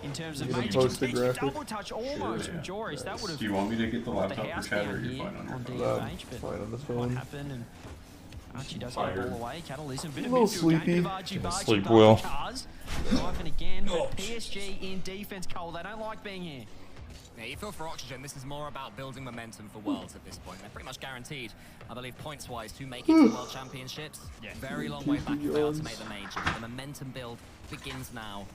in terms of major double touch almost from Joris. That would have. Do you want me to get the laptop for chat, or you're fine on your DFH, but fine on the phone. what happened? And Archie does get the ball away. Catalysm, bit a of little midfield sleepy. game. Sleep well. Driving again, but PSG in defense, Cole. They don't like being here. Yeah, you feel for Oxygen, this is more about building momentum for Worlds at this point. They're pretty much guaranteed, I believe, points-wise, to make it to World Championships. Yeah. Very long way back to fail to make the major. The momentum build begins now,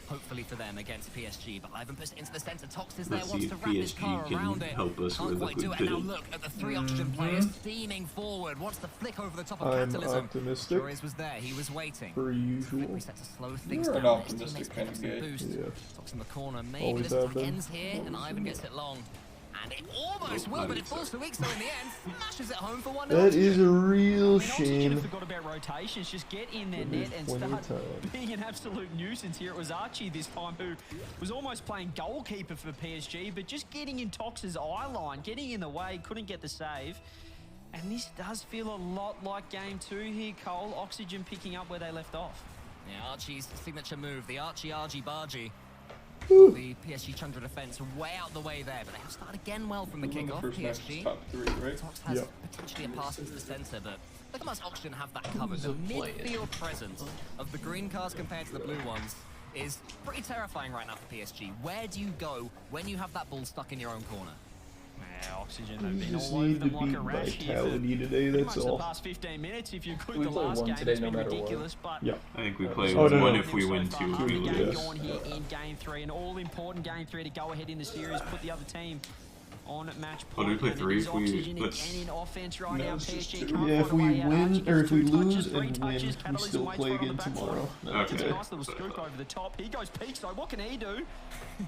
hopefully for them against PSG. But Ivan puts it into the center. Tox is there, wants to wrap his car around it. Can't quite do it. And now look at the three Oxygen players steaming forward. Wants to flick over the top of Catalysm. I'm optimistic. Joris was there. He was waiting. Per usual. Reset to slow things You're down. an optimistic kind of guy. Yeah. Tox in the corner. Maybe Always this have been. ends here, and Ivan gets it long. And it almost will, but it falls to Weekso in the end. Smashes it home for 1-0. That is a real shame. I forgot about rotations. Just get in their net and start being an absolute nuisance here. It was Archie this time who was almost playing goalkeeper for PSG, but just getting in Tox's eye line, getting in the way, couldn't get the save. And this does feel a lot like game 2 here, Cole. Oxygen picking up where they left off. Yeah, Archie's signature move, the Archie-Argy-Bargy. The PSG Chandra defense way out the way there, but they have started again well from the kickoff. PSG. Top 3, right? Tox has potentially a pass into the center, but look how much Oxygen have that covered. The midfield presence of the green cars compared to the blue ones is pretty terrifying right now for PSG. Where do you go when you have that ball stuck in your own corner? Yeah, Oxygen You have been just all over need to them like beat a rash here for Vitality today, pretty that's much all. the past 15 minutes. If you include We the play last one game, today, it's no been matter what. ridiculous, but Yeah. I think we play Oh, no, one no. if we win, 2 if we the game lose. going here in game 3, an all-important game 3 to go ahead in the series, put the other team on match point. Oh, do we play And 3 it is if we- Oxygen let's- again in offense right No, now. it's just PSG 2. can't Yeah, if find a we way out. win, Archie or gets if we 2 lose touches, 3 and touches. win, we Catalysm still waits play for it on again the back tomorrow. foot. Okay. It's a nice little scoop over the top. He goes peak, so what can he do?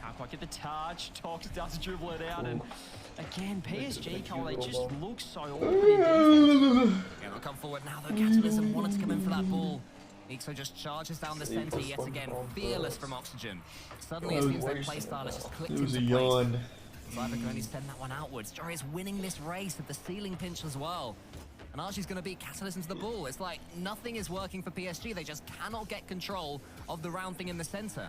Can't quite get the touch. Tox does dribble it out, and again, PSG, Cole, they just look so awkward in defense. Yeah, they'll come forward now, though. Catalysm wanted to come in for that ball. Ixo just charges down the center yet again, fearless from Oxygen. Suddenly it seems their playstyle has just clicked It was a into place. yawn. Cyber can only send that one outwards. Jory is winning this race at the ceiling pinch as well. And Archie's going to beat Catalysm to the ball. It's like nothing is working for PSG. They just cannot get control of the round thing in the center.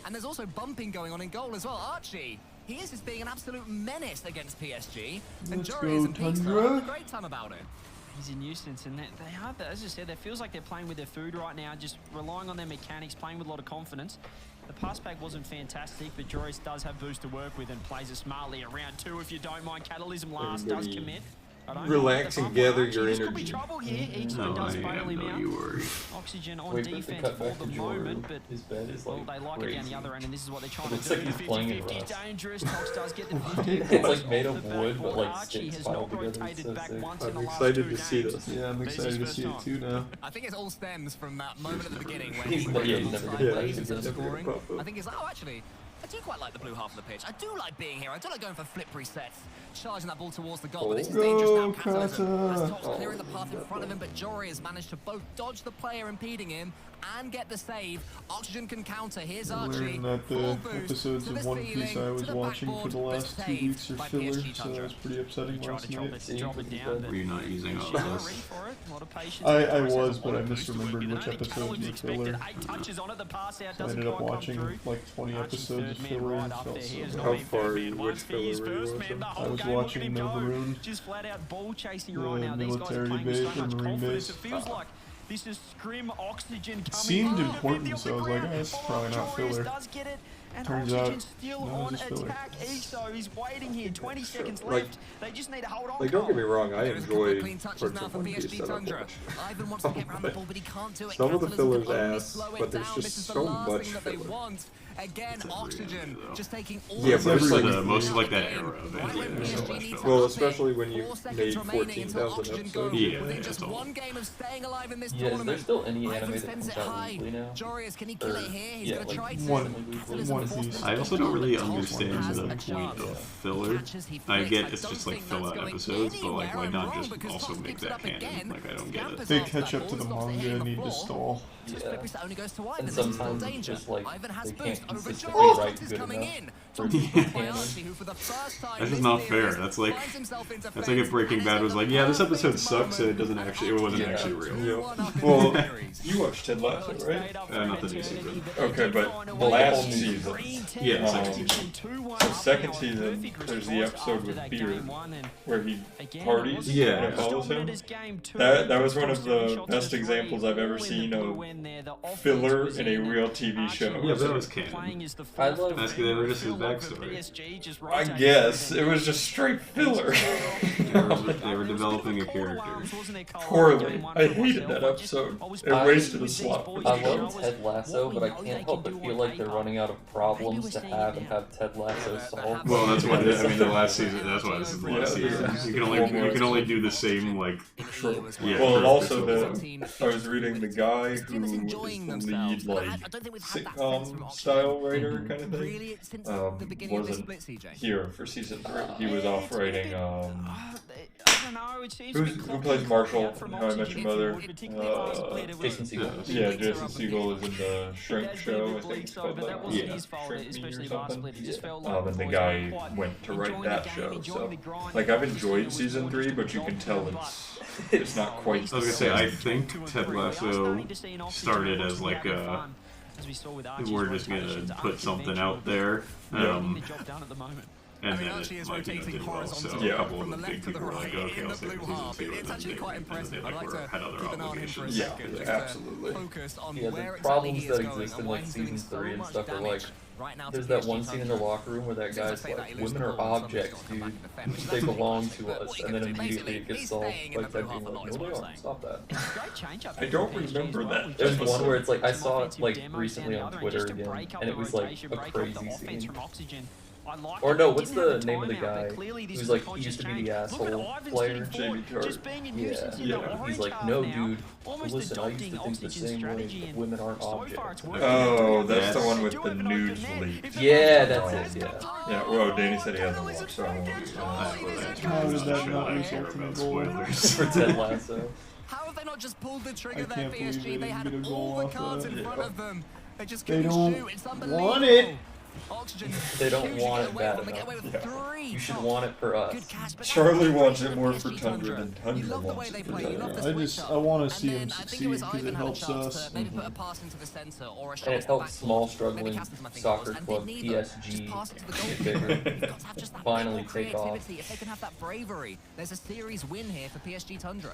And there's also bumping going on in goal as well. Archie, he is just being an absolute menace against PSG. And Let's Jory go, and Peaks are Tundra. having a great time about it. He's a nuisance, and they are, as I said, it feels like they're playing with their food right now, just relying on their mechanics, playing with a lot of confidence. The pass back wasn't fantastic, but Joris does have boost to work with and plays it smartly around 2 if you don't mind. Catalysm last does commit. Relax and gather your This could be energy. trouble here. Ixo No, does I bail am, him don't out. you worry. Oxygen on Wait, but the defense cut for back the to Jory, moment, but his bed is well, like they like it down the other end, and this is what they're trying to Looks do. like he's playing in 50-50 Rust. dangerous. Tox does get the 50. It's like made of off the wood, but backboard. like Archie sticks has piled not together. It's rotated so back sick. once in I'm the last excited 2 to see games. this. Yeah, I'm This is excited to first see it time. too now. I think it all stems from that moment at the beginning when He's he never- ran yeah, on he's the never side gonna ways play. instead of He's never scoring. gonna pop up. I think it's, oh, actually, I do quite like the blue half of the pitch. I do like being here. I do like going for flip resets, charging that ball towards the goal. But this is dangerous now. Catalysm as Tox clearing the path in front of him, but Jory has managed to both dodge the player impeding him and get the save. Oxygen can counter. Here's Archie. Learning that Full the boost episodes to of the One Piece ceiling, I to was the watching for backboard, the but last 2 saved weeks are by filler, PSG so Tundra. that's pretty upsetting Tried last to drop night. it down, but Were you not using all She's not this? ready for it. A lot of patience. I Joris has was, a but lot I of boost to work misremembered with. which I think episodes Catalysm were expected filler. 8 touches on it. The pass out So I doesn't ended up quite come watching through. like 20 Archie's episodes of third man filler right and up felt there. He has so not bad. been third man once which for his filler first was man it? the I whole was game. Look at watching him No go. Maroon. Just flat out ball chasing The right now. These guys are military playing with so base or much Marine confidence. base. It feels like this is scrim Oxygen coming. Seemed in. important, so I was like, Ground. it's probably not Joris filler. does get it, and Turns Oxygen out, still no, on it's just filler. attack. Ixo, he's waiting here. 20 seconds Like- left. They just need to hold on. Like, don't get me Cole. wrong, I There's a couple of enjoy clean touches parts now of for One Piece PSG that I've Tundra. watched. Ivan wants to get around the ball, but he can't do it. Some of the Catalysm filler's can only ass, slow it but there's down. just This is the so last much thing that they filler. want. Again, Oxygen just taking all Yeah, of but it's the like- shots most out like that again. era of it, Right when yeah, so PSG much needs to filler. Well, up it. especially when you 4 seconds made remaining 14,000 until Oxygen go. episodes. Yeah, Within just that's all. one game of staying alive in this Yeah, is there tournament. still any Ivan anime that sends comes it out high. weekly now? Joris, can he kill it here? He's yeah, going to like try to. one Catalysm piece. I also don't really Tox understand has the a point chance. of filler. Catches, he I flicks. get it's don't just like think fill that's out going episodes, but like why anywhere not wrong just because also Tox make picks it that up canon? again. Like I don't get it. Scampers They after catch that up to ball, the stops it hitting manga, the need to floor. stall. So Yeah. Slippery only goes to Ivan. And This is still sometimes danger. it's just like Ivan has they boost can't over consistently Joris. write Is good coming enough. in. top Yeah. scored by Archie, who for the first time That's this just not fair. series That's like finds himself into if Breaking Bad was like, yeah, this episode sucks, and it doesn't actually, it wasn't Yeah. actually real. Yeah. Well, you watched Ted Lasso, right? Not the new season. Okay, but the last season. Yeah, second season. So second season, there's the episode with Beard where he parties. Yeah. And it follows him. That was one of the best examples I've ever seen of filler in a real TV show. Yeah, but that was canon. I love That's good. They were just his backstory. I guess it was just straight filler. They were developing a character. Poorly. I hated that episode. It wasted a slot. I love Ted Lasso, but I can't help but feel like they're running out of problems to have and have Ted Lasso solve. Well, that's why. I mean, the last season. That's why this is the last Yeah, season. You can only do the same like. True. Yeah, Well, and true. also I was reading the guy who is the lead like sitcom style writer kind of thing. Wasn't here for season 3. He was off writing. Who plays Marshall from How I Met Your Mother? Jason Segel. Yeah, Jason Segel is in the Shrink show. I think it's called like Yeah. Shrink Me or something. And the guy went to write that show. So, like, I've enjoyed season 3, but you can tell it's not quite. I was gonna say, I think Ted Lasso started as like a. We're just gonna put something out there. And then Archie is it rotating did well, so horizontally a couple from the of the big left to the people were right like, okay, in I'll the stay blue for season half. 2, It's actually quite impressive. They I'd like to had other keep an eye on him for a obligations. second. Yeah, just absolutely. to focus on Yeah, where the exactly problems he that is going exist in and why like he's doing season so 3 and much stuff are like, damage right now to there's that PSG one scene in the Tundra. locker room where that guy's Say that like, he loses women the are ball, objects, somebody's got to dude. come back and defend, which is They absolutely belong right. to But us, what you and then can do, immediately basically, it gets he's solved staying in by the blue that being half like, a lot, no, is they what I'm aren't. saying. Stop that. I don't remember that. There's one where it's like, I saw it like recently on Twitter again, and it was like a crazy scene. Or no, what's the name of the guy who's like, he used to be the asshole player? Jamie Tart. Yeah. He's like, no, dude. Listen, I used to think the same way. But women aren't objects. Oh, that's the one with the nudes leaked. Yeah, that's it. Yeah. Yeah, well, Danny said he hasn't watched, so I won't do that. How did that not result in a goal? For Ted Lasso. How have they not just pulled the trigger I there, can't believe PSG? They they had didn't get a all goal the off cards that. in front of them. They just They couldn't don't shoot. It's unbelievable. want it. Oxygen They don't hugely want get it away bad from them. They get away enough. with Yeah. 3 You should shots. want it for us. Good catch, but Charlie wants it for more for PSG Tundra than You Tundra love the wants way it they for play. You love Tundra. the I switch just- up. I wanna And see then him I think it succeed was 'cause it Ivan had a helps chance us. to maybe put a pass into the center or a shot And it to the helps back small, post. Maybe struggling Castleton, I think it soccer was. And club they need them. Just PSG pass it to the get goalkeeper. bigger. You've got to have just that Finally bit more take off. creativity. If they can have that bravery, there's a series win here for PSG Tundra.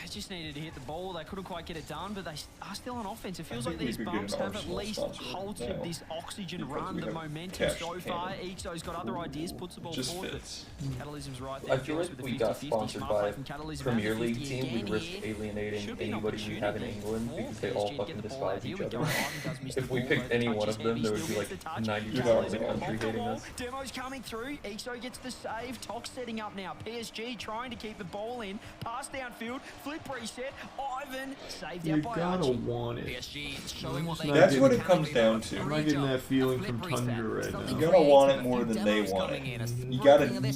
I just needed to hit the ball. They couldn't quite get it done, but they are still on offense. It feels I like think these we could get bumps an have at Arsenal least sponsor halted now, this oxygen because run, we the have momentum cash so far. cannon. Ixo's got other ideas, puts the ball Just forward. fits. Catalysm's right there. I feel like with if the we got 50-50 sponsored shmup by from Catalysm Premier at the League 50 team, we'd again risk here. alienating Should be an anybody we have in opportunity England for because they PSG all to fucking get the ball out. despise Here each we other. go. Ivan does miss the If we ball, picked though. any Touch one is of them, heavy, there would still be gets like the touch. 90% of the Catalysm country off the hating wall. us. Demo's coming through. Ixo gets the save. Tox setting up now. PSG trying to keep the ball in. Pass downfield. Flip reset. Ivan saved You out by gotta Archie. want it. PSG showing what they That's can what do. it comes down to. I'm not getting that feeling from Tundra right now. You gotta want it more than they want it. You gotta need it.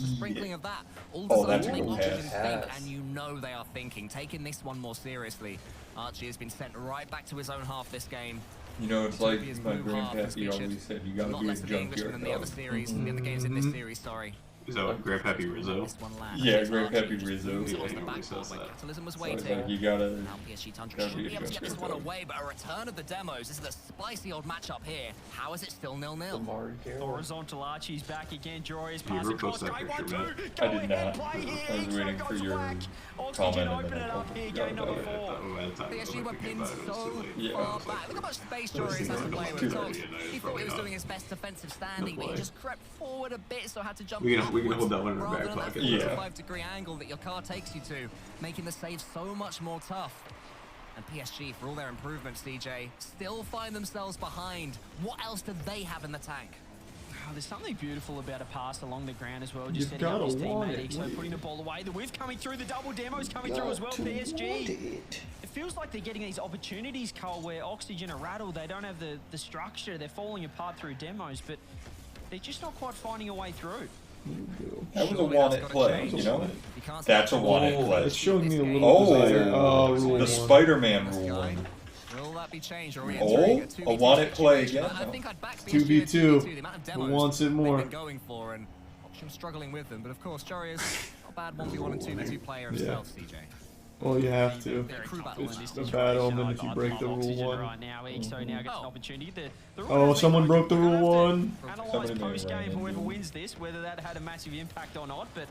Oh, that's a make good Oxygen pass. think, and you know they are thinking, taking this one more seriously. Archie has been sent right back to his own half this game. You know, it's like His my blue half has grandpappy featured always said, you a gotta lot be a less of the Englishman junkyard than the other dog. series, the other games in this series. Sorry. Is that what Grandpappy Rizzo? This one lands. Yeah, It's Grandpappy Archie just Rizzo. moves Yeah, across he the always backboard says where that. Catalysm was So it's waiting. like you gotta. Now PSG Tundra gotta should be be a able to get this junkyard one dog. away, but a return of the demos. This is a spicy old matchup here. How is it still 0-0? Amari Carroll. Horizontal Archie's back again. Jory's You pass ever across. post that Game picture, 1-2. Matt? Go I did ahead, not. play here. I was Ixo waiting for goes your whack. comment Oxygen and open then it I up here. forgot Game about number it. 4. PSG were pinned so Yeah. far back. Look how much space Jory has to play with. So he thought he was doing his best defensive standing, but he just crept forward a bit, so had to jump We can backwards hold that one in our rather back than that pocket. Yeah. 45-degree angle that your car takes you to, making the save so much more tough. And PSG, for all their improvements, DJ, still find themselves behind. What else do they have in the tank? Oh, there's something beautiful about a pass along the ground as well. You've Just setting up gotta his want teammate it. Ixo, putting the ball away. The whiff coming through. The double demo's coming through as well. PSG. It feels like they're getting these opportunities, Cole, where Oxygen are rattled. They don't have the structure. They're falling apart through demos, but they're just not quite finding a way through. That was a want-it play, you know? You can't That's a want-it play. It's showing me a little Oh, desire. Oh, rule the one. Spider-Man rule one. Will that be changed? Or I want it play again. I think I'd back 2v2. Who wants it more? Been going for, and I'm struggling with them. But of course, Jory is not a bad 1v1 and 2v2 player himself, CJ. Well, you have to. It's a bad omen if you break the rule 1. Right now, EXO now gets an opportunity. Oh, someone broke the rule 1. Analyze post-game whoever wins this, whether that had a massive impact or not, but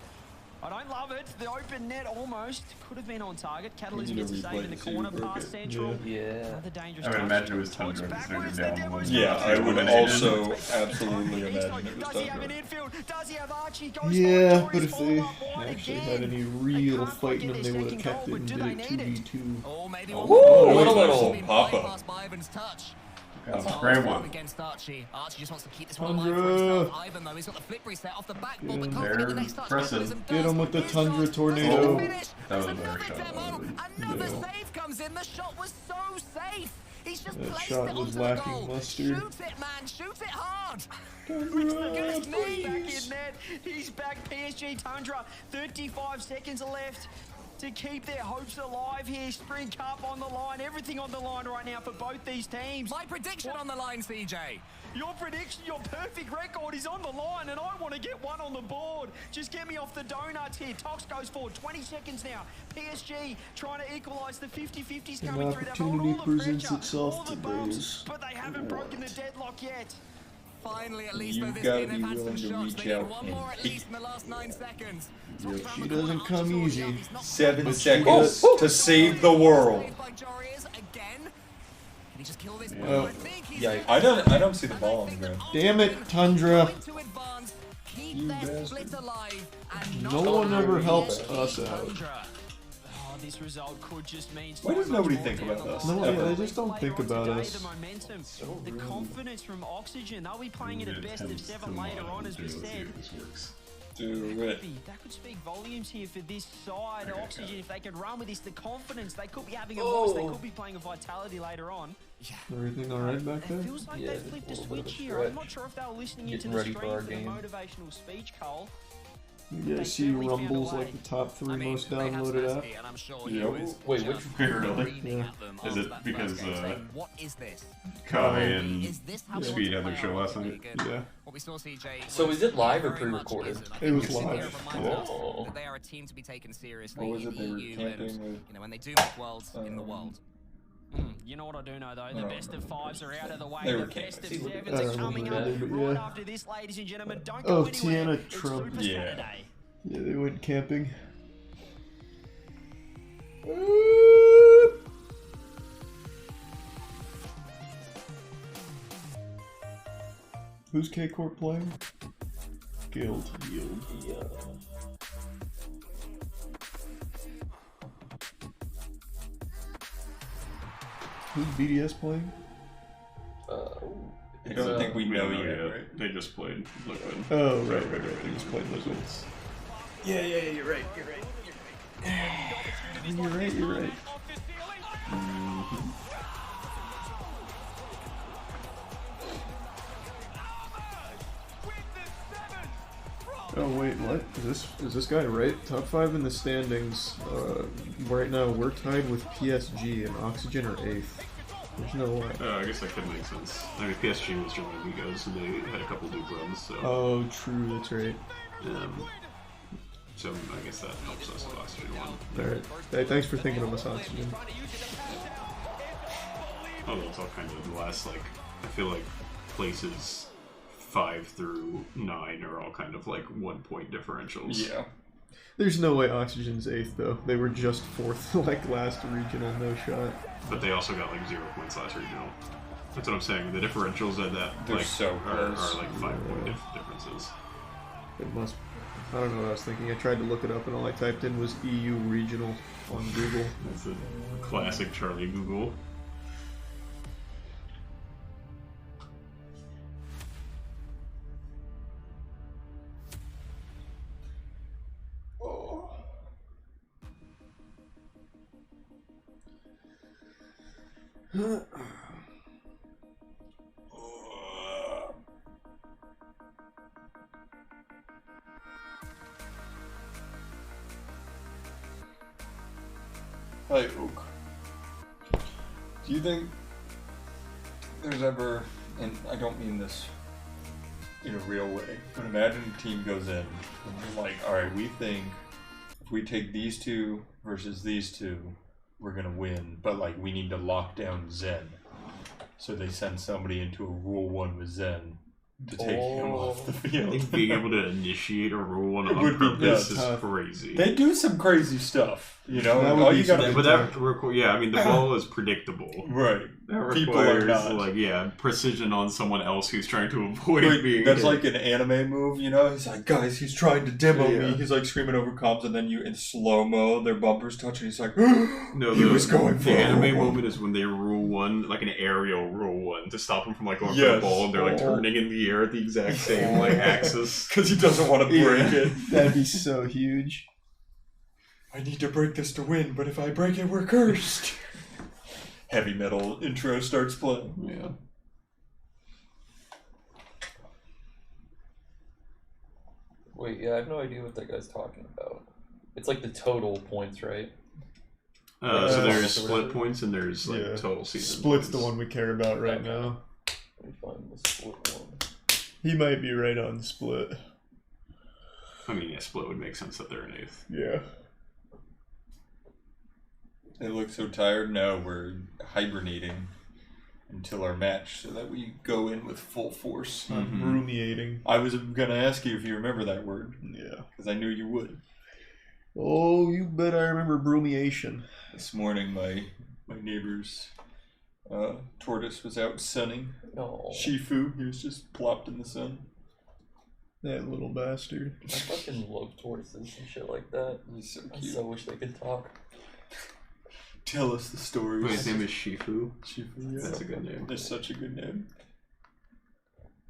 I don't love it. The open net almost could have been on target. Catalyst gets a save in the corner, past central. Yeah. Another dangerous I would touch. imagine it was Tundra to send it down. Yeah, I would also absolutely imagine it was Does he have an Tundra. infield? Does he have Archie? Goes Yeah, for it. but if they Follow-up actually again. had any real can't fight in get them, their they would have second kept goal, it and but did do it they need it? 2v2. Or maybe Oh, one what a little little pop-up. bypassed by Ivan's touch. Got some spray one. Against Archie. Archie just wants to keep this one alive for Tundra. himself. Ivan, though, he's got the flip reset off the backboard, but can't get the next touch. Pressing. Get him with the Tundra tornado. That was a better shot. Another Yeah. save comes in. The shot was so safe. He's just That placed shot it was onto the lacking goal. luster. Shoot it, man. Shoot it hard. Tundra, He's back please. in net. He's back. PSG Tundra. 35 seconds left to keep their hopes alive here. Spring Cup on the line. Everything on the line right now for both these teams. My prediction on the line, CJ. Your prediction, your perfect record is on the line, and I want to get one on the board. Just get me off the donuts here. Tox goes forward. 20 seconds now. PSG trying to equalise. The 50-50s An coming through. They've hold opportunity all the presents pressure, itself all the today bumps, is but they haven't broken the deadlock yet. Finally, at least, You've though, this gotta team, be they've had willing some to shots. reach They need out one and more at hit. least in the last 9 seconds. She doesn't come easy. 7 seconds to save the world. Saved by Jory is again. Can he just kill this Yeah. ball? I think he's Yikes. I don't see the ball on the ground. Damn it, Tundra. going to advance, keep You their bastard. split alive, and No not one ever allow helps PSG us out. Tundra. Oh, this result could just mean Why does so much nobody more think down about the us? line. No, yeah, Ever. they just don't think Later on about today, us. The momentum, So the rude. confidence from Oxygen. They'll be playing it at best of 7 later on, as we said. Do it. That could speak volumes here for this side. Okay, Oxygen, if they can run with this, the confidence, they could be having a Oh. boost. They could be playing a vitality later on. Everything alright back there? It feels like Yeah, they flipped a a little bit of switch a here. I'm stretch. not sure if they were listening Getting into the ready for stream our for the game. motivational speech, Cole. You guys see Rumbles like the top 3 most downloaded app? and I'm sure Yep. he was Wait, just which- Really? screaming Yeah. at them Is after it that because, first game, saying, what is this? Kai and Is this how we Speed want to had their play show our last rugby night. league? And Yeah. What we saw, CJ. So was is it live or very much pre-recorded? isn't. I It think was it's sitting live. here reminding us Oh. that they are a team to be taken seriously What was in it? They were EU camping and with, when they do make worlds in the world. You know what I do know though, the Oh. best of 5s are out of the way, They the were best of camping. 7s I are don't coming remember up that, but right yeah. after this, ladies and gentlemen. Don't Oh, go anywhere. Tiana It's Trump. Super Yeah. Saturday. Yeah, they went camping. Who's K-Corp playing? Guild. Yeah. Who's BDS playing? I don't think we know don't yet, know right? They just played Liquid. Oh, right. They just played Liquids. Yeah, you're right. You're right. Oh wait, what? Is this guy right? Top 5 in the standings. Right now we're tied with PSG and Oxygen are 8th. There's no way. I guess that could make sense. I mean, PSG was joining Amigos and they had a couple Duke runs, so. Oh, true. That's right. So I guess that helps us with Oxygen 1. All right. Hey, thanks for thinking of us, Oxygen. Although it's all kind of the last, like, I feel like places 5 through 9 are all kind of like 1 point differentials. Yeah. There's no way Oxygen's 8th though. They were just 4th like last regional, no shot. But they also got like 0 points last regional. That's what I'm saying. The differentials at that They're like so are close. like 5 point differences. It must. I don't know what I was thinking. I tried to look it up and all I typed in was EU regional on Google. That's a classic Charlie Google. Hi, Oak. Do you think there's ever, and I don't mean this in a real way, but imagine a team goes in and they're like, alright, we think if we take these two versus these two, we're gonna win, but like we need to lock down Zen. So they send somebody into a Rule 1 with Zen to take him off the field. I think being able to initiate a Rule 1 on would be purpose is nuts. crazy. They do some crazy stuff, you know? That would All be you gotta But that I mean, the ball is predictable. Right. That People are requires, not. like, yeah, precision on someone else who's trying to avoid Wait, being that's hit. like an anime move, you know? He's like, guys, he's trying to demo Yeah. me. He's like screaming over comms, and then you, in slow-mo, their bumpers touch, and he's like, No, he was going for the a anime Rule 1. moment is when they Rule 1, like an aerial Rule 1, to stop him from like going for Yes. the ball, and they're like turning in the air at the exact same like axis. Because he doesn't want to break it. That'd be so huge. I need to break this to win, but if I break it, we're cursed. Heavy metal intro starts playing. Yeah. Wait, yeah, I have no idea what that guy's talking about. It's like the total points, right? So there's or split whatever. points and there's like Yeah. total season. Split's points. the one we care about right Okay. now. Let me find the split one. He might be right on split. I mean, yeah, split would make sense that they're an 8th. Yeah. They look so tired now, we're hibernating until our match so that we go in with full force. Rumiating. I was going to ask you if you remember that word, Yeah. because I knew you would. Oh, you bet I remember brumiation. This morning, my neighbor's tortoise was out sunning. No. Shifu, he was just plopped in the sun. That little bastard. I fucking love tortoises and shit like that. He's so I cute. so wish they could talk. Tell us the stories. Wait, his name is Shifu? Shifu, yeah. That's a good name. That's such a good name.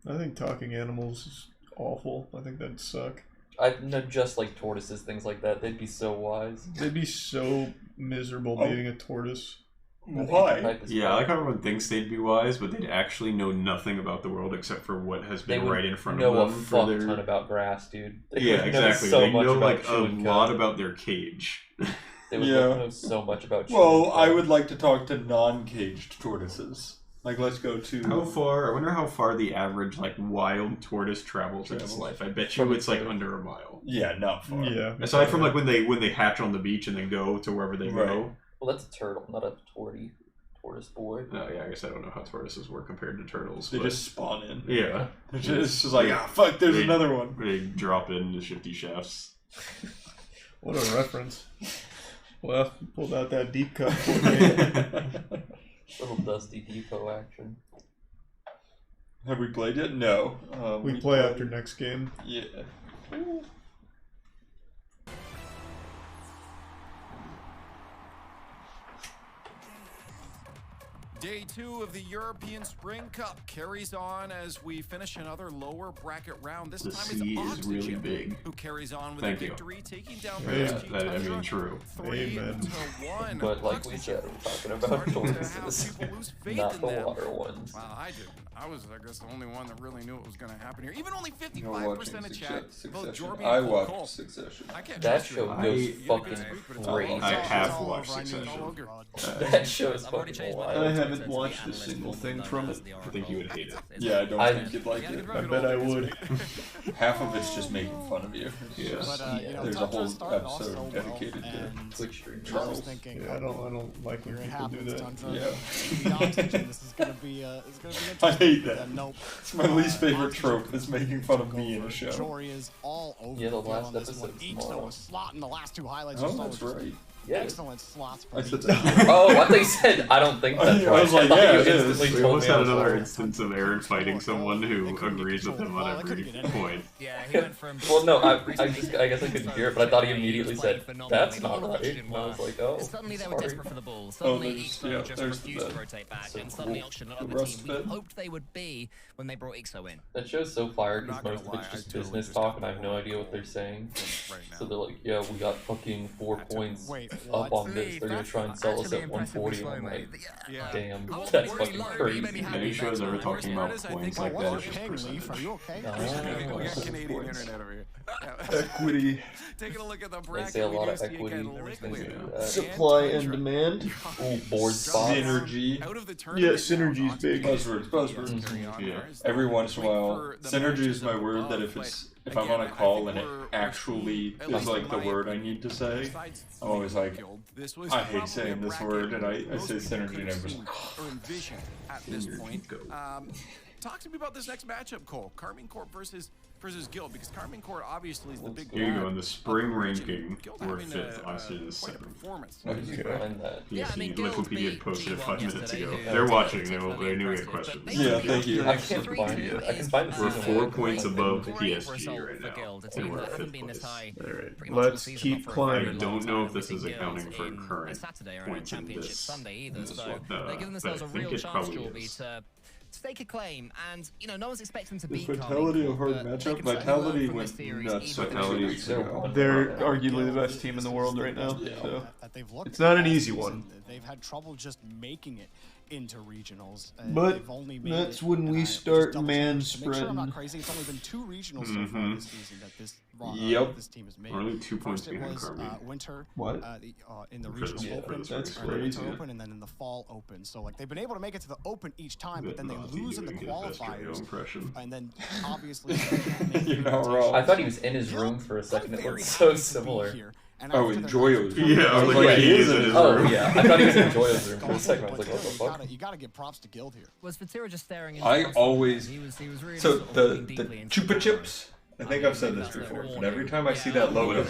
I think talking animals is awful. I think that'd suck. I know just like tortoises, things like that. They'd be so wise. They'd be so miserable Oh. being a tortoise. Why? Type is Yeah, I fun. like how everyone thinks they'd be wise, but they'd actually know nothing about the world except for what has They been would right in front know of a them. fuck for their... ton about grass, dude. They Yeah, would know exactly. so They much know about like a chewing lot gum. about their cage. They would Yeah. know so much about chewing Well, gum. I would like to talk to non-caged tortoises. Like, let's go to... How far? I wonder how far the average like wild tortoise travels in its life. I bet you it's like under a mile. Yeah, not far. Yeah. Aside from like when they hatch on the beach and then go to wherever they Right. go. Well, that's a turtle, not a tortoise boy. Oh yeah, I guess I don't know how tortoises work compared to turtles. They but just spawn in. yeah, It's just like, fuck, there's They- another one. they drop into shifty shafts. What a reference. Well, pulled out that deep cut for me. Little Dusty Depot action. Have we played yet? No. We play after next game. Yeah. Day 2 of the European Spring Cup carries on as we finish another lower bracket round. This The time sea it's is really Oxygen big. who carries on with Thank a you. victory, taking down Yeah, PSG that, I mean, Tundra true. 3-1. But like we said, we're talking about Starting to have tortoises, people lose faith not in the them. water ones. Well, I did. I was, I guess, the only one that really knew what was going to happen here. Even only You're watching 55% of chat. Both Succession. Jorby I and Cole. watched Succession. I can't That trust you. show I- goes You get a good fucking scoop, but it's all- crazy. I have it's all watched over. I need Succession. all over. That show is I've already fucking changed my wild. I haven't watched a single thing from it. I think you would hate it. Yeah, I don't I- think you'd like it. I bet I would. Half of it's just making fun of you. It's Yeah. just- But, you know, there's a Tundra whole started off episode so well, dedicated to and Twitch streamers. I was Charles. thinking, Yeah, I don't like when you're people do happens, that. Tundra. Yeah. The Oxygen, this is gonna be interesting. I hate But that. then, nope. It's my least favorite Oxygen trope is making fun of took me in over. a show. Jory is all over Yeah, the the field last on this one. episode's Each tomorrow. was slot in the last two highlights. Oh, just that's all right. Yeah. Excellent slots. I said per that. Oh, I thought you said, I don't think that's I right. was like, thought yeah, you it is. instantly We told almost me I had was another wrong. instance of Aaron fighting someone who agrees with him on every point. Yeah, he went from. Well, no, I guess I couldn't hear it, but I thought he immediately said, "That's not right." And I was like, "Oh, Suddenly they were sorry." desperate for the ball. Suddenly there's- Ixo yeah, just there's refused to the- rotate back, so and suddenly cool. Oxygen, The another rust team we bit. hoped they would be when they brought Ixo in. That show's so fire I'm because not gonna most of lie, it's I just totally business just talk, got and I have the no ball idea what they're saying. right now. So they're like, "Yeah, we got fucking 4 points Wait, up on this. They're gonna try and sell us at 140. I'm like, damn, that's fucking crazy. Any shows ever talking about points like that is just Leaf, are you okay? We got Canadian internet over here. Equity. Taking a look at the They bracket. say a lot of we do see equity. again Liquid. Supply and demand. Ooh, board spots. Synergy. Out of the Yeah, tournament synergy's big. Buzzwords. Yeah. Every once in a while, synergy is my word that if I'm on a call and it actually is like the word I need to say, I'm always like, I hate saying this word, and I say synergy and everyone's like, or envision at this point. Talk to me about this next matchup, Cole. Carmine Corp versus Guild, because Carmine Corp obviously is the big. Here you go in the spring ranking. We're 5th. Last year was 7th. How did you find that? Yeah, Liquipedia posted it 5 minutes ago. They're watching. They knew we had questions. Yeah, thank you. I can't find it. I can find the We're season 4 one. points above PSG right now, and we're at 5th place. Alright, let's keep I climbing. don't know if this is accounting for current points in this. Sunday either, This so one, they're giving but themselves I a think real it chance, probably Jorby, is. to stake a claim, and no one's expecting to The beat Vitality Carmine a hard Corp, but matchup. they can Vitality learn from went this series nuts even 2 weeks ago. They're arguably the best team in the world right now. So it's not an easy one. They've had trouble just making it into regionals. But they've only made that's it, when we just start double man check to make sure I'm not spreading. crazy. It's only been 2 regionals so far this season that this team has made. We're only 2 points First it behind was Carmine. Winter What? in the For this- regional open. That's or Winter crazy. Open and then in the fall open. So like they've been able to make it to the open each time, but then they Nazi lose in the doing his best radio qualifiers. impression. And then obviously they can't make You're the not invitation. wrong. I thought he was in his room for a second. It looked so similar. Oh, in Joyo's room. Yeah, I was like, Yeah, he is in his Oh room. yeah, I thought he was in Joyo's room for a second. I was like, what the fuck? You gotta give props to Guild here. Was Vatira just staring into I the always He was really so sort of the looking deeply into Chupa the Chips. I think I've said this before, but every time I see that logo,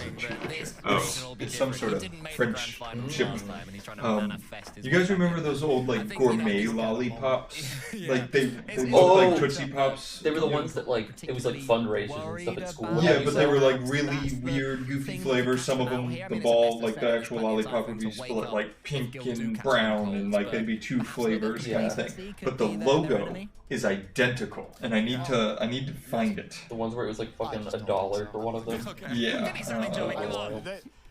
it's some sort of French chip. You guys remember those old like gourmet lollipops? Like they look like Tootsie Pops. They were the ones that like it was like fundraisers and stuff at school. Yeah, but they were like really weird, goofy flavors. Some of them, the ball, like the actual lollipop, would be split like pink and brown, and like they'd be 2 flavors kind of thing. But the logo is identical, and I need to find it. The ones where it was like fucking $1 for one of them. Yeah.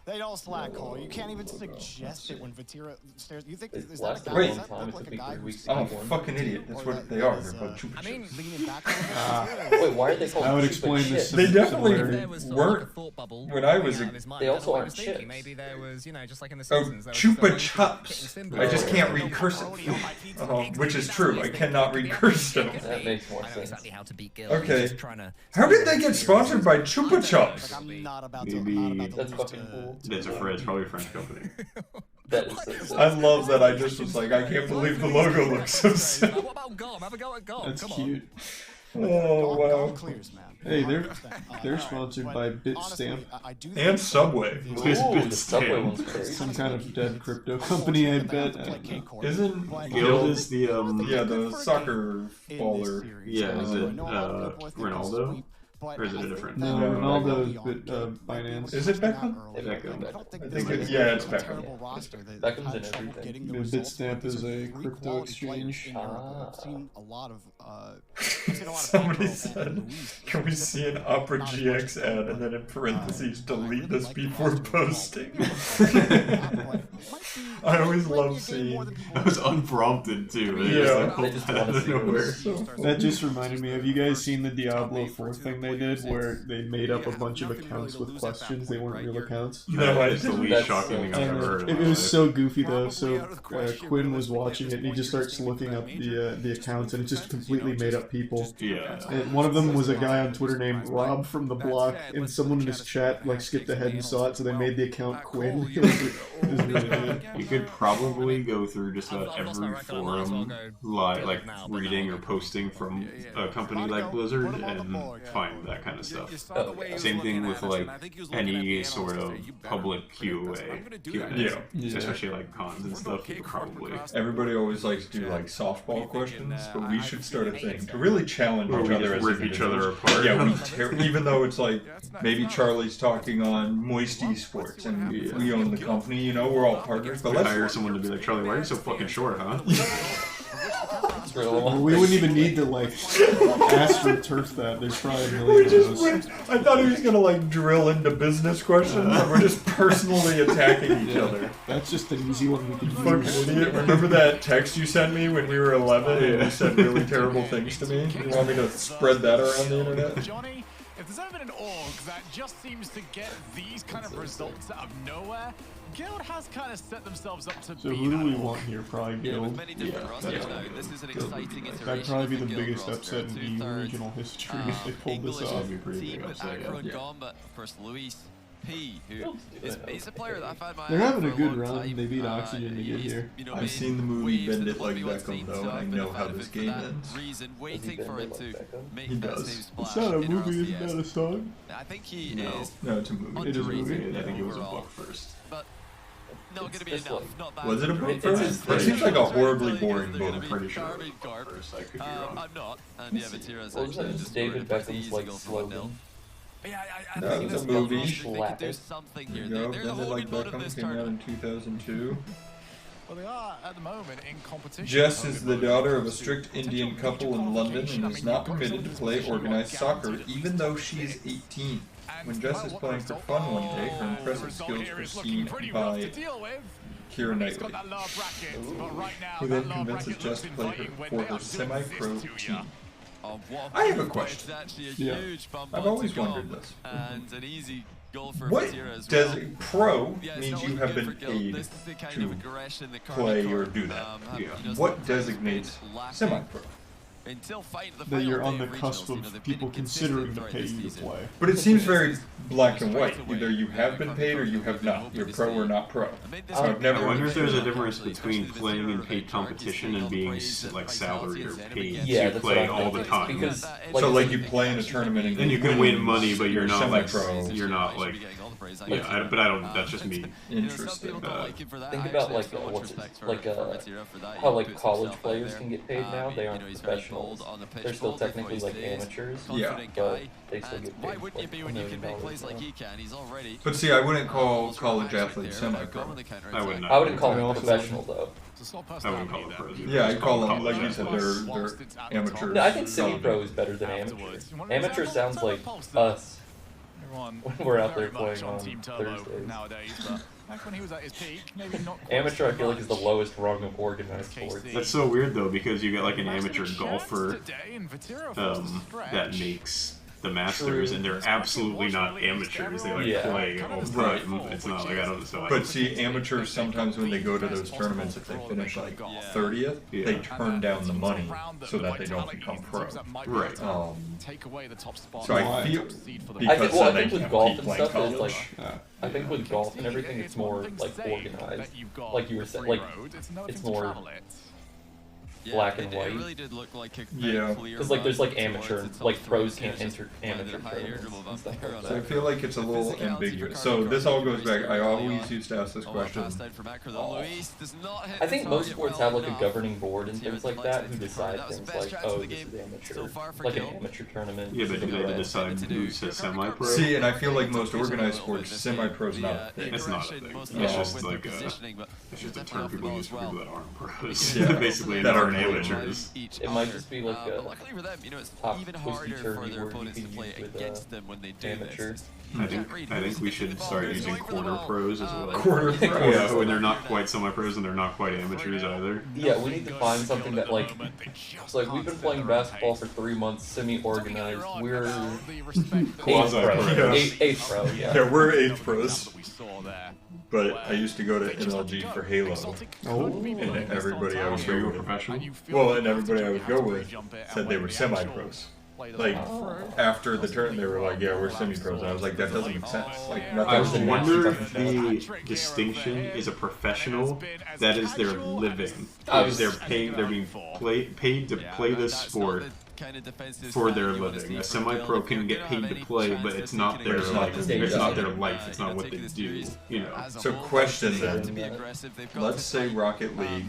They don't slack, Cole. You can't even suggest it when Vatira stares. You think is that a lasted guy? a Does long that time. look It like a took me guy 3 weeks who's to I'm a get one. fucking idiot. That's what they are. They're called Chupa Chips. leaning back a little bit? Wait, why are they called I would Chupa explain this. Chips? They definitely similarity. weren't when I was a... They also aren't chips. Maybe there was, just like in the Oh, Simpsons. Chupa Chups. I just can't read cursive. Which is true. I cannot read cursive. That makes more I know sense. exactly how to beat Guild. Okay. Just trying to How did they get sponsored by Chupa Chups? Like, I'm not about to. Maybe I'm not about to that's lose fucking to- cool. It's probably a French company. That is I love that I just was like, I can't believe the logo looks so simple. What about Gom? Have a go at Gom. That's Come cute. Oh, Gone wow. clears, man. Hey, they're 100%. sponsored But by honestly, Bitstamp, I do And think Subway. on. This Ooh, bit the Subway stand. one's crazy. some kind of dead crypto company, I bet. I don't know. Isn't Guild is the yeah, the soccer baller. Yeah, is it Ronaldo? Or is it a different? No, Yeah, Ronaldo, but Binance. Is it Beckham? Beckham. I think it's, yeah, it's Beckham. Beckham's in everything. Yeah, Bitstamp is a crypto exchange. Ah. I've seen a lot of. Somebody said, can we see an Opera GX ad and then in parentheses, delete this before posting? I always love seeing. That was unprompted too. Yeah. They just want to see nowhere. That just reminded me. Have you guys seen the Diablo 4 thing they did, where they made up a bunch of accounts with questions? They weren't real accounts. No, It's the least That's shocking thing I've And ever heard. it in my was life. so goofy though. So Quinn was watching it, and he just starts looking up the accounts, and it's just completely made up people. Yeah. And one of them was a guy on Twitter named Rob from the Block, and someone in his chat like skipped ahead and saw it, so they made the account Quinn. It was really good. You could probably go through just about I'm not every reckon I might as well forum, go like now, but reading now. or posting from a company like Blizzard, and find that kind of stuff. Same thing with like any sort of public Q&A, Yeah. especially like cons and stuff. You could probably. Everybody always likes to do like softball questions, but we should start a thing to really challenge Where each we other just as rip each other individuals. apart. Yeah, we even though it's like maybe Charlie's talking on Moist Esports and we own the company, we're all partners, but let's Hire someone to be like, Charlie, why are you so fucking short, huh? We wouldn't even need to like astroturf that. There's probably a million of those. I thought he was gonna like drill into business questions, and we're just personally attacking each other. That's just an easy one we could Fucking idiot. Remember that text you sent me when we were 11 and you said really terrible things to me? You want me to spread that around the internet? Johnny, if there's ever been an org that just seems to get these kind of results out of nowhere, Guild has kind of set themselves up to So be who do that we org. want here? Probably Guild. That'd probably be the biggest upset in EU regional history if they pulled this off. But of course, Luis P, who is a player that I've had my They're having a for good long run. time. They beat Oxygen to get here. I've seen the movie Bend It Like Beckham, though, and I know how this game ends. Reason waiting for it to make He that does. same splash It's not a in movie, isn't RLCS. that a song? I think he No. is No, it's a movie. It is a underrated movie. I think it was a overall. book first. But not going to be enough. Not that. Was it a book It's first? his It seems like a horribly boring It's book. gonna be Pretty sure it Carmine was a book Corp. first. I could be wrong. I'm not. And yeah, Vatira's What was actually that? just David scored a pretty Beckham's easy like goal for 1-0. slogan. Yeah, I No, think it's this a movie. they could do something There here. you go. They're the Bend It Like holding mode of Beckham this came out tournament. in 2002. Well, they are at the moment in competition. Jess is the daughter of a strict Indian couple in London and is not permitted to play organized soccer, even though she is 18. When Jess is playing for fun one day, her impressive skills are seen by Keira Knightley, who then convinces Jess to play for her semi-pro team. I have a question. It's actually a Yeah. huge bump I've on always to wondered Gom, this. and an easy goal for What Vatira as does well. pro Yeah, it's means not you looking have good been for Guild. paid This is the kind to of aggression that play Carmine or Corp, do that? have, Yeah. you know, What sometimes designates been lacking. semi-pro? Until fighting the That final you're on day the of cusp regionals, you know, of they've been people inconsistent considering to throughout pay this you to season. play. But it seems very black and white. Either you have been paid or you have not. You're pro or not pro. So I've I never. wonder if there's a difference between playing in paid competition and being like salaried or paid Yeah, to that's play what I'm all the thinking. time. Because So like you play in a tournament and Then you can win money, but you're not like semi-pro. you're not like yeah. But I don't. That's just me. Interesting. Think about like what's it, like how like college players can get paid now. They aren't professionals. They're still technically like amateurs. Yeah. But they still get Why paid wouldn't you like be $1 when you can million make plays like now. he can? He's already. But see, I wouldn't call college athletes semi-pro. I would not. I wouldn't call them professional though. I wouldn't call it pros. Yeah, I call them, like you said, they're amateurs. No, I think semi-pro is better than amateur. Amateur sounds like us when we're out there playing on Thursdays. Nowadays, but back when he was at his peak, maybe not quite Amateur, I so feel like, much. is the lowest rung of organized sports. That's so weird though, because you get like an amateur golfer Today, and Vatira forced a stretch. that makes the Masters, and they're absolutely not amateurs. They like Yeah. play all the Right. time. It's not like I don't know. But see, amateurs sometimes when they go to those tournaments, if they finish like 30th, they turn down the money so that they don't become pro. Right. Take away the top spot. So I feel I think, because well, I then they think with can't golf keep and playing stuff, it's college. like, I think with golf and everything, it's more like organized. Like you were saying, like it's more black and white. It really did look like a Yeah. Because like there's like amateur, like pros can't enter amateur tournaments and stuff like So I that. feel like it's a little ambiguous. So this all goes back. I always used to ask this question. I think most sports have like a governing board and things like that who decide things like, oh, this is amateur, like an amateur tournament. Yeah, but do they decide who's a semi-pro? See, and I feel like most organized sports, semi-pro's not a thing. It's not a thing. It's just like it's just a term people use for people that aren't pros. Yeah. Basically, That that aren't aren't amateurs. It might just be like a luckily for them, you know, it's top even harder for twisty-turvy their word opponents you to can play use with against them when they do amateur. this. I think we should start using quarter pros as well. Quarter pros. Yeah, when they're not quite semi-pros and they're not quite amateurs either. Yeah, we need to find something that like, it's like we've been playing basketball for 3 months, semi-organized. We're Quasi-pro. Yeah. eighth pro, yeah. Yeah, we're 8th pros. But I used to go to NLG for Halo. And everybody I would Were you go a with, professional? well, and everybody I would go with said they were semi-pros. Like, after the turn, they were like, yeah, we're semi-pros. And I was like, that doesn't make sense. Like, I nothing. wonder if the distinction is a professional that is their living. They're being paid to play this sport for their living. A semi-pro can get paid to play, but it's not their like it's not their life. It's not what they do. You know. So question then. Let's say Rocket League.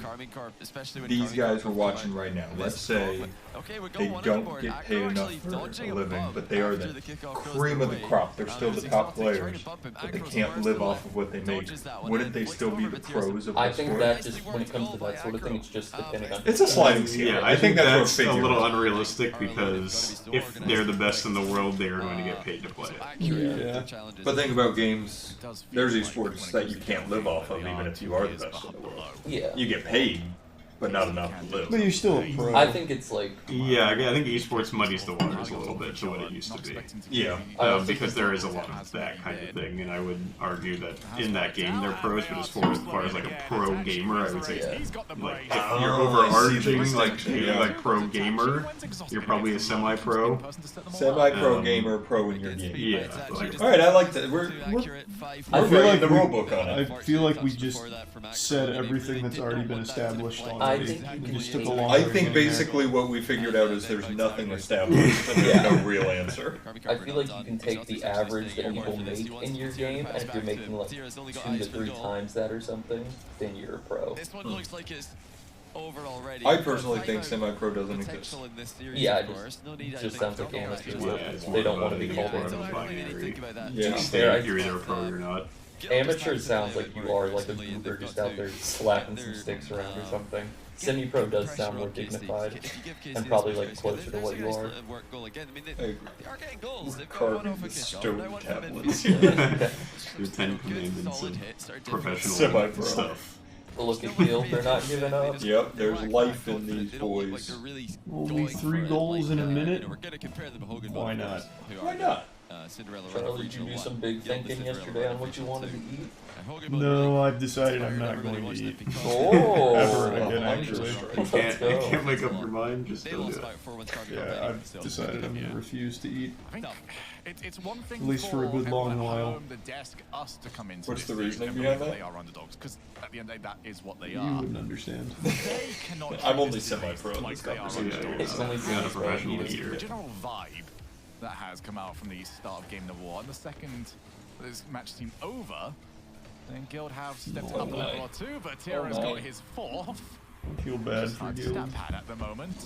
These guys we're watching right now. Let's say they don't get paid enough for a living, but they are the cream of the crop. They're still the top players, but they can't live off of what they make. Wouldn't they still be the pros of the I think sport? that just when it comes to that sort of thing, it's just depending on. It's a sliding scale. Yeah, I think that's a little unrealistic because if they're the best in the world, they are going to get paid to play it. Yeah. But think about games. There's esports that you can't live off of even if you are the best in the world. Yeah. You get paid, but not enough to live. But you're still a pro. I think it's like. Yeah, I think esports muddies the waters a little bit to what it used to be. Yeah. Because there is a lot of that kind of thing, and I would argue that in that game they're pros, but as far as like a pro gamer, I would say like if you're overarching like pro gamer, you're probably a semi-pro. Semi-pro gamer, pro in your game. Yeah. All right, I like that. We're I feel like the rulebook on it. I feel like we just said everything that's already been established already. I think basically what we figured out is there's nothing established and there's no real answer. I feel like you can take the average that people make in your game, and if you're making like 2 to 3 times that or something, then you're a pro. I personally think semi-pro doesn't exist. Yeah, it just sounds like amateurs. They don't want to be called amateurs. Yeah, you're either a pro or you're not. Amateur sounds like you are like a goober just out there slapping some sticks around or something. Semi-pro does sound more dignified and probably like closer to what you are. Carving the stone tablets. Your 10 commandments of professional Semi-pro stuff. Look at Guild, they're not giving up. Yep, there's life in these boys. Only 3 goals in a minute? Why not? Why not? Charlie, did you do some big thinking yesterday on what you wanted to eat? No, I've decided I'm not going to eat. Oh! Ever again, actually. You can't make up your mind, just don't do it. Yeah, I've decided I'm going to refuse to eat. It's one thing At least for a good long while. The desk, us to come into What's this the reasoning series behind and that? They are underdogs because at the end of the day, that is what they You are. wouldn't understand. They cannot I'm only treat semi-pro in like this they are conversation. underdogs. It's only Not a professional The eater. general vibe that has come out from the start of Game Number 1, the second this match seemed over, then Guild have stepped up a level or two, but Tira's got his 4th. I feel bad Just for like Guild. stat pad at the moment.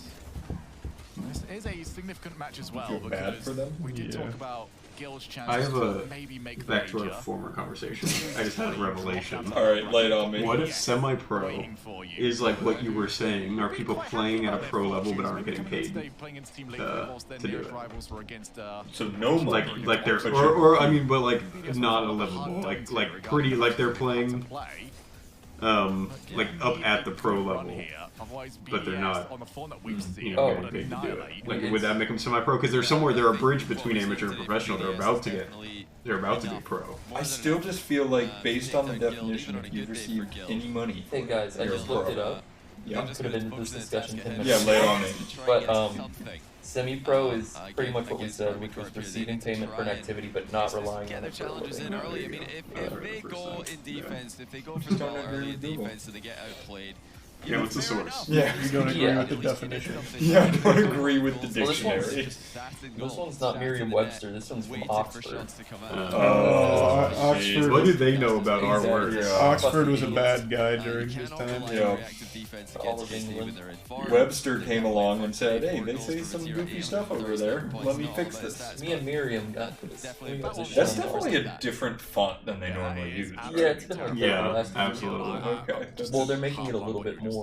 This is a significant match as well Feel bad because for them? we did Yeah. talk about Guild's chances I have to maybe make the back to our major. former conversation. I just had a revelation. Alright, lay it on me. What if semi-pro is like what you were saying? Are people playing at a pro level but aren't getting paid to do it? So no money. Like they're But or I mean, but like not a livable, like pretty, like they're playing like up at the pro level, but they're not, you know, getting paid to do it. Like, would that make them semi-pro? Because there's somewhere they're a bridge between amateur and professional. They're about to be pro. I still just feel like, based on the definition, if you've received any money, Hey guys, I you're just a pro. looked it up. Yeah. Could have been in this discussion 10 minutes Yeah, lay it on me. But semi-pro is pretty much what we said, which was receiving payment for an activity but not relying on it for a living. early. I mean, if they go in defense, if they go for the ball early in defense, and they get outplayed. Yeah, what's the source? Yeah. You don't agree Yeah. with the definition. Yeah, I don't agree with the Well, dictionary. This one's not Merriam-Webster, this one's from Oxford. Oxford. What do they know about our Exactly. work? Yeah. Oxford was a bad guy during his time. Yeah. All of England. Webster came along and said, hey, they say some goofy stuff over there. Let me fix this. Me and Miriam got this. That's definitely a different font than they normally use. Yeah, it's been like that Yeah, the last few absolutely. years. Okay. Well, they're making it a little bit more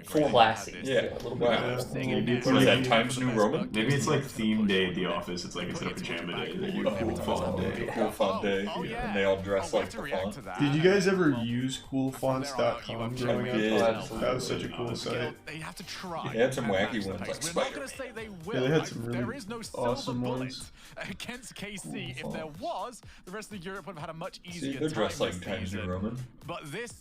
Formal. classy. Yeah. A little Wow. bit Maybe What is that, Times New Roman? Maybe it's like theme day at the office. It's like instead of pajama day, they do cool font day. Cool font day, and they all dress like the font. Did you guys ever use coolfonts.com growing I did. up? That was such a cool site. They have to try. They had some wacky ones like We're not Spider. going to say they will. Yeah, they had some There really is no silver awesome bullet ones. against KC. If there was, the rest of Europe would have had a much easier See, they're dressed time like this Times New season. Roman. But this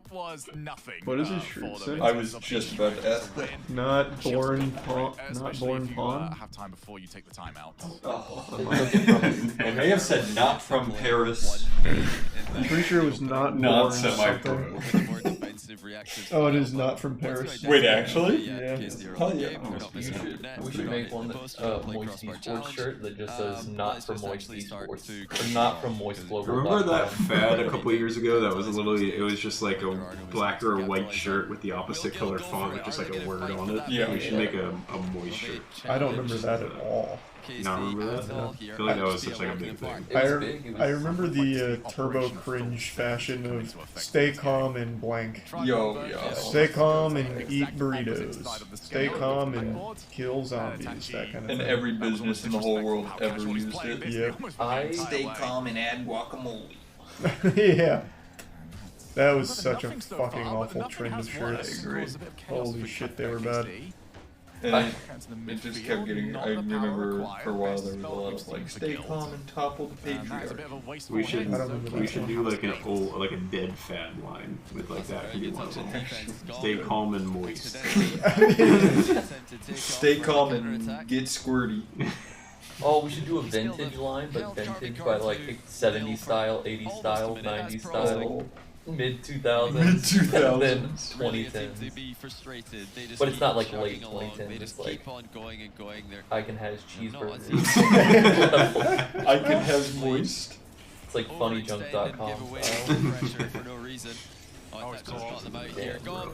was nothing. What does his for shirt them. say? I was just about to ask that. Not born pawn. Not Especially born if you pawn. have time before you take the time out. They may have said not from Paris. I'm pretty sure it was not Not born semi-pro. something. aggressive reactions. Oh, it is not from Paris. Wait, actually? Yeah. Oh, yeah. We should make one Moist eSports shirt that just says not from Moist eSports. Or not from Moist Global. Remember that fad a couple of years ago that was literally, it was just like a black or a white shirt with the opposite color font with just like a word on it? Yeah. We should make a Moist shirt. I don't remember that at all. Not remember that? I feel like that was such like a big thing. I remember the turbo cringe fashion of stay calm and blank. Yo. Stay calm and eat burritos. Stay calm and kill zombies. That kind of thing. And every business in the whole world ever used it. Yep. Stay calm and add guacamole. Yeah. That was such a fucking awful trend of shirts. I agree. Holy shit, they were bad. And it just kept getting. I remember for a while there was a lot of like, stay calm and topple the patriarch. We should do like an old, like a dead fad line with like that could be one of them. Stay calm and moist. Stay calm and get squirty. Oh, we should do a vintage line, but vintage by like 70s style, 80s style, 90s style. Mid-2000s, and then 2010s. But it's not like late 2010s, it's like Icon has cheeseburgers. Icon has moist. It's like funnyjunk.com style.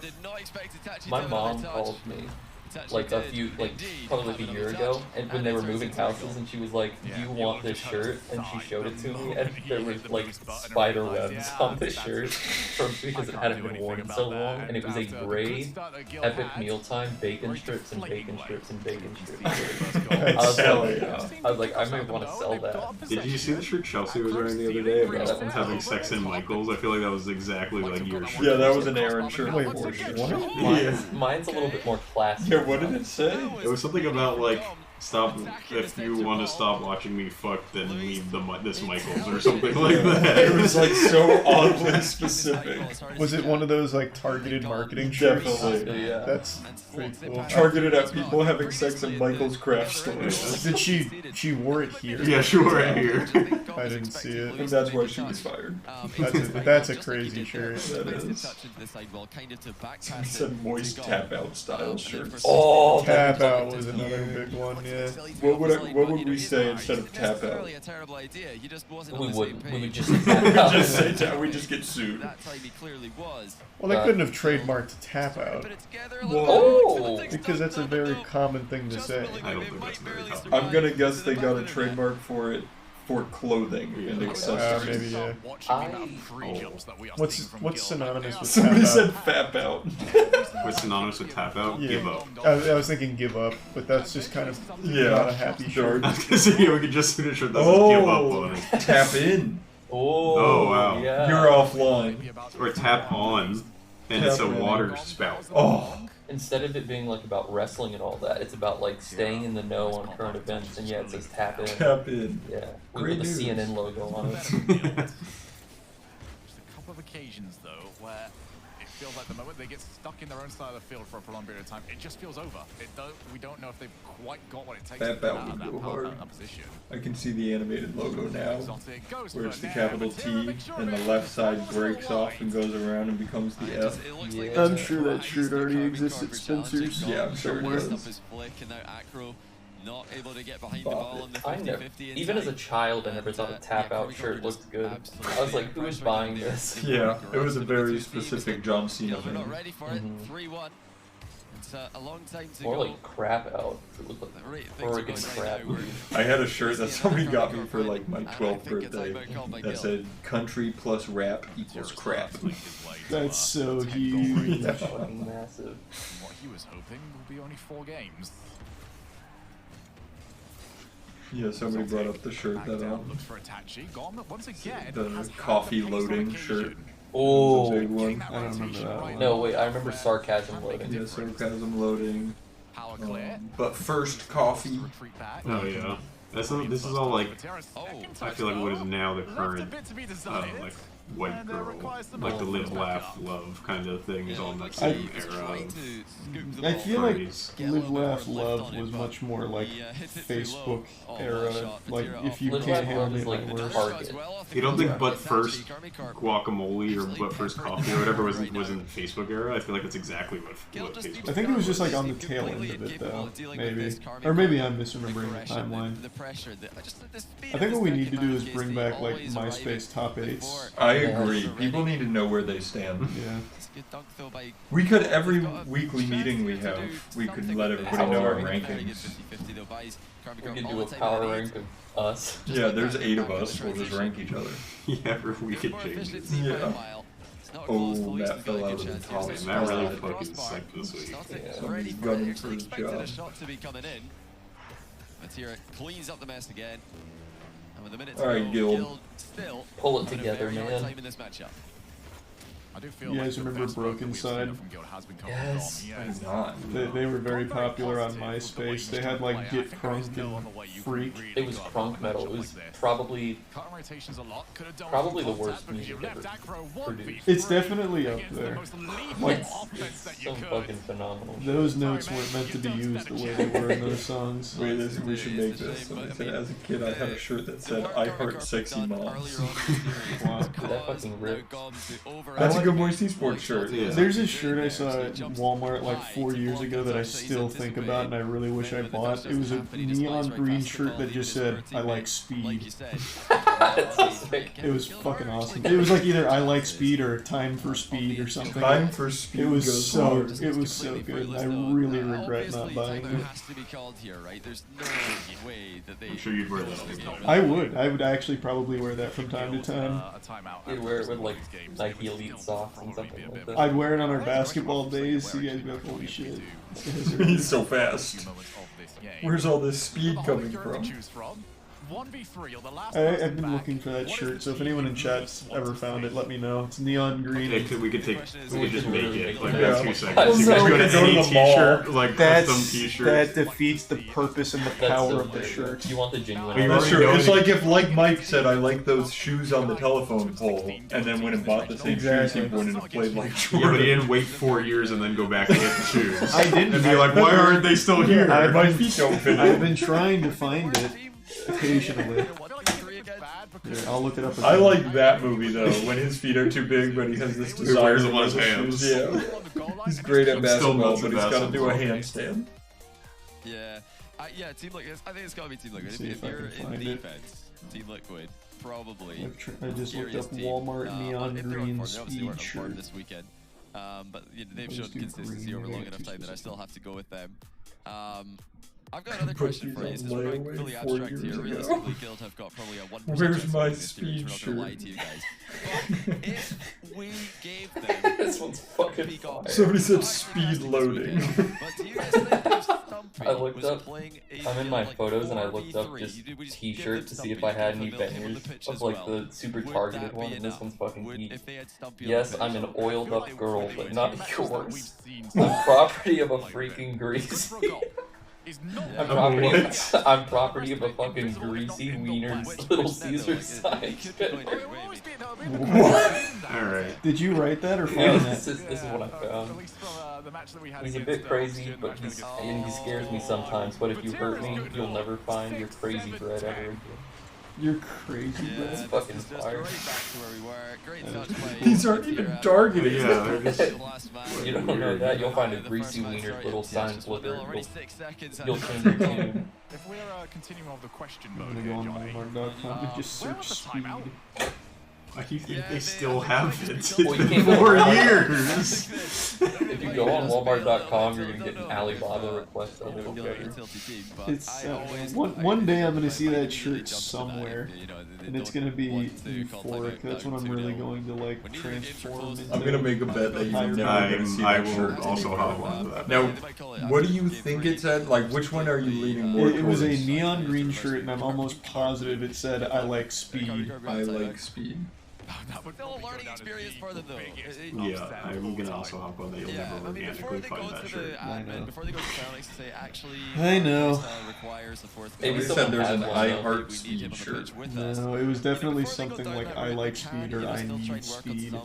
My mom called me like probably like a year ago, and when they were moving houses, and she was like, "Do you want this shirt?" And she showed it to me, and there was like spider webs on the shirt because it hadn't been worn in so long, and it was a gray Epic Mealtime bacon strips and bacon strips and bacon strips. I was like, I may want to sell that. Did you see the shirt Chelsea was wearing the other day about having sex in Michaels? I feel like that was exactly like your shirt. Yeah, that was an Aaron shirt. Wait, what? Mine's a little bit more classy. Yeah, what did it say? It was something about like, stop, if you want to stop watching me fuck, then leave this Michaels or something like that. It was like so oddly specific. Was it one of those like targeted marketing shirts? Definitely. Yeah. That's pretty cool. Targeted at people having sex in Michael's craft stores. Did she wore it here? Yeah, she wore it here. I didn't see it. And that's why she was fired. That's a crazy shirt. That is. He said moist tap out style shirts. Oh, Tap out was another big one, yeah. What would we say instead of tap out? we would just say tap out. Just say tap. We just get sued. Well, they couldn't have trademarked tap out. Oh, Because that's a very common thing to say. I don't think that's very tough. I'm gonna guess they got a trademark for it for clothing and accessories. Maybe, yeah. What's synonymous with Somebody tap out? said fap out. What's synonymous with tap out? Yeah. Give up. I was thinking give up, but that's just kind of not a happy shirt. I was gonna say, we could just finish with this give up on it. Tap in. Oh, wow. Yeah. You're offline. Or tap on, and it's a water spout. Oh. Instead of it being like about wrestling and all that, it's about like staying in the know on current events. And yeah, it says tap in. Tap in. Yeah, Great with the news. CNN logo on it. Just a couple of occasions though where it feels like the moment they get stuck in their own side of the field for a prolonged period of time, it just feels over. We don't know if they've quite got what it takes Tap to out get out would of go hard. that position. I can see the animated logo now, where it's the capital T and the left side breaks off and goes around and becomes the F. Yeah. I'm sure that shirt already exists at Spencer's. Yeah, I'm sure it does. Not able to get behind the ball in the 50-50 even as a child, I never thought a tap out shirt looked good. I was like, who is buying this? Yeah, it was a very specific John Cena They're not thing. ready for it. 3-1. It's a long time to More go. like crap out. It looked like friggin' crap. I had a shirt that somebody got me for like my 12th birthday that said country plus rap equals crap. That's so huge. That's fucking massive. What he was hoping will be only 4 games. Yeah, somebody brought up the shirt that Looks for Itachi. Gone once again. the coffee loading shirt. Oh, It was a big one. I don't remember that one. no, wait, I remember sarcasm loading. Yeah, sarcasm loading. Power clear. But first coffee. Retreat back. Oh yeah. This is all like, Oh, I feel like what is now the current like White Girl, like the Live, Laugh, Love kind of thing is all in that same era. I feel like Live, Laugh, Love was much more like Facebook era. Like if you can't handle it, like Target. You don't think But First Guacamole or But First Coffee or whatever was in the Facebook era? I feel like that's exactly what Facebook. I think it was just like on the tail end of it though, maybe, or maybe I'm misremembering the timeline. I think what we need to do is bring back like MySpace top 8s. I agree. People need to know where they stand. Yeah. We could, every weekly meeting we have, we could let everybody know our rankings. We could do a power rank of us. Yeah, there's 8 of us. We'll just rank each other. Yeah, every week it changes. Yeah. Oh, Matt fell out of the top spot. Matt really fucking sucked this week. Somebody's gunning for his job. Matira cleans up the mess again. And with the minutes Alright, Guild. Still pull it together, man. in this matchup. You guys remember Broken Side? Yes. They were very popular on MySpace. They had like Get Crunk and Freak. It was crunk metal. It was probably the worst music ever produced. It's definitely up there. Like, it's so fucking phenomenal. Those notes weren't meant to be used the way they were in those songs. Wait, we should make this. Somebody said, as a kid, I had a shirt that said, I heart sexy moms. Wow. That fucking ripped. That's a Good Boys eSports shirt. Yeah. There's a shirt I saw at Walmart like 4 years ago that I still think about and I really wish I bought. It was a neon green shirt that just said, I like speed. It was fucking awesome. It was like either I like speed or Time for Speed or something. Time for Speed. It was so good. I really regret not buying it. I'm sure you'd wear that all the time. I would actually probably wear that from time to time. You'd wear it with like Nike Elite socks and something like that. I'd wear it on our basketball days so you guys go, holy shit. He's so fast. Where's all this speed coming from? I've been looking for that shirt, so if anyone in chat's ever found it, let me know. It's neon green. We could just make it like yeah. 2 seconds. You guys go to any t-shirt, like custom t-shirt. That defeats the purpose and the power of the shirt. You want the genuine? That's true. It's like if, like Mike said, I like those shoes on the telephone pole, and then went and bought the same shoes he went and played like Jordan. Yeah, but he didn't wait 4 years and then go back and get the shoes. I didn't. And be like, why aren't they still here? My feet don't fit. I've been trying to find it occasionally. Yeah, I'll look it up again. I like that movie though, when his feet are too big, but he has this desire. He wears them on his hands. Yeah, he's great at basketball, but he's got to do a handstand. Yeah, Team Liquid. I think it's got to be Team Liquid. If you're in defense, Team Liquid probably. I just looked up Walmart neon green speed shirt this weekend. But they've shown consistency over long enough time that I still have to go with them. I've got another question for you. Since we're going fully abstract here, realistically, Guild have got probably a 1% Where's my chance speed to shirt? lie to you guys. But if we gave them... This one's fucking fire. Somebody said speed loading. But do you guys think if Stumpy I looked up, playing I'm in my photos and I looked up just t-shirt to see if I had any bangers of like the super targeted one, and this one's fucking heat. Yes, I'm an oiled up girl, but not yours. I'm property of a freaking greasy. I'm property of a fucking greasy wiener Little Caesar size. What? Alright. Did you write that or find Yeah, that? this is what I found. He's a bit crazy, but he scares me sometimes. But if you hurt me, you'll never find your crazy bread ever again. You're crazy, bro. That's fucking fire. These aren't even targeted. Yeah, You don't know that, you'll find a greasy wiener little sign flipper. You'll change your tune. If we're continuing on the question I'm mode gonna here, go on Johnny, Walmart.com and just we're at search the speed. timeout. Why do you think they still have it? It's Well, you been can't 4 go- years! If you go on Walmart.com, you're gonna get an Alibaba request a little better. It's one day I'm gonna see that shirt somewhere, and it's gonna be euphoric. That's when I'm really going to like transform into. I'm gonna make a bet that you're never gonna see I that will shirt also anywhere. hop onto that. Now, what do you think it said? Like, which one are you leaning more It was a towards? neon green shirt, and I'm almost positive it said "I like speed." I like speed. Still a learning experience for them, though. Yeah, I'm gonna also hop on that. You'll never I mean, before organically they go find that to shirt. the admin, before they go to Phoenix to say, actually, I know. requires the fourth They said there's an I Heart Speed shirt. No, it was definitely something like I like speed or I need speed.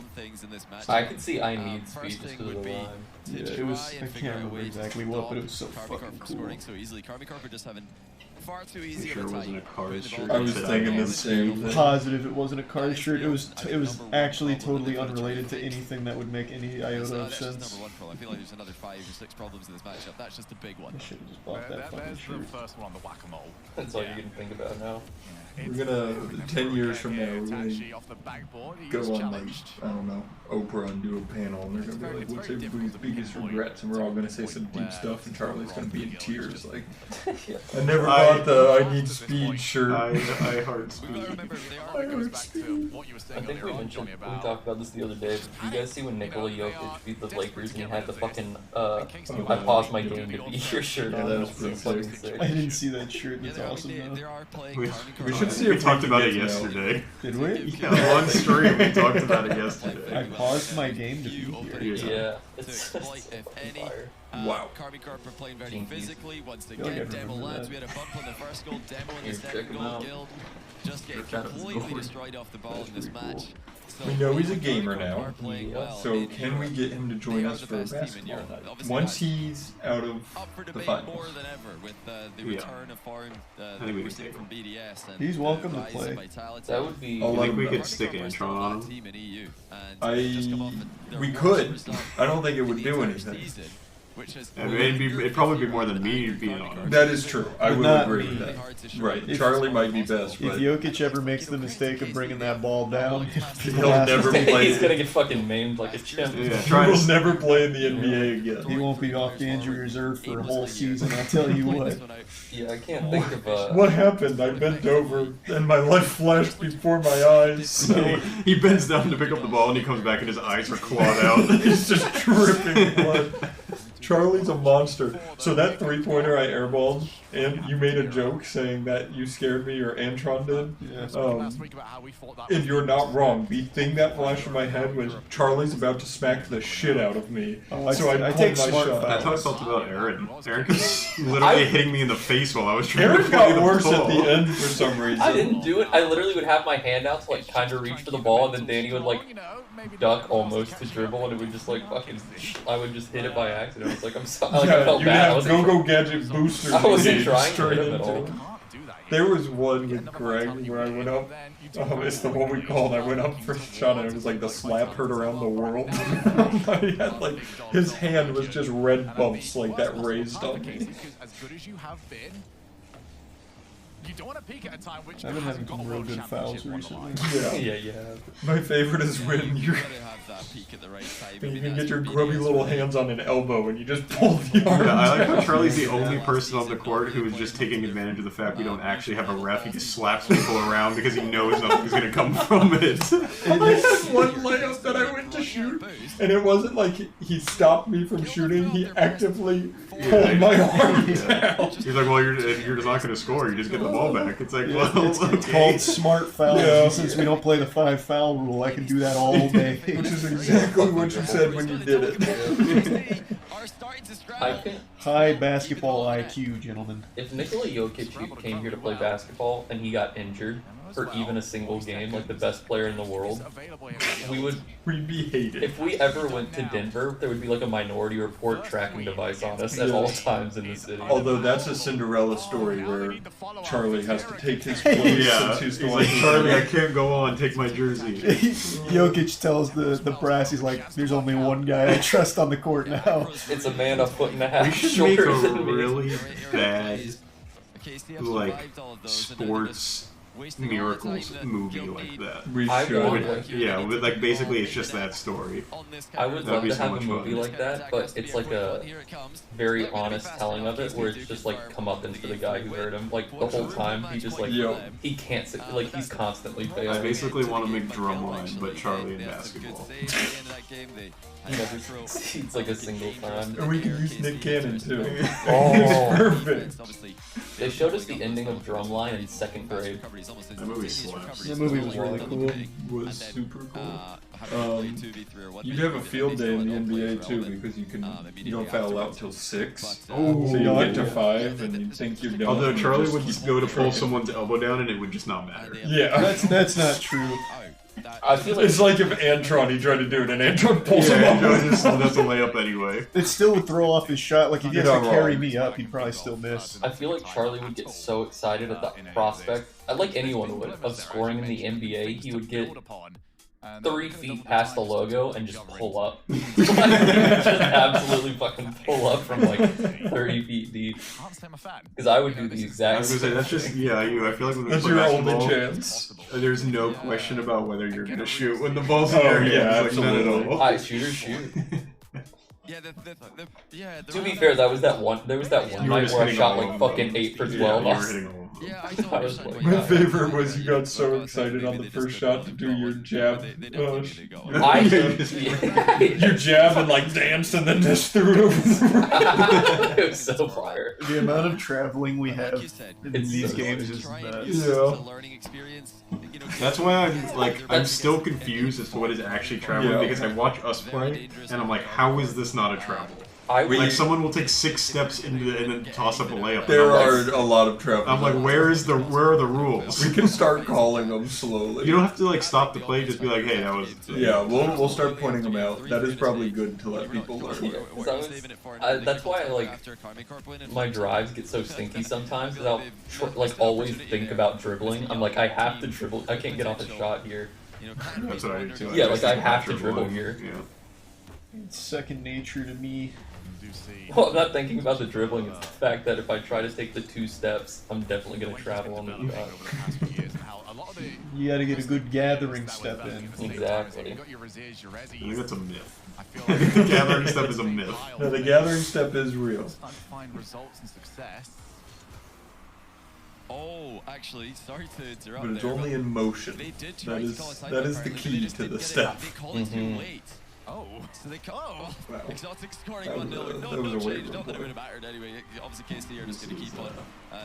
I could see I need speed just because of the line. Yeah, it was, I can't remember exactly what, but it was so fucking cool. Scoring so easily. Carmicorp are just having far too easy Sure of a wasn't a time. Cars shirt. I was thinking the same thing. Positive it wasn't a card shirt. It was actually totally unrelated to anything that would make any iota of That's just sense. number one problem. I feel like there's another 5 or 6 problems in this matchup. That's just the big one. I should have just bought that fucking There's the shirt. first one on the whack-a-mole. That's all you can think about now. We're gonna, 10 years from now, we're gonna Tachi off the backboard. He go is on like, challenged. I don't know, Oprah and do a panel, and they're gonna be like, what's everybody's biggest regrets? And we're all gonna say some deep stuff, and Charlie's gonna be in tears, like, I never bought the I Need Speed shirt. I Heart We've got to Speed. remember they I are Heart Back to Speed. what you were I saying think earlier we on, mentioned, Johnny, we about talked about this the other day. Did you guys see when Nikola Jokic beat the Lakers and he had the fucking, I paused my game to beat your shirt Yeah, on? that That was was pretty fucking sick. sick. I didn't see that shirt. Yeah, That's awesome though. they are playing We, Carmicorp. We should see we if talked we about can it get to know. yesterday. Did we? Yeah, on stream we talked about it yesterday. I paused my game to be here. Yeah, To it's exploit, if any. fire. Wow. Carmicorp are playing very Jinkies. physically. Once feel like I again, Demo remember lands. that. We had a bump on the first goal. Demo in the Here, second check him goal. out. Guild just getting That was completely gory. destroyed off the ball That's in this pretty match. So We know he's a Carmicorp gamer are now. playing well So in can Europe. we get him to join They are us the for a best team in basketball Europe. night? Obviously, Once that's he's out of up for the debate finals. more than ever with the Yeah. return of form think that we we're can seeing take from him. BDS. And He's welcome to rise play. of vitality. That would be. I'll You let think him we know. could stick Carmicorp are Antron still a on bad him? team in EU, and they've just come off their We worst could. result I don't think it would in the do entire anything. season, which has I mean, it'd probably be more than me being on him. That is true. I But would not agree me. with that. hard to show. Right. If- Charlie might be best, If but Jokic ever makes the mistake of bringing that ball down, He'll never play. He's gonna get fucking maimed like a chimp. Yeah, he try will to. never play in the NBA again. he won't be off the injury reserve for a whole season. I'll tell you what. Yeah, I can't think of What happened? I bent over and my life flashed before my eyes. He bends down to pick up the ball and he comes back and his eyes are clawed out. He's just dripping blood. Charlie's a monster. So that three-pointer I airballed, and you made a joke saying that you scared me, or Antron did. Yeah. last week about how we thought that And was you're the not wrong. The thing that flashed in my head was Charlie's about to smack the shit out of me. Oh, So I I pulled take my smart shot. That's how I fouls. felt about Aaron. Aaron was literally hitting me in the face while I was trying to Aaron play got the worse ball. at the end for some reason. I didn't do it. I literally would have my hand out to like kind of reach for the ball, and then Danny would like duck almost to dribble, and it would just like fucking. I would just hit it by accident. I was like, I'm sorry. Like, I Yeah, felt you bad. I have wasn't. go-go gadget boosters. I wasn't engaged trying to straight hit him at into all. it. There was one with Greg where I went up. It's the one we called. I went up for a shot and it was like the slap heard around the world. I had like his hand was just red bumps like that raised on me. As good as you have been, you don't want to peak at a time which I've been having hasn't got some a real world good fouls championship on the recently. line. Yeah. Yeah, you have. My favorite is when you can get your grubby little hands on an elbow and you just pull the arm. Yeah, I like how down. Charlie's the only person on the court who is just taking advantage of the fact we don't actually have a ref. He just slaps people around because he knows nothing's going to come from it. I had one layup that I went to shoot, and it wasn't like he stopped me from shooting. He actively pulled my arm down. He's like, well, you're just not going to score. You just get the ball back. It's like, Yeah, well, it's okay. called smart fouls. Yeah. And since we don't play the 5 foul rule, I can do that all day. Which is exactly what you said when you did it. I think High basketball IQ, gentlemen. if Nikola Jokic came here to play basketball and he got injured for even a single game, like the best player in the world, we would. We'd be hated. If we ever went to Denver, there would be like a Minority Report tracking device on us at all times in the city. Although that's a Cinderella story where Charlie has to take his place Yeah, since he's he's the like, one Charlie, I can't go on. Take my jersey. Jokic tells the brass, he's like, there's only one guy I trust on the court now. It's a man a foot and a We half should make shorter a than me. really bad, like, sports miracles movie like that. We I should. would. Yeah, with, like, basically it's just that story. I would That'd love be to so have a much movie fun. like that, but it's like a very honest telling of it, where it's just like comeuppance for the guy who hurt him. Like the whole time, he just like Yo. he can't sit, like he's constantly I failing. basically want to make Drumline, but Charlie in basketball. He never succeeds like a single time. And we can use Nick Cannon too. Oh. It's perfect. They showed us the ending of Drumline in 2nd grade. recovery is almost That movie instantaneous slaps. recovery. That movie was Really really done cool. the Was and then, super cool. having to play 2v3 or 1v3 You'd have a with it, field they day still in the had all players NBA too relevant, because you immediately don't foul out afterwards. till 6. But, So you God, get to yeah. 5 and you think you're done. Although and Charlie just would keep go to pull trucking. someone's elbow down and it would just not matter. Yeah. That's not true. Oh, I feel like It's like if Antron, he tried to do it and Antron pulls him Yeah, up. Joe just does a layup anyway. It still would throw off his shot. Like if he has You're to not carry wrong. me up, he'd probably still miss. I feel like Charlie would get so excited at the prospect, like anyone would, of scoring in the NBA. He would get 3 feet past the logo and just pull up. Just absolutely fucking pull up from like 30 feet deep. Because I would do the I exact was gonna say, same. that's just, yeah, I feel like when we That's play your only basketball, chance. there's no question about whether you're gonna shoot when the ball's in Oh, your yeah, hands. Like, none at absolutely. all. Alright, shooters shoot. yeah, yeah. To be fair, there was that one You were night just where I hitting shot all like of them. fucking 8 for 12. Yeah, you were hitting all of them. Yeah, I I was like, My favorite was you got so excited on the first shot to do your jab. I You jab and like danced and then just threw it over the it was so fire. The amount of traveling we have in It's these so games is nuts. Yeah. That's why I'm still confused as to what is actually traveling Yeah. because I watch us play and I'm like, how is this not a travel? I would Like someone will take 6 steps into and then toss up a layup. There And I'm are a lot of travel. I'm like, where are the rules? We can start calling them slowly. You don't have to like stop the play, just be like, hey, that was. Yeah, we'll start pointing them out. That is probably good to let people learn. that's why I like my drives get so stinky sometimes because I'll like always think about dribbling. I'm like, I have to dribble. I can't get off a shot here. That's what I do too. Yeah, like I just have to dribble dribble here. Yeah. It's second nature to me. Well, I'm not thinking about the dribbling. It's the fact that if I try to take the 2 steps, I'm definitely gonna travel on the shot. You gotta get a good gathering step in. Exactly. I think that's a myth. I think the gathering step is a myth. No, the gathering step is real. Find results and success. Oh, actually, sorry to interrupt. But it's there, only in motion. they did try That to call a is timeout, that is the apparently, but key they just to didn't the get it step. back. They called it too late. Oh. So they call. Wow. Exotic scoring That 1-0. was a- No, that was no a change. weird Not that it one. would have mattered anyway. Obviously, KC are just going to keep on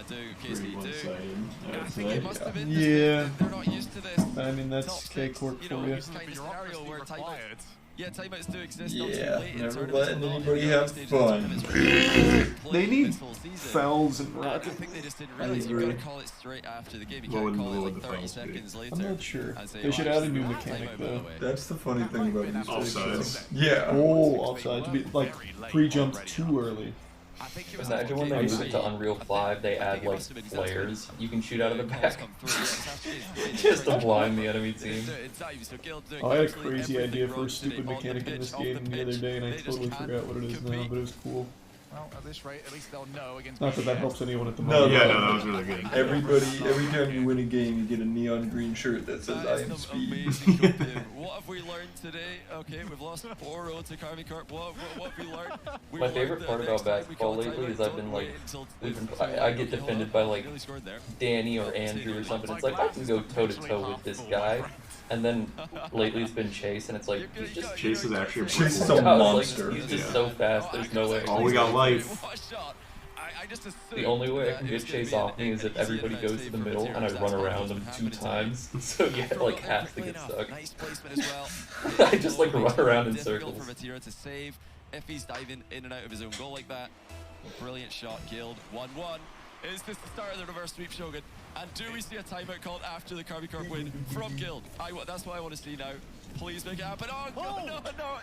doing Pretty KC do. one-sided. I think it must have been. Yeah. They're not used to this. I mean, that's Top K six, Corp you for know, you. it's kind of scenario where timeouts. Yeah, timeouts do exist. Yeah, obviously, late in never tournaments letting and not in anybody the early have stages of fun. tournaments where they've played They need this whole season. fouls and I rocket. think they just didn't I realize you've got to agree. call it straight after the game. You What can't would- call what it would like the 30 fouls be? seconds later. I'm not sure. And say, They should "Oh, add a it's new not mechanic timeout, by the though. way." That's the funny thing about these Offsides. Yeah. Oh, offside to be like pre-jump too early. I think it was Imagine when they move it to Unreal 5, they add like flares. You can shoot out of the back just to blind the enemy team. Oh, I had a crazy idea for a stupid mechanic in this game the other day, and I totally forgot what it is now, but it was cool. Well, at this rate, at least they'll know against Not that that helps anyone at the No, moment. Yeah, no, that was really good. Everybody, every time you win a game, you get a neon green shirt that says "I am speed." Amazing competitive. What have we learned today? Okay, we've lost 4-0 to Carmi Corp. What have we learned? We've My learned favorite that part next about time we call basketball lately timeout, is I've don't been wait like, until I get defended by like really scored there. Danny or Andrew or something. It's like I can go toe to toe with this guy, and then lately it's been Chase, and it's like he's just Chase is actually a Chase is pretty a cool. I was monster. like, he's just Yeah. so fast. There's no way. Oh, we got life. The only way I can get Chase off me is if everybody goes to the middle and I run around him 2 times. So yeah, like has to get stuck. Nice placement as well. I just like run around in Difficult circles. for Vatira to save if he's diving in and out of his own goal like that. Brilliant shot, Guild. 1-1. Is this the start of the reverse sweep, Shogun? And do we see a timeout called after the Carmi Corp win from Guild? That's what I want to see now. Please make it happen. Oh, God, no,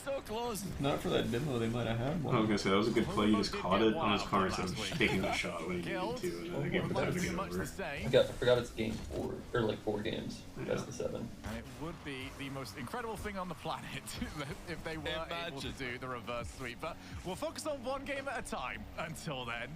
so close. Not for that demo, they might have had I was one. gonna say that was a good play. He just caught it on his car instead of taking the shot when he needed to, and then the game was time to get over. I forgot it's game 4 or like 4 games. That's the 7. And it would be the most incredible thing on the planet if they were able to do the reverse sweep. But we'll focus on one game at a time until then.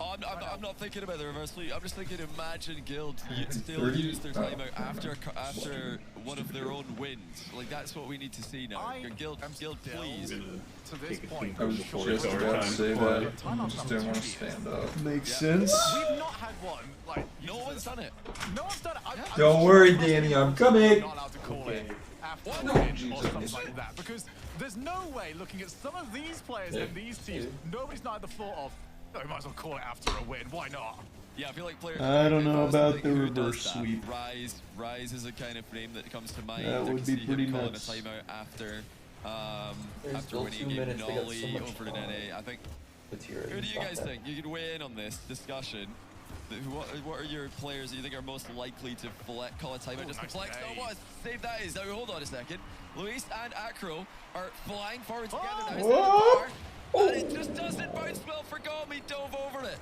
Oh, I'm not thinking about the reverse sweep. I'm just thinking, imagine Guild still 30? use their timeout after one of their own wins. Like, that's what we need to see now. Guild, please. To this point, I was just about to say that. I just didn't want to stand up. Makes sense. we've not had one. Like, No one's done it. no one's done it. I'm Don't worry, Danny, I'm coming. not allowed to call it after a win or something like that because there's no way looking at some of these players and these teams, nobody's not at the thought of, oh, we might as well call it after a win. Why not? Yeah, I feel like players. I don't know about the reverse sweep. Rise is a kind of frame that comes to mind. That would be pretty nuts. A timeout after After winning 2 a minutes, they got so Nolly much over to time. NA. I think. Who do you guys think? You can weigh in on this discussion. What are your players that you think are most likely to call a timeout? Just deflect. Oh, what a save that is. Now, hold on a second. Luis and Acro are flying forward together now. And it just doesn't bounce well for Gom. He dove over it.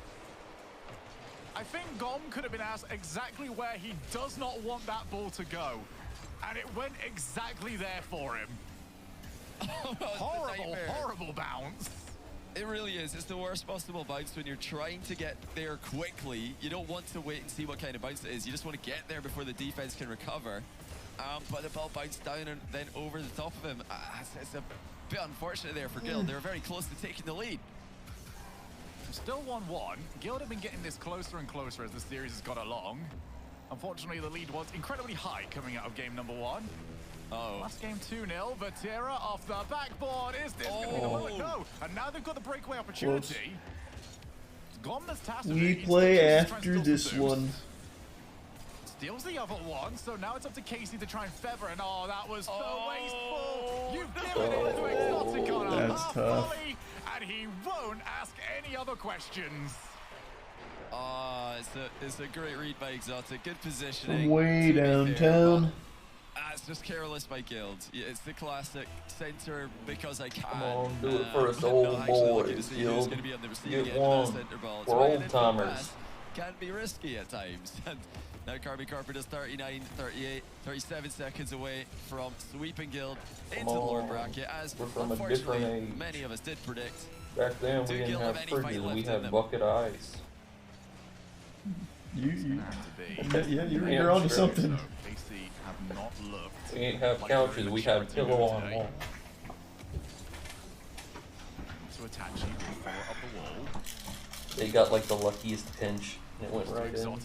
I think Gom could have been asked exactly where he does not want that ball to go. And it went exactly there for him. Horrible bounce. It really is. It's the worst possible bounce when you're trying to get there quickly. You don't want to wait and see what kind of bounce it is. You just want to get there before the defense can recover. But the ball bounced down and then over the top of him. It's a bit unfortunate there for Guild. They were very close to taking the lead. Still 1-1. Guild have been getting this closer and closer as the series has gone along. Unfortunately, the lead was incredibly high coming out of game number 1. Last game 2-0. Vatira off the backboard. Is this going to be the moment? No. And now they've got the breakaway opportunity. We play after this one. Steals the other one, so now it's up to Casey to try and feather, and that was so wasteful. You've given it to Exotic on a half volley, and he won't ask any other questions. It's a great read by Exotic. Good positioning. Way downtown. It's just careless by Guild. It's the classic center because I can. Come on, do it for us old boys, Guild. Get one. We're old timers. Can be risky at times. Now Carby Carper is 39, 38, 37 seconds away from sweeping Guild into the lower bracket, as unfortunately many of us did predict. Back then we didn't have fridges, we had bucket ice. You're onto something. We ain't have couches, we had pillow on wall. To attach you follow up the wall. They got like the luckiest pinch. It went right in.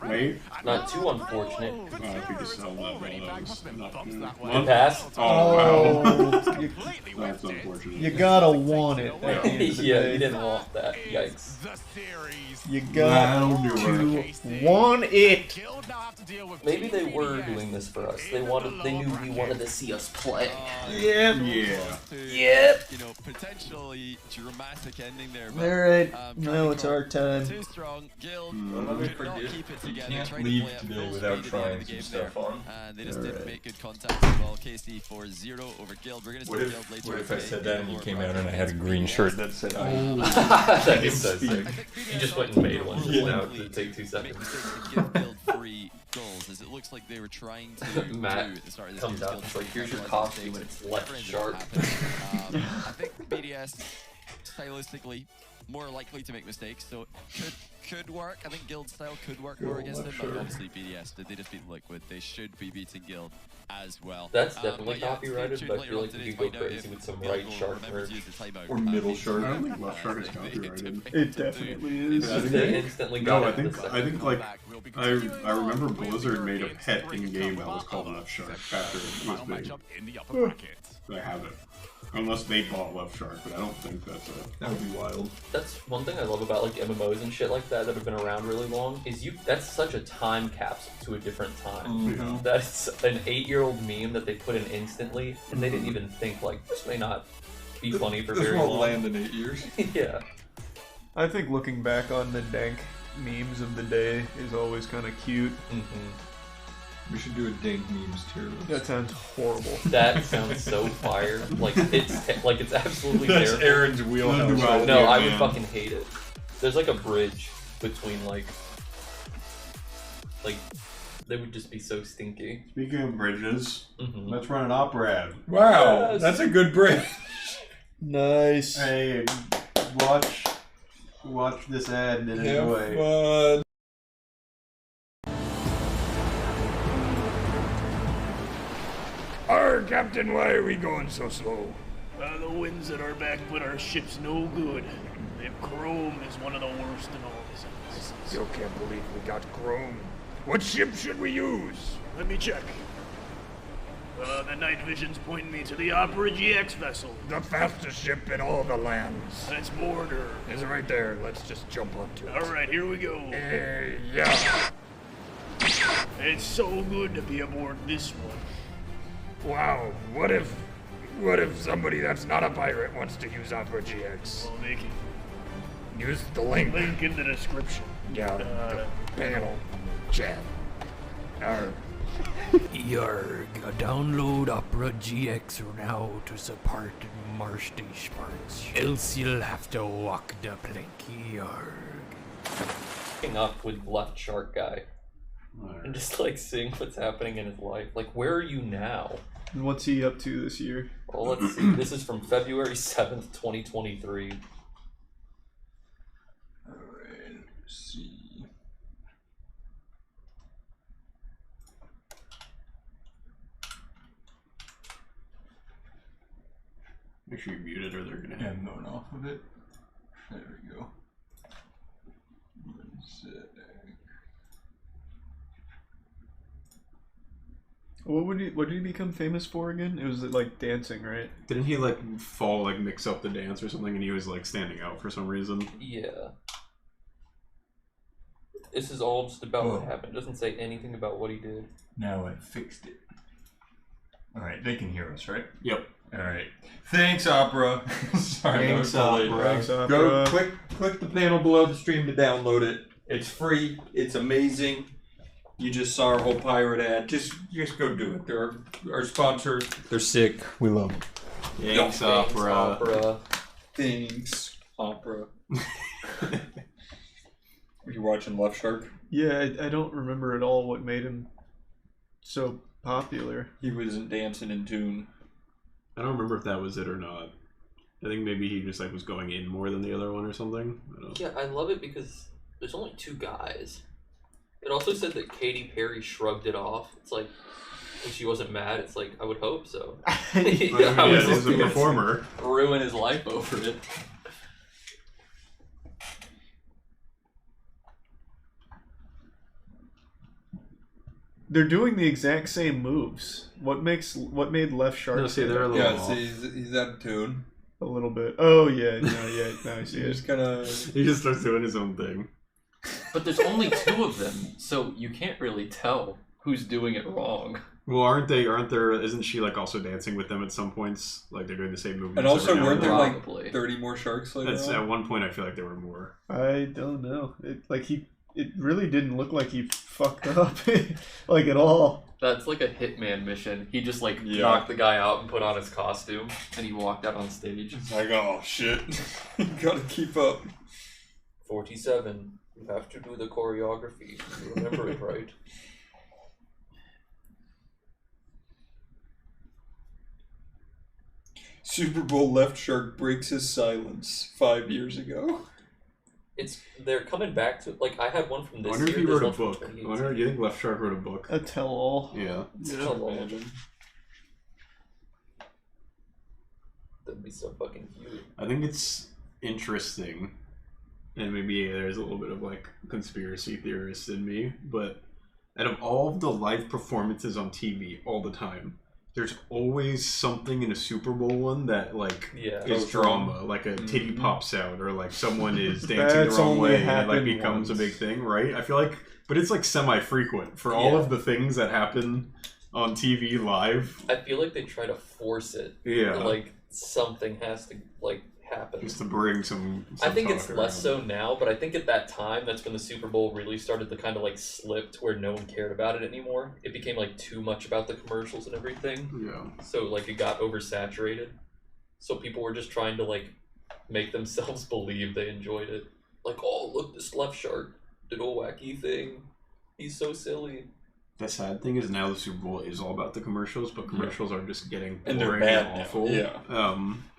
Wait. Not too unfortunate. I could just sell that ball. Good pass. Oh, wow. That's unfortunate. You gotta want it. Yeah, you didn't want that. Yikes. You got to want it. Maybe they were doing this for us. They knew we wanted to see us play. Yep. Yeah. Yep. You know, potentially dramatic ending there. Alright, now it's our time. Too strong. Guild could not keep it together. You can't leave today without trying some stuff on. And they just didn't make good contact as well. KC 4-0 over Guild. We're going to see Guild later. What if I said that and you came out and I had a green shirt that said That is so sick. You just went and made one just now to take 2 seconds. Give Guild 3 goals, as it looks like they were trying to Matt do at the start of this comes out, it's like, here's your costume and it's left sharp. I think BDS, stylistically, more likely to make mistakes, so could work. I think Guild style could work more against them, but obviously BDS, they just beat Liquid. They should be beating Guild as well. That's definitely copyrighted, but I feel like you could go crazy with some right shark merch. Or middle shark. I don't think left shark is copyrighted. It definitely is. They instantly No, got I think like I remember Blizzard made a pet in game that was called Left Shark after it was big. I have it. Unless they bought Left Shark, but I don't think that's that would be wild. That's one thing I love about like MMOs and shit like that have been around really long, is that's such a time capsule to a different time. That's an 8-year-old meme that they put in instantly, and they didn't even think like, this may not be funny for very long. This won't land in 8 years. Yeah. I think looking back on the dank memes of the day is always kind of cute. We should do a dank memes tier list. That sounds horrible. That sounds so fire. Like it's absolutely That's terrible. Aaron's wheelhouse. No, I would fucking hate it. There's like a bridge between like they would just be so stinky. Speaking of bridges, let's run an opera ad. Wow, that's a good bridge. Nice. Hey, watch this ad and enjoy. Fun. Arr, Captain, why are we going so slow? The winds at our back put our ships no good. The chrome is one of the worst in all this. Still can't believe we got chrome. What ship should we use? Let me check. The night vision's pointing me to the Opera GX vessel. The fastest ship in all the lands. Let's board her. It's right there. Let's just jump onto it. All right, here we go. Yeah. It's so good to be aboard this one. Wow. What if somebody that's not a pirate wants to use Opera GX? Well, they can Use the link. link in the description. Yeah, the panel chat. Yarg, download Opera GX now to support Marsh Parts. Else you'll have to walk the plank. Yarg. Up with Left Shark Guy. And just like seeing what's happening in his life. Like, where are you now? And what's he up to this year? Well, let's see. This is from February 7th, 2023. Alright, let's see. Make sure you're muted or they're gonna Yeah, have I'm going off of it. There we go. What did he become famous for again? It was like dancing, right? Didn't he like fall, like mix up the dance or something, and he was like standing out for some reason? Yeah. This is all just about what happened. It doesn't say anything about what he did. Now I fixed it. Alright, they can hear us, right? Yep. Alright. Thanks, Opera. Sorry, Thanks, that was Opera. Thanks, Opera. Go click the panel below the stream to download it. It's free. It's amazing. You just saw our whole pirate ad. Just go do it. They're our sponsors. They're sick. We love them. Thanks, Opera. Thanks, Opera. Are you watching Left Shark? Yeah, I don't remember at all what made him so popular. He wasn't dancing in tune. I don't remember if that was it or not. I think maybe he just like was going in more than the other one or something. I don't know. Yeah, I love it because there's only 2 guys. It also said that Katy Perry shrugged it off. It's like, if she wasn't mad, it's like, I would hope so. As a performer. Ruin his life over it. They're doing the exact same moves. What made Left Shark? No, see, they're a little off. See, he's out of tune. A little bit. Oh yeah, no, I see it. Just kind of. He just starts doing his own thing. But there's only 2 of them, so you can't really tell who's doing it wrong. Well, isn't she like also dancing with them at some points? Like they're doing the same movements. And also, every now weren't and there then? like 30 more sharks later on? At one point, I feel like there were more. I don't know. It really didn't look like he fucked up, like at all. That's like a Hitman mission. He just like knocked the guy out and put on his costume, and he walked out on stage. It's like, oh shit, you gotta keep up. 47. You have to do the choreography. You remember it, right? Super Bowl Left Shark breaks his silence 5 years ago. They're coming back to, like, I had one from this year. I wonder if he wrote a one from book. Do you think Left Shark wrote a book? A tell-all. Yeah. Imagine. That'd be so fucking cute. I think it's interesting, and maybe there's a little bit of like conspiracy theorist in me, but out of all of the live performances on TV all the time, there's always something in a Super Bowl one that like is drama, like a titty pops out or like someone is dancing the wrong way and it like becomes a big thing, right? I feel like, but it's like semi-frequent for all of the things that happen on TV live. I feel like they try to force it. Yeah. Like something has to like happen. Just to bring some I think talk it's around. less so now, but I think at that time, that's when the Super Bowl really started to kind of like slip to where no one cared about it anymore. It became like too much about the commercials and everything. Yeah. So like it got oversaturated. So people were just trying to like make themselves believe they enjoyed it. Like, oh look, this Left Shark did a wacky thing. He's so silly. The sad thing is now the Super Bowl is all about the commercials, but commercials are just getting boring And they're bad and now. awful. Yeah.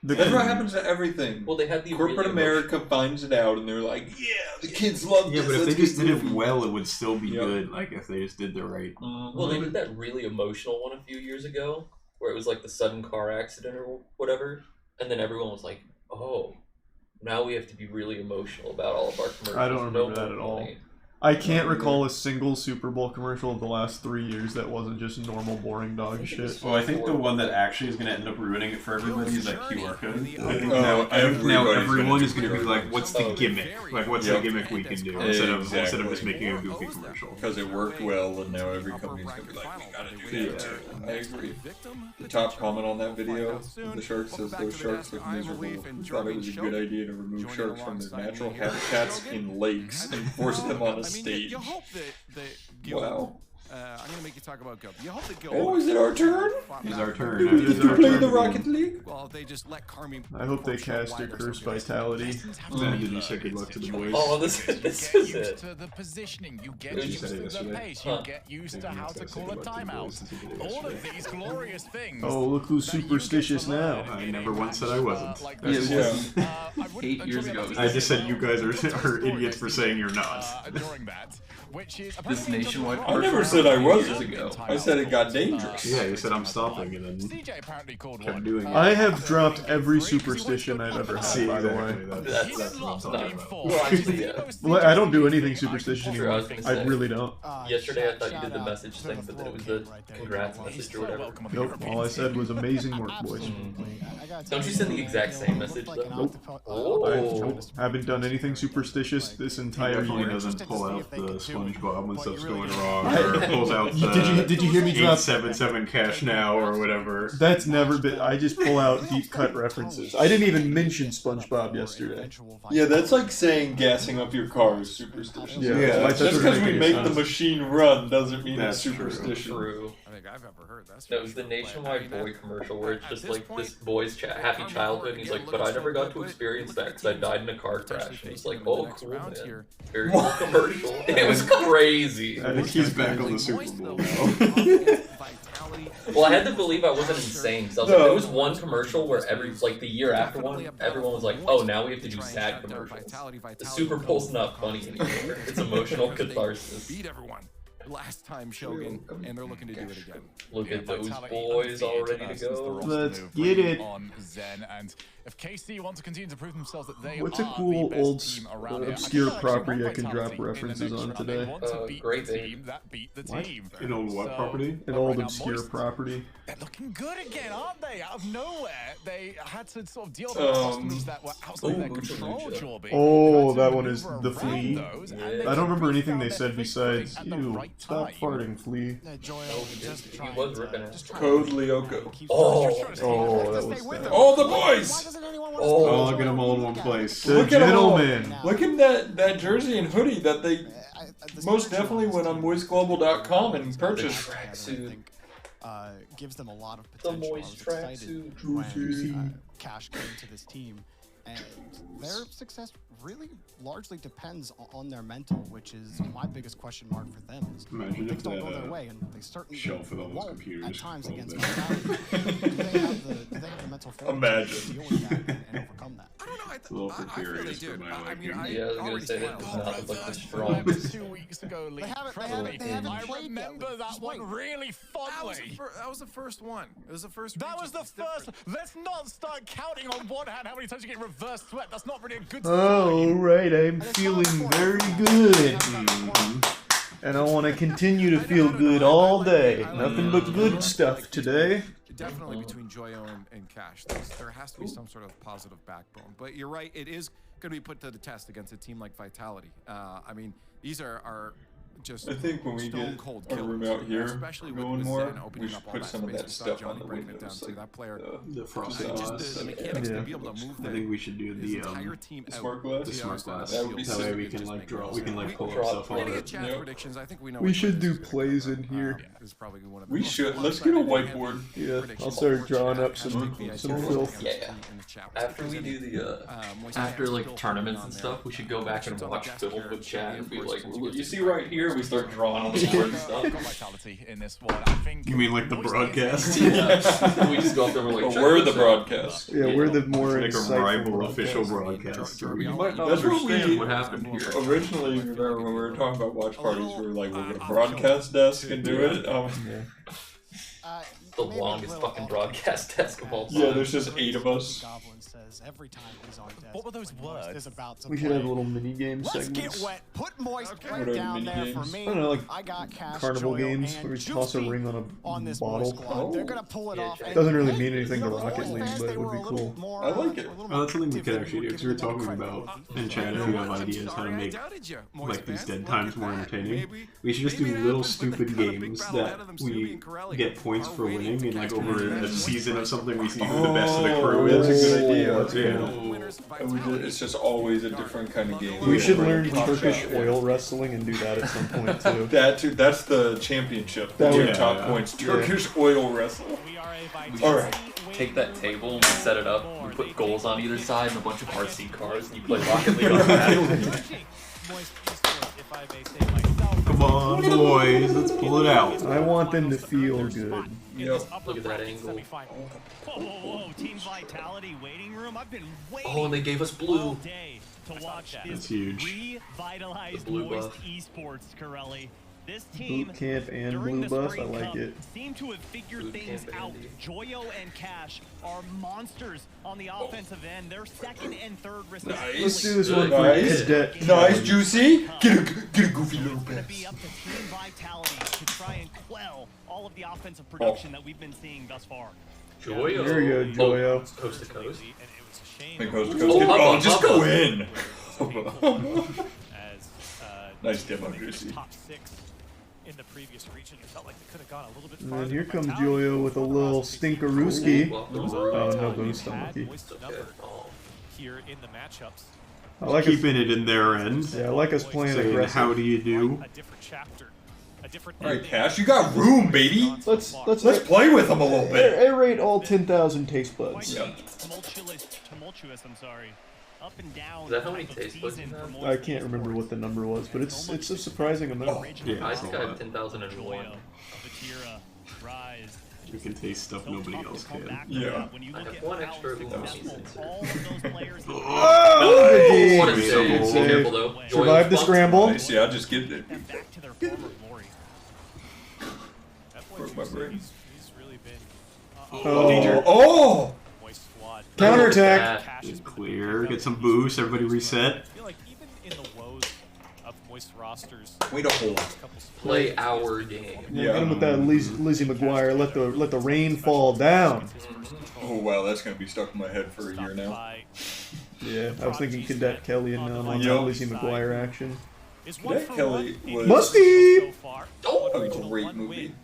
That's what happens to everything. Well, they had the corporate really America finds it out, and they're like, "Yeah, the kids love this." Yeah, but if Let's they just get did it movie." well, it would still be good. Like if they just did the right. Well, they did that really emotional one a few years ago, where it was like the sudden car accident or whatever, and then everyone was like, "Oh, now we have to be really emotional about all of our commercials." I don't remember that at all. Funny. I can't recall a single Super Bowl commercial of the last 3 years that wasn't just normal, boring dog shit. Well, I think the one that actually is going to end up ruining it for everybody is that QR code. I think now everyone is going to be like, what's the gimmick? Like, what's the gimmick we can do instead of just making a goofy commercial? Because it worked well, and now every company's going to be like, we got to do that too. I agree. The top comment on that video of the sharks says, those sharks look miserable. We thought it was a good idea to remove sharks from their natural habitats in lakes and force them on a stage. You hope that Guild, wow. I'm going to make you talk about Guild. You hope that Guild... Oh, is it our turn? It's our turn. Do we get to play the Rocket League? Well, they just let Carmine... I hope they cast a Curse Vitality. Then did you say good luck to the boys? Oh, this is it. To the positioning, you get used to the pace, you get used to how to call a timeout. All of these glorious things. Oh, look who's superstitious now. I never once said I wasn't. Yeah. 8 years ago. I just said you guys are idiots for saying you're not. During that, which is This nationwide. I never said I wasn't. I said it got dangerous. Yeah, you said I'm stopping and then CJ apparently called kept one. doing it. I have dropped every superstition I've ever had, by the way. That's That's what I'm talking about. Well, actually, yeah. Well, I don't do anything superstitious True, I anymore. was gonna I say. really don't. Yesterday I thought you did the message thing, but then it was the congrats message or whatever. Nope, all I said was amazing work, boys. Don't you send the exact same message though? Nope. Oh. I haven't done anything superstitious this entire Definitely year. doesn't pull out the SpongeBob when stuff's going wrong, or pulls out the Did you hear me drop 877 cash now or whatever. That's never been. I just pull out deep cut references. I didn't even mention SpongeBob yesterday. Yeah, that's like saying gassing up your car is superstitious. Yeah, Just because we make the machine run doesn't mean it's superstitious. True. I think I've ever heard that. No, it was the nationwide boy commercial where it's just like this boy's happy childhood, and he's like, but I never got to experience that because I died in a car crash. And it's like, oh, cool, man. Very cool commercial. It was crazy. I think he's back on the Super Bowl now. Well, I had to believe I wasn't insane because like, there was one commercial where the year after one, everyone was like, oh, now we have to do sad commercials. The Super Bowl's not funny anymore. It's emotional catharsis. Beat everyone last time Shogun, and they're looking to do it again. Look at those boys all ready to go. Let's get it. On Zen, and if KC want to continue to prove themselves that they What's a are cool the best old team around here, obscure I feel like property I Shogun can drop Vitality in the references next on round, today? they want to beat Great the thing. team that beat the What? team. An old what property? An old obscure property. They're looking good again, aren't they? Out of nowhere, they had to sort of deal with those moves that were outside their control, Jorby. Oh, that one is the Around flea. those, and I they don't remember anything they found said their besides, at the ew, right stop time. farting, flea. He was ripping it. Code Lyoko. Oh, that was that. Oh, the boys! Oh, look at them all in one place. The Look at 'em all. gentleman. Look at that jersey and hoodie that they most definitely went on moistglobal.com and purchased. Gives them a lot of potential. The moist tracksuit. When Cash came to this team, and their success really largely depends on their mental, which is my biggest question mark for them. Is Imagine things if don't go that their way, and they certainly shelf with all those won't computers at times all against day. Vitality. Do they have the mental fortitude to deal with that and overcome that? I don't know. It's a little for curious for my liking. Yeah, I was gonna say that does not look like the 2 strongest. weeks ago, Lee. They haven't I played remember yet. that Just one wait. really fondly. That was the first one. It was the first. That was the region. It's first. Let's not start counting on one hand how many times you get reverse swept. That's not really a good All sign. right, I'm feeling very good. And I want to continue to feel good all day. Nothing but good stuff today. Definitely between Joyo and Cash. There has to be some sort of positive backbone. But you're right, it is going to be put to the test against a team like Vitality. I mean, these are just I think when we get cold our room out here especially going with more, Zen opening we up should all put that some of space that and start stuff Johnny on the breaking it windows, down to like that player. The frosty Just glass. the mechanics Yeah. to be able to move I think we should do his the entire team the out. smart glass. The smart glass. That would be That way sick. we can like draw. We can like pull up Draw stuff We're on gonna it. get chat Yep. predictions. I think we know. We what should do plays plays in here. is probably one of the We most should. Let's get a whiteboard. Yeah, I'll start drawing up some filth. Yeah. After we do the after like tournaments and stuff, we should go back and watch film with chat and be like, you see right here, we start drawing on the board and stuff. Vitality in this one. I think You mean like the broadcast? Yeah. We just go up there and we're like, We're the broadcast. Yeah, we're the more Like a insightful rival official broadcast. broadcast. You might not That's what understand we- what happened here. Originally, remember when we were talking about watch parties, we were like, we're gonna broadcast desk and do it. The longest fucking broadcast desk of all time. Yeah, there's just 8 of us. Goblin says because every time he's on desk, What were those words? is about to We should play. have a little mini game Let's segments. get wet. Put Moist What right are down mini there games? for me. I don't know, like I got Cash, carnival Joyo, games and where we toss a Juicy ring on a on this bottle. Moist squad. They're gonna pull it off. It and doesn't really hey, mean anything you to know, Rocket Moist League, fans, but they it would were be a little cool. more, I like it. a little Oh, that's something we give could it- actually do, give because we were it more talking credit. about in chat if you have ideas how to make like these dead times more entertaining. We should just do little stupid games that we get points for winning, and like over a season of something we see who the best of the crew is. That's a good idea. Yeah. And it's just always a different kind of game. We should learn Turkish oil wrestling and do that at some point too. That too. That's the championship. That Your would- top yeah. points. Yeah. Turkish oil wrestle. All right. Take that table and set it up. You put goals on either side and a bunch of RC cars, and you play Rocket League on that. Come on, boys, let's pull it out. I want them to feel good. Yep. Look at that angle. Whoa, Team Vitality waiting room. I've been waiting Oh, and they gave us blue. all day to watch That's this huge. revitalized The blue Moist buff. esports, Corelli. This team, Boot camp and during blue the buff, I Spring like Cup, it. seem to have figured Boot things camp out. Andy. Joyo and Cash are monsters on the offensive end. They're second and third respectively. Let's do this one for Nice. Cadet. Nice, Juicy. Get a goofy little It's going to pass. be up to Team Vitality to try and quell all of the offensive production that we've been seeing thus far. Joyo. There you go, Joyo. Oh, coast to coast. Hey, coast to Oh, coast. Papa, Just Papa. go in. As Nice demo, Juicy. top 6 in the previous region, it felt like they could have gone a little bit And farther. then here but comes Vitality Joyo with a little stinkerooski. Well, Oh, no boost, unlucky. here in the matchups. I like us, Keeping it in their end. yeah, I like us playing Saying, aggressive. how do you do? A different chapter, a different All right, Cash, you got room, baby. Let's Let's play with them a little bit. aerate all 10,000 taste buds. Yep. Tumultuous, I'm sorry. Up and down. Is that how many type of taste buds you season have? for Moist I can't remember what the number was, but it's a surprising amount. Yeah, I it's a think I have lot. 10,001. Batira, Rise. We can taste stuff nobody else can. Yeah. When you I look have at one how extra successful all of those players have Oh, What a good save. Be save. careful though. Survived the Joyo's scramble. Nice, yeah, just get it. been back to their former glory. That boy Broke my Juicy, brain. he's really been Oh, Oh! Moist squad. counterattack. Cash It's has been clear. Get some boost. Everybody reset. I feel like even in the woes of Moist rosters, Way to hold. Play our game. Yeah, hit him with that Lizzie McGuire. Let the rain fall down. Oh wow, that's gonna be stuck in my head for a year now. by Yeah, I was thinking Cadet Kelly and now I'm on Yup. that Lizzie McGuire action. is Cadet 1 for Kelly 1 was- Musty! so far. Oh! A Original great one movie. win.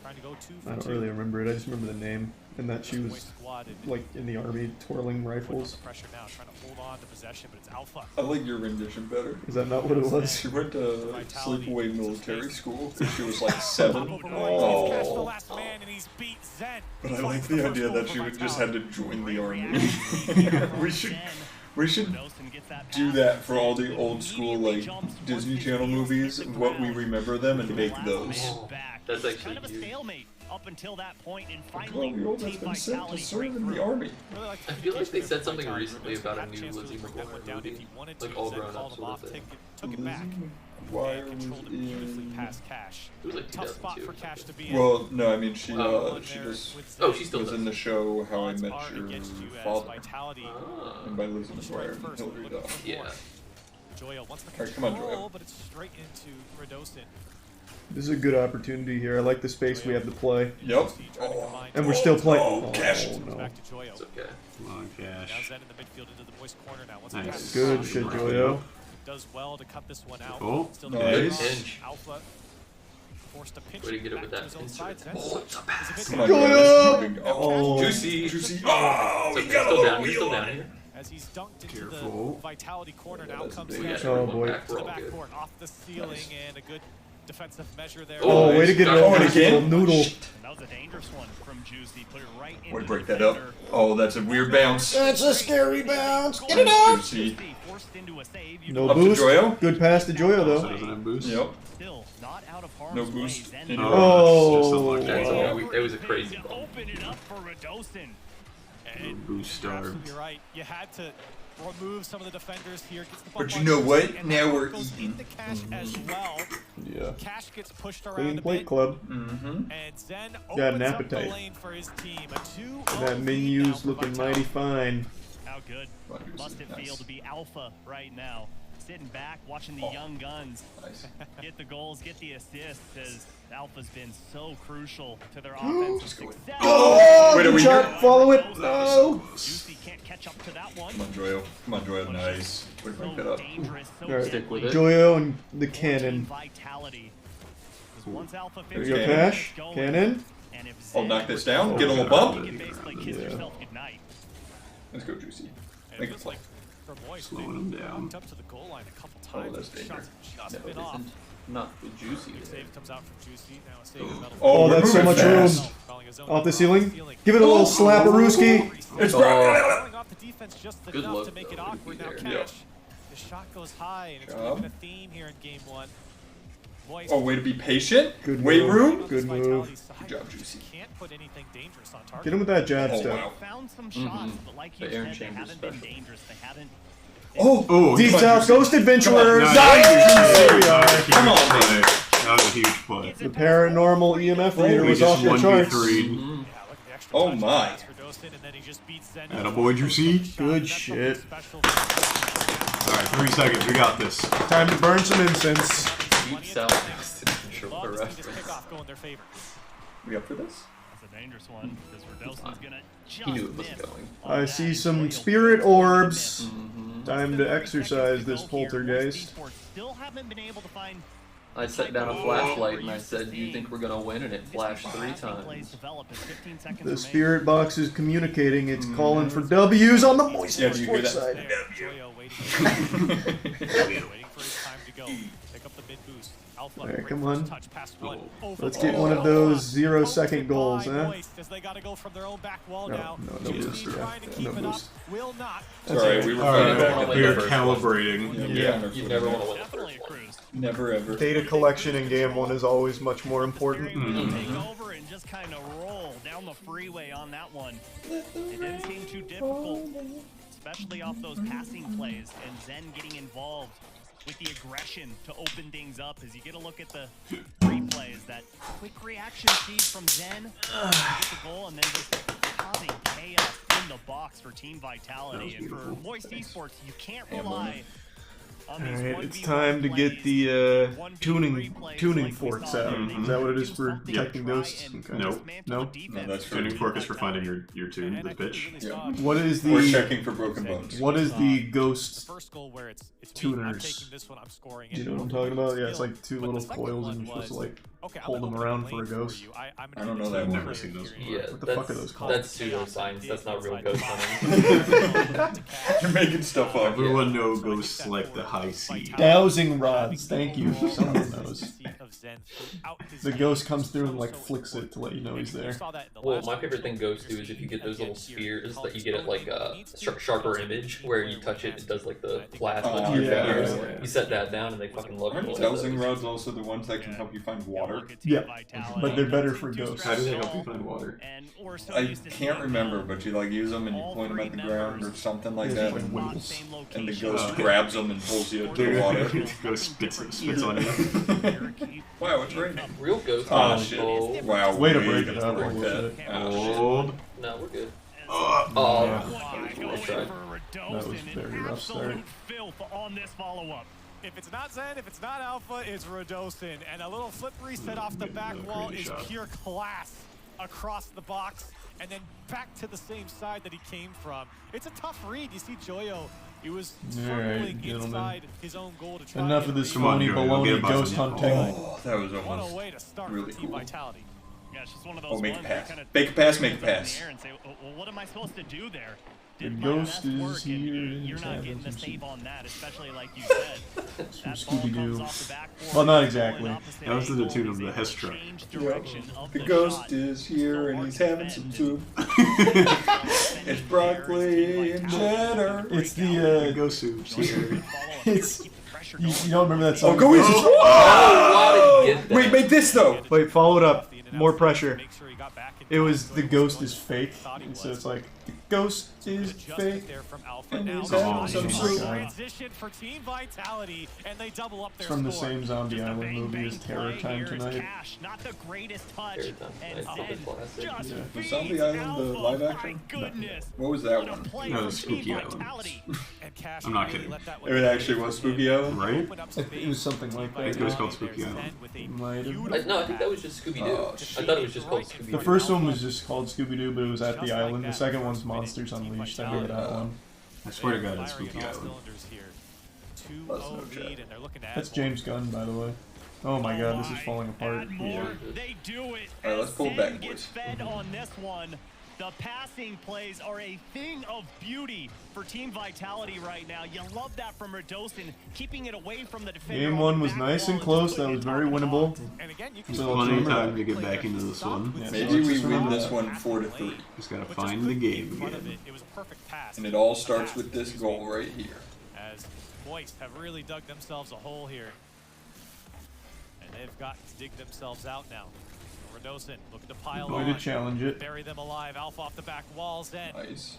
Trying to go 2 for I don't 2. really remember it. I just remember the name and that she was Moist squad and like in the army twirling putting rifles. the pressure now, trying to hold on to possession, but it's Alpha. I like your rendition better. Is that not what it was? She went to sleepaway military school when she was like 7. Cash the Oh. last man, and he's beat Zen. But I like the idea that she would just had to join the army. We should do that for all the old school like Disney Channel movies, what we remember them, and make those. That's actually kind of a huge. stalemate up until that point, and 12 finally year old has Team been sent to Vitality serve break in the through. army. I feel like they said something recently about a new Lizzie McGuire movie. Like all grown ups sort of thing. Took it back. Wire was Controlled it beautifully in. past Cash. It was like Tough spot 2002 for or Cash to something. be in. Well, no, I mean she Oh. she just Oh, she still was does. in the show How I Odds Met are Your against you as Father, Vitality. Ah. and by Lizzie Strike McGuire and first, Hilary looking Duff. for Yeah. Joyo wants the Alright, come on, control, Joyo. but it's straight into Radosin. This is a good opportunity here. I like the space we have to play. Yep. And we're still playing. Oh, Cash. no. Back to Joyo. It's okay. Come on, Now Cash. Zen in the midfield into the Moist corner now. Once Nice. Good shit, Joyo. Does well to cut this one out. Oh, Still nice. Pinch. Alpha forced to pinch Way to get it back with to that his own pinch. side. Zen Oh, it's a pass. Come on, Joyo! Joyo. Moving. Oh. Juicy, juicy. Oh, we It's got a still little down. He's still wheel down on it. here. As he's dunked into Careful. the Vitality corner, Yeah, now that's comes big. We Cash got Oh, everyone boy. back. to We're the all good. backcourt, off the ceiling, Nice. and a good defensive measure there. Oh, way to get it Oh, over and this again? little noodle. And that was a dangerous one from Juicy. Put it right into Way to break the that up. defender. Oh, that's a weird bounce. That's a scary bounce. Get it Nice, out. Juicy. Forced into a save. You No Up to boost. Joyo. Good pass to Joyo So though. doesn't have boost. Yep. still not out of harm's No way. boost. Zen In Oh, Oh. it's just unlucky. That's Wow. all. It was a crazy to ball. open it up for Radosin. And Boost you're starved. absolutely right. You had to remove some of the defenders here. Gets the But bump you on know what? Juicy, and Now the we're ball goes eating. into Cash as well. Yeah. Cash gets pushed around Clean a plate bit. club. Mm-hmm. And Zen Got an opens up the appetite. lane for his team. A 2-0 That lead menu's now for looking Vitality. mighty fine. Now how good must it feel to be alpha right now? Sitting back, watching the young guns get the goals, get the assists, as Alpha's been so crucial to their offensive success. Oh, good shot. Follow it. No. Juicy can't catch up to that one. Come on, Joyo. Come on, Joyo. Nice. Way to break that up. All right, Joyo and the cannon. There you go, Cash. Cannon. I'll knock this down. Get a little bump. Yeah. Let's go, Juicy. Make it play. Slowing him down. Up to the goal line a couple Oh, times. that's danger. Shots No, been it off. isn't. Not with Juicy. Save comes out from Juicy. Now a save in the middle. Oh, we're that's so moving much fast. room. Off the ceiling. Give it a little slap, Aruski. It's Throwing off the defense just Good enough look, to make it though, awkward. Now there. Cash. The shot goes high, and it's been a theme here in game one. Moist Oh, way to be patient. Good Weight move. room. Good move. Good job, Juicy. can't put anything dangerous on target. Get him with that jab Oh, step. wow. Found some shots, but like you The Aaron said, they Chambers haven't been special. dangerous. They haven't. Oh, Deep South Ghost Adventurers. Nice. There we are. Come on, Play. baby. That was a huge play. The paranormal EMF reader We was off just the charts. 1v3'd. Oh my. And a boy, you see? Good shit. Alright, 3 seconds. We got this. Time to burn some incense. Deep South for reference. We up for this? That's a dangerous one because Verdoson's gonna just He knew it wasn't going. I see some spirit orbs. Time to exercise this poltergeist. Still haven't been able to find. I set down a flashlight and I said, "Do you think we're gonna win?" And it flashed 3 times. The spirit box is communicating. It's calling for W's on the Moist Yeah, do you hear Sports that? side. Alright, come on. Let's get one of those 0-second goals, huh? No boost. Yeah, no boost. Sorry, we were Alright, we are calibrating. Yeah, You never want to win the first one. Never ever. Data collection in game 1 is always much more important. Take over and just kind of roll down the freeway on that one. It didn't seem too difficult, especially off those passing plays and Zen getting involved with the aggression to open things up. As you get a look at the replays, that quick reaction speed from Zen, get the goal, and then just causing chaos in the box for Team Vitality. And for Moist Esports, you can't rely on these Alright, 1v1 it's time to get the tuning forks out. Is that what it is for detecting ghosts? Okay. No. No? No, that's for Tuning fork is for finding your tune, the pitch. Yeah. What is the... We're checking for broken bones. What is the ghost First goal where it's tuners? this one, I'm scoring. Do you know what I'm talking about? Yeah, it's like 2 little coils and you're supposed to like hold them around for a ghost. I don't know that I've one. never seen those before. Yeah, What the that's, fuck are those called? That's pseudoscience. That's not real ghost hunting. You're making stuff up. Everyone know ghosts like the high C. Dowsing rods, thank you. Someone knows. The ghost comes through and like flicks it to let you know he's there. Well, my favorite thing ghosts do is if you get those little spheres that you get at like a sharper image where you touch it, it does like the plasma to your yeah, fingers. yeah. You set that down and they fucking love Aren't it. dowsing rods also the ones that can help you find water? Yeah, but they're better for ghosts. How do they help you find water? I can't remember, but you like use them and you point them at the ground or something like that, Like whipples. and the ghost grabs them and pulls you to the water. Ghost spits on you. Wow, it's raining. Real ghosts. Oh shit! Wow, Way to we break it up. broke Holy that. shit. Old. No, we're good. Oh, I tried. that was a very rough start. Filth on this follow-up. If it's not Zen, if it's not Alpha, it's Rodosin. And a little flip reset off the back wall is pure class across the box. And then back to the same side that he came from. It's a tough read. You see Joyo, he was struggling inside his own goal to try. Enough of this Come on, phony Joey, we'll get baloney a ghost button. hunting. Oh, that was What a almost way to start really for Team cool. Vitality. Yeah, it's just one of those Oh, make a ones that pass. kinda Make a pass, turns make a up in the pass. air and say, well, what am I supposed to do there? The Did my ghost best is work, and here. You're not It's getting the having save some- on that, especially like you said. Some That ball comes Scooby-Doo. off the backboard, Well, not going exactly. opposite That was to the angle, tune of he's the able Hess to truck. change direction of The the ghost shot. is here and he's having some soup. It's It's broccoli and cheddar. It's the ghost soups here. it's you don't remember that song? Oh, go easy. Why did he get that? Wait, make this though. Wait, follow it up. more pressure. It was the ghost is fake, and so it's like the ghost is fake. And he's having some sort of transition for Team Vitality, and they double up their from the score. same Zombie Island movie as Terror Time Tonight. Not the greatest touch, and Zen just Was Zombie Island the live action? What was that one? No, it was Spooky Island. I'm not kidding. It actually was Spooky Island, right? It was something like that. It was called Spooky Island. Might have. No, I think that was just Scooby-Doo. Oh, I thought it was just called Scooby-Doo. The first one was just called Scooby-Doo, but it was at the island. The second one's Monsters Unleashed. I remember that one. I swear to God, it's Spooky Island. That's James Gunn, by the way. Oh my God, this is falling apart. They do it. Alright, let's pull it back, Gets boys. fed on this one. The passing plays are a thing of beauty for Team Vitality right now. You love that from Radosin, keeping it away from the defender. Game one was nice and close. That was very winnable. It's plenty of time to get back into this one. Yeah, maybe we win this one 4-3. Just gotta find the game again. It was a perfect pass. And it all starts with this goal right here. As Moist have really dug themselves a hole here. And they've got to dig themselves out now. Radosin looking to pile Way on. to challenge it. Bury them alive. Alpha off the back wall. Zen. Nice.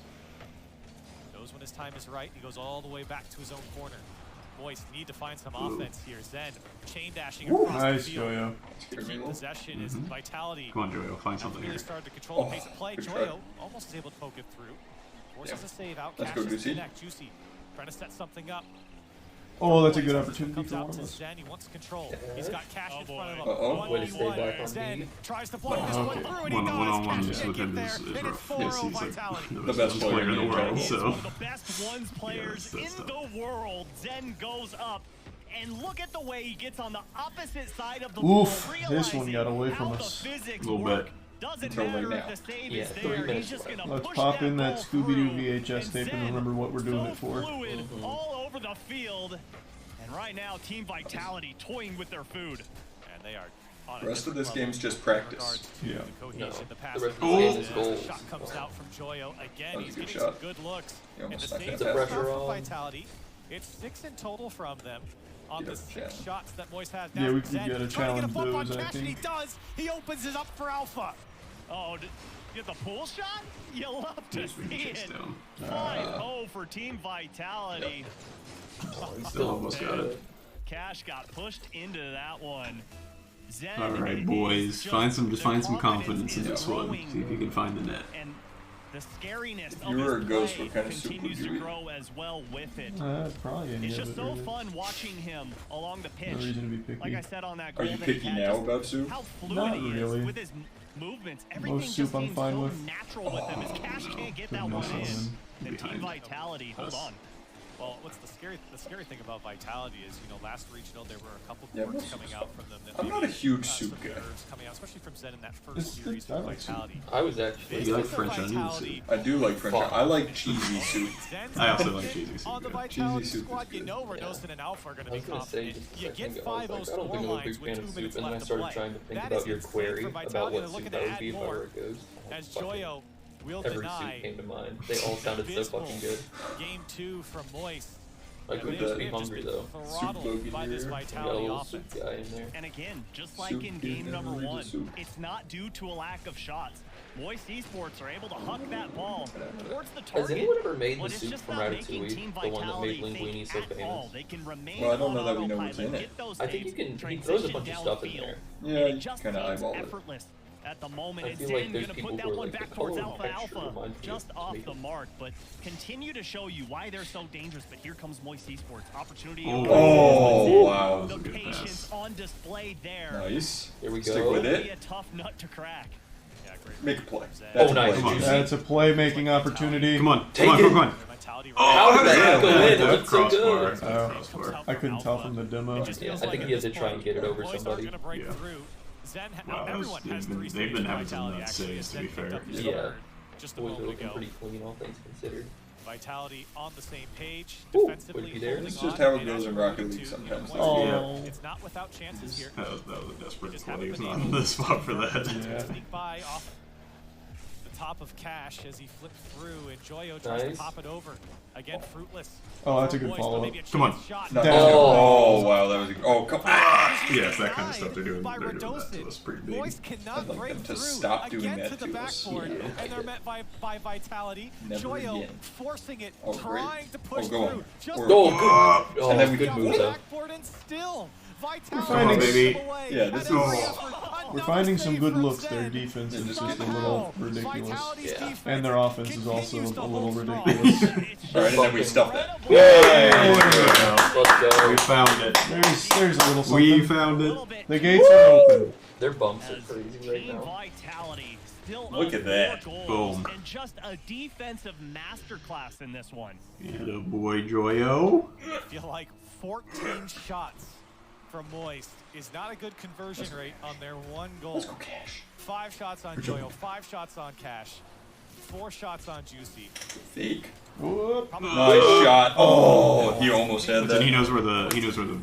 Knows when his time is right. He goes all the way back to his own corner. Moist need to find some offense here. Zen chain dashing across Nice, the field. Joyo. To keep possession is Vitality. Come on, Joyo, find something Really here. started to control the pace of play. Joyo almost is able to poke it through. Forces a save out. Let's go, Juicy. Juicy trying to set something up. Oh, that's a good opportunity Comes for out one of to us. Zen. He wants control. He's got Cash in front of him. Uh-oh. Way to stay back on Zen B. tries to block this one through, and he does. One-on-one Cash just can't with get him there, is and it's rough. 4-0 Yes, he's like Vitality. the best player in the world, so. One of the best ones players in the world. Zen goes up. And look at the way he gets on the opposite side of the Oof, ball, this one got away from how us. the physics A little work. bit. Doesn't Until matter right if now. the save Yeah, is 3 there. He's minutes just left. gonna Let's push pop in that that ball Scooby-Doo through, VHS tape and remember what we're doing so it for. Fluid all over the field. And right now, Team Vitality toying with their food. And they are on The rest of a this different game's level just practice. in Yeah. regards to the cohesion, the The passing. rest of the game is goals. Shot comes out from Joyo again. That was He's a good getting shot. some good looks. He And almost the snuck saves that are past from him. Vitality. It's 6 in total from them. On Get the up, 6 Zen. shots that Moist has Yeah, now. we could Zen get a trying to challenge get a bump on those, I Cash, and he think. does. He opens it up for Alpha. Oh, you get the pull shot? You love to Just bring see chase it. down. 5-0 for Team Vitality. Still almost got it. Cash got pushed into that one. Zen All right, is boys, just- find some their confidence in is this one. growing, See if you can find the net. and the scariness If of you were his a ghost, play what kind of soup would continues you to eat? grow as well with it. Probably any It's of just it, so really. fun watching him along the pitch. No reason to be picky. Like I said on that Are goal you that he picky had, now just about soup? how fluid Not he really. is with his movements. Everything Most just soup I'm seems fine so with. natural with him. As Cash can't get that Couldn't one miss in. that And Team Behind Vitality, hold us. on. Well, what's the scary thing about Vitality is, last regional there were a couple Yeah, quarters most coming of out from them. That I'm maybe, not a huge some soup guy. nerves coming out, especially from Zen in that first It's- series I with like soup. Vitality. I was actually. You like This is French onion Vitality. soup? I do like French. I like cheesy soup. Zen's I also confident like cheesy soup, on the yeah. Vitality Cheesy soup squad, is you good. know Radosin and Alpha are going to I be was gonna say, confident. just a You second get ago, I 5-0 was like, I don't score think I'm a lines big with fan 2 of minutes soup, and then I left to started play. trying to think That about is your insane query for about Vitality. what They're soup looking that to would add be if I more. were a ghost. As Fucking- Joyo will Every deny. soup came to mind. They all sounded so fucking good. Game 2 from Moist. I And couldn't they just be have just hungry been though. throttled bogey by this here. We got a Vitality little offense. soup guy in there. And again, just like Soup in is game never number really 1, soup. it's not due to a lack of shots. Moist eSports are able to huck that ball towards the Has target. anyone ever made but the it's soup just from not making Ratatouille? Team The one that Vitality made Linguini think so at all. famous? They can remain Well, I don't on know that we know what's autopilot, in it. get those I think you saves, can. He throws a bunch of transition stuff in downfield, there. Yeah, and you it just kinda seems eyeball it. effortless at the moment. I And feel Zen like there's gonna people put who that are one like, back the towards color of Alpha the texture Alpha, reminds me just of off tomato. the mark, but continue to show you why they're so dangerous. But here comes Moist Esports. Opportunity. Oh, wow. The That was a good patience pass. on display there. Nice. Here we Stick go. with Be it. a tough nut to crack. Yeah, great. Make a play. Oh, That's a nice. play. Juicy. That's a playmaking opportunity. Come on, Take come on, it. come on. Vitality How did that go in? It That looked so crossbar. good. That crossbar. I couldn't tell from the demo. Yeah, I think he had to try and get it over Moist aren't somebody. gonna break Yeah. through. Zen, Wow, everyone has 3 they've saves been in having some Vitality, nuts actually. saves, to Zen be picked fair. up his Yeah. third just a Boys are moment looking ago. pretty clean, all things considered. Vitality on the same page, Ooh, defensively would be there. holding It's just on, how it and goes as in we're Rocket alluding League to, sometimes. Oh. It's not without chances here. That was a desperate Just play. haven't He was been not able in the spot for that. to Yeah. sneak by off the top of Cash as he flipped through, and Joyo tries to pop it over. Again, fruitless. Oh, that's a good follow-up. Come on. Oh, wow, that was. Oh, come on. Yeah, it's that kind of stuff they're doing. They're doing that to us pretty big. Cannot I'd like break them to through stop doing again that to the to us. backboard, Yeah. and they're met by Vitality. Never Joyo again. forcing it, Oh, great. trying to push go through. on. Just Or- good. And then we good move though. Backboard and still We're Yeah, this is. We're finding some good looks. Their defense is just a little ridiculous. Yeah. And their offense is also a little ridiculous. Alright, and then we stuffed it. Let's go. We found it. There's a little something. We found it. The gates are open. Their bumps are crazy right now. Vitality still Look at that. Boom. And just a defensive masterclass in this one. Yeah, boy, Joyo. I feel like 14 shots from Moist is not a good conversion rate on their one goal. Let's go, Cash. 5 shots on Joyo, 5 shots on Cash, 4 shots on Juicy. Fake. Whoop. Nice shot. Oh, he almost had that. He knows where the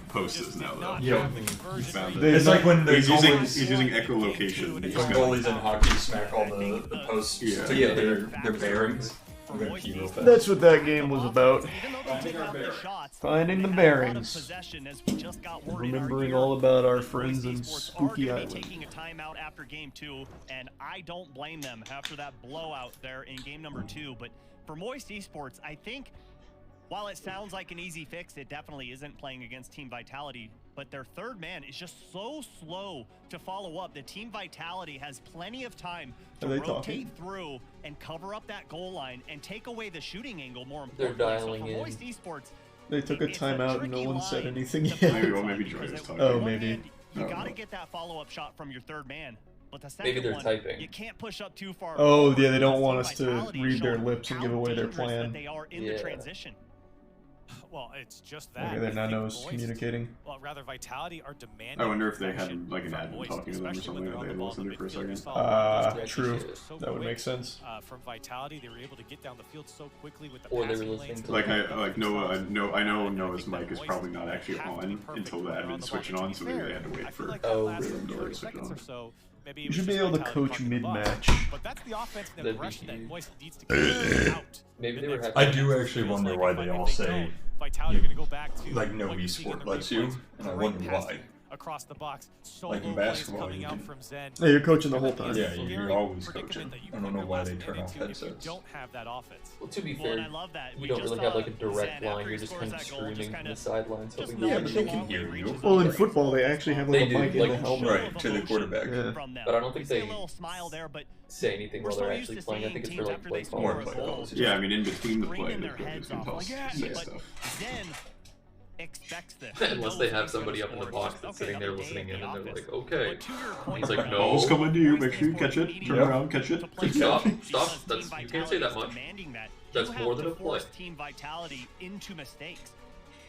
post is now, though. Yeah. He found it. It's like when the he's using echolocation. It's when goalies in hockey smack all the posts to get their bearings. I'm gonna pee real fast. That's what that game was about. Finding the bearings. Remembering all about our friends in Spooky Island. Taking a timeout after game 2, and I don't blame them after that blowout there in game number 2. But for Moist Esports, I think while it sounds like an easy fix, it definitely isn't playing against Team Vitality. But their third man is just so slow to follow up. The Team Vitality has plenty of time to rotate through and cover up that goal line and take away the shooting angle. More importantly, They're dialing so for in. Moist Esports, They took a timeout and no one said anything yet. Maybe Joy was talking. Oh, maybe. You gotta get that follow-up shot from your third man. But the Maybe second they're one, typing. you can't push up too far. Oh, yeah, they don't want us to read their lips and give away their plan. They are in the transition. Well, it's just that. Okay, they're nanos communicating. Well, rather, Vitality are demanding. I wonder if they had like an admin talking to them or something that they had listened to for a second. True. That would make sense. From Vitality, they were able to get down the field so quickly with the Or they were passing listening lanes. to I know Noah's mic is probably not actually on until the admin switch it on, so maybe they had to wait for them to switch it on. You should be able to coach mid-match. But that's the offense and That'd be aggression that huge. Moist needs to get out. Maybe they were having. I do actually wonder why they all say, Vitality are going to go back to like, no what you're seeing in esport the lets you, replays. and I Great wonder passing why. across the box. Solo Like in plays basketball, coming you out can- from Zen. Yeah, you're coaching the whole time. Yeah, you're always coaching. Predicament that you I don't put know your why last they man turn off into if you headsets. don't have that offense. Well, to be Well, fair, and I love that. you We don't just really have saw like a direct Zen line. after You're he just scores kind of that goal, just screaming from kinda- the sidelines. just hoping Yeah, that but they they can hear you. Well, in football, they actually have like They a do, mic in like, the helmet. right, to the quarterback. Yeah. From them. But I don't think We see they a little smile there, but say anything we're while so they're used actually to playing. I seeing think it's for teams like after play they score More a play goal, calls. Yeah, I mean, in between the screaming play, their there's heads been off. Like, yeah, say but stuff. Zen expects this. Unless Knows they that have he's somebody gonna up in the score. box Just, that's okay, sitting there another day listening in in, the and they're office. like, okay. But to your point, He's like, Brad, no. Ball's coming to you. Make sure you Moist catch it. needing Turn to around, catch it. play Stop, because stop. Team That's, you can't say that Vitality is much. demanding that. That's You more have than to a play. force Team Vitality into mistakes.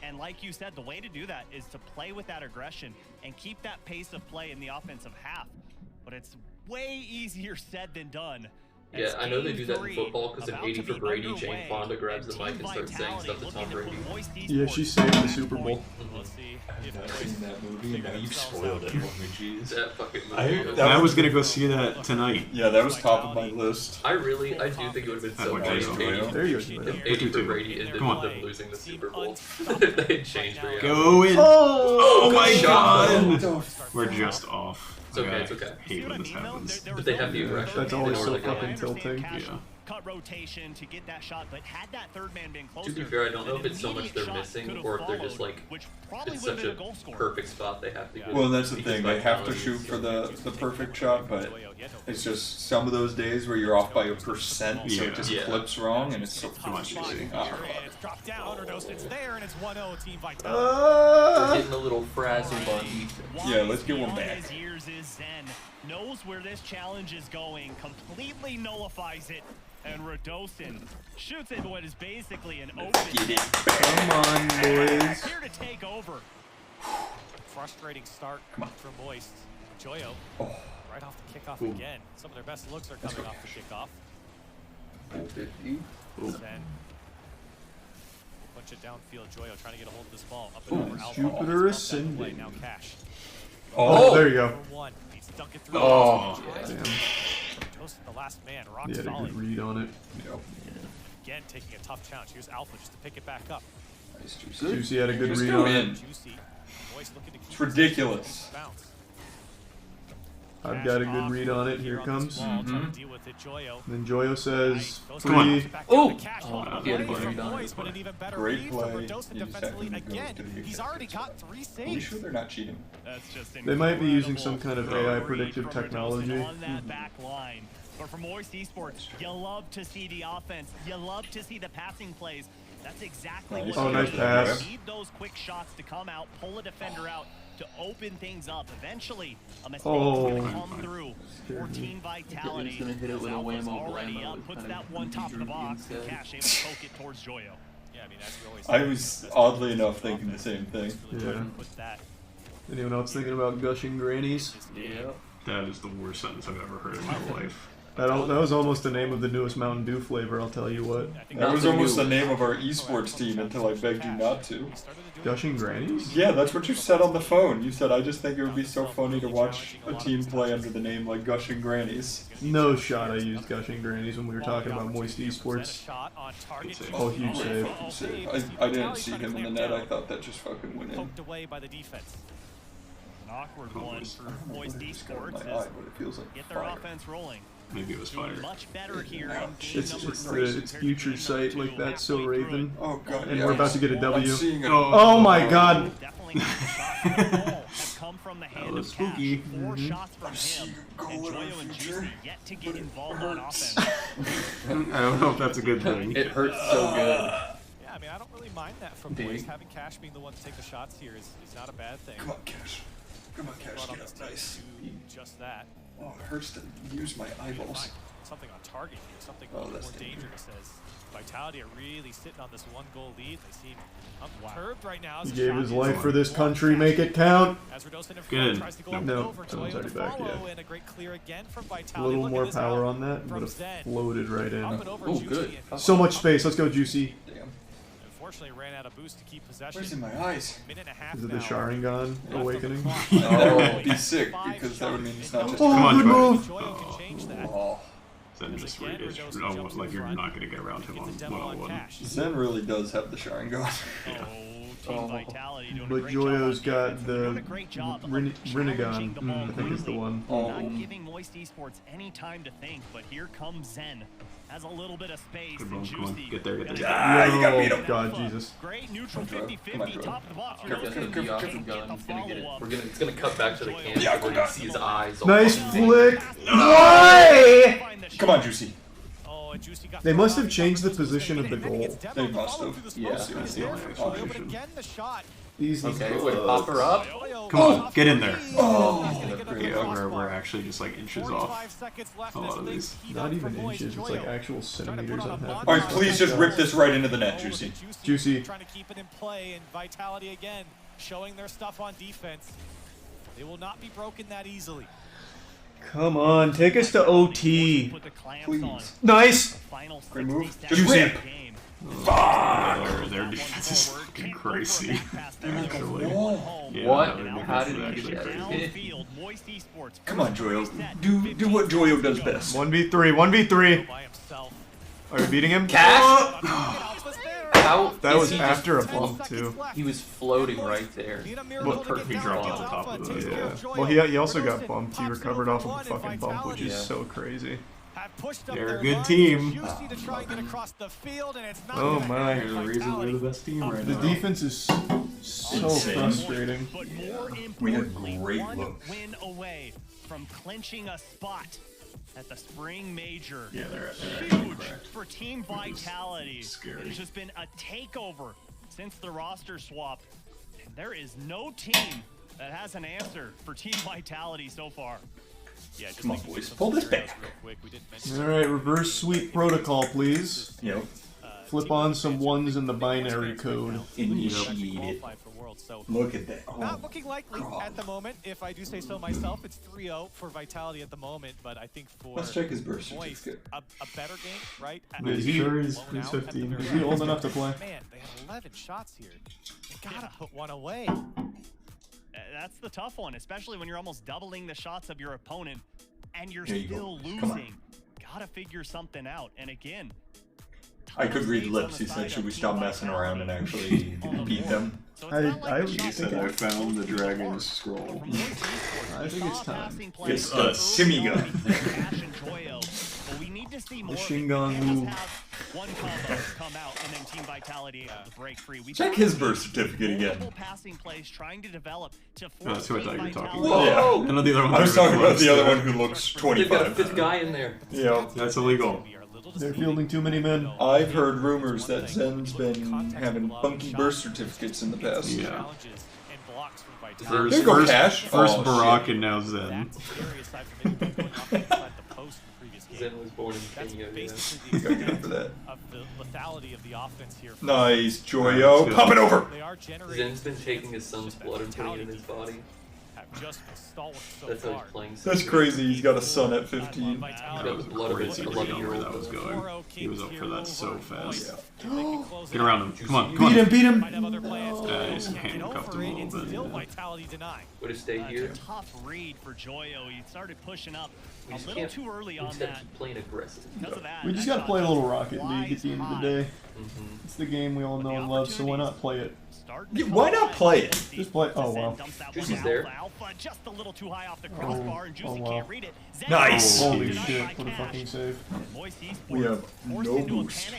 And like you said, the way to do that is to play with that aggression and keep that pace of play in the offensive half. But it's way easier said than done. Yeah, I know they do that in Game football because in three 80 for about to Brady, be Jane underway, Fonda grabs the and mic Team and starts saying Vitality stuff to looking Tom to put Brady. Moist Yeah, Esports she saved the back Super point. Bowl. Let's see if I've Moist seen that movie, figure now you've themselves spoiled out. it for me, jeez. That fucking I- movie. that I was gonna go see that tonight. Yeah, that was top of my list. I do think it would have been so I'd funny like if to 80 There you go. if 80 for Brady ended Come on. with them losing the Super Bowl. They changed reality. Go in. Oh, my shot. god! We're just off. It's okay, it's okay. I hate when this happens. But they have the aggression. That's They always know so where they're fucking going. tilting. Yeah. Cut rotation to get that shot, but had that third man been closer, To be fair, I don't know if an it's so much immediate they're shot missing could have or if they're just followed, like which probably it's would have such been a a goal scorer. perfect spot they have to get. Well, that's the because thing. They have to Vitality shoot is for so the perfect shot, but it's just some of those days where you're off by a percent, so it just Yeah. flips wrong, and it's so much easy. It's dropped down, it's there, and it's 1-0 Team Vitality. They're getting a little frazzle button. Yeah, let's get one Beyond back. his years is Zen. Knows where this challenge is going, completely nullifies it, and Radosin shoots into what is basically an open net. Come on, boys. Here to take over. Frustrating start for Moist. Joyo, right off the kickoff Ooh. again. Some of their best looks are coming off the kickoff. 50. Zen. Punch it downfield. Joyo trying to get a hold of this ball. Up and over. Alpha. Jupiter It's ball that way. ascending. Now Cash. Oh, there you go. Number one. He's dunk it through. Oh, Tries. damn. Radosin, the last man, rock He had a solid. good read on it. Yep. Again, taking a tough challenge. Here's Alpha just to pick it back up. Nice, Juicy. Juicy had a good Just read go on in. it. Juicy. Moist looking to keep It's ridiculous. bounce. I've got a good read on it. Here it comes. Deal with it, Joyo. Then Joyo says, Come on. free. Oh! He had a good read on it. But an even better Great read play. from Radosin You just have defensively. to go Again, to the he's already got 3 Are you saves. sure they're not cheating? That's just They might be using incredible some kind of read AI from predictive Radosin technology. on that back line. But for Moist Esports, you love to see the offense. You love to see the passing plays. That's exactly what Oh, you nice need. pass. You need those quick shots to come out, pull a defender out, to open things up. Eventually, a mistake is going to come through for Team Vitality. He's gonna hit it with a Alpha's whammo already blammo. up, puts that one top of the box, and Cash able to poke it towards Joyo. Yeah, I mean, as we always I was oddly enough thinking the same thing. Yeah. Put that. Anyone else thinking about gushing grannies? Yeah. That is the worst sentence I've ever heard in my life. That was almost the name of the newest Mountain Dew flavor, I'll tell you what. That was almost the name of our esports team until I begged you not to. Gushing Grannies? Yeah, that's what you said on the phone. You said, I just think it would be so funny to watch a team play under the name like Gushing Grannies. No shot I used Gushing Grannies when we were talking about Moist Esports. Oh, huge save. I didn't see him in the net. I thought that just fucking went in. Poked away by the defense. An awkward one for Moist Esports My is eye, but it feels like get their fire. offense rolling. Maybe it was fire. Much better here in game It's number 3. it's future sight like that, so Raven. Oh god, And yeah, we're about to get a I'm W. seeing it. Oh my god! Definitely not the shots that have come from the hand was of Cash. spooky. 4 shots from him, and Joyo and Juicy yet to get involved on offense. I don't know if that's a good thing. It hurts so good. Yeah, I mean, I don't really mind that from Dig. Moist. Having Cash being the one to take the shots here is not a bad thing. Come on, Cash. Come on, Cash. Brought on Get this up team nice. to do just that. Oh, it hurts to use my eyeballs. Something on target here, something Oh, more that's dangerous. dangerous as Vitality are really sitting on this 1-goal lead. They seem unperturbed right now. He gave his life for this country, make it count. As Radosin in front Good. tries to go up and No, over. that one's Joyo already to back, follow, yeah. and a great clear again from A Vitality. little Look at more this power out on that, from would have Zen. floated right in. Up and over Oh, Juicy good. and So much space, let's go Juicy. Damn. Unfortunately, ran out of boost to keep possession. Where's in my eyes? Minute and a half Is it the now. Sharingan awakening? That would be sick because that would mean it's not just. Oh, Come on, good Joy. move! Joyo can change that. Oh. Zen just is like you're not gonna get around him on one-on-one. Zen really does have the Sharingan. Team Vitality doing a But great job on Joyo's got defense. the Doing a great job of Rinnegan, challenging the ball I think is the early. one. Not giving Moist Esports any time to think, but here comes Zen. Has a little bit of space. Good and one, come on. Juicy. Get there, get there. Ah, you got beat Oh, him. God, Jesus. Great neutral Come on, 50-50 Joy. top of the box. Careful, it's gonna be off some gun. He's gonna get it. It's gonna cut back to the camera Yeah, where go you see his eyes. all Nice fucking flick! Why? Come on, Juicy. Oh, and Juicy got They must have changed the position of the goal. They must have. Yeah. That's the only But explanation. again, the shot. Easy. Okay, wait, pop her up. Come on, get in there. Oh. Yeah, we're actually just like inches off 45 seconds left a in lot this of thing. these. Heat Not up even from Moist. inches, it's like Joyo actual centimeters on half. Alright, please just rip this right into the net, Juicy. Juicy. Trying to keep it in play, and Vitality again showing their stuff on defense. They will not be broken that easily. Come on, take us to OT. Put the clamps Please. on. Nice! Final Great 60 move. seconds Just of rip. the game. Their defense is fucking crazy. Actually. Yeah, What? their How defense did is he actually get crazy. Downfield, Moist Esports. Come on, Joyo. Do what Joyo does best. 1v3, 1v3. By himself. Are we beating him? Cash? How That is was he after a just- bump, too. He was floating right there. What he dropped on top of it. Yeah. Well, he also got bumped. He recovered off of a fucking bump, which is so crazy. They're a good team. Oh my. There's a reason they're the best team right The now. defense is so Insane. frustrating. But more We had importantly, great one looks. win away from clinching a spot at the Spring Major. Yeah, they're Huge for Team Vitality. scary. It's just been a takeover since the roster swap. And there is no team that has an answer for Team Vitality so far. Yeah, just Come on, thinking boys. some Pull this scenarios back. real quick. We didn't mention Alright, reverse sweep protocol, please. Yep. Flip on some ones in the binary code. Initiated. So Look at that. not Oh. looking likely at the moment. If I do say so myself, it's 3-0 for Vitality at the moment. But I think for Let's check his birth Moist, certificate. a better game, right? Yeah, Is he- he sure he's blown out at the 15? very Is he old end. enough to play? Man, they had 11 shots here. They gotta put one away. That's the tough one, especially when you're almost doubling the shots of your opponent and you're Here you still go. Come on. losing. gotta figure something out. And again, I could read lips. He said, should we stop messing around and actually beat them? He said I found the dragon's scroll. I think it's time. It's us. Timiga. The Shingon move. One combo come out and then Team Vitality able to break free. Check his birth certificate again. Passing plays trying to develop to Oh, that's who I thought you were talking about. Yeah. I know the other one. I was talking about the other one who looks 25. They've got a fifth guy in there. Yeah. That's illegal. They're fielding too many men. I've heard rumors that Zen's been having funky birth certificates in the past. Yeah. There you go, Cash. First Oh, Barack shit. and now Zen. Zen was born in Kenya. You gotta get up for that. Of the lethality of the offense here. Nice, Joyo. Pop it over! Zen's been taking his son's blood and putting it in his body. That's how he's playing. That's crazy. He's got a son at 15. He's got the blood of his 11-year-old. That was going. He was up for that so fast. Yeah. Get around him. Come on, come on. Beat him! He's handcuffed him a little bit. Would have stayed here. Tough read for Joyo. He started pushing up We a just little can't- too early we on just gotta that. keep playing aggressive. Because of that, We just gotta play a little Rocket League at the end of the day. It's the game we all know and love, so why not play it? Yeah, why not play it? Just play. Oh wow. Juicy's there. Just a little too high off the crossbar, and Juicy wow. can't read it. Nice. Holy shit! What a fucking save. We have no boost.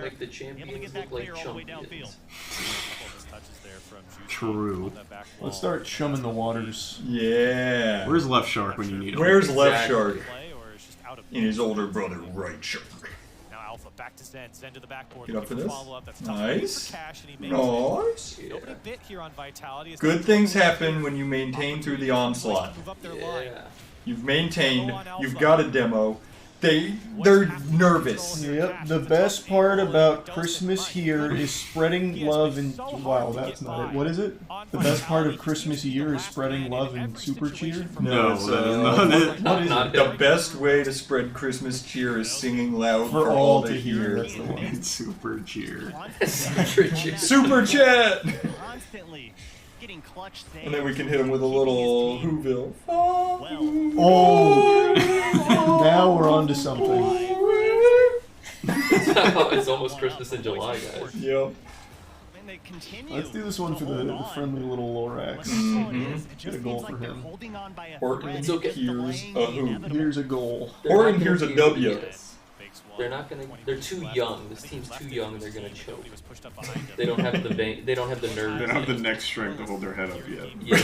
Like the champions look like champions. True. Let's start chumming the waters. Yeah. Where's Left Shark when you need him? Where's Left Shark? And his older brother, Right Shark. Now Alpha back to Zen. Zen to the backboard. Get up for looking this. follow-up. That's Nice. tough for Cash, and he makes Nice. it. Nobody bit here on Vitality. Good things happen when you maintain through the onslaught. Move up their line. You've maintained, you've got a demo. They're nervous. Yep. The best part about Christmas here is spreading love and wow, that's not it. What is it? The best part of Christmas here is spreading love and super cheer. No, it's, that is not it. What is it? The best way to spread Christmas cheer is singing loud for all to hear. That's the one. Super cheer. Super chat. Constantly getting clutch saves. And then we can hit him with a little Whoville. Oh, now we're on to something. It's almost Christmas in July, guys. Yep. Let's do this one for the friendly little Lorax. Get a goal for him. Or here's a hoop. Here's a goal. Or here's a W. They're not gonna. They're too young. This team's too young. They're gonna choke. They don't have the vein. They don't have the nerves. They don't have the neck strength to hold their head up yet. Yeah.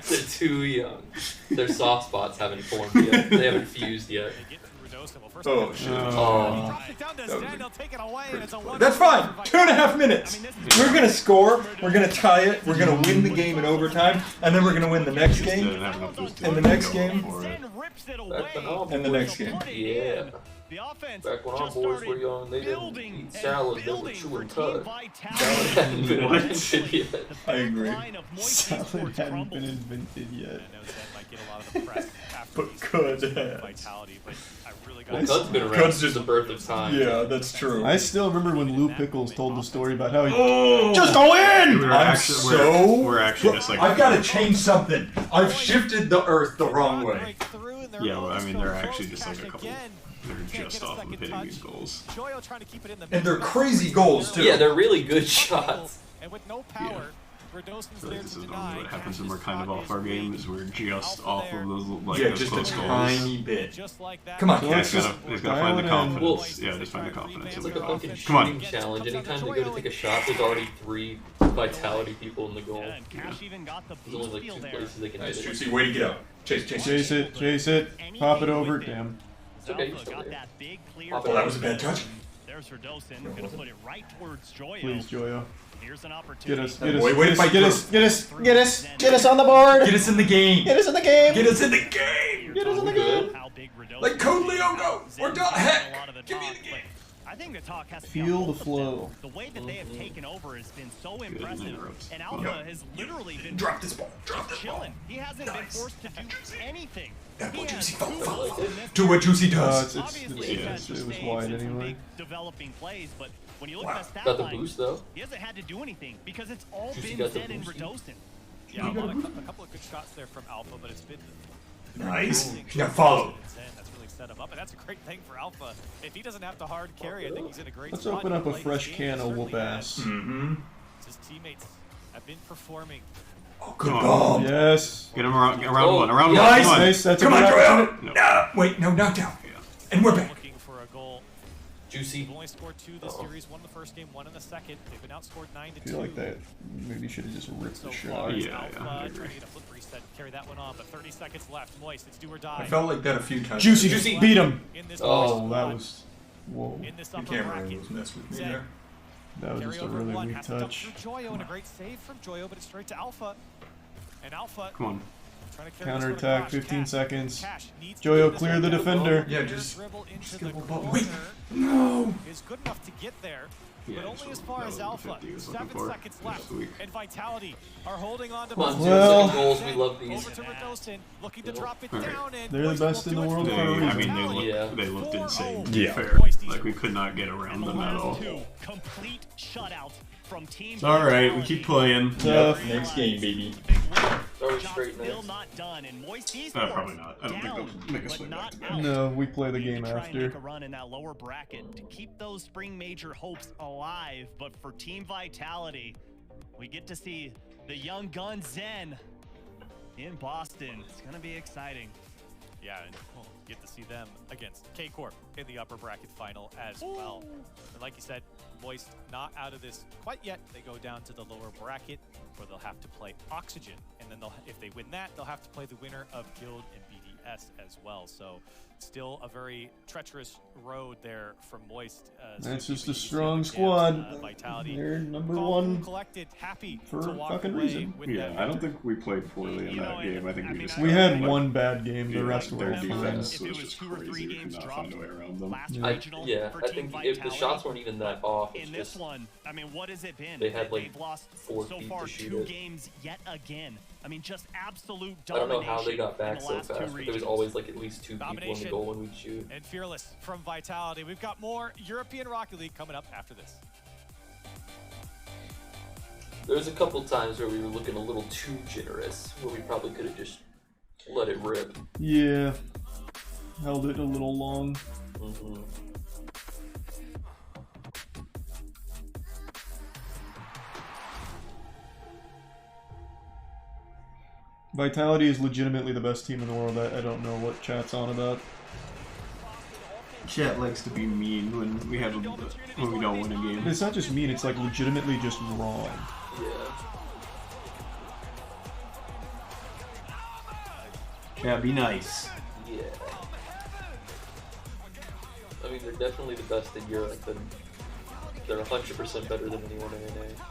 They're too young. Their soft spots haven't formed yet. They haven't fused yet. Oh shit. Oh. That's fine. 2.5 minutes. We're gonna score. We're gonna tie it. We're gonna win the game in overtime, and then we're gonna win the next game, and the next game, and the next game. Yeah. Back when our boys were young, they didn't eat salad, they were chewing cud. Salad hadn't been invented yet. I agree. Salad hadn't been invented yet. But could have. Well, Cud's been around Cud's since the birth of time. Yeah, that's true. I still remember when Lou Pickles told the story about how he just go in. We're actually just like. I've got to change something. I've shifted the Earth the wrong way. Yeah, well, I mean they're actually just like a couple. They're just off of hitting these goals. And they're crazy goals too. Yeah, they're really good shots. And with no power, So this is normally what happens when we're kind of off our game, is we're just off of those Yeah, those just close a goals. tiny bit. Come on, Yeah, let's he's just gotta find the confidence. Yeah, just find the confidence. It's like a fucking Come on. shooting challenge. Anytime they go to take a shot, there's already 3 Vitality people in the goal. There's only like 2 places they can hit it. Juicy, way to get out. Chase it, pop it over, damn. It's okay, you're still there. Oh, that was a bad touch. There's Verdosen, gonna put it right towards Joyo. Please, Joyo. Here's an opportunity. Get us on the board. Get us in the game. Get us in the game. Get us in the game. Get us in the game. Like Code Leogo. Or heck, give me the game. I think the talk has to Feel be on the both of flow. them. The way that they have taken over has been so impressive, and Alpha has literally been Drop this ball. Drop this ball. chilling. He hasn't been forced to do anything. That's what He has Juicy two goals in this Do what Juicy Uh, does. Obviously, he's had it some was saves wide and some anyway. big developing plays, but when you look at the stat Got the line, boost though. he hasn't had to do anything because it's all Juicy been got the Zen and boost. Verdosen. Yeah, a couple of good shots there from Alpha, but it's been Nice. Yeah, follow. That's really set him up, and that's a great thing for Alpha. If he doesn't have to hard carry, I think he's in a great Let's spot. open up a Play fresh his game. can of whoop ass. Mm-hmm. His teammates have been performing. Oh, good ball. Yes. Get him around one. Nice. Come on. Nice. That's Come a on, good Joyo. option. No. Wait, no, knockdown. And we're back. Looking for a goal. Juicy. They've only scored 2 this series. 1 in the first game, 1 in the second. They've been outscored 9-2. I feel like that maybe should have just ripped the shot. Alpha Yeah, I agree. trying to get a flip reset, carry that one on, but 30 seconds left. Moist, it's do or die. I felt like that a few times. Juicy, beat him. In this Oh, first that one. was. Whoa. In this The upper camera bracket. angles messed with me Zen. there. That was Carry just a over really one, weak has to dump touch. through Joyo, and a great save from Joyo, but it's straight to Alpha. And Alpha Come on. trying to carry this one Counterattack, across. 15 Cash. seconds. Cash needs to Joyo, get this clear one the down. defender. Yeah, Clear just dribble into get the a ball. corner. Wait, no. Is good enough to get there. Yeah, But only as far as Alpha. 7 seconds left. And Vitality are holding on to Come on, possession. 0 second goals. We love these. Over to Radostin, looking to drop it down. And They're the Moist will best in do the it world for for a them. reason. They looked insane. To Yeah. be fair. Like we could not get around them at all. Complete shutout from Team It's all right. We keep playing. Tough. Next game, baby. Throw it straight Still next. not done, and Moist Probably not. I don't think they'll make us swing back to back. No, we play the We need game to try and make after. a run in that lower bracket to keep those spring major hopes alive. But for Team Vitality, we get to see the young gun Zen in Boston. It's gonna be exciting. Yeah, and we'll get to see them against K-Corp in the upper bracket final as well. And like you said, Moist not out of this quite yet. They go down to the lower bracket where they'll have to play Oxygen. And then if they win that, they'll have to play the winner of Guild and BDS as well. So still a very treacherous road there from Moist. That's just a strong squad. Vitality. They're number Calm, one collected, happy for to walk fucking away reason. with Yeah, that I don't victory. think we played poorly in that game. I think we just We had one bad game. The Yeah, rest their were fine. defense If it was was just 2 or 3 crazy. We games could not dropped find a way around them. last Yeah. regional for I Team think if the Vitality. shots weren't even that off, it's In this just one, I mean, what has it been? they had, like, They've lost 4 so feet far to shoot 2 it. games yet again. I mean, just absolute I don't domination. know how they got in back the so last 2 fast, but there was regions. always like at least 2 people in the Domination. goal when we'd shoot. And Fearless from Vitality. We've got more European Rocket League coming up after this. There was a couple times where we were looking a little too generous, where we probably could have just let it rip. Yeah. Held it a little long. Mm-hmm. Vitality is legitimately the best team in the world. I don't know what chat's on about. Chat likes to be mean when we have when we don't win a game. It's not just mean, it's like legitimately just wrong. Yeah. Chat, be nice. Yeah. I mean, they're definitely the best in Europe, and they're 100% better than anyone in NA.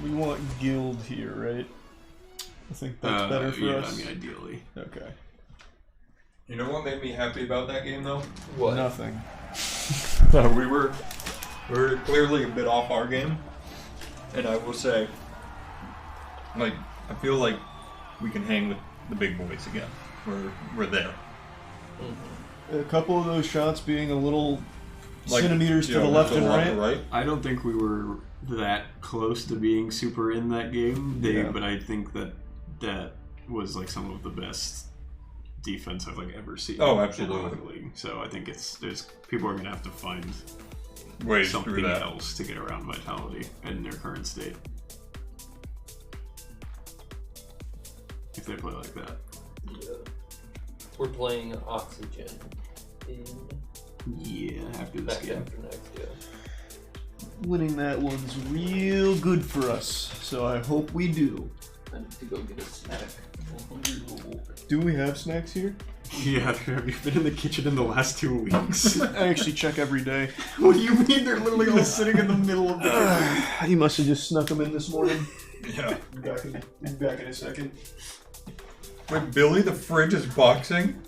We want Guild here, right? I think that's better for yeah, us. I mean, ideally. Okay. You know what made me happy about that game, though? What? Nothing. we were clearly a bit off our game, and I will say, like, I feel like we can hang with the big boys again. We're there. A couple of those shots being a little Like, centimeters to yeah, the left and left right. and I don't think we were that close to being super in that game, but I think that was like some of the best defense I've like ever seen. Oh, in absolutely. the league. So I think there's people are gonna have to find ways something through that else to get around Vitality in their current state. If they play like that. Yeah. We're playing Oxygen After this game. after next, yeah. Winning that one's real good for us, so I hope we do. I need to go get a snack. Do we have snacks here? Yeah, have you been in the kitchen in the last 2 weeks? I actually check every day. What do you mean they're literally all sitting in the middle of the kitchen? You must have just snuck them in this morning. Yeah. Back in a second. Wait, Billy, the fridge is boxing?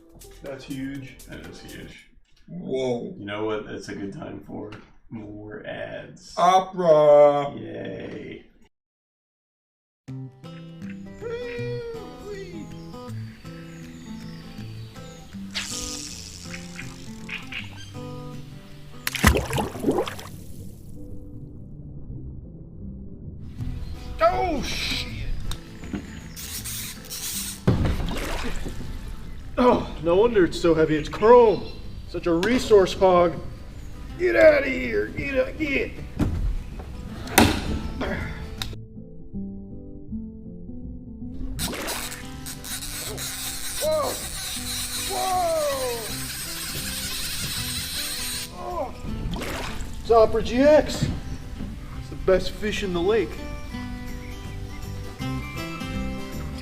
That's huge. That is huge. Whoa. You know what? That's a good time for more ads. Opera! Yay. Oh, shit. Oh, no wonder it's so heavy. It's chrome. Such a resource hog. Get out of here. Get out. Get. Whoa. Whoa. Oh. It's Opera GX. It's the best fish in the lake.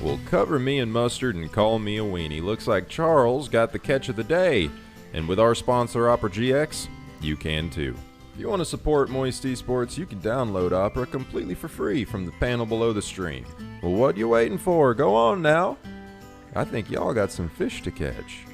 Well, cover me in mustard and call me a weenie. Looks like Charles got the catch of the day. And with our sponsor, Opera GX, you can too. If you want to support Moist Esports, you can download Opera completely for free from the panel below the stream. Well, what you waiting for? Go on now. I think y'all got some fish to catch.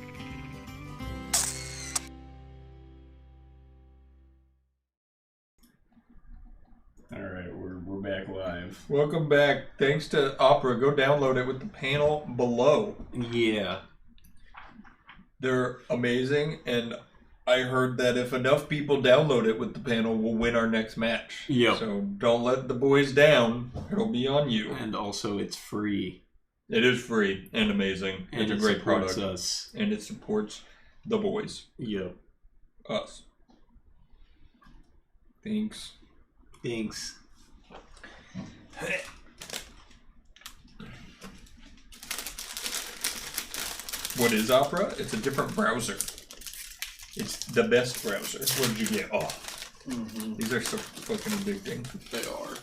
Alright, we're back live. Welcome back. Thanks to Opera. Go download it with the panel below. Yeah. They're amazing, and I heard that if enough people download it with the panel, we'll win our next match. Yep. So don't let the boys down. It'll be on you. And also, it's free. It is free and amazing. And it's a great supports product. us. And it supports the boys. Yep. Us. Thanks. Thanks. What is Opera? It's a different browser. It's the best browser. What did you get? Oh. Mm-hmm. These are so fucking addicting. They are.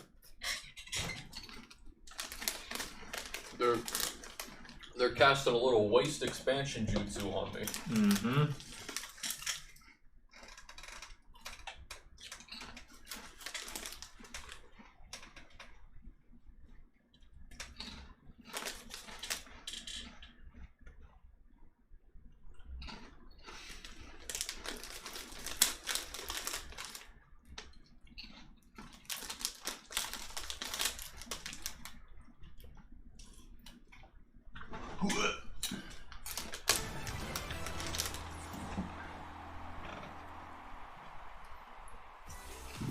They're casting a little waste expansion jutsu on me. Mm-hmm.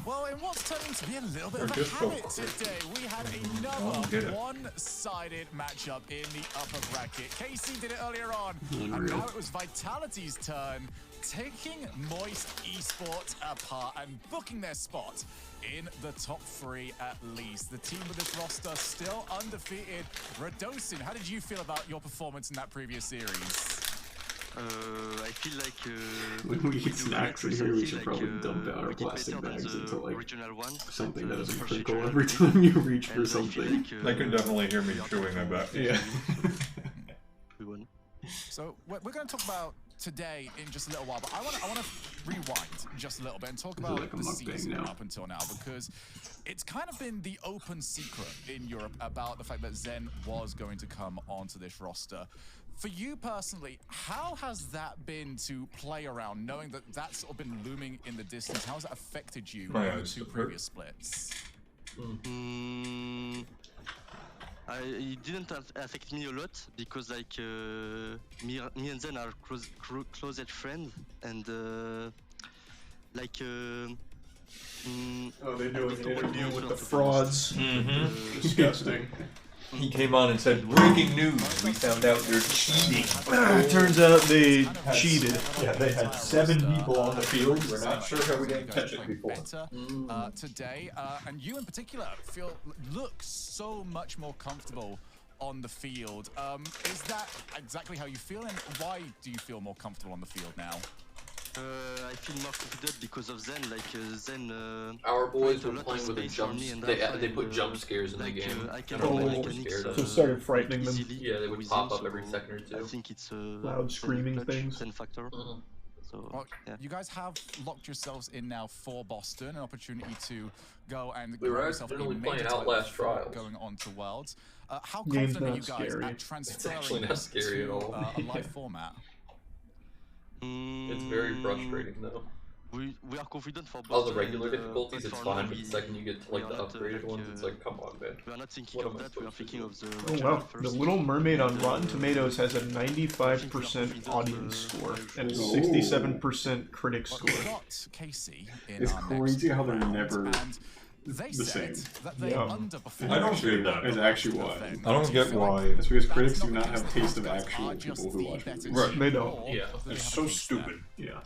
Well, in what's turning to be a little bit of a habit today, we had another one-sided matchup in the upper bracket. KC did it earlier on, and now it was Vitality's turn, taking Moist Esports apart and booking their spot in the top 3 at least. The team with this roster still undefeated. Radosin, how did you feel about your performance in that previous series? I feel like when we eat snacks in here, we should probably dump out our plastic bags into like something that doesn't crinkle every time you reach for something. They can definitely hear me chewing, I bet. Yeah. So we're going to talk about today in just a little while, but I want to rewind just a little bit and talk about like a the mukbang season now. up until now, because it's kind of been the open secret in Europe about the fact that Zen was going to come onto this roster. For you personally, how has that been to play around, knowing that that's sort of been looming in the distance? How has that affected you in the 2 previous splits? It didn't affect me a lot because like me and Zen are closest friends, and like oh, they're doing an interview with the frauds. Mm-hmm. Disgusting. He came on and said, "Breaking news! We found out they're cheating." Turns out they cheated. Yeah, they had 7 people on the field. We're not sure how we didn't catch it before. Today, and you in particular look so much more comfortable on the field. Is that exactly how you feel, and why do you feel more comfortable on the field now? I feel more confident because of Zen. Like Zen. Our boys were playing with a jump. They put jump scares in the game. So it started frightening them. Yeah, they would pop up every second or 2. I think it's loud screaming things. 10 factor. So, well, you guys have locked yourselves in now for Boston, an opportunity to go and we were yourself a actually major playing title Outlast Trials. Going on to Worlds. How Game's confident are you not guys scary. at It's transferring actually not this scary at to all. a live format? It's very frustrating though. we are confident for both. Oh, the regular difficulties, it's fine, but the second you get to like the upgraded ones, it's like, come on, man. We are not thinking of that. We are thinking of the. Oh wow, The Little Mermaid on Rotten Tomatoes has a 95% audience score and a 67% critic score. It's crazy how they're never the same. I don't get that. Is actually why. I don't get why. It's because critics do not have taste of actual people who watch movies. Right. They don't. Yeah. It's so stupid. Yeah.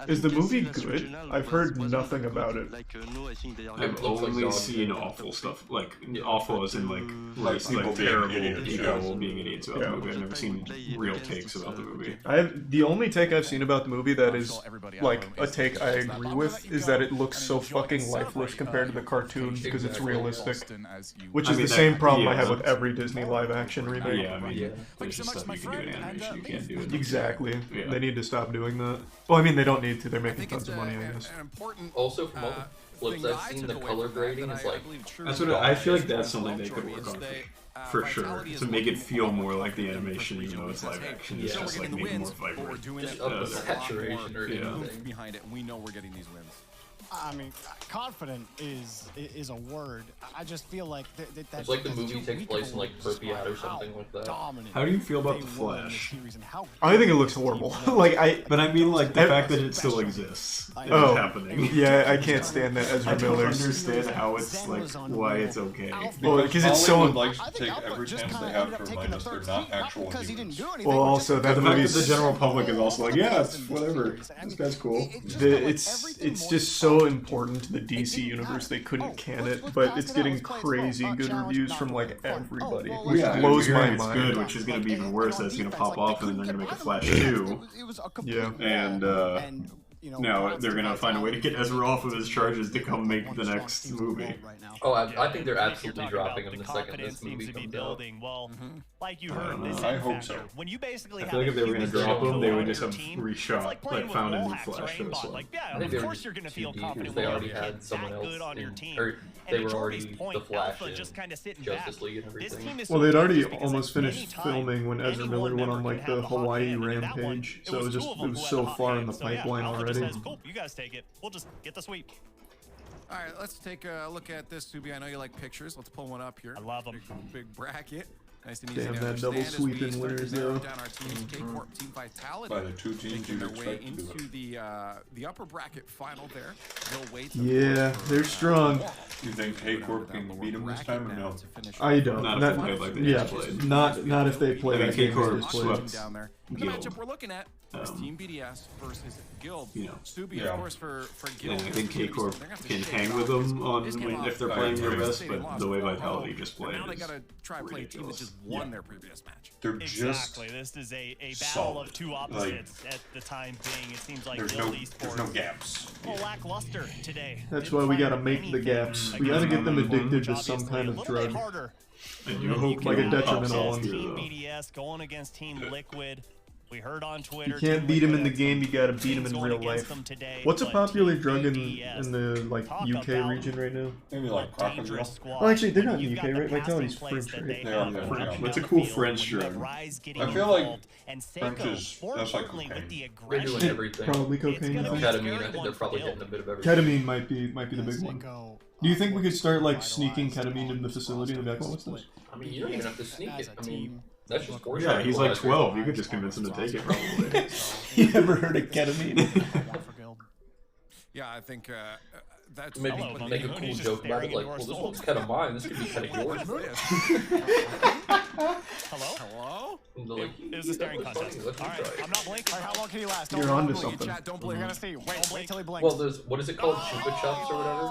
Is the movie good? I've heard nothing about it. I've only seen awful stuff, like awful as in like people terrible being idiots, people being idiots about the movie. I've never seen real takes about the movie. The only take I've seen about the movie that is like a take I agree with is that it looks so fucking lifeless compared to the cartoon because it's realistic, which is the same problem I have with every Disney live action remake. Yeah, I mean, there's just stuff you can do in animation you can't do it. Exactly. Yeah. They need to stop doing that. Well, I mean, they don't need to. They're making tons of money, I guess. Also, from all the flips I've seen, the color grading is like... That's what I feel like that's something they could work on for sure. To make it feel more like the animation, even though it's live action. It's just like make it more vibrant. Just up the saturation or anything. Behind it, we know we're getting these wins. I mean, confident is a word. I just feel like it's like the movie takes place in like Perpiat or something like that. How do you feel about the Flash? I think it looks horrible. But I mean, like the fact that it still exists. It's happening. Yeah, I can't stand that Ezra Miller. I don't understand how it's like why it's okay. Well, because it's so. Hollywood likes to take every chance they have to remind us they're not actual humans. Well, also that the fact that movie's the general public is also like, yeah, it's whatever. This guy's cool. It's just so important to the DC universe they couldn't can it, but it's getting crazy good reviews from like everybody, which blows my it's mind. good, which is going to be even worse. That's going to pop off, and then they're going to make a Flash 2. Yeah, and now they're going to find a way to get Ezra off of his charges to come make the next movie. Oh, I think they're absolutely dropping him the second this movie comes out. Well, like you heard, I hope so. When you basically I feel like if they were going to drop him, they would just have reshot, like found a new Flash for this one. Yeah, of course you're going to feel confident they already had someone else on your team. Or they were already the Flash in just kind of sitting Justice League and everything. Well, they'd already almost finished filming when Ezra Miller went on like the Hawaii rampage, so it was so far in the pipeline already. Cool, you guys take it. We'll just get the sweep. All right, let's take a look at this, Subi. I know you like pictures. Let's pull one up here. I love them. Big bracket. Nice and easy Damn, to that double understand as sweep we in start to winners, narrow though. down our teams. K-Corp, Team Vitality. By the two teams making you'd their way expect to do into the upper bracket final there. They'll wait. Yeah, they're strong. You think K-Corp can beat them this time or no? I don't. Not if they played like they yeah, just played. not if they play I mean, like they K-Corp just played. swept Down there. The Guild. matchup we're looking at is Team BDS versus Guild. You know. Subi, of course, for Yeah, Guild. I think K-Corp can hang with them on if they're playing their best, but the way Vitality just played Now they is gotta try to play a team that just won their previous match. They're just Exactly. This is a battle solid. of two opposites at the time being. It seems like There's Guild no eSports gaps. lackluster today. That's why we gotta make the gaps. We gotta get them addicted to some kind of drug. And you hope like a detrimental one. Team BDS going against Team Liquid. We heard on Twitter. You can't beat him in the game, you gotta beat him in real life. What's a popular drug in the like UK region right now? Maybe like crocodile. Oh, actually, they're not in the UK, right? Vitality's French, right? They are French. What's a cool French drug? I feel like French is that's like cocaine. They're doing everything. Probably cocaine. Ketamine, I think they're probably getting a bit of everything. Ketamine might be the big one. Do you think we could start like sneaking ketamine into the facility and be like, "Oh, what's this?" I mean, you don't even have to sneak it. I mean, that's just force. Yeah, he's like 12. You could just convince him to take it, probably. You ever heard of ketamine? Yeah, I think that's maybe make a cool joke about it, like, well, this one's kind of mine. This could be kind of yours. Hello? Like, It was a staring contest. All right, I'm not blinking. How long can you last? You're onto something. Don't blink. You're gonna see. Wait till he blinks. Well, there's what is it called, Chupa Chups or whatever?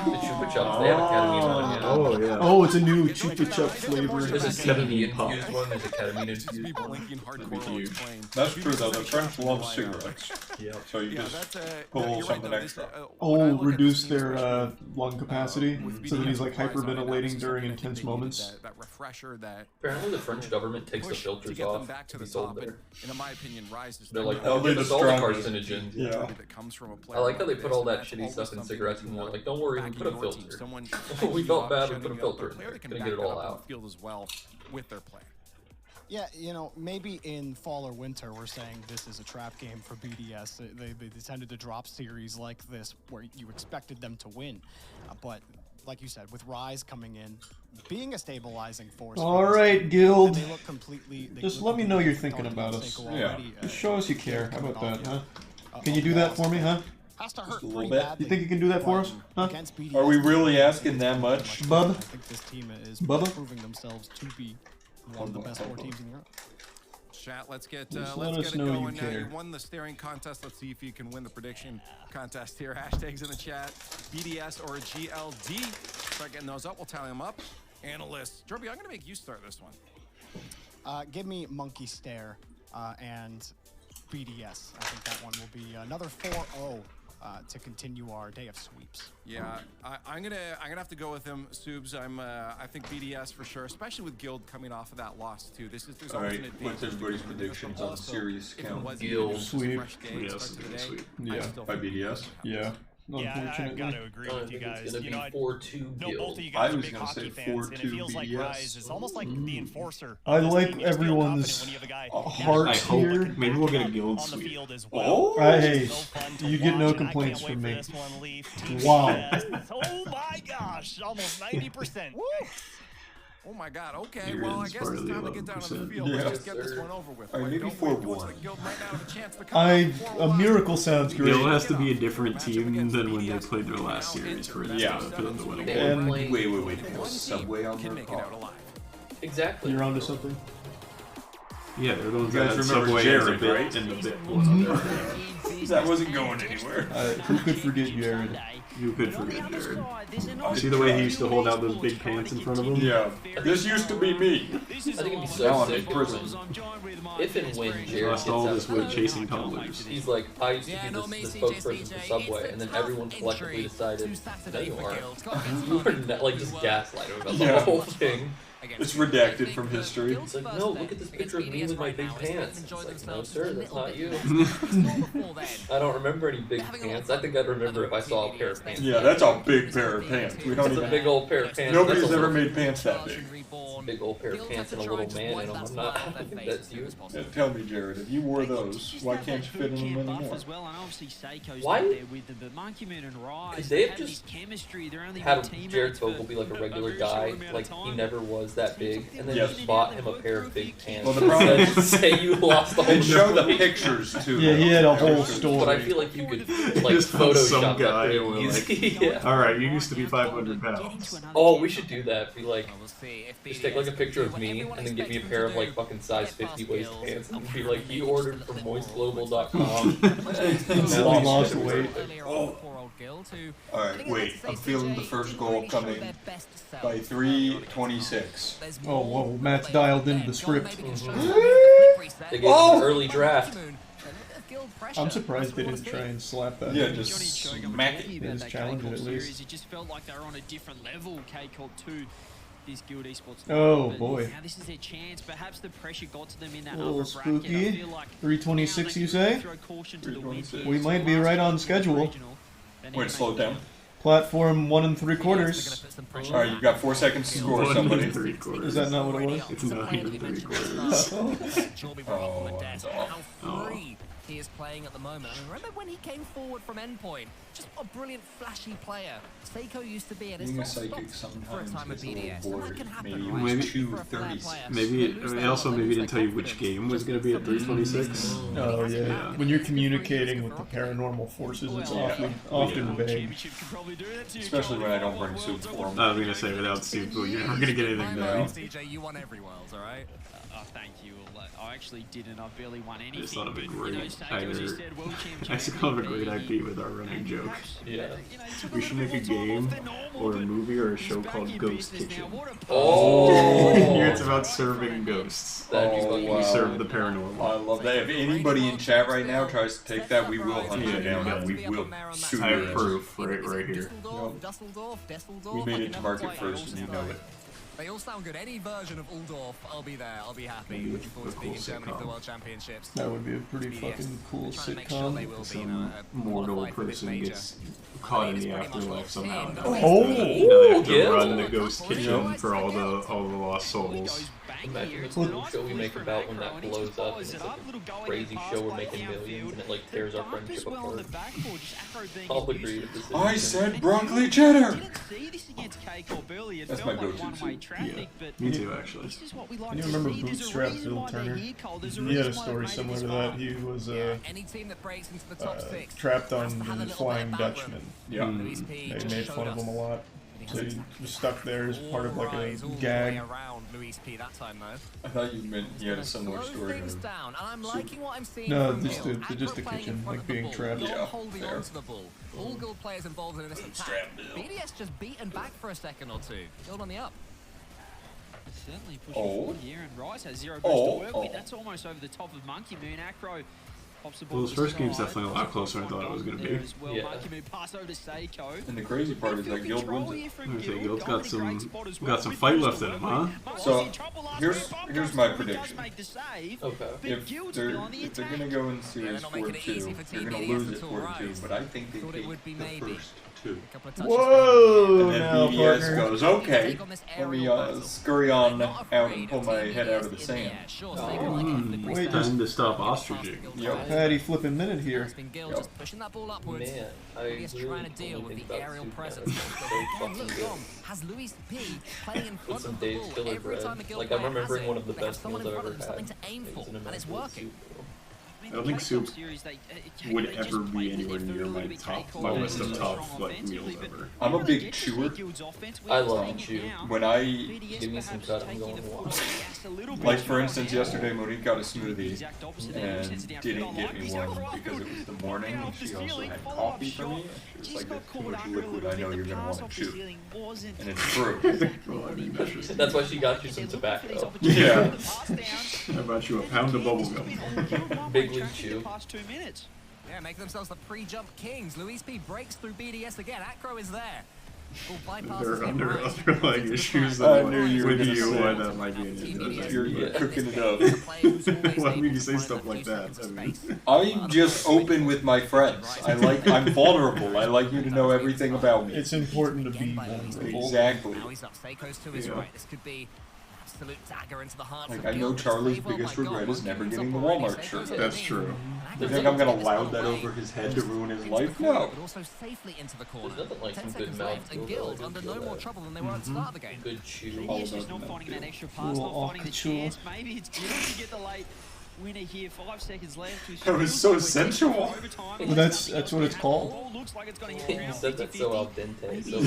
The Chupa Chups. They have a ketamine one. Yeah. Oh yeah. Oh, it's a new Chupa Chup flavor. There's a CBD infused one. There's a ketamine infused one. That's true though. The French love cigarettes. Yeah. So you just pull something extra. Oh, reduce their lung capacity, so that he's like hyperventilating during intense moments. That refresher that. Apparently, the French government takes the filters off back to to the be sold top. there. And in my opinion, Rise is They're like, That'll oh, be give the us all the strongest. carcinogens. Yeah. that comes from a player I like how they like put this, all that and shitty always stuff in something cigarettes and that they're you like, don't worry, we back put a in your team, filter. someone We felt bad, we shining put a up, filter a in player there. that can Gonna back get it that all up on out. the field as well with their play. Yeah, you know, maybe in fall or winter we're saying this is a trap game for BDS. They tended to drop series like this where you expected them to win. But like you said, with Rise coming in, being a stabilizing force. All right, Guild. They look completely, Just let me know you're thinking about us. Yeah. Just show us you care. How about that, huh? Can you do that for me, huh? Has to hurt a little bit. You think you can do that for us? Huh? Are we really asking that much? Bub? I think this team is Bubba? proving themselves to be one of the best 4 teams in Europe. Chat, let's get Just it let us know going. you care. You won the staring contest. Let's see if you can win the prediction contest here. Hashtags in the chat, BDS or GLD. Start getting those up. We'll tally them up. Analysts. Jorby, I'm going to make you start this one. Give me Monkey Stare and BDS. I think that one will be another 4-0 to continue our day of sweeps. Yeah, I'm gonna have to go with him, Subs. I think BDS for sure, especially with Guild coming off of that loss too. There's All always right, an what's everybody's predictions on the series count? Guild sweep. Yes, sweep. Yeah, by BDS. Yeah. Yeah, I've got to agree with you guys. It's gonna be 4-2 no, Guild. both of you guys I are was big gonna hockey say fans, and it 4-2 feels like BDS. Rise is almost like the enforcer. I of this like team. You feel everyone's confident when you have a guy heart naturally here. like Maybe we'll get a back guild on the sweep. field as well. Hey, So fun to you get no watch, and I complaints can't from wait me. for this one, Leaf. Wow. Yes. Oh my gosh, almost 90%. Oh my God. Okay. Here Well, I is guess it's time to get down on the 11%. field. Yeah. Let's just get this one over with. All right, maybe Don't 4-1. wait. Guild might not have a chance to come A miracle sounds great. Guild has to be a different team than when they played their last series for them to win a game. And Wait. No subway on Can their make it out car. alive. Exactly. you're onto something. Yeah, they're the ones You that guys had remember Subway Jared, as a bit right? and the bit was That wasn't going anywhere. Who could forget Jared? You could forget Jared. See the way he used to hold out those big pants in front of him? Yeah, this used to be me. I think it'd be Now so I'm sick in prison. if and when Jared Lost gets all out this of with prison, chasing tumblers. he's like, I used to be the spokesperson for Subway, and then everyone collectively decided, no you aren't. You are not, like, just gaslighting about the whole thing. It's redacted from history. It's like, no, look at this picture of me with my big pants. It's like, no sir, that's not you. I don't remember any big pants. I think I'd remember if I saw a pair of pants. Yeah, that's a big pair of pants. We don't That's a even. big old pair of pants. Nobody's That's a ever little- made pants that big. a big old pair of pants and a little man in them. I'm not. I don't think that's you. Yeah, tell me, Jared, if you wore those, why can't you fit in them anymore? Why? Why? Could they have just had Jared Vogel be like a regular guy, like he never was that big, and then Yes. just bought him a pair of big pants? Well, the problem and is- say you lost all And show the weight. pictures too. Yeah, he had a whole story. But I feel like you could like Just found Photoshop some that guy pretty and we're easy. Yeah. Alright, you used to be 500 pounds. Oh, we should do that. Be like, just take like a picture of me and then get me a pair of like fucking size 50 waist pants and be like, you ordered from moistglobal.com. Now he lost weight. Alright, wait. I'm feeling the first goal coming by 3:26. Oh, whoa, Matt's dialed into the script. They gave us an early draft. I'm surprised they didn't try and slap that. Yeah, just smack it. They just challenge it at least. It just felt like they were on a different level, K-Corp 2. This Guild eSports. Oh, But boy. Now this is their chance. Perhaps the pressure got to them in that A little upper bracket. I spooky. feel like 326, you say? throw caution to the wind here. We might be right on schedule. Wait, slow it down. Platform 1 3/4. Alright, you've got 4 seconds to score 1 somebody. 3/4. Is that not what it was? It's 9 3/4. Oh, that's off. How free he is playing at the moment. I mean, remember when he came forward from endpoint? Just a brilliant, flashy player. Seiko used to be, and it's Being a not psychic stopped for a sometimes time of gets a little BDS. And that boring. can happen, Maybe right? it was Maybe- 2:36. Maybe it also maybe didn't tell you which game was going to be at 326. Oh, yeah. When you're communicating with the paranormal forces, it's often vague. Especially when I don't bring soup for them. I was going to say, without soup, you're not going to get anything done. CJ, you won every world, alright? Thank you. I actually didn't. I barely won anything. I just thought of a but, great, you know, Seiko, as you said, world I just thought of a great IP with our running joke. Yeah. We should make a game or a movie or a show called Ghost Kitchen. Oh! Here it's about serving ghosts. We serve the paranormal. I love that. If anybody in chat right now tries to take that, we will hunt you down and we will shoot I you. have proof right here. We made it to market first and you know it. They all sound good. Any version of Uldorf, I'll be there. I'll be happy. Looking forward to being in Germany for the World Championships. That would be a pretty fucking cool sitcom. Some mortal person gets caught in the afterlife somehow. Oh, They have to run the ghost kitchen for all the lost souls. Imagine this little show we make about when that blows up, and it's like a crazy show we're making millions, and it like tears our friendship apart. I'll agree with this. I said broccoli cheddar! That's my go-to soup. Yeah, me too, actually. Can you remember Bootstrap Phil Turner? He had a story similar to that. He was trapped on the Flying Dutchman. Yeah. They made fun of him a lot. So he was stuck there as part of like a gag. I thought you meant he had a similar story. No, just the kitchen, like being trapped. Yeah, fair. All Guild players involved in this attack. BDS just beaten back for a second or two. Guild on the up. Certainly pushing forward here, and Rise has 0 boost to work with. That's almost over the top of Monkey Moon. Acro pops the ball. Well, this first game's definitely a lot closer than I thought it was going to be. Well. Yeah. Monkey Moon pass over to Seiko. And the crazy part is that Guild wins it. Guild's got some fight left in him, huh? So here's my prediction. Okay. If they're gonna go in series 4-2, they're gonna lose it 4-2, but I think they take the first 2. Whoa! And then BDS goes, okay, let me scurry on out and pull my head out of the sand. Wait, time to stop ostriching. Yep. Patty flipping minute here. Just pushing that ball upwards. Man, He's trying to deal with the aerial presence. Has Luis P playing in front of the ball every time the Guild like, I'm remembering one of the best meals I've ever had. something to aim for, and it's working. I don't think soup would ever be anywhere near my list of top like meals ever. I'm a big chewer. I love chew. When I give me some cut, I'm going wild. Like for instance, yesterday Monique got a smoothie and didn't get me one because it was the morning, and she also had coffee for me. And she was like, "There's too much liquid. I know you're gonna want to chew," and it's fruit. That's why she got you some tobacco. Yeah. I bought you a pound of bubblegum. Big league chew. Yeah, make themselves the pre-jump kings. Luis P breaks through BDS again. Acro is there. There are underlying issues that with you why that might be an issue. You're cooking it up. Why would you say stuff like that? I mean, I'm just open with my friends. I'm vulnerable. I like you to know everything about me. It's important to be vulnerable. Exactly. Now he's up. Seiko's to his right. This could be absolute dagger into the heart. Like, I know Charlie's biggest regret is never getting the Walmart shirt. That's true. You think I'm gonna loud that over his head to ruin his life? No. But also safely into the corner. There's nothing like 10 some good seconds left, and mouthfeel Guild that under no more trouble than they were at the start of the game. Good chew. BDS just not finding that extra pass, not finding the chance. Maybe it's Guild to get the late winner here. 5 seconds left. That was so sensual. Well, that's what it's called. Looks like it's going to get You said that so al dente. So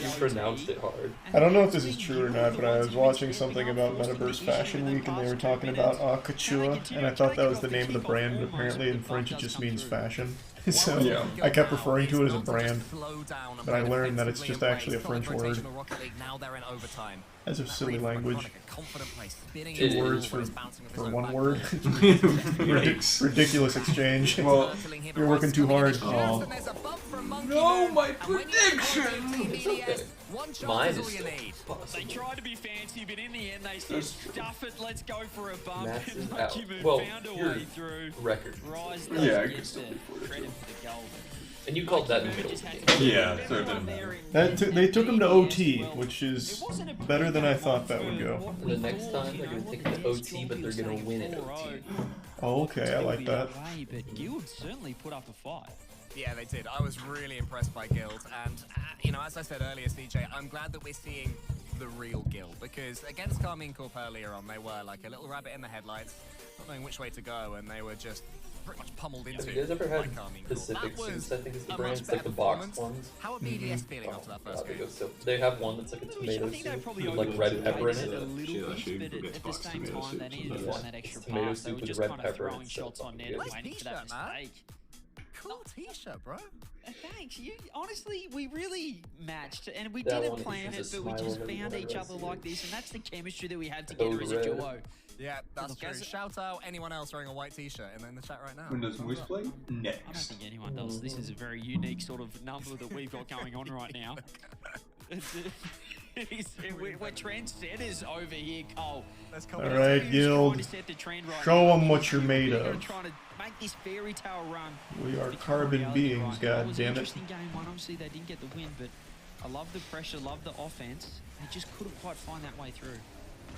you pronounced it hard. I don't know if this is true or not, but I was watching something about Metaverse Fashion Week, and they were talking about couture, and I thought that was the name of the brand, but apparently in French it just means fashion. So yeah. I kept referring to it as a brand, but I learned that it's just actually a French word. As a silly language. 2 words for one word. Ridiculous exchange. Well, you're working too hard. Oh. No, my prediction! Mine is They tried to be fancy, but in the end they said, stuff it, let's go for a bump. Masses And out. Monkey Moon Well, found a your way through. record. Rise Yeah, does I get could still the be for it, credit for the goal. And you called that in the middle of the game. Yeah, so it didn't matter. They took him to OT, which is better than I thought that would go. And the next time they're going to take it to OT, but they're going to win at OT. Oh, okay, I like that. But Guild certainly put up a fight. Yeah, they did. I was really impressed by Guild, and you know, as I said earlier, CJ, I'm glad that we're seeing the real Guild, because against Carmine Corp earlier on, they were like a little rabbit in the headlights, not knowing which way to go, and they were just pretty much pummeled into. Have you guys ever had Pacific Suits? I think is the brand. It's like the box ones. How are BDS feeling after that first game? So they have one that's like a tomato soup with like red pepper in it. At the same time, they needed to find that extra pass. They were just kind of throwing shots on net and waiting for that mistake. Cool t-shirt, bro. Thanks. You honestly, we really matched, and we That didn't one plan it, is but we just just smile found over each the other rest like of this, and that's the chemistry that we had together as a duo. Yeah, that's true. Shout out anyone else wearing a white t-shirt in the chat right now. When does Moose play? I don't Next. think anyone does. This is a very unique sort of number that we've got going on right now. We're trendsetters over here, Cole. Alright, Guild. Show them what you're made of. Trying to make this fairy tale run. We are carbon beings, god damn it. Interesting game one. Obviously, they didn't get the win, but I love the pressure, love the offense. They just couldn't quite find that way through.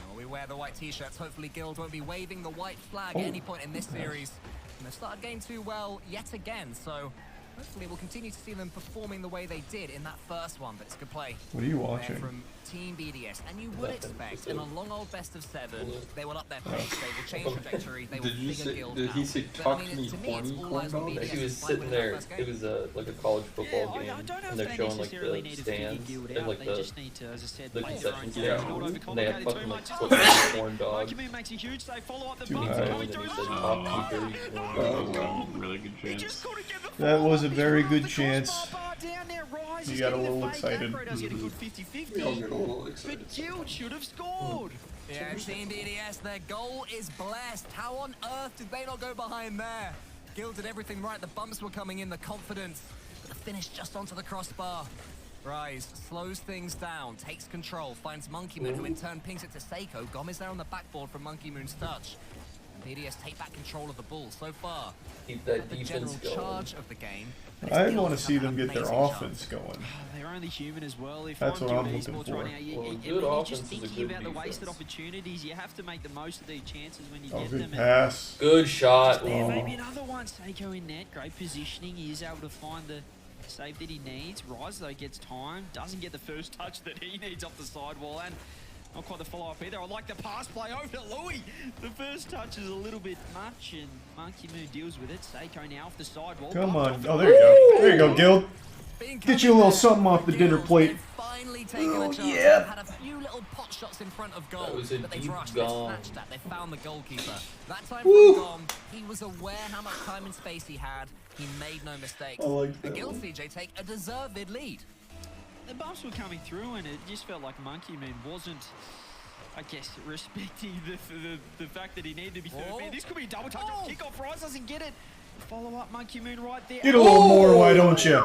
Well, we wear the white t-shirts. Hopefully Guild won't be waving the white flag at any point in this series. And they've started game 2 well yet again, so hopefully we'll continue to see them performing the way they did in that first one, but it's good play. What are you watching? From Team BDS, and you would expect in a long old best of 7, they will up their pace, they will change trajectory, they will figure Guild out. Did he say But, talk I mean, to me to me, horny it's all corn eyes on dog? BDS. He was sitting there. It was like a college football game, and they're showing like the stands and like the concession stand, and they had fucking like football corn dogs. Makes a huge save, follow up the Two bump, times, coming and through he said slow. top 230. Really good chance. That was a very good chance. You got a little excited. Does get a good 50-50. But Guild should have scored. Yeah, Team BDS, their goal is blessed. How on earth did they not go behind there? Guild did everything right. The bumps were coming in, the confidence. But the finish just onto the crossbar. Rise slows things down, takes control, finds Monkey Moon, who in turn pings it to Seiko. Gom is there on the backboard from Monkey Moon's touch. And BDS take back control of the ball so far. Keep that the defense general going. charge of the game. I want to see them get their offense going. They're only human as well. If That's I'm what I'm doing looking esports for. right now, Well, you're just thinking about the wasted opportunities. You have to make the most of these chances when you get Good them. pass. Good shot. There, maybe another one. Seiko in net, great positioning. He is able to find the save that he needs. Rise though gets time, doesn't get the first touch that he needs off the sidewall, and not quite the follow-up either. I like the pass play over to Louis. The first touch is a little bit much, and Monkey Moon deals with it. Seiko now off the sidewall. Come on. Oh, there you go. There you go, Guild. Get you a little something off the dinner plate. Finally taken a chance. Yeah. Had a few little pot shots in front of goal, That was a but they deep rushed, they gone. snatched that, they found the goalkeeper. That time Woo. from Gom, he was aware how much time and space he had. He made no mistakes. I like The that Guild one. CJ take a deserved lead. The bumps were coming through, and it just felt like Monkey Moon wasn't, I guess, respecting the fact that he needed to be third man. This could be a double touch off kickoff. Rise doesn't get it. Follow up Monkey Moon right there. Get a little more, why don't you?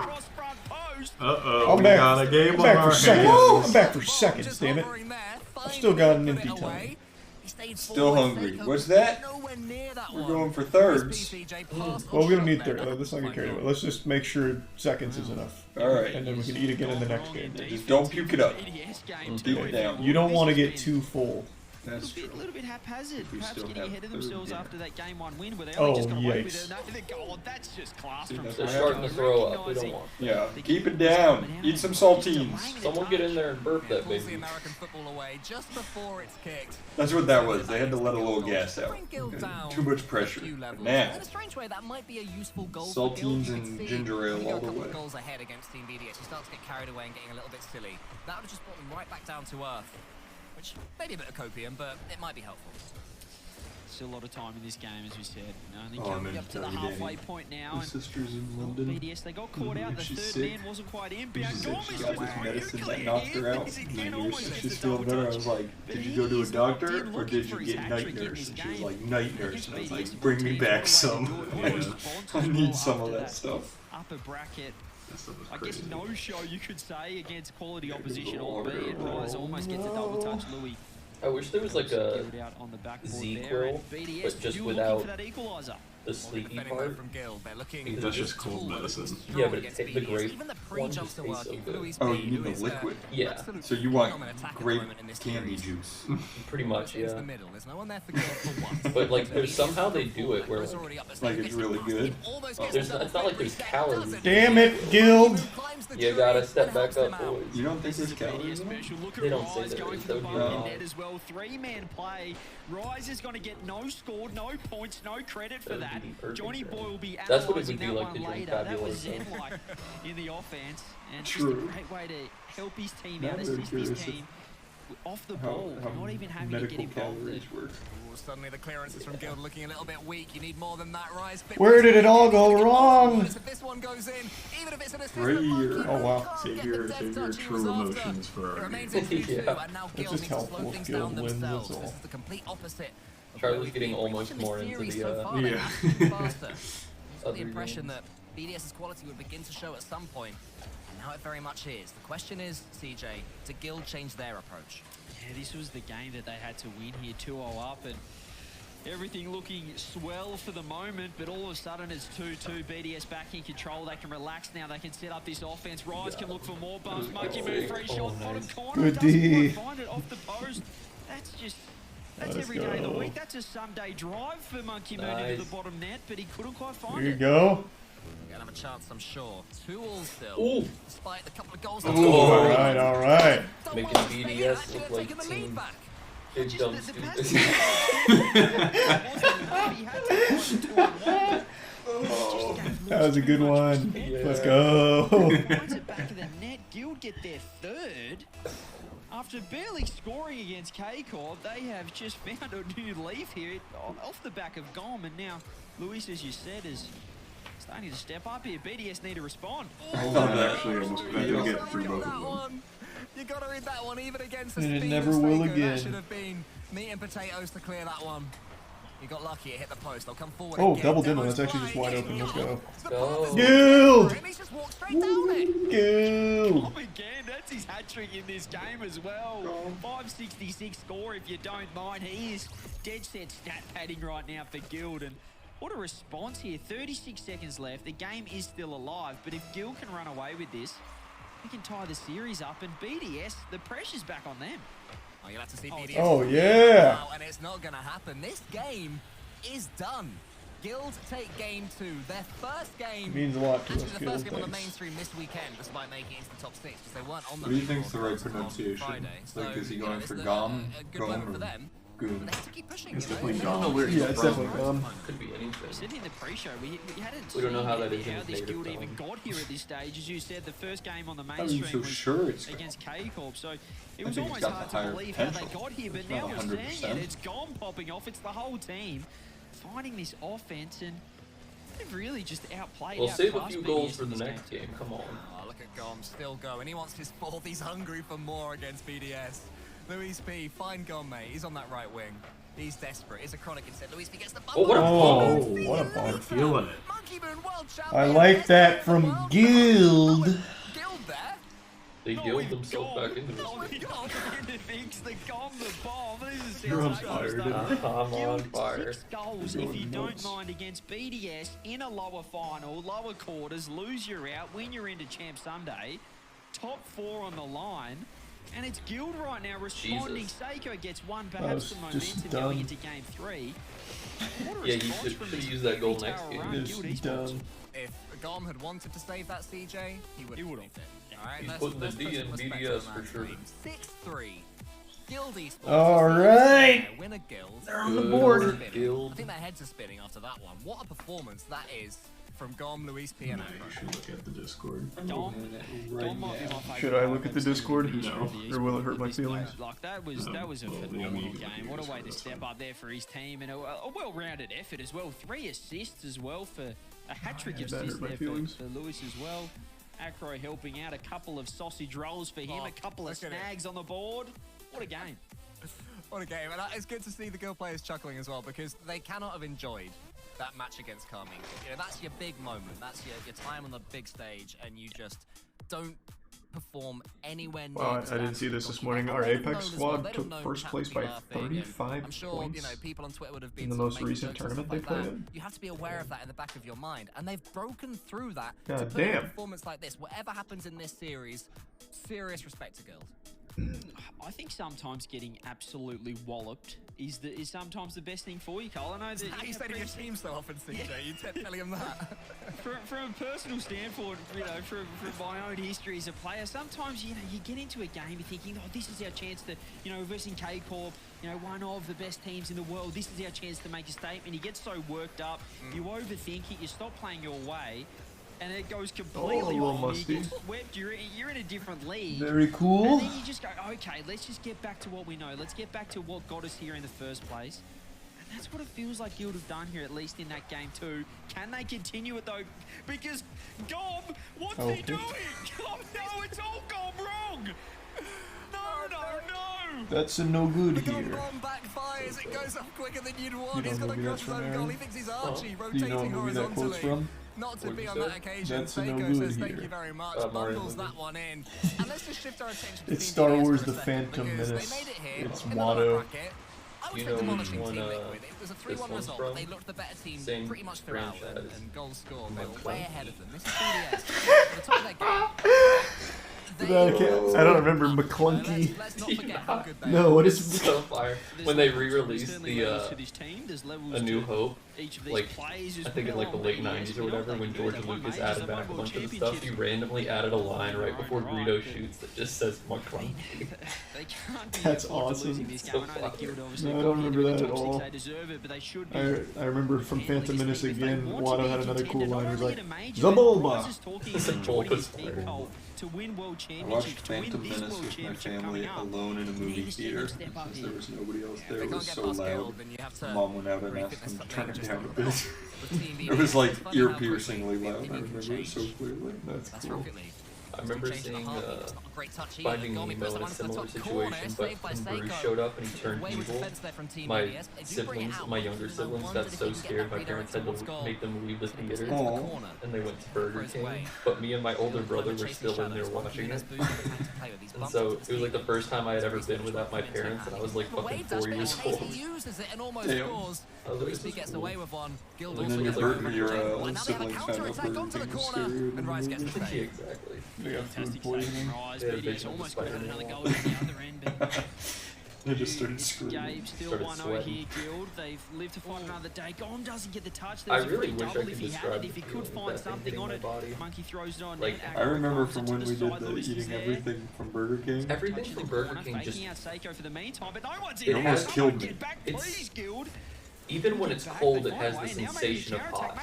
Uh-oh, we got a game I'm on back our for seconds. hands. I'm back for seconds, damn it. I've still got an empty tummy. Still hungry. What's that? We're going for thirds. Well, we don't need third. Let's not get carried away. Let's just make sure seconds is enough. Alright. And then we can eat again in the next game. Just don't puke it up. Keep it down. You don't want to get too full. That's true. A little bit haphazard, We perhaps still getting have ahead of third themselves dinner. after that game 1 win, where they Oh, only just got away yikes. with it. Oh, that's just class from They're They're Seiko. starting to throw up. We don't want. Yeah, keep it down. Eat some saltines. Someone get in there and burp that Pulls the baby. American football away just before it's kicked. That's what that was. They had to let a little gas out. Too much pressure. In But now, a strange way, that might be a useful goal for Guild. saltines You and can see ginger ale when you go all a the couple way. of goals ahead against Team BDS. You start to get carried away and getting a little bit silly. That would have just brought them right back down to earth, which may be a bit of copium, but it might be helpful. Still a lot of time in this game, as we said. Only Oh, I coming meant up to to the tell you, halfway Danny. point now. My And sister's in London. BDS, they got caught out. The She's third sick. man wasn't quite in. She Bian said Gomez she was got this medicine that knocked her out. Is My again nurse almost said gets she's the feeling double better. I touch. was like, But did you go to a he's not doctor been or looking did you for his get night hat-trick in nurse? this And she was game. like, night nurse. And I was BDS like, bring me team back all the way some. to good response I as need well some of after that stuff. Upper bracket. I crazy. guess no show you could say against quality opposition, albeit Rise almost gets a double touch. Louis. I wish there was like a Out on the backboard Z there, quill, and BDS but just still without looking for that equalizer. the sleepy Defending part. from Guild, they're looking Because That's it's just cold medicine. Yeah, but it the grape Even the one pre-jumps just are tastes so working. good. Louis Oh, B, you need who the is, liquid. Yeah. So you want phenomenal attack at the grape moment in this candy series. juice. Pretty much, Into the yeah. middle. There's no one there for Guild for once. But like, there's somehow they do it where It's like, already up the Like stairs. it's really good. there's it's not like there's calories. Damn it, Guild! You gotta step back up, boys. You don't think there's calories in it? Special look They at don't say Rise there going is, for the though, bump in no. net as well. 3-man play. Rise is going to get no score, no points, no credit for that. That would be perfect, Johnny right? Boy will be That's what it analysing would be that like one to drink later. That was Fabulous, Zen though. like in the offense, and True. just a great way to help his team Now out, I'm assist very his curious team off the How, ball, how not even having to get medical involved. calories work. Ooh, suddenly the clearances from Guild looking a little bit weak. You need more than that, Rise. Where did it all go wrong? If this one goes in, even if it's an assist, Right here. Oh wow. Save your true emotions for it our remains game. in 2-2, Yeah. and now It's Guild just needs to slow helpful if things Guild down wins, themselves. that's all. This is the complete opposite. of Charlie's where we've getting been almost watching this more into series the, so far, yeah. they're happening faster. You've got other the impression games. that BDS's quality would begin to show at some point, and now it very much is. The question is, CJ, do Guild change their approach? Yeah, this was the game that they had to win here, 2-0 up, and Everything looking swell for the moment, but all of a sudden it's 2-2. BDS back in control. They can relax now. They can set up this offense. Rise can look for more bumps. Monkey move, free shot, bottom corner. Good Doesn't D. quite find it off the post. That's every day of the week. That's a Sunday drive for Monkey Moon into the bottom net, but he couldn't quite find it. Here you go. Gonna have a chance, I'm sure. 2-2 still. Ooh. Despite the couple of goals. All right, all right. Making BDS look like team big dumb stupid. That was a good one. Yeah. Let's go. Points it back of the net. Guild get their third. After barely scoring against K-Corp, they have just found a new leaf here off the back of Gom, and now Luis, as you said, is starting to step up here. BDS need to respond. Actually, almost better to get through both of them. You gotta read that one, even against the And it speed never of will Staker. again. That should have been meat and potatoes to clear that one. You got lucky, it hit the post. They'll come forward. Oh, again. double demo. That's actually just wide open. Let's go. Guild! Guild! Again, that's his hat-trick in this game as well. 566 score, if you don't mind. He is dead set stat padding right now for Guild, and what a response here. 36 seconds left. The game is still alive, but if Guild can run away with this, we can tie the series up, and BDS, the pressure's back on them. Oh, you'll have to see BDS. Oh, yeah. And it's not going to happen. This game is done. Guild take game 2. Their first game. Means a lot to us, actually, the first Guild, game on the thanks. mainstream this weekend, despite making it into the top 6, because they weren't on the What do you think's the right pronunciation? Like, is he going for Gom, Gom, or Goom? It's definitely Gom. Yeah, it's definitely Gom. Could be anything. We said in the pre-show, we hadn't We don't know how seen that is in how his this native Guild tongue. even got here at this stage. As you said, the first game on the How are you mainstream so was sure it's against K-Corp, so it I was think it's almost got hard the higher to believe how they potential. got here, but It's now not we're seeing 100%. it. It's Gom popping off. It's the whole team finding this offense, and they've really just outplayed. We'll save a outclassed few BDS goals for in the this next game. Come on. Oh, look at Gom still going. He wants his fourth. He's hungry for more against BDS. Luis P, find Gom, mate. He's on that right wing. He's desperate. It's a chronic instead. Luis P gets the bump. Oh, what a bump. Oh, What a bump. I'm feeling it. Monkey Moon world champion. I like that from Guild. Guild there. They guild themselves back into this. Thinks the Gom, the bomb. This is You're on fire, dude. I'm on fire. 6 goals, You're if you going don't nuts. mind, against BDS in a lower final, lower quarters, lose you're out, win you're into Champ Sunday, top 4 on the line, and it's Guild right now responding. Jesus. Seiko gets one, That perhaps was some just momentum going dumb. into game 3. What a Yeah, you response should from have this used that goal fairy next tale game. run, It's Guild eSports. dumb. If Gom had wanted to save that CJ, he would have. Alright, He's let's putting the put D some in perspective BDS on for that sure. game. 6-3. Guild eSports. All right. Win a Guild. They're on the board. Spinning. Guild. I think their heads are spinning after that one. What a performance that is from Gom, Luis P, and You should look at the Discord. Dom might be my favourite Should I player look at I've the seen in Discord? the history No. of the Or will it eSports hurt my this way. feelings? Like that was a Well, phenomenal you can game. do What a this, way to that's step fine. up there for his team, and a well-rounded effort as well. 3 assists as well for a hat-trick Yeah, that assist hurt my there feelings. for Lewis as well. Acro helping out, a couple of sausage rolls for him, a couple of look at it. snags on the board. What a game. What a game. And it's good to see the Guild players chuckling as well, because they cannot have enjoyed that match against Carmine. You know, that's your big moment. That's your time on the big stage, and you just don't perform anywhere near. Wow, to I that didn't see this goalkeeper. morning. Our And they've Apex known as squad well, they've took known first how place to by be laughing, and 35 I'm sure, points you know, people on Twitter would have been in the sort of most making recent jokes and tournament stuff they like played that. You have to be aware of that in the back of your mind, and they've broken through that God to put in a damn. performance like this. Whatever happens in this series, serious respect to Guild. I think sometimes getting absolutely walloped is sometimes the best thing for you, Cole. I know that How you say to your team so often, CJ? You tell him that. From a personal standpoint, you know, from my own history as a player, sometimes you get into a game, you're thinking, oh, this is our chance to, versing K-Corp, one of the best teams in the world. This is our chance to make a statement. You get so worked up, you overthink it, you stop playing your way, and it goes completely little wrong. musty. You get swept. You're in a different league. Very cool. And then you just go, okay, let's just get back to what we know. Let's get back to what got us here in the first place. And that's what it feels like Guild have done here, at least in that game too. Can they continue it though? Because Gom, what's he doing? Gom, no, it's all gone wrong. No. That's a no good The here. bomb backfires. It goes off quicker than you'd You want. He's know got to movie cross that's his from own there? goal. He thinks he's Archie, Do you rotating know what movie that quote's horizontally. from? Not to What'd be you on say? that occasion. That's a no Seiko good says thank here. you very much. Mario Bundles movie. that one in. And let's just shift our attention to It's Team Star BDS Wars for a The second, Phantom because Menace. They made it here It's in the lower Watto. bracket. Do you know which one It was a 3-1 result, but they looked the better team pretty much throughout, and goals scored. They were way ahead of them. This is BDS. At the top of their game. I don't remember McClunky. No, what is so fire? When they re-released the A New Hope, like I think in like the late '90s or whatever, when George Lucas added back a bunch of the stuff, he randomly added a line right before Greedo shoots that just says McClunky. That's awesome. So no, I don't remember that at all. I remember from Phantom Menace again, Watto had another cool line. He was like, Zabulba! To win world I watched championships, to win Phantom this Menace world with my championship family coming up. alone in a movie theater since there was nobody else there. It was so loud. Mom went out and asked him to turn it down a bit. It was like ear-piercingly loud. I remember it so clearly. That's cool. I remember seeing Finding Nemo in a similar situation, but when Bruce showed up and he turned evil, my siblings, my younger siblings, got so scared my parents had to make them leave the theater, and they went to Burger King. But me and my older brother were still in there watching it. And so it was like the first time I had ever been without my parents, and I was like fucking 4 years old. And then your own siblings found out Burger King was scarier than the movie. Exactly. They got food poisoning. They just started screaming. Gabe still 1-0 here, Guild. They've lived to fight another day. Gom doesn't get the touch. I There's a really free wish I double could if he had describe it. If he the could feeling find of that something thing on in it. my body. Monkey throws it on. Like, I remember from when we did the eating everything from Burger King. Everything from Burger King just... Out Seiko for the meantime, but no one's It almost killed me. Please, Guild. Even when it's cold, it has the sensation of hot.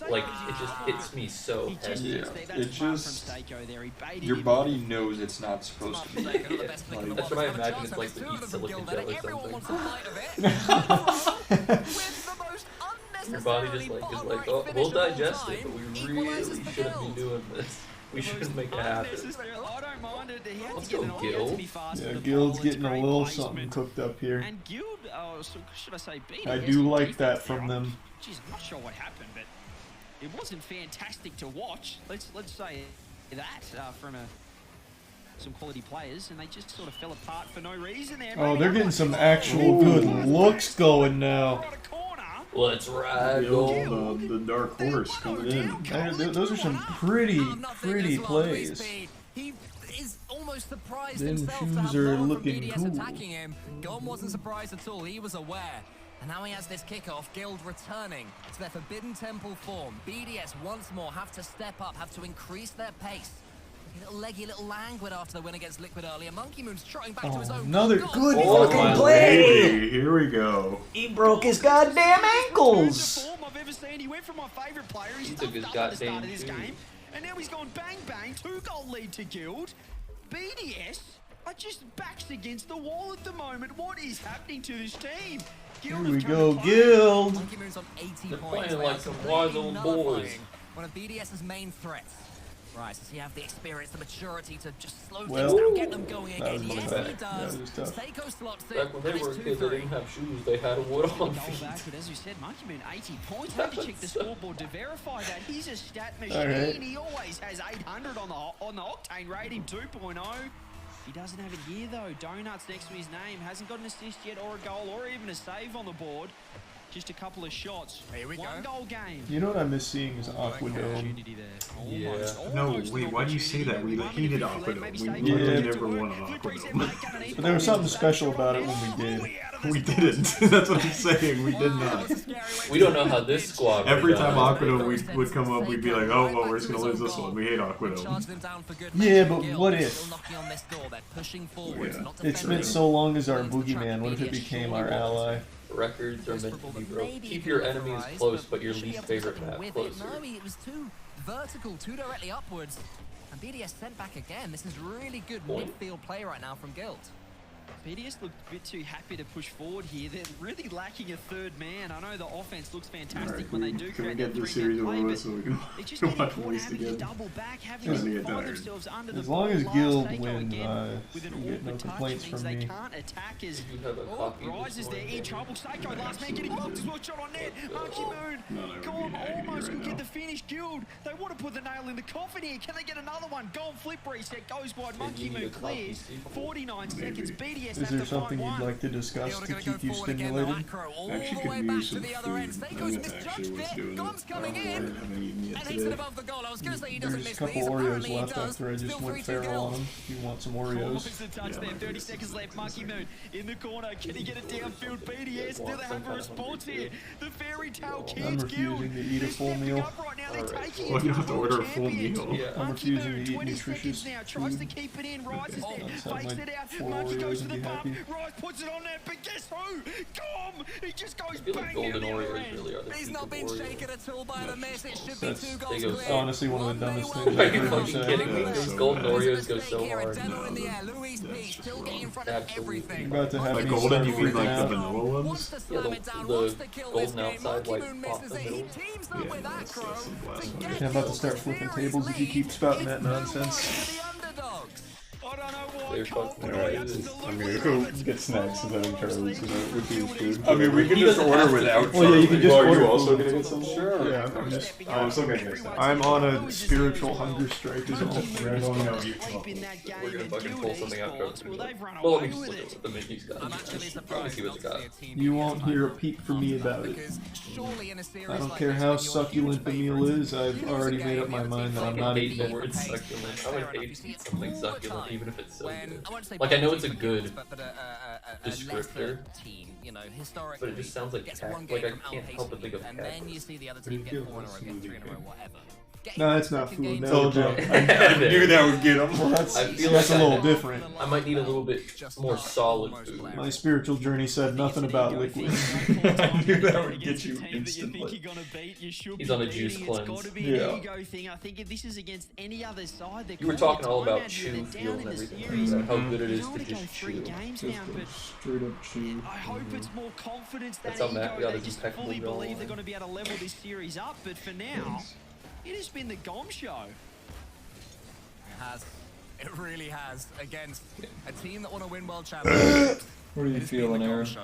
Like, it just hits me so heavy. Yeah, it just... Your body knows it's not supposed to be. Like, that's what I imagine it's like to eat silicon gel or something. Your body just like is like, oh, we'll digest it, but we really shouldn't be doing this. We shouldn't make it happen. I don't mind it. He had Let's to get go, an Guild. Yeah, Guild's getting a little something cooked up here. And Guild, so should I say BDS? I do like that from them. Jeez, I'm not sure what happened, but it wasn't fantastic to watch. Let's say that from some quality players, and they just sort of fell apart for no reason there. Oh, they're getting some actual good looks going now. Let's ride on. The dark horse coming in. Those are some pretty plays. He is almost surprised Them himself shoes to have are no one from looking BDS cool. attacking him. Gon wasn't surprised at all. He was aware. And now he has this kickoff. Guild returning to their Forbidden Temple form. BDS once more have to step up, have to increase their pace. A little leggy, a little languid after the win against Liquid earlier. Monkey Moon's trotting back to his own. Another good my fucking play! lady, here we go. He broke his goddamn ankles! I've ever seen. He went from my favourite player. He's took his stuffed up at the start goddamn of this too. game, and now he's gone bang bang, 2-goal lead to Guild. BDS are just backs against the wall at the moment. What is happening to this team? Guild Here we have come go, to play. Guild. Monkey Moon's on 80 They're points. playing They like are some completely wise old nullifying boys. one of BDS's main threats. Right, does he have the experience, the maturity to just slow Well, things down, get them going that again? was Yes, bad. he does. That was tough. Seiko slots it. Back when they and were it's kids, they 2-3. didn't have shoes, they had a wood on Goal feet. back, but as we said, Monkey Moon 80 points. I had to check the scoreboard to verify that. He's a stat machine. Alright. He always has 800 on the octane rating 2.0. He doesn't have it here though. Donuts next to his name. Hasn't got an assist yet or a goal or even a save on the board. Just a couple of shots. Here we go. One goal game. You know what I miss seeing is Aquadome. Opportunity there. Yeah. No, Almost wait, an why do you say that? We opportunity. hated One minute Aquadome. if We you let maybe literally say never go. won on Aquadome. But there was something special about it when we did. We didn't. That's what I'm saying. We did not. We don't know how this squad Every would've time done. Aquadome would come up, we'd be like, oh, well, we're just going to lose this one. We hate Aquadome. Yeah, but what if? Oh, yeah. It's been so long as our boogeyman. What if it became our ally? Records are meant to be broke. Keep your enemies close, but your least favorite map closer. No, it was too vertical, too directly upwards. And BDS sent back again. This is really good midfield play right now from Guild. BDS looked a bit too happy to push forward here. They're really lacking a third man. I know the offense looks fantastic Alright, when they do can we create get that this 3-man series over play, with but so we can they just getting watch caught Moist having to again? double back, having Starting to to get find tired. themselves under As the long ball. as Last Guild Seiko win, again with an you get no awkward touch complaints means from they me. can't attack as You have a copy of Rises this there one. in trouble. Seiko last man getting blocked as well. Shot on net. Monkey Moon. No, that would Gone be an agony almost right could get now. the finish. Guild. They want to put the nail in the coffin here. Can they get another one? Goal flip reset goes wide. Monkey you need Moon a copy, clears. Steve. 49 seconds. Maybe. Is there something you'd like to discuss to keep you stimulated? I actually could use some food. That's actually what's doing it. I haven't eaten yet today. There's a couple Oreos left after I just went feral on them. If you want some Oreos. A touch there, 30 seconds left. Monkey Moon in the corner. Can he get it downfield? BDS, do they have a response here? The Fairy Tale Kids Guild. I'm refusing to eat a full meal. Well, you have to order a full meal. I'm refusing to eat nutritious now tries to keep it in. Rise is there. Fakes it out. Monkey goes to the bump. Rise puts it on there. But guess who? Gom! He just goes bang golden Oreos really are the He's not been shaken at all by the miss. It should That's be 2 goals clear. honestly one of the dumbest things Are I've you heard fucking you say. kidding me? Those golden Oreos go so hard. You're about to have Like me golden, start you mean freaking like the out. vanilla ones? Yeah, the golden outside, like off the middle. Yeah, that's some blasphemy. I'm about to start flipping tables if you keep spouting that nonsense. They're fucking Alright, I'm gonna go get snacks and then in Charlie's because that would be food. I mean, we can just order without. Well, yeah, you can just Well, are order you also food. gonna get some? Sure. Yeah, I'm still gonna get snacks. I'm on a spiritual hunger strike as well. We're gonna go eat We're gonna fucking pull something out from the Well, let me just look at what the menu's got. Let me see what it's got. You won't hear a peep from me about it. I don't care how succulent the meal is, I've already made up my mind that I'm not hate eating the word it. succulent. I would hate to eat something succulent, even if it's so good. Like, I know it's a good descriptor, but it just sounds like cat. Like, I can't help but think of cat. And then you see the other team get 4 in a row, get 3 in a row, whatever. No, that's not food. That's Told you. a I knew that would get him. Well, that's, I feel that's like a little different. I might need a little bit more solid food. My spiritual journey said nothing about liquid. I knew that would get you instantly. He's on a juice cleanse. Yeah. I think if this is against any other side, You were talking all about chew feel and everything, like how good it is to just chew. Straight up chew. I hope it's more confidence than That's how Matt ego. got They his just impeccable fully goal believe they're line. going to be able to level this series up, but for now, it has been the Gom show. It has. It really has. Against a team that want to win world championships. What are you feeling, Aaron? You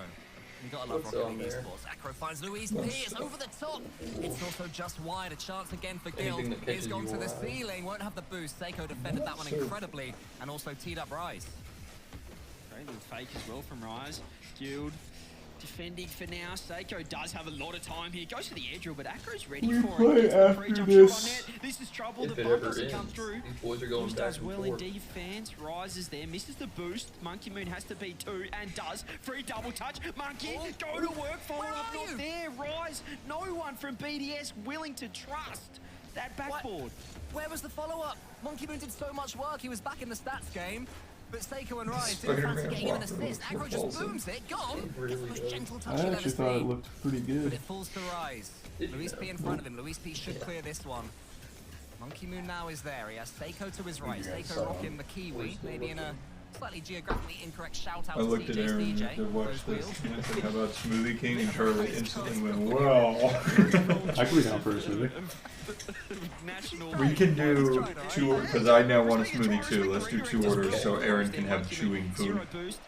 gotta love What's Rocket on League there? eSports. Acro finds Luis P. It's over the top. It's also just wide. A chance again for Guild. Anything that He's catches gone you to the alive. ceiling. Won't have the boost. Seiko defended that one incredibly and also teed up Rise. Great little fake as well from Rise. Guild defending for now. Seiko does have a lot of time here. Goes to the air drill, but Acro's ready We for play it. Gets the after pre-jump this. shot on net. This is trouble. If The it bump ever doesn't come ends, through. these boys are going Boost back does and well in forth. defense. Rises there, misses the boost. Monkey Moon has to be 2 and does. Free double touch. Monkey, go to work. Follow up, not there. Rise, no one from BDS willing to trust that backboard. Where was the follow-up? Monkey Moon did so much work. He was back in the stats game. But Seiko and Rise didn't fancy getting him an assist. Acro just booms it. Gone. Gentle touch I actually thought it looked pretty But good. it falls to Rise. Luis P in front of him. Luis P should clear this one. Monkey Moon now is there. He has Seiko to his right. Seiko rocking the Kiwi. Maybe in a slightly geographically incorrect shout out I looked to at DJ's Aaron DJ. to watch Those this wheels. and I said, how about Smoothie King? And Charlie instantly went, well. I can be down for a smoothie. We can do 2, because I now want a smoothie too. Let's do 2 orders so Aaron can have chewing food.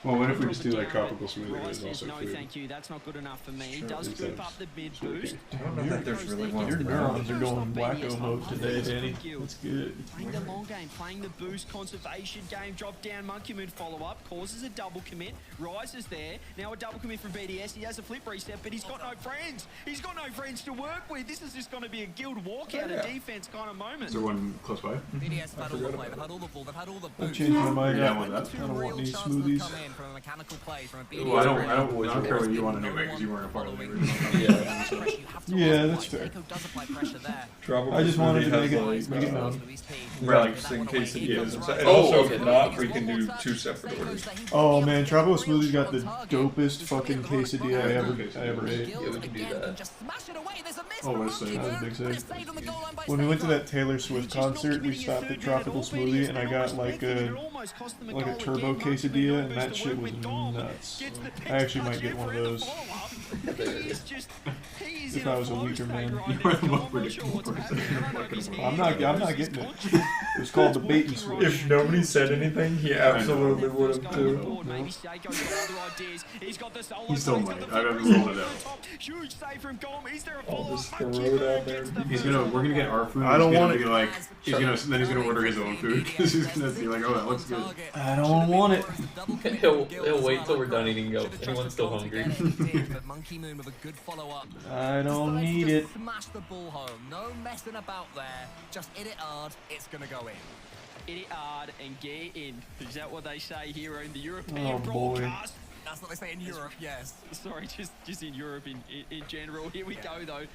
Well, what if we just do like tropical smoothie that is Rice also no, food? thank you. That's not good enough for me. He Sure, does is scoop that- up the mid boost. I don't know that there's really one. Your neurons are going wacko mode today, Danny. That's good. Playing the long game, playing the boost conservation game. Drop down, Monkey Moon follow up, causes a double commit. Rise is there. Now a double commit from BDS. He has a flip reset, but he's got no friends. He's got no friends to work with. This is just going to be a Guild walkout of defense kind of moment. Is there one close by? BDS have had all the play. They've had all the ball. They've had all the I boost. changed my mind. Yeah, I with that. don't want any Chances that smoothies. come in from a mechanical play from a BDS. Ooh, I don't care what you want anyway because you weren't a part of the original. Yeah, that's fair. I just wanted to make it known. Right, like in case it is. And also, if not, we can do 2 separate orders. Oh man, Tropical Smoothie's got the dopest fucking quesadilla I ever ate. Yeah, we can do that. Oh, what a save. That was a big save. When we went to that Taylor Swift concert, we stopped at Tropical Smoothie and I got like a turbo quesadilla and that shit was nuts. I actually might get one of those. If I was a weaker man. You are the most predictable person. I'm not getting it. It was called the bait and switch. If nobody said anything, he absolutely absolutely would have too. Maybe Seiko's got other ideas. He's got the solo. He still might. I haven't rolled it out. Huge save from Gom. Is there a All follow-up? this road out there. We're gonna get our food. I don't want it. Like, then he's gonna order his own food. He's gonna be like, oh, that looks good. I don't want it. He'll wait till we're done eating and go, anyone's still hungry. I don't need it. Smash the ball home. No messing about there. Just hit it hard. It's gonna go in. Hit it hard and get in. Is that what they say here in the European Oh, boy. broadcast? That's what they say in Europe, yes. Sorry, just in Europe in general. Here we go, though.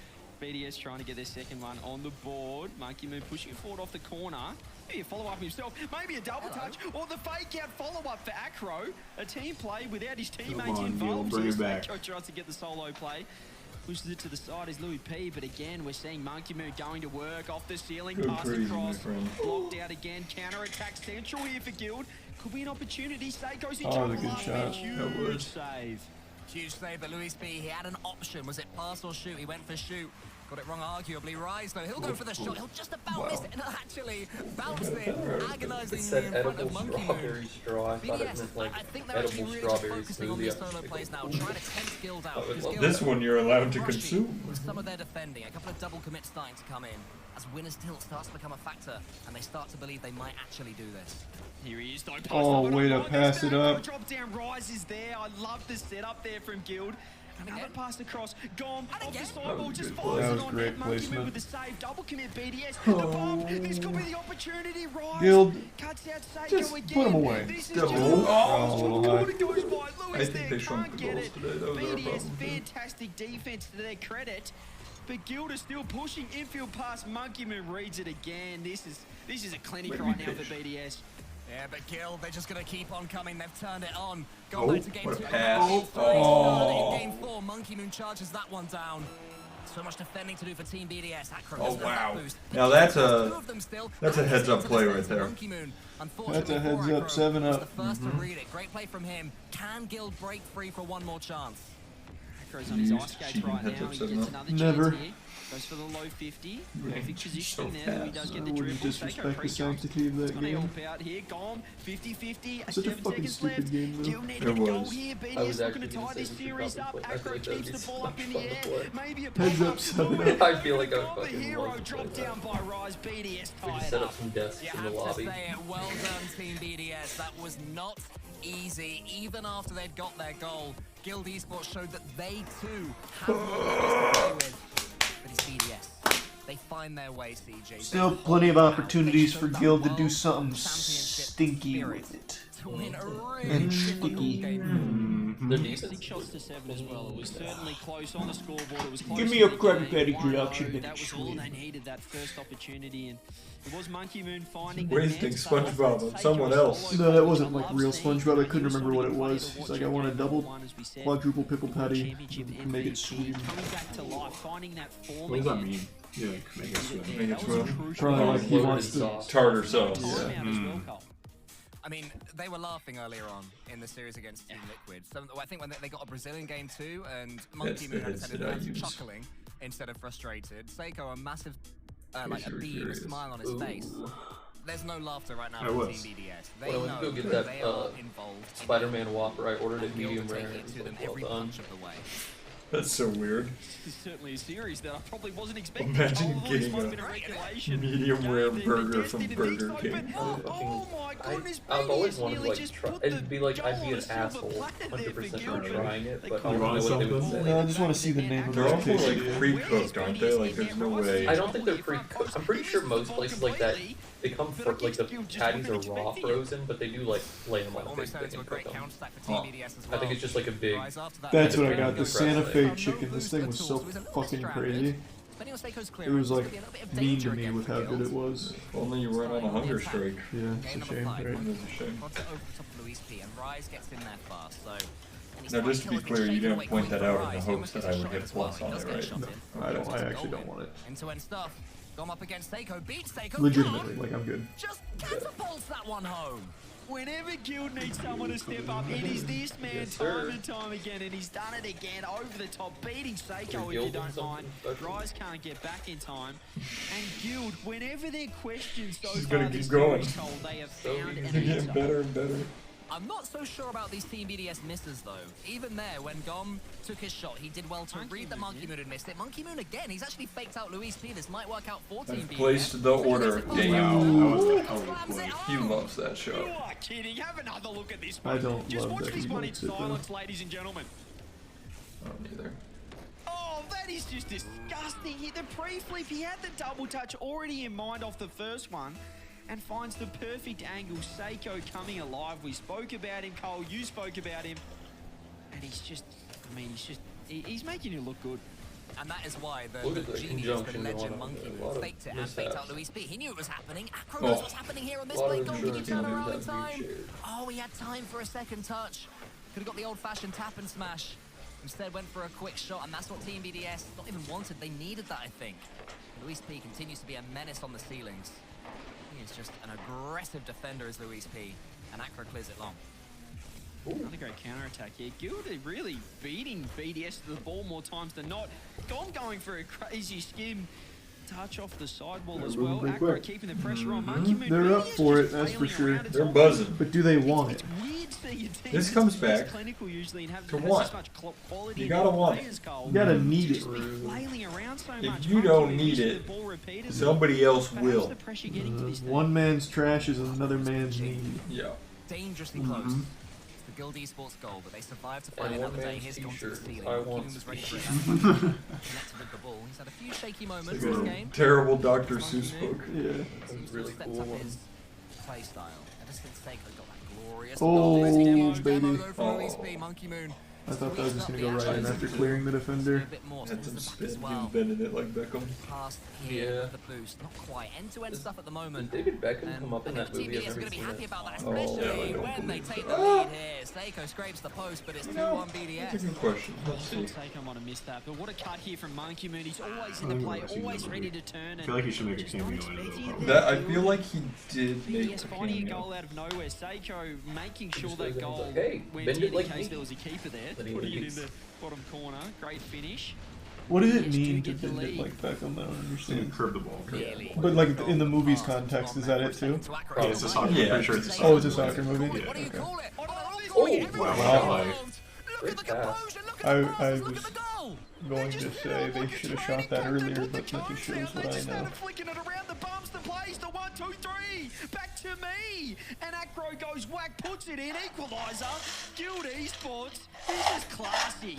BDS trying to get their second one on the board. Monkey Moon pushing it forward off the corner. Maybe a follow-up himself. Maybe a double touch. Or the fake-out follow-up for Acro. A team play without his teammates involved. Bring it back. Seiko tries to get the solo play. Pushes it to the side is Louis P, but again, we're seeing Monkey Moon going to work off the ceiling, pass across, blocked out again, counter-attack central here for Guild. Could be an opportunity. Seiko's in trouble. Good shot. Huge save. Huge save by Louis B. He had an option. Was it pass or shoot? He went for shoot. Got it wrong, arguably. Rise, though. He'll go for the shot. He'll just about miss it and actually bounce it agonizingly in front of Monkey Moon. Straw. I thought it was like I think they're actually really just focusing on these solo plays now, trying to tempt Guild out. This one you're allowed to consume. Some of their defending, a couple of double commits starting to come in as winner's tilt starts to become a factor, and they start to believe they might actually do this. Here he is, though. Oh, way to pass it up. Drop down, Rise is there. I love the setup there from Guild. Another pass across, Gom off the sideball, just fires it on net. Monkey Moon with the save, double commit BDS. The bomb, this could be the opportunity. Rise Guild, cuts out Seiko just again. put him away. This is Double. just Oh, good. It goes by. I Lewis think there they shrunk can't the get goals it. today. That was our BDS, problem. fantastic defense to their credit. But Guild is still pushing infield pass. Monkey Moon reads it again. This is a clinic right now for BDS. Yeah, but Guild, they're just going to keep on coming. They've turned it on. Oh, Go to game what a 2. pass. In game 4, Monkey Moon charges that one down. So much defending to do for Team BDS. Acro Oh, doesn't have that wow. boost. Now that's a heads-up play right there. That's a heads-up, 7-up. The first to read it. Great play from him. Can Guild break free for one more chance? Acro's on his ice skates right now. He gets another Never. chance here. Goes for the low 50. Perfect positioning so there. He does get the I wouldn't dribble. disrespect the sanctity of that It's going to game. help out here. Gom, 50-50. Such a 7 fucking seconds stupid left. game, though. Guild need It to get a goal was. here. I BDS was looking to actually tie gonna this say we should series up. probably play. I Acro feel like keeps that'd the be ball up in fun the to air. play. Maybe a Heads pop-up. up, 7-up. I feel like I would The fucking hero love to play dropped that. down by Rise. BDS We just tied set up. up some desks You in the have to lobby. say it. Well done, Team BDS. That was not easy. Even after they'd got their goal, Guild eSports showed that they too have more players to play with. But it's BDS. They find their way, CJ. Still plenty of opportunities for Guild to do something stinky with it. To win a really And difficult sticky. game. They're decent. 6 shots to 7 as well. It was certainly close on the scoreboard. It was close. Give me to a the Krabby game. Patty 1-0. reaction, That was all they needed, that first opportunity. And it was Monkey Moon finding the Wasting net. SpongeBob on someone else. No, that wasn't like real SpongeBob. I couldn't remember what it was. He's like, I want a double quadruple pickle patty. Make it sweet. Coming back to life, finding that form What does that again. mean? Yeah, like, make it swim. Make it swim. Probably like he wants to. Tartar sauce. I mean, they were laughing earlier on in the series against Team Liquid. So I think when they got a Brazilian game too, and Monkey Moon had said it chuckling instead of frustrated. Seiko, a massive, like a beam, a smile on his face. There's no laughter right now from Team BDS. They Well, know go get that that they are involved. Spider-Man Whopper. I ordered it medium Guild are rare. taking it to them Well every done. punch of the way. That's so weird. This is certainly a series that I probably wasn't expecting. Imagine Probably getting must have been a regulation medium rare game. burger The from Destiny Burger League's King. open. Oh my goodness, I've always BDS wanted to nearly like just try. put It'd be like the I'd be an dollars silver asshole, platter there for 100% for Guild. trying it, They but I couldn't don't know what they would say. No, I just want to see the name of They're the also location. like pre-cooked, aren't they? Like there's no way. I don't think they're pre-cooked. I'm pretty sure most places like that, they come for like the patties are raw frozen, but they do like lay them on a big thing and cook them. I think it's just like a big. That's what I got. The Santa Fe chicken. This thing was so fucking crazy. It was like mean to me with how good it was. If only you weren't on a hunger strike. Yeah, it's a shame, right? It is a shame. Now, Now, just to be clear, you didn't point that out in the hopes that I would hit plus on it, right? No, I don't. I actually don't want it. End-to-end stuff. Gone up against Seiko, beats Seiko. Legitimately, like I'm good. Just catapults that one home. Whenever Guild needs someone to step up, it is this man time and time again, and he's done it again over the top, beating Seiko if you don't mind. Rise can't get back in time. And Guild, whenever they're questioned so She's far gonna this keep going. series, they have found an It's getting answer. better and better. I'm not so sure about these Team BDS misses, though. Even there, when Gom took his shot, he did well to read the Monkey Moon and missed it. Monkey Moon again, he's actually faked out Luis P. This might work out for Team BDS. Placed the order. Damn. He loves that shot. You are kidding. Have another look at this I one. don't Just love watch that this he one in likes it, though. silence, ladies and gentlemen. I don't either. Oh, that is just disgusting. The pre-flip, he had the double touch already in mind off the first one and finds the perfect angle. Seiko coming alive. We spoke about him, Cole. You spoke about him. And he's just, I mean, he's making it look good. And that is why the genius, the conjunction legend going on Monkey there. faked it and faked out Luis P. He knew it was happening. Acro Oh. knows what's happening here on this A lot play. of Goal, did you turn insurance around in companies time? have huge Oh, he had time for a second touch. Could have got the old-fashioned tap and smash. Instead went for a quick shot, and that's what Team BDS not even wanted. They needed that, I think. Luis P continues to be a menace on the ceilings. He is just an aggressive defender as Luis P, and Acro clears it long. Another great counter-attack here. Gilda really beating BDS to the ball more times than not. Gom going for a crazy skim. Touch off the sidewall as well. Acro keeping the pressure on Monkey Moon. They're up for it, that's for sure. They're buzzing. But do they want it? This comes back to what? You gotta want it. You gotta need it. If you don't need it, somebody else will. One man's trash is another man's need. Yeah. Dangerously close. It's the Guild eSports goal, but they survived to find another day. Here's gone to the ceiling. Monkey was ready for it. Connected with the ball. He's had a few shaky moments this game. Terrible Dr. Seuss book. Yeah. Seems to have stepped up his play style. Ever since Seiko got that glorious Oh, baby. for Luis P. Monkey Moon. I thought that was just gonna go right in after clearing the defender. Had some spin. He was bending it like Beckham. Past here, the boost, not quite end-to-end stuff at the moment. Did David Beckham come up in that movie? TBS are going to be happy about that, Oh, especially when they take the lead here. Seiko scrapes the post, but it's 2-1 BDS. That's a good question. Let's see. Seiko might have missed that, but what a cut here from Monkey Moon. He's always in the play, always ready to turn. I feel like he should make a cameo in it. That I feel like he did make BDS a finding a cameo. goal out of nowhere. Seiko making sure Just that goes in, goal he's like, hey, went bend in it like in case me. there was a keeper there. But he Putting it in leaves. the bottom corner. Great finish. What does it BDS do mean to get the bend it lead. like Beckham? I don't understand. Curve the ball. But like in the movie's context, is that it too? Yeah, it's a soccer. Yeah. I'm pretty sure it's a soccer. Oh, it's a soccer movie? Yeah. What do you Okay. call it? Wow. Look at the composure, look at I the was goal. going to say they should have shot that earlier, but that just shows what I know. Flicking it around the bumps, the plays, the 1, 2, 3, back to me, and Acro goes whack, puts it in, equaliser. Guild eSports, this is classy.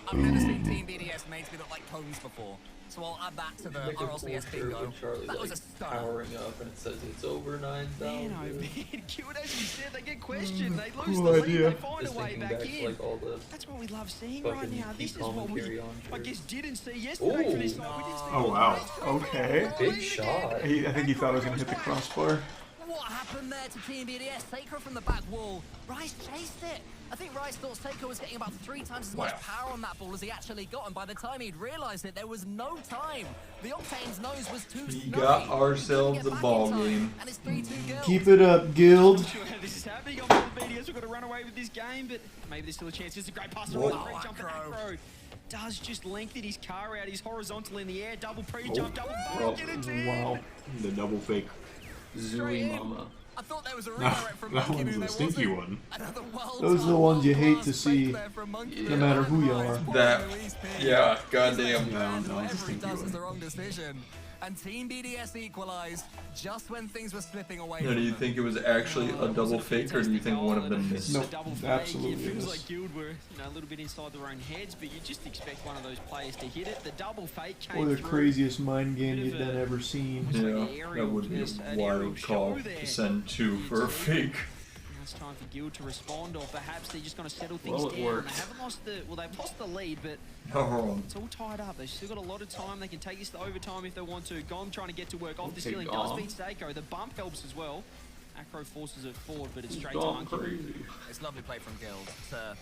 I've never seen Team BDS made me look like cones before, so I'll add that to the Like a RLCS full bingo. curve of Charlie, That was a like, stunner. powering up, and it says it's over 9,000. Man, oh man, Guild, as you said, they get questioned, they lose Cool the lead, idea. they find a Just way thinking back back in. to like all the That's what we love seeing right fucking now. This key is what we, commentary on I shirts. guess, didn't see yesterday for this night. We didn't see Oh wow. Okay. Big shot. I think he thought I was gonna hit the crossbar. What happened there to Team BDS? Seiko from the back wall. Rice chased it. I think Rice thought Seiko was getting about 3 times as much power on that ball as he actually got, and by the time he'd realised it, there was no time. The Octane's nose was too We snotty. got ourselves a ball game. And it's 3-2 Guild. Keep it up, Guild. Sure how this is happening. I'm on the BDS. We've got to run away with this game, but maybe there's still a chance. It's a great pass. Whoa. Jump to Acro. Does just lengthen his car out. He's horizontal in the air. Double pre-jump, double bump. Get it in. Wow. The double fake. Zooey Mama. I thought there was a redirect from That Monkey one's Moon. a There stinky wasn't. one. Another Those are the ones you hate to see, no matter who you are. That, yeah, goddamn. No, it's a Whatever he stinky does is one. the wrong decision. And Team BDS equalized just when things were slipping away. Now, do you think it was actually a double fake, or do you think one of them missed? No, Double fake. absolutely It feels is. like Guild were a little bit inside their own heads, but you just expect one of those players to hit it. The double fake came Or the through. craziest mind game you've done ever seen. Yeah, that would be a wild call to send 2 for a fake. Now it's time for Guild to respond, or perhaps they're just going to settle things Well, it down. worked. They haven't lost the they've lost the lead, but Not wrong. it's all tied up. They've still got a lot of time. They can take this to overtime if they want to. Gom trying to get to work off the Okay, ceiling. Gom. Does beat Seiko. The bump helps as well. Acro forces it forward, but it's straight to Gone Monkey. crazy. It's lovely play from Guild to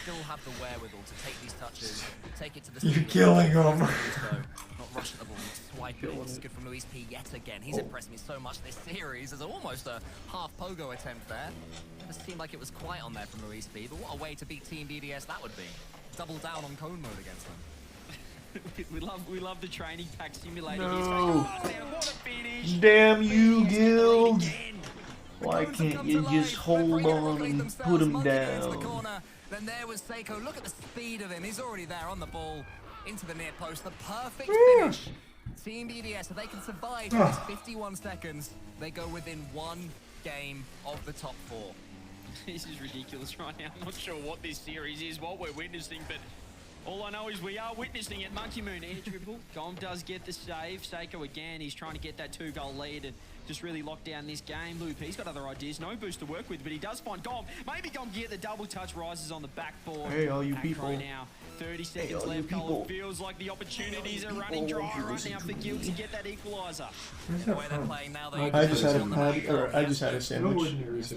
still have the wherewithal to take these touches, take it to the You're ceiling. killing him. Not rush at the ball, swipe it. It's good from Luis P yet again. He's impressed me so much this series. There's almost a half pogo attempt there. Never seemed like it was quite on there from Luis P, but what a way to beat Team BDS that would be. Double down on cone mode against them. we love the training pack simulator. No. He's like, oh man, what a finish. Damn you, Guild. Why can't you just hold on and put him down? Then there was Seiko. Look at the speed of him. He's already there on the ball into the near post. The perfect finish. Team BDS, if they can survive in this 51 seconds, they go within one game of the top 4. This is ridiculous right now. I'm not sure what this series is, what we're witnessing, but all I know is we are witnessing it. Monkey Moon air triple. Gom does get the save. Seiko again, he's trying to get that 2-goal lead and just really lock down this game. Loop, he's got other ideas. No boost to work with, but he does find Gom. Maybe Gom can get the double touch. Rises on the backboard. Hey, all you people. Now. 30 seconds left, Cole. Feels like the opportunities are running dry right now for Guild to get that equaliser. I just had a sandwich. Here's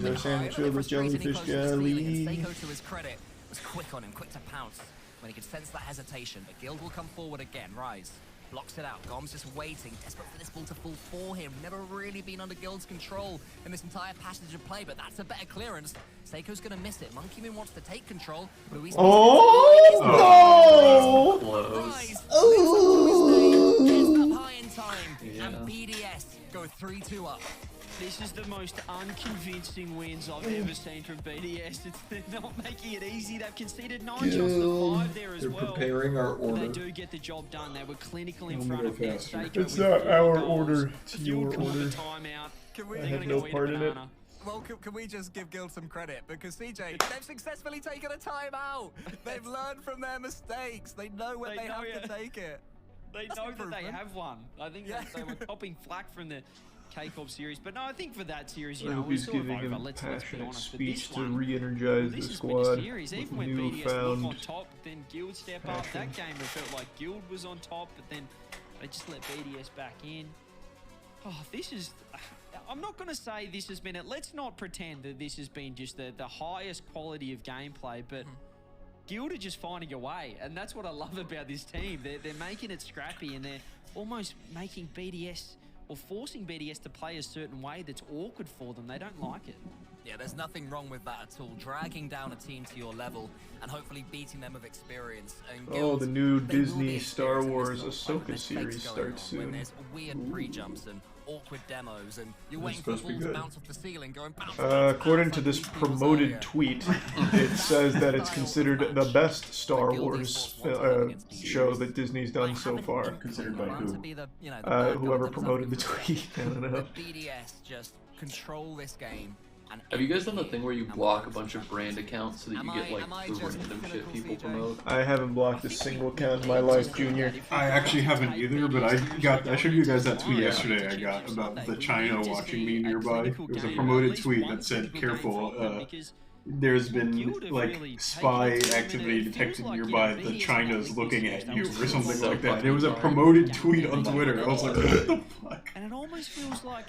our sandwich filled with jellyfish jelly. Seiko, to his credit, was quick on him, quick to pounce when he could sense that hesitation. But Guild will come forward again. Rise. Blocks it out. Gom's just waiting, desperate for this ball to fall for him. Never really been under Guild's control in this entire passage of play, but that's a better clearance. Seiko's gonna miss it. Monkey Moon wants to take control. Luis gets up high in time, and BDS go 3-2 up. This is the most unconvincing wins I've ever seen from BDS. They're not making it easy. They've conceded 9 shots to 5 there as well. They're preparing our order. They do get the job done. They were clinical in front of them. It's not our order, it's your order. I have no part in it. Well, can we just give Guild some credit? Because CJ, they've successfully taken a timeout. They've learned from their mistakes. They know when they have to take it. They know that they have won. I think they were copping flack from the K-Corp series, but no, I think for that series, you know, he's sort of giving over. him Let's passionate be honest. speech But to this one, re-energize the squad Even with when BDS look newfound on top, then Guild step up. That game, it felt like Guild was on top, but then they just let BDS back in. Oh, this is... I'm not going to say this has been... Let's not pretend that this has been just the highest quality of gameplay, but... Guild are just finding a way, and that's what I love about this team. They're making it scrappy, and they're almost making BDS... or forcing BDS to play a certain way that's awkward for them. They don't like it. Yeah, there's nothing wrong with that at all. Dragging down a team to your level and hopefully beating them with experience. And Guild, the new Disney Star Wars Ahsoka series starts soon. When there's weird pre-jumps and awkward demos and you're waiting for the ball to bounce off the ceiling going bounce. According to this promoted tweet, it says that it's considered the best Star Wars show that Disney's done so far. Considered by who? Whoever promoted the tweet. I don't know. BDS just control this game. Have you guys done the thing where you block a bunch of brand accounts so that you get like the random shit people promote? I haven't blocked a single account in my life, Junior. I actually haven't either, but I showed you guys that tweet yesterday I got about the China watching me nearby. It was a promoted tweet that said, careful, there's been like spy activity detected nearby. The China's looking at you or something like that. It was a promoted tweet on Twitter. I was like, what the fuck? And it almost feels like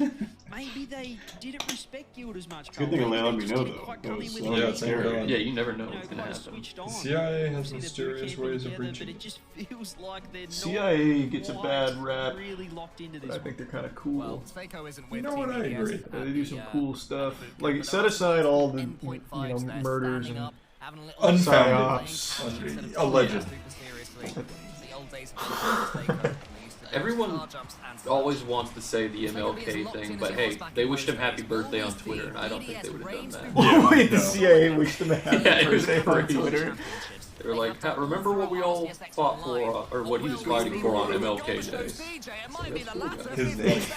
maybe they didn't respect Guild as much. Good thing it let me know though. That was scary. Yeah, you never know what's gonna happen. The CIA has mysterious ways of reaching. It just feels like they're CIA gets a bad rap, really locked into this. but I think they're kind of cool. Well, Seiko isn't with You know what? I agree. They do some cool uh, stuff. Like set aside all the murders and unfounded, psyops. alleged. Everyone always wants to say the MLK thing, but hey, they wished him happy birthday on Twitter, and I don't think they would have done that. Wait, the CIA wished him a happy birthday on Twitter. They were like, remember what we all fought for, or what he was fighting for on MLK Day.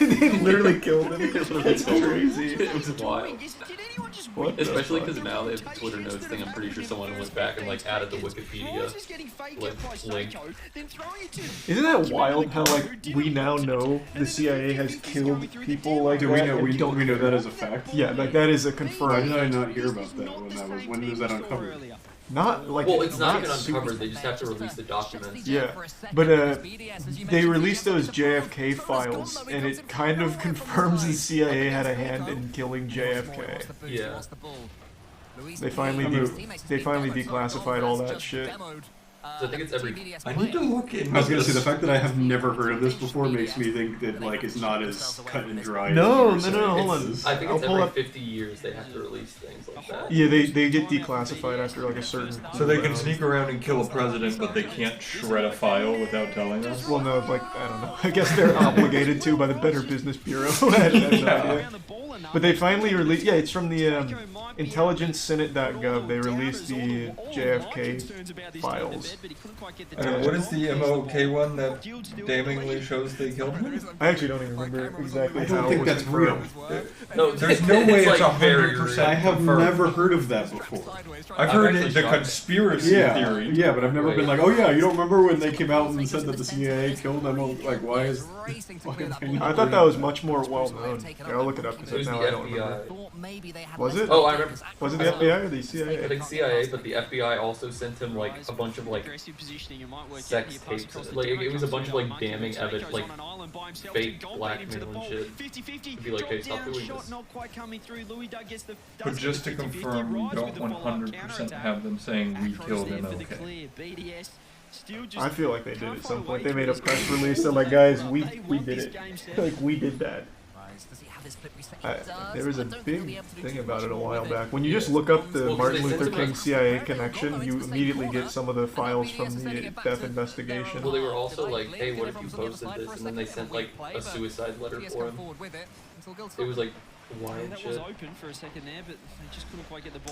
They literally killed him. It's crazy. It was wild. What Especially because now they have the Twitter notes thing. I'm pretty sure someone went back and like added the Wikipedia link. Isn't that wild how like we now know the CIA has killed people like Do that? we know? We know that as a fact. Yeah, like that is a confirmed. Why did I not hear about that? When was that uncovered? Not like well, it's not even super- uncovered. They just have to release the documents. Yeah, but they released those JFK files, and it kind of confirms the CIA had a hand in killing JFK. Yeah. They finally declassified all that shit. So I think it's every. I need to look in. I was gonna say the fact that I have never heard of this before makes me think that like it's not as cut and dry. No, as hold on. I think it's every 50 years they have to release things like that. Yeah, they get declassified after like a certain. So they can sneak around and kill a president, but they can't shred a file without telling us? Well, no, like, I don't know. I guess they're obligated to by the Better Business Bureau. I have no idea. But they finally released. Yeah, it's from the intelligencesenate.gov. They released the JFK files. What is the MOK one that damningly shows they killed him? I actually don't even remember exactly. I don't think that's real. No, there's no way it's 100%. I have never heard of that before. I've heard the conspiracy theory. Yeah, but I've never been like, oh yeah, you don't remember when they came out and said that the CIA killed them? Like, why is? I thought that was much more well known. Yeah, I'll look it up because now I don't remember. Was it? Oh, I remember. Was it the FBI or the CIA? I think CIA, but the FBI also sent him like a bunch of like sex tapes. Like it was a bunch of like damning evidence, like fake blackmail and shit. To be like, hey, stop doing this. But just to confirm, you don't 100% have them saying we killed MLK. I feel like they did at some point. They made a press release. They're like, guys, we did it. Like, we did that. There was a big thing about it a while back. When you just look up the Martin Luther King CIA connection, you immediately get some of the files from the death investigation. Well, they were also like, hey, what if you posted this? And then they sent like a suicide letter for him. It was like wild shit.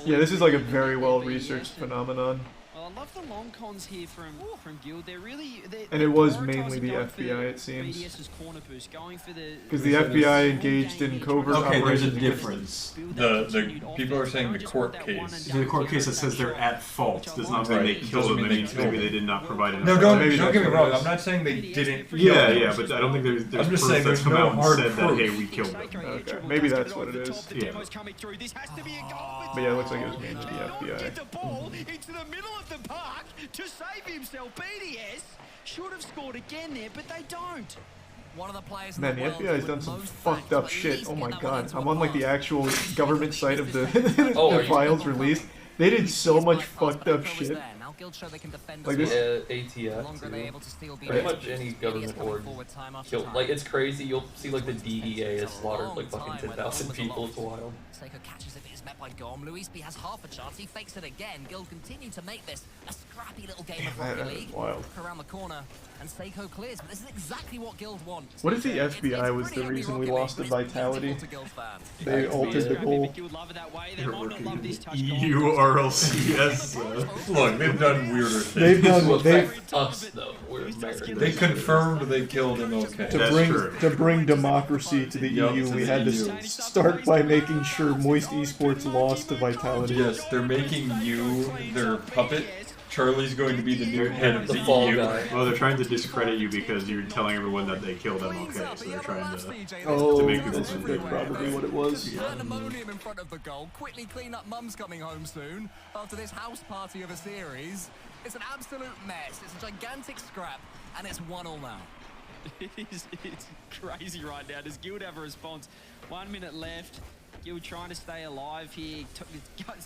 Yeah, this is like a very well-researched phenomenon. Well, I love the long cons here from Guild. They're really and it was mainly the FBI, it seems. Because the FBI engaged in covert operations. There's a difference. The people are saying the court case. The court case that says they're at fault does not mean they killed them. It means maybe they did not provide enough. No, don't get me wrong. I'm not saying they didn't. Yeah, but I don't think there's I'm just proof saying that's there's come no out and hard said proof. that, hey, we killed them. Okay, maybe that's what it is. Yeah. But yeah, it looks like it was mainly the FBI. Get the ball into the middle of the park to save himself. BDS should have scored again there, but they don't. One of the players Man, the FBI's done some fucked up shit. Oh my god. I'm on like the actual government site of the, the files released. They did so much fucked up shit. Like this ATF, pretty much any government org killed. Like, it's crazy, you'll see like the DEA has slaughtered like fucking 10,000 people, it's wild. Seiko catches it, but is met by Gorm. Luis B has half a chance, he fakes it again. Guild continue to make this a scrappy little game of Rocket League. Wild. Look around the corner, and Seiko clears, but this is exactly what Guild want. What if the FBI was the reason we lost the vitality? They altered the goal. EU RLCS. Look, they've done weirder things. They confirmed they killed MLK. To bring democracy to the EU, we had to start by making sure Moist Esports lost to vitality. Yes, they're making you their puppet. Charlie's going to be the new head of the EU. Well, they're trying to discredit you because you're telling everyone that they killed MLK, so they're trying to make people that's probably what it was. Pandemonium in front of the goal. Quickly clean up. Mum's coming home soon after this house party of a series. It's an absolute mess. It's a gigantic scrap, and it's 1-1 now. It's crazy right now. Does Guild have a response? 1 minute left. Guild trying to stay alive here.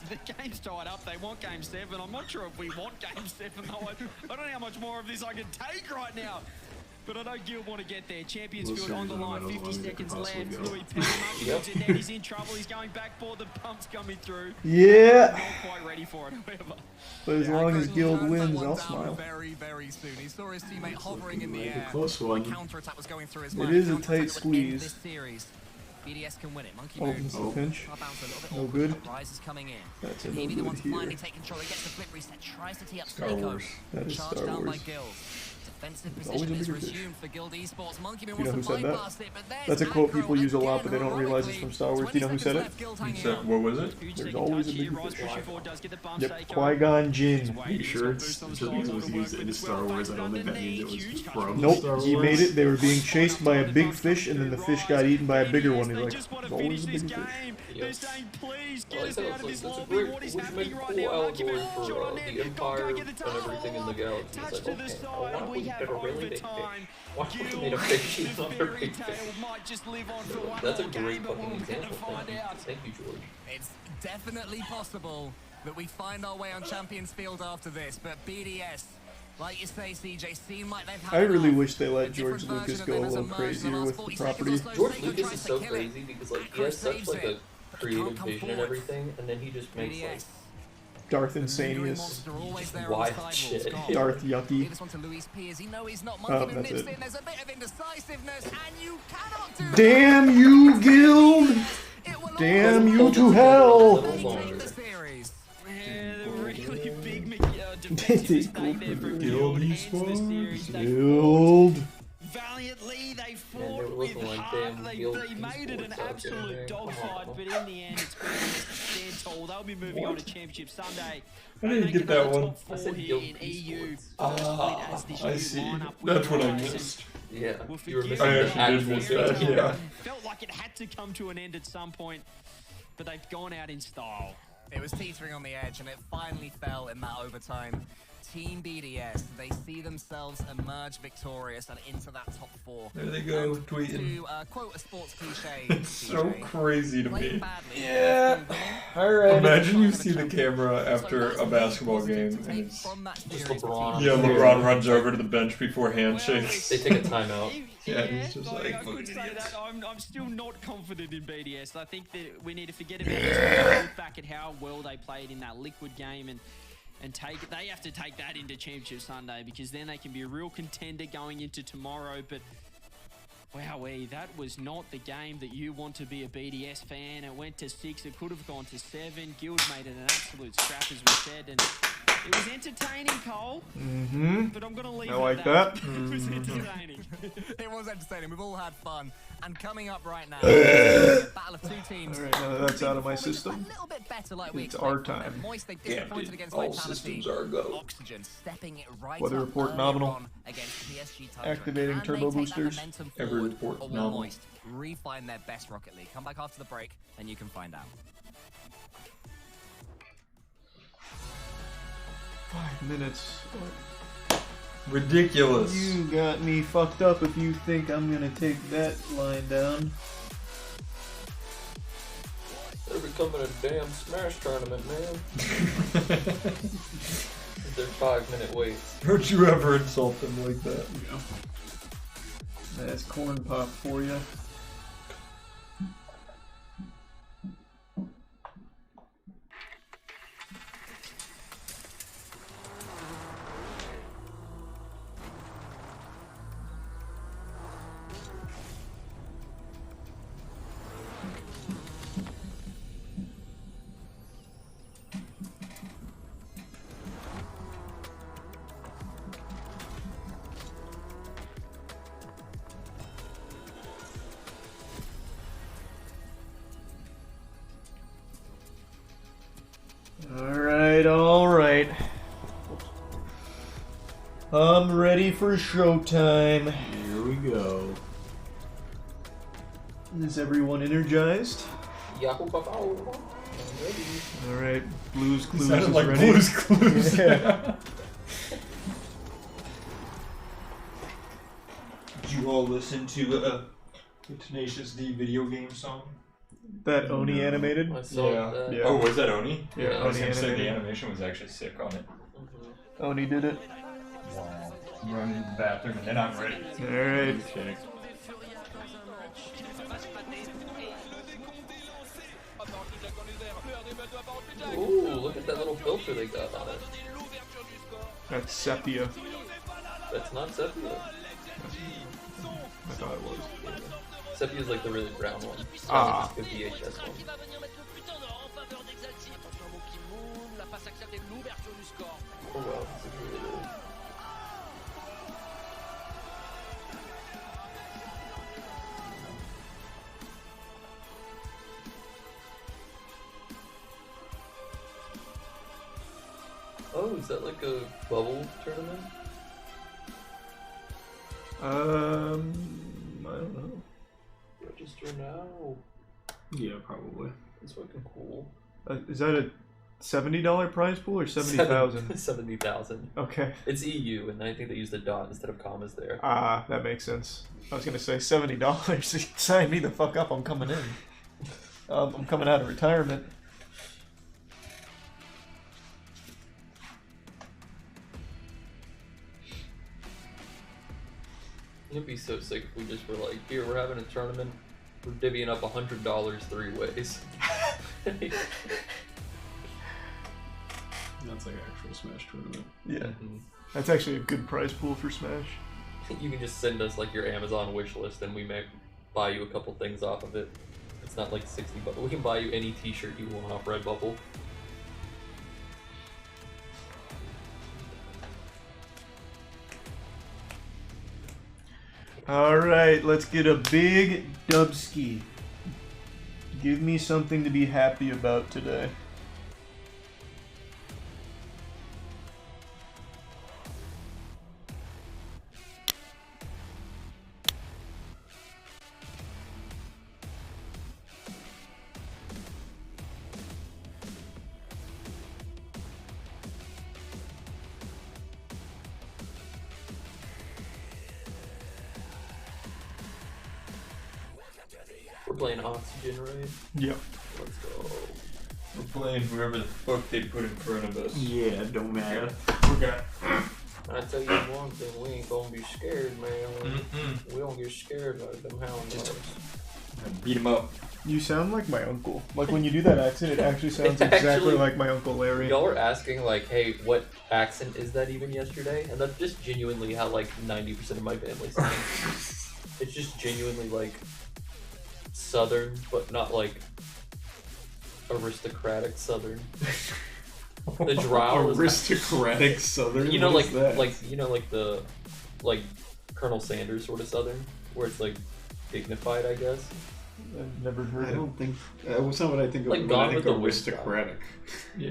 The game's tied up. They want game 7. I'm not sure if we want game 7 though. I don't know how much more of this I can take right now. But I know Guild want to get there. Champions Field on the line. 50 seconds left. Louis pretty much needs it now. He's in trouble. He's going backboard. The pump's coming through. Yeah. Not quite ready for it, however. But as long as Guild wins, I'll smile. Very, very soon. He saw his teammate hovering in the air. Close one. Counter-attack was going through his It is a tight squeeze. BDS can win it. Monkey Opens the pinch. No good. Rise is coming in. That's a He no be the one good to finally here. take control. He gets the flip reset. Tries to tee up Star Seiko. Wars. That is Charged Star down by Wars. Guild. Defensive There's always a position is bigger fish. resumed for Guild eSports. Monkey You know wants who to said that? bypass it, but there's That's a quote people Aggro use a lot, again, but they don't realize it's from Star Wars. Do you know who said it? What was it? There's always a bigger fish. Yep, Qui-Gon Jinn. Are you sure it's just because it was used in Star Wars? I don't think that means it was from Nope, Star Wars. he made it. They were being chased by a big fish, and then the fish got eaten by a bigger one. He's like, there's always a bigger fish. They're saying, please get us out of this That's a lobby. great, What is which happening made right cool now? allegory Monkey for shot on the net. Empire Go get the and everything in the galaxy. Touch It's to like, the okay, side. why We would have you really big fish? overtime. Why would you Guild, made a fish eat the another fairy big tale fish? might just live on for one That's a more great game, but fucking we're gonna example. find out. Thank you, George. It's definitely possible that we find our way on Champions Field after this, but BDS, like you say, CJ, seem like they've had I really enough. wish they let George Lucas go a little crazier with the property. George Lucas is so crazy because like he has such like a creative vision and everything, and then he just makes like Darth Insanius. wild shit. Darth Yucky. That's it. There's a bit of indecisiveness, and you cannot do Damn you, Guild! Damn you to hell! Yeah, the really big defensive mistake there from Guild ends the series. Guild. Valiantly, they fought with heart. They made it an absolute dogfight, but in the end, it's been stand tall. They'll be moving on to Championship Sunday. I didn't get that one. Top 4 here in EU. I see. That's what I missed. Yeah, you were missing. I actually did miss that. Yeah. Felt like it had to come to an end at some point, but they've gone out in style. It was teetering on the edge, and it finally fell in that overtime. Team BDS, they see themselves emerge victorious and into that top 4. There they go, and tweeting. To quote a sports cliche, It's so crazy to me. Yeah. Alright. Imagine you see the camera after a basketball game and it's just LeBron. Yeah, LeBron runs over to the bench before handshakes. They take a timeout. Yeah, he's just I like, could say that. I'm still not confident in BDS. I think that we need to forget about this. Look back at how well they played in that Liquid game and take it. They have to take that into Championship Sunday because then they can be a real contender going into tomorrow. But wowee, that was not the game that you want to be a BDS fan. It went to 6. It could have gone to 7. Guild made it an absolute scrap, as we said, and it was entertaining, Cole. But I'm gonna leave. I like that. It was entertaining. It was entertaining. We've all had fun. And coming up right now, battle of 2 teams. All right, now that that's out of my system, a little bit better, like we it's our expected. time. Moist, they disappointed against all Vitality. systems are go. Oxygen stepping it right Weather up report earlier nominal. on against PSG Tundra. Activating Can turbo they take that boosters. momentum Every forward, report or will nominal. Moist refine their best Rocket League? Come back after the break, and you can find out. 5 minutes. ridiculous. You got me fucked up if you think I'm gonna take that line down. They're becoming a damn Smash tournament, man. They're 5-minute waits. Don't you ever insult them like that. Yeah. That's corn pop for you. Alright. I'm ready for showtime. Here we go. Is everyone energized? Yahoo Babao. I'm ready. Alright, Blues Clues Sounded is like ready. Blues Clues. Yeah. Did you all listen to the Tenacious D video game song? That Oni animated? I saw Yeah. that. Yeah. Oh, was that Oni? Yeah, I was Oni gonna say the animated. animation was actually sick on it. Oni did it. Wow. I'm running to the bathroom and then I'm ready. Alright. Okay. Ooh, look at that little filter they got on it. That's sepia. That's not sepia. I thought it was. Sepia is like the really brown one. Ah. The VHS one. Oh wow, this is really good. Oh, is that like a bubble tournament? I don't know. Register now. Yeah, probably. It's fucking cool. Is that a $70 prize pool or 70,000? 70,000. Okay. It's EU, and I think they used a dot instead of commas there. Ah, that makes sense. I was gonna say $70. Sign me the fuck up. I'm coming in. I'm coming out of retirement. It'd be so sick if we just were like, here, we're having a tournament. We're divvying up $100 3 ways. That's like actual Smash tournament. Yeah. That's actually a good prize pool for Smash. You can just send us like your Amazon wish list and we may buy you a couple things off of it. It's not like 60 bucks. We can buy you any t-shirt you want off Redbubble. Alright, let's get a big dubski. Give me something to be happy about today. We're playing Oxygen, right? Yep. Let's go. We're playing whoever the fuck they put in front of us. Yeah, don't matter. We got. I tell you one thing, we ain't gonna be scared, man. We don't get scared like them hound dogs. Beat him up. You sound like my uncle. Like when you do that accent, it actually sounds It exactly actually- like my Uncle Larry. Y'all were asking like, hey, what accent is that even yesterday? And that's just genuinely how like 90% of my family sounds. It's just genuinely like Southern, but not like aristocratic Southern. The drawl is Aristocratic Southern? You know, What is that? like the Colonel Sanders sort of Southern, where it's like dignified, I guess. I've never heard I it. don't think that's not what I think of Like when Gone I think with the Wind aristocratic. Yeah,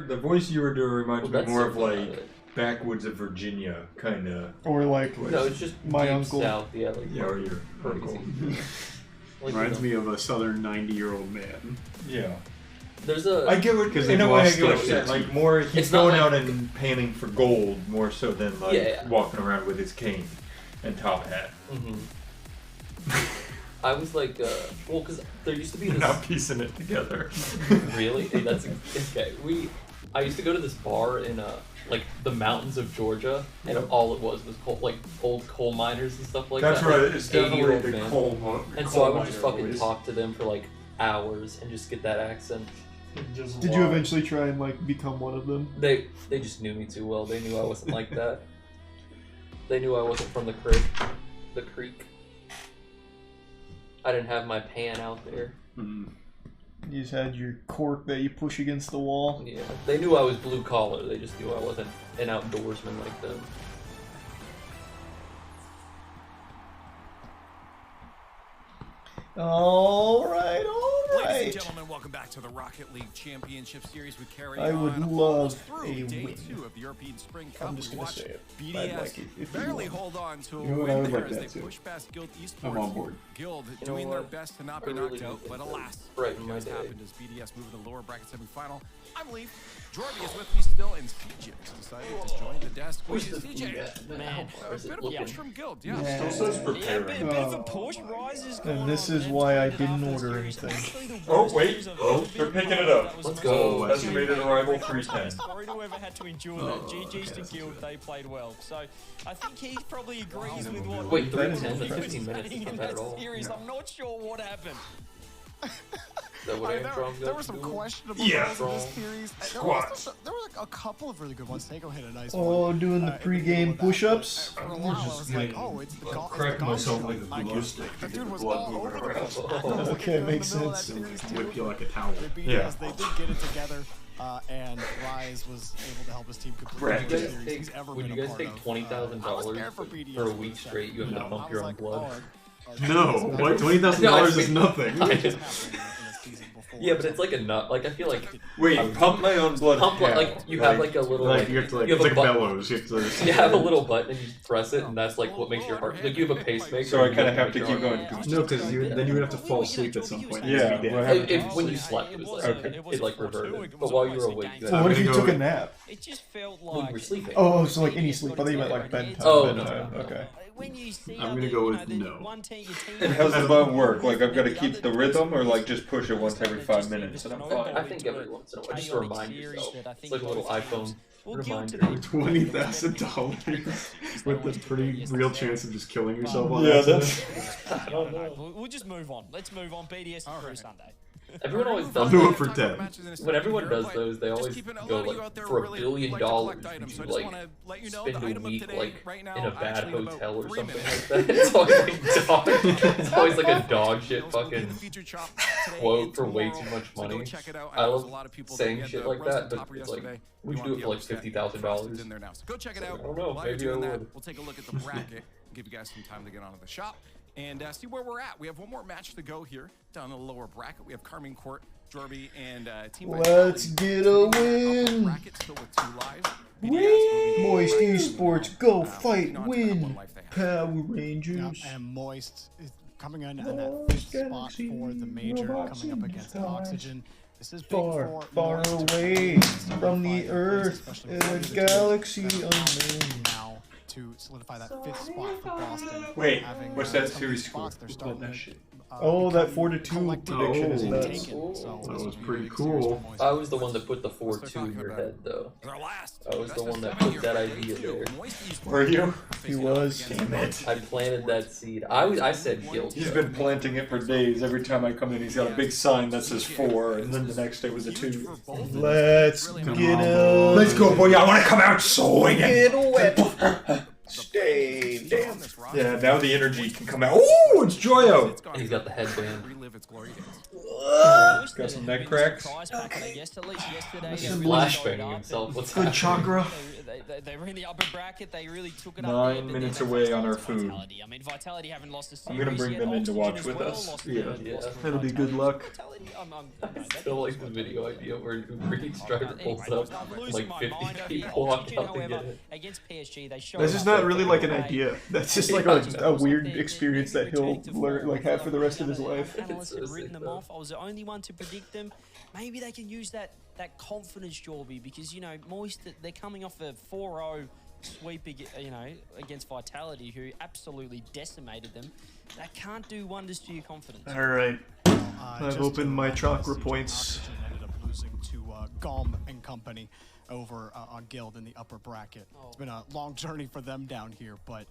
the voice you were doing reminds Well, me more of that's so like good. backwoods of Virginia, kind of. Or like No, it's just my deep uncle. South, yeah, like Yeah, or your crazy. uncle. Like, Reminds you know, me of a southern 90-year-old man. Yeah. There's a. I get what, Because in they've a way, I lost get what their you're saying. teeth. Like, more, he's It's not going like- out and panning for gold more so than, like, Yeah. walking around with his cane and top hat. I was like, well, because there used to be this. Not piecing it together. Really? Hey, that's okay. I used to go to this bar in like the mountains of Georgia, and all it was coal, like old coal miners and stuff like That's that. right, like, it's definitely 80-year-old the men. coal And so I would miner just fucking voice. talk to them for like hours and just get that accent. Did you eventually try and like become one of them? They just knew me too well. They knew I wasn't like that. They knew I wasn't from the creek. The creek. I didn't have my pan out there. You just had your cork that you push against the wall. Yeah, they knew I was blue collar. They just knew I wasn't an outdoorsman like them. Alright. Ladies and gentlemen, welcome back to the Rocket League Championship Series. We carry I would on love almost through a day win. 2 of the European Spring Cup. I'm just We gonna watched say it. BDS I'd like it if you barely won. hold on to a You know what, I win would there like as that they too. push past Guild eSports. I'm on board. Guild You doing know their what? best to not I be really knocked do out, think but that alas, brightened my just day. happened as BDS moved to the lower bracket semifinal. I'm Leaf. Jorby is with me still, and CJ has decided to join the desk. Who's the CJ? Man, A bit of a push from Guild, yeah. Yeah. Still says yeah, a preparing. bit of a push. Rise is going And this on is them why I trying to didn't half this order series. anything. Actually, the Oh, worst wait. news I've Oh, ever they're been picking it through. up. That was Let's the go. most Estimated arrival 310. Sorry to whoever had to endure that. GG's to Guild, they played well. So I think he probably agrees with what Wait, what 310 he to was 15 minutes saying isn't in bad that at all. series. I'm not sure what happened. That what There were some questionable Yeah. goals in this series. There were like a couple of really good ones. Seiko hit a nice one. Oh, doing the in the middle pre-game of that, push-ups. but For a while, I was like, oh, it's the golf. Crack myself like a I glow guess stick to the get dude the was blood all moving over the place. around. I thought it was like Okay, in the makes middle of sense. that series, too. Whip you like a towel. Yeah. They did get it together, and Rise was able to help his team complete Correct. the Would you worst guys series he's take, ever would been you a guys part take of. $20,000 I was scared for BDS for a for week a straight? You have to second. pump I your was own like, blood. No, what? $20,000 is nothing. I just- Yeah, but it's like a nut. Like I feel like Wait, pump my own blood. pump how? like you have like a little Like you have to like, you have it's a like button. bellows. You have to. You have a little button and you press it, and that's like what makes your heart. Like you have a pacemaker. So I and kind you of have to make keep your going. heart- No, because then you would have to fall asleep at some point. Yeah, You'd be well, I dead. haven't- If when you slept, it was like Okay. it like reverted. But while you were awake, you So had what if I'm you gonna took go- a nap? It just felt when you like were sleeping. Oh, so like any sleep. I thought you meant like bedtime. Oh, no, bedtime. no, no. Okay. when you see I'm other, gonna go you with know, the no. one team, your team And how's the button work? Like I've got to keep the rhythm, or like just push it once every 5 minutes and I'm fine. I think every once in a while, just to remind yourself. It's like a little iPhone We'll give reminder. to them. $20,000 with a pretty real chance of just killing yourself on Yeah, accident. that's. I don't know. We'll just move on. Let's move on. BDS through Sunday. Everyone always does. I'll do it for 10. When everyone does those, they always go like for $1 billion. Would you like spend a week like in a bad hotel or something like that? It's always like dog. It's always like a dog shit fucking quote for way too much money. I love saying shit like that, but it's like we do it for like $50,000. Go check it out. I don't know. While you're Maybe doing I that, would. we'll take a look at the bracket. Give you guys some time to get onto the shop and see where we're at. We have one more match to go here down the lower bracket. We have Carmine Court, Jorby, and Team. Let's get a win. Bracket still with 2 lives. Moist eSports, go fight, win. Power Rangers. And Moist is coming in at that 5th spot for the major, coming up against Oxygen. This is big Far, for far away from the Earth in a galaxy unknown. Now to solidify that 5th spot for Boston. Wait, having, what's that some series spots score? they're starting to, Oh, that 4-2 prediction is nuts. That was pretty cool. I was the one that put the 4-2 in your head, though. I was the one that put that idea there. Were you? He was. Damn it. I planted that seed. I said guilt. He's been planting it for days. Every time I come in, he's got a big sign that says 4, and then the next day was a 2. Let's get him. Let's go, boy. I want to come out swinging. Get wet. Stay down. Yeah, now the energy can come out. Oh, it's Joyo. And he's got the headband. Got some neck cracks. Flashbanging himself. What's Good chakra. They were in the upper bracket. They really took it 9 minutes away on our food. I mean, Vitality haven't lost a I'm gonna series bring yet. them in to Oxygen watch as with well us. lost Yeah, a- that'll be good luck. I still like the video idea where Green Strider pulls up like 50 people walk out to get it. Against PSG, they showed This is not really like an idea. That's just like a weird experience that he'll learn, like have for the rest of his life. Analysts had written them off. I was the only one to predict them. Maybe they can use that confidence, Jorby, because you know Moist, they're coming off a 4-0 sweep, you know, against Vitality, who absolutely decimated them. That can't do wonders to your confidence. All right, I've opened my chakra points. Oxygen ended up losing to Gom and company over on Guild in the upper bracket. It's been a long journey for them down here, but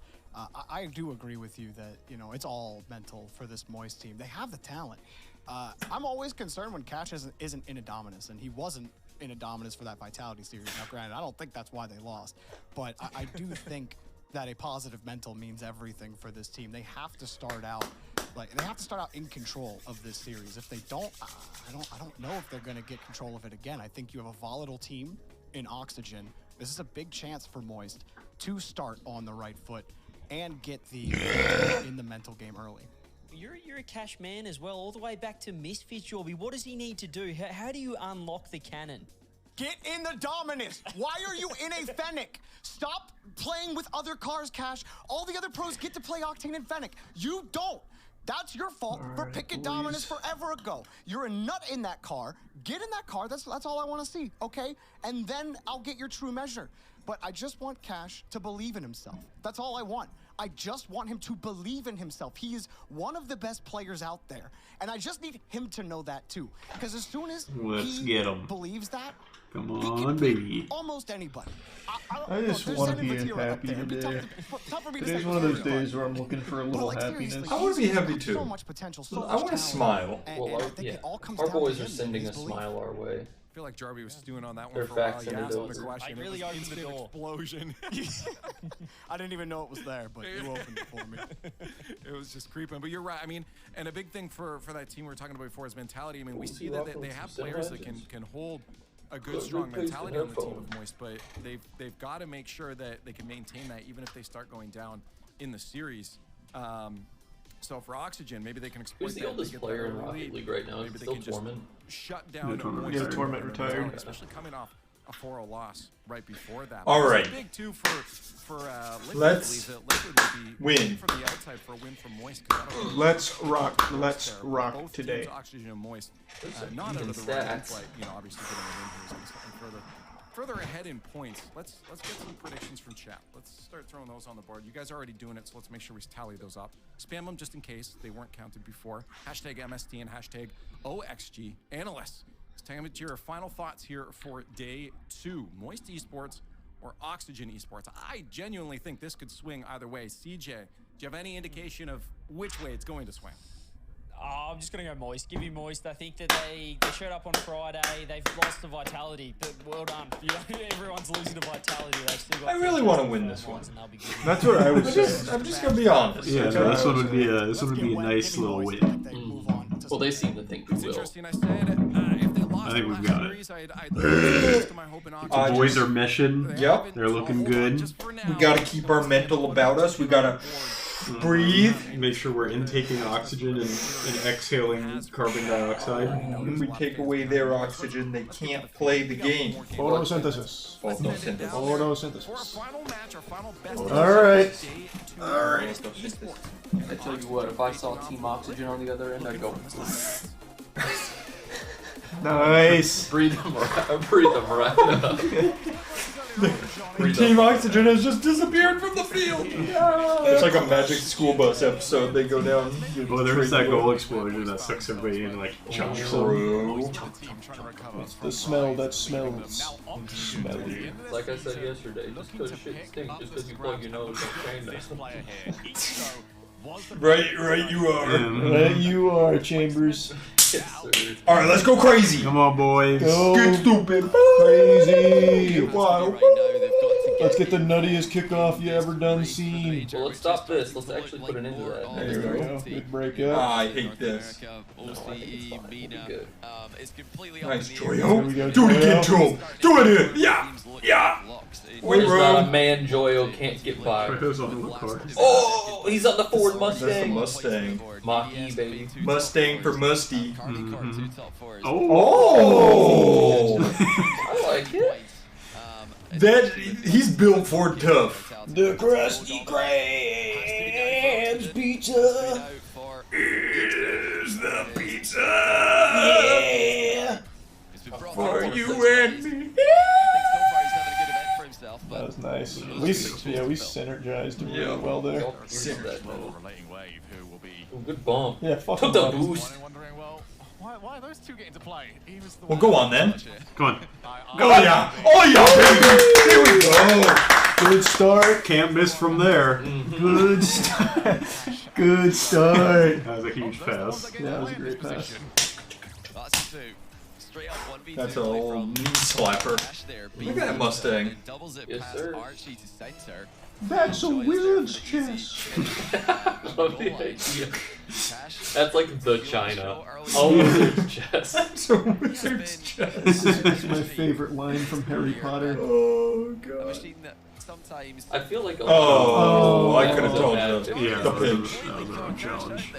I do agree with you that, you know, it's all mental for this Moist team. They have the talent. I'm always concerned when Cash isn't in a dominance, and he wasn't in a dominance for that Vitality series. Now, granted, I don't think that's why they lost, but I do think that a positive mental means everything for this team. They have to start out in control of this series. If they don't, I don't know if they're going to get control of it again. I think you have a volatile team in Oxygen. This is a big chance for Moist to start on the right foot and get the in the mental game early. You're a Cash man as well, all the way back to Misfits, Jorby. What does he need to do? How do you unlock the cannon? Get in the dominance. Why are you in a Fennec? Stop playing with other cars, Cash. All the other pros get to play Octane and Fennec. You don't. That's your fault for picking dominance forever ago. You're a nut in that car. Get in that car. That's all I want to see, okay? And then I'll get your true measure. But I just want Cash to believe in himself. That's all I want. I just want him to believe in himself. He is one of the best players out there. And I just need him to know that too. Because as soon as he believes that, come on, baby. Almost anybody. I just want to be happy today. Today's one of those days where I'm looking for a little happiness. I want to be happy too. So much potential, so I want to smile. Well, our boys are sending a smile our way. I feel like Jarby was stewing on that one They're for a while. faxing You it asked him over. the question. I really opened the door. Explosion. I didn't even know it was there, but you opened it for me. It was just creeping. But you're right. I mean, and a big thing for that team we were talking about before is mentality. I mean, we see that they have players that can hold a good, strong mentality on the team of Moist, but they've got to make sure that they can maintain that even if they start going down in the series. So for Oxygen, maybe they can exploit Who's the oldest player in Rocket League right now? It's still Torment. Shut down Yeah, Torment retired. Especially coming off a 4-0 loss right before that. All right. Big two for Liquid. Let's Liquid will be win. from the outside for a win from Moist. Let's rock. Let's rock today. Oxygen and Moist. Even Not under the stats. right, but you know, obviously getting a win here is something further ahead in points. Let's get some predictions from chat. Let's start throwing those on the board. You guys are already doing it, so let's make sure we tally those up. Spam them just in case they weren't counted before. Hashtag MST and hashtag OXG analysts. Let's take them to your final thoughts here for day 2. Moist eSports or Oxygen eSports. I genuinely think this could swing either way. CJ, do you have any indication of which way it's going to swing? I'm just going to go Moist. Give you Moist. I think that they showed up on Friday. They've lost the vitality, but well done. Everyone's losing the vitality. They've still got I really want to win this one. That's what I was saying. I'm just gonna be honest. Yeah, no, this one would be a nice little win. Well, they seem to think we will. I think we've got it. The boys are meshing. Yep. They're looking good. We gotta keep our mental about us. We gotta breathe. Make sure we're intaking oxygen and exhaling carbon dioxide. If we take away their oxygen, they can't play the game. Photosynthesis. Photosynthesis. Photosynthesis. Alright. Alright. I tell you what, if I saw Team Oxygen on the other end, I'd go. Nice. Breathe them right up. Team Oxygen has just disappeared from the field. It's like a Magic School Bus episode. They go down. Well, there was that goal explosion that sucks everybody in like chunks. True. It's the smell that smells smelly. Like I said yesterday, just because shit stinks, just because you plug your nose don't change that. Right you are. Right you are, Chambers. Alright, let's go crazy. Come on, boys. Go Get stupid. crazy. Get wild. Let's get the nuttiest kickoff you ever done seen. Well, let's stop this. Let's actually put an end to that. There we go. Good breakup. I hate this. Good. Nice, Joyo. Do it again, Joe. Do it in. Yeah. Yeah. Wait, not a man Joyo can't get by. Oh, he's on the Ford Mustang. That's the Mustang. Mach-E, baby. Mustang for Musty. Mm-hmm. Oh. I like it. That he's built for tough. The Krusty Krabs pizza is the pizza. Yeah. For you and me. That was nice. We synergized really well there. Good bump. Yeah, fuck Took the boost. Why are those two getting to play? He was the Well, go on then. Come on. Oh yeah. Oh yeah, baby. Here we go. Good start. Can't miss from there. Good start. Good start. That was a huge pass. Yeah, that was a great pass. That's a old knee slapper. Look at that Mustang. Yes, sir. That's a wizard's chest. Love the idea. That's like the China. A wizard's chest. That's a wizard's chest. This is my favorite line from Harry Potter. Oh god. I feel like. I could have told you. Yeah, The that pinch. was a challenge.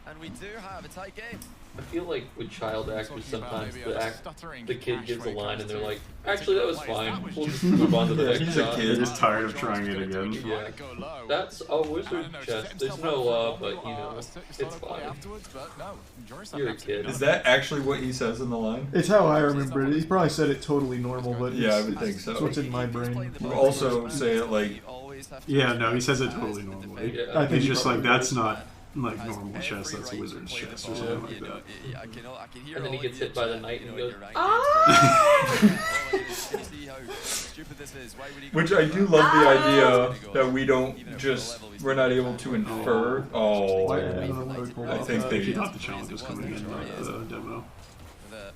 And we do have a tight game. I feel like with child actors, sometimes the kid gives a line and they're like, actually, that was fine. We'll just move on to the next He's a shot. kid. They're just tired of trying it again. Yeah. That's a wizard chest. There's no but you know, it's fine. You're a kid. Is that actually what he says in the line? It's how I remember it. He probably said it totally normal, but Yeah, I would think so. It's what's in my brain. We also say it like. Yeah, no, he says it totally normally. Yeah. I think He's just like, probably that's not like normal chess, that's a wizard's chess or something like that. And then he gets hit by the knight and he goes, Which I do love the idea that we don't we're not able to infer. Oh, I think He thought the challenge was coming in the demo.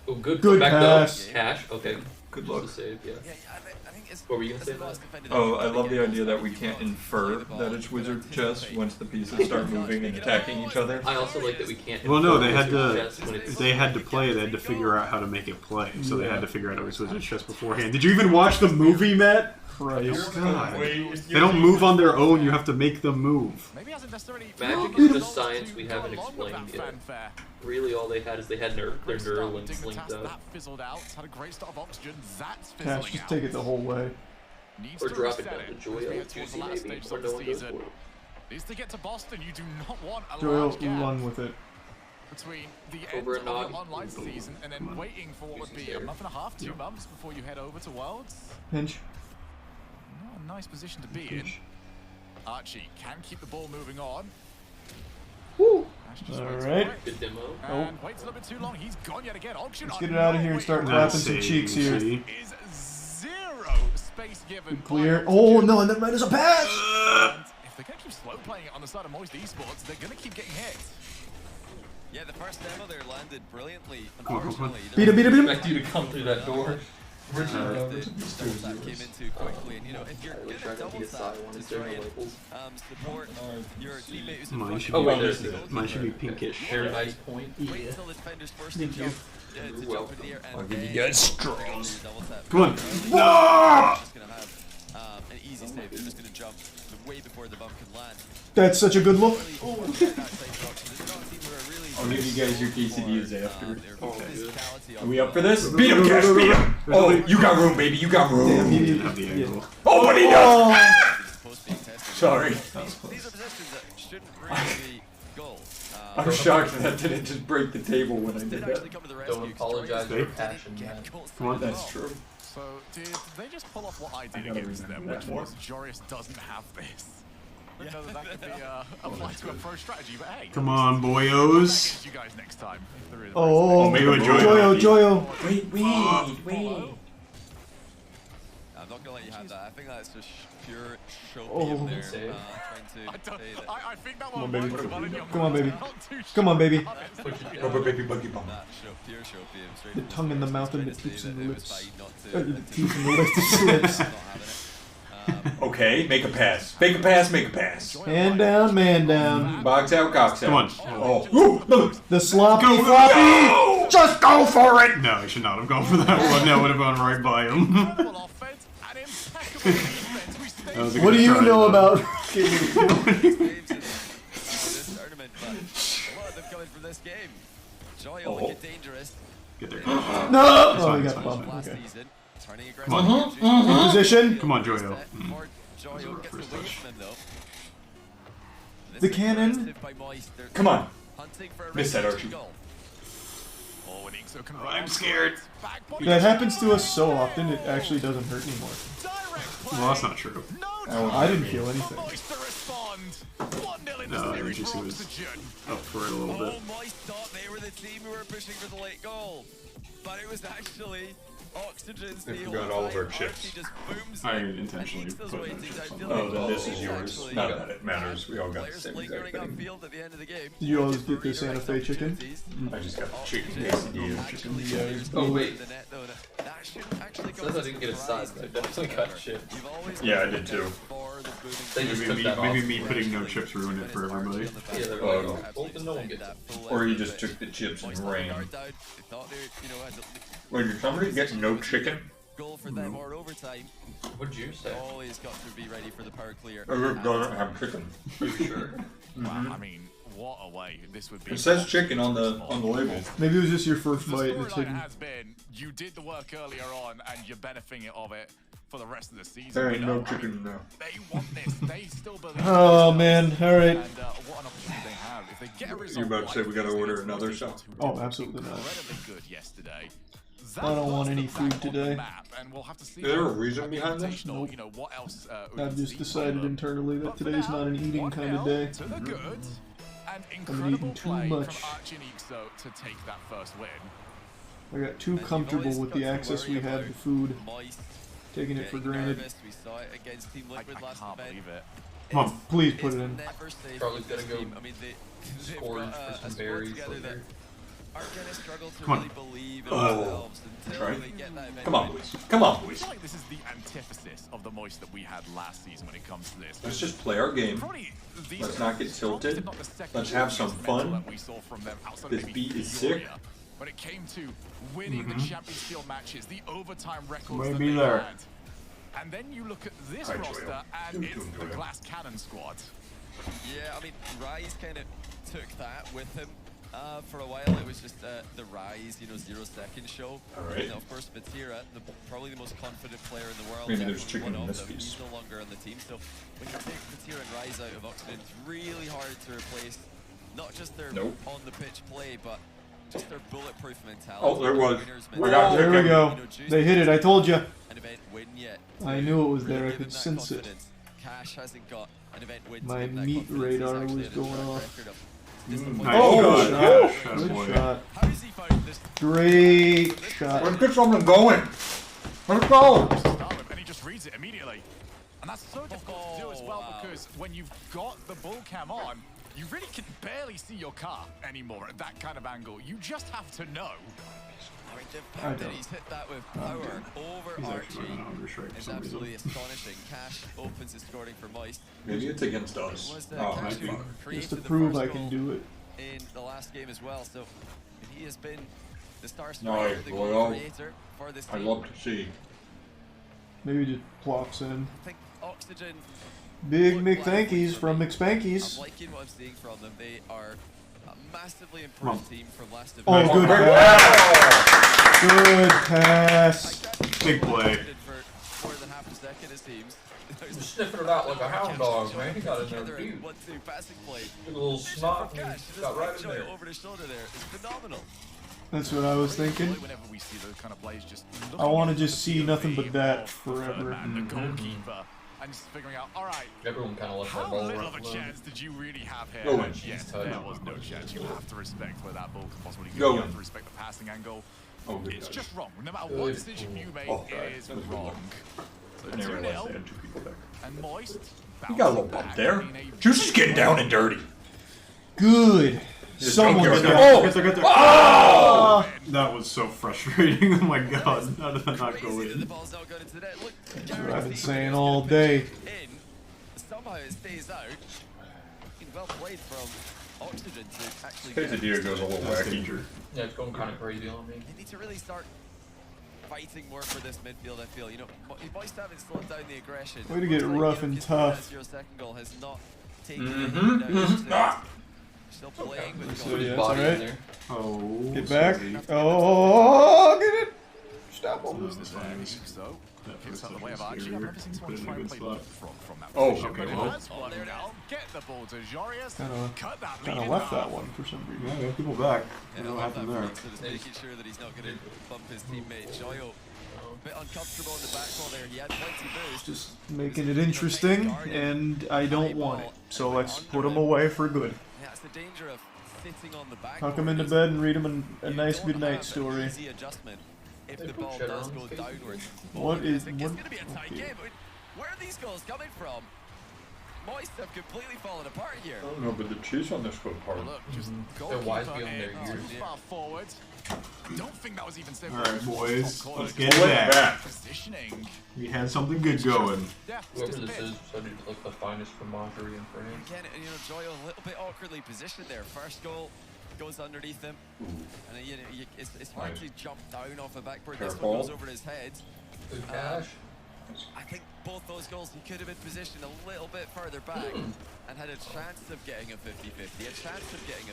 Oh, good pass. Though. Cash, okay. Good luck. Save, yeah. What were you gonna say about? Oh, I love the idea that we can't infer that it's wizard chess once the pieces start moving and attacking each other. I also like that we can't. Well, no, they infer had wizard to. chess when it's- They had to play. They had to figure out how to make it play. So they had to figure out it was wizard chess beforehand. Did you even watch the movie, Matt? Christ. God. They don't move on their own. You have to make them move. Magic is just science we haven't explained yet. Really, all they had is they had their Neuralink linked up. Cash, just take it the whole way. Or drop it down to Joyo, Juicy maybe, or no one goes for it. Needs to get to Boston. You do not want a Joel, large gap run with it. between the end Over of a the nog. online season and then waiting for what would be a month and a half, 2 months before you head over to Worlds. Pinch. Not a nice position to be in. Archie can keep the ball moving on. Woo! All Alright. Good demo. And waits a little bit too long. He's gone yet again. Auction Let's on get it out of here and start clapping some cheeks here. is zero space given. Good clear. Oh no, and that might as a pass! If they're going to keep slow playing it on the side of Moist eSports, they're going to keep getting hit. Yeah, the first demo there landed brilliantly. Come on, come on. Unfortunately, Beat him, beat him, beat him. Expect you to come through that door. the double tap came in too quickly, and you know, if you're gonna double tap to try and support your teammate who's in front of you, wait, there's it. Mine should be pinkish. Paradise point. wait until the defender's first to jump. To jump in the air and I'll give you then guys straws. double tap. Come on. No! Just gonna have an easy save. They're just gonna jump way before the bump can land. That's such a good look. I'll give you guys your quesadillas after. Are we up for this? Beat him, Cash, beat him! Oh, you got room, baby, you got room. Damn, he Didn't have the angle. Oh, what he does! Sorry. These are positions that shouldn't really be goals. I'm shocked that didn't just break the table when I did that. Don't apologize for passion, man. Come on, That's true. So, did they just pull off what I did against them, which was Joris doesn't have this? Yeah. That could be applied to a pro strategy, but hey. Come on, boyos. You guys next time. If there is Oh, maybe with Joyo, Joyo. Wait. I'm not gonna let you have that. I think that's just pure show Oh. there. Trying to say that. I think that Come one on, baby. works well in your Come on, baby. Not too Come on, baby. Rubber baby buggy bomb. Pure show PM, straight The from tongue in the mouth and the trying to teeth say and that the it was lips. fine not The to teeth and the lips, the lips. Okay, make a pass. Fake a pass, make a pass. Hand down, man down. Box out, cocks out. Come on. Oh. The sloppy floppy. Just go for it. No, he should not have gone for that one. That would have gone right by him. What do you know about? this tournament, but a lot of them coming from this game. Joyo looking dangerous. Get there. No! Oh, he got bumped. Last Okay. season, turning Come on. aggressive. In position. Come on, Joyo. More Joyo gets away from him though. The cannon. Come on. Hunting for a Miss that, range Archie. goal. Oh, and Ixo can I'm scared. That happens to us so often, it actually doesn't hurt anymore. Well, that's not true. I didn't feel anything. No, it was just he was up for it a little bit. Moist thought they were the team who were pushing for the late goal, but it was actually Oxygen's They the forgot whole all of our time. chips. Archie just booms I it, intentionally and Ixo's put waiting. no chips I on feel that. Oh, like then this goal is yours. actually- Not that it matters. We all got the Players same lingering exact thing. upfield at the end of the game. Did you always get the Santa Fe chicken? I just got the chicken quesadilla. Oh, wait. The net, though, that should actually It says I didn't get a side, but I definitely got chips. Yeah, I did too. They just took Maybe that maybe off. me putting no chips ruined it for everybody. Yeah, they were like, well, then no one gets it. Or you just took the chips and ran. Wait, did somebody get no chicken? Goal for them or overtime. What'd you say? Always got to be ready for the power clear. I don't have chicken. Sure. Wow, I mean, what a way this would be. It says chicken on the label. Maybe it was just your first The bite and it's storyline hidden. has been you did the work earlier on and you're benefiting of it for the rest of the season. There ain't We no know, chicken now. They want this. They still believe. Oh man, alright. And what an opportunity they have if they get a result. You're about to say like we gotta this order against another those shot? teams who Oh, did absolutely not. incredibly good yesterday. I don't want any food today. And we'll have to see Is there a reason behind this? Nope. you know, what else, I've just decided internally that today's not an eating kind of day. to the good, and I've been incredible eating too play much. from Archie and Ixo to take that first win. I got too comfortable with the access we had to food, taking it for granted. We saw it against Team Liquid last Can't event. believe it. Come on, please put it in. Never safe Charlie's for this gotta go team. I mean, they've scourge got for a some squad berries together later. that are gonna struggle to Come on. really believe in Oh. themselves until Right. they get that event. Come on, boys. Come on, I boys. feel like this is the antithesis of the Moist that we had last season when it comes to this. Let's just play our game. Probably the Let's not get tilted. if not the second Let's have some strongest mental fun. that we saw from them outside This of maybe beat is Furia. sick. When it came to winning the Champions Shield matches, the overtime records that Maybe they there. had. And then you look at this Hi, roster Joel. and it's the Joel. Glass Cannon squad. Yeah, I mean, Rise kind of took that with him. For a while, it was just the Rise, 0 second show. Alright. And of course, Vatira, probably the most confident player in the world. Maybe there's definitely chicken one in of this them. piece. He's no longer on the team. So when you take Vatira and Rise out of Oxygen, it's really hard to replace not just their Nope. on the pitch play, but just their bulletproof mentality. Oh, there it was. Winners I got There we chicken. go. They hit it, I told you. An event win yet. I knew it was there, I Give could him that sense it. confidence. Cash hasn't got an event win. to My give him that meat confidence. radar He's actually was had a going track off. record of Nice Oh, shot. shot. Good Good boy. shot. How has he found this? Great shot. Let's get something going. Let's go. Start with, and he just reads it immediately. And that's so difficult to do as well wow. because when you've got the bull cam on, You really can barely see your car anymore at that kind of angle. You just have to know. I mean, the fact that he's hit that with power over Archie is absolutely astonishing. Cash opens his scoring for Moist. Maybe it's against us. Just to prove I can do it. In the last game as well, so he has been the star Nice, the goal creator for this team. I love to see. Maybe just plops in. I think Oxygen. Big McThankies from McSpankies. I'm liking what I'm seeing from them. They are a massively improved team from last division. Oh, good pass. Good pass. Big play. For more than half a second, it seems. He's sniffing it out like a hound dog, man. He got in there deep. 1-2 passing play. A little snot and he got right in there. Over the shoulder there. It's phenomenal. That's what I was thinking. I want to just see nothing but that forever. And the goalkeeper. And just figuring out, all right, everyone kind of left that how ball little of a alone. chance did you really have here? Go And in. yes, there was no chance. You have to respect where that ball could possibly Go go. You in. have to respect the passing angle. Oh, good It's touch. just wrong. No matter what decision you make, it is wrong. So I never realized 2-0. they had 2 people back. And Moist. You got a little bump there. Juicy's getting down and dirty. Good. Someone Get got there. there. Oh! That was so frustrating. Oh my god. How did that not go in? That's what I've been saying all day. Somehow it stays out. Well played from Oxygen to actually Quesadilla goes a little wacky. Yeah, it's going kind of crazy on me. They need to really start fighting more for this midfield, I feel. You know, Moist haven't slowed down the aggression. Way to get rough and tough. Your second goal has not taken the down. Still playing with So yeah, that's alright. Oh, get back. Oh, get it. Stop him. So, gets out of the way of Archie. I've never seen someone try and play from that Oh, position. okay, But well. it has worked now. Get the ball to Jorius. Cut that lead Kind of in left half. that one for some reason. Yeah, got people back. Yeah, What I love happened that there? for instance, making sure that he's not going to bump his teammate Joyo. A bit uncomfortable in the back wall there. He had plenty boost. Just making it interesting, and I don't want it. So let's put him away for good. Yeah, that's the danger of sitting on the back. Tuck him into bed and read him a nice goodnight story. Easy adjustment if the ball does go downwards. What is... It's going to be a tight game. I mean, where are these goals coming from? Moist have completely fallen apart here. I don't know, but the cheese on this foot part. Look, just They're wise goalkeeper beyond their in years. too far forward. Don't think that was even simple. Alright, boys. Let's get Pull it back. back. Positioning. We had something good going. Yeah, Whoever just a this bit. is decided to look the finest Fromagerie in France. Again, you know, Joyo a little bit awkwardly positioned there. First goal goes underneath him, and you know, it's hard to jump down off a backboard. This one goes over his head. Good cash. I think both those goals, he could have been positioned a little bit further back and had a chance of getting a 50-50, a chance of getting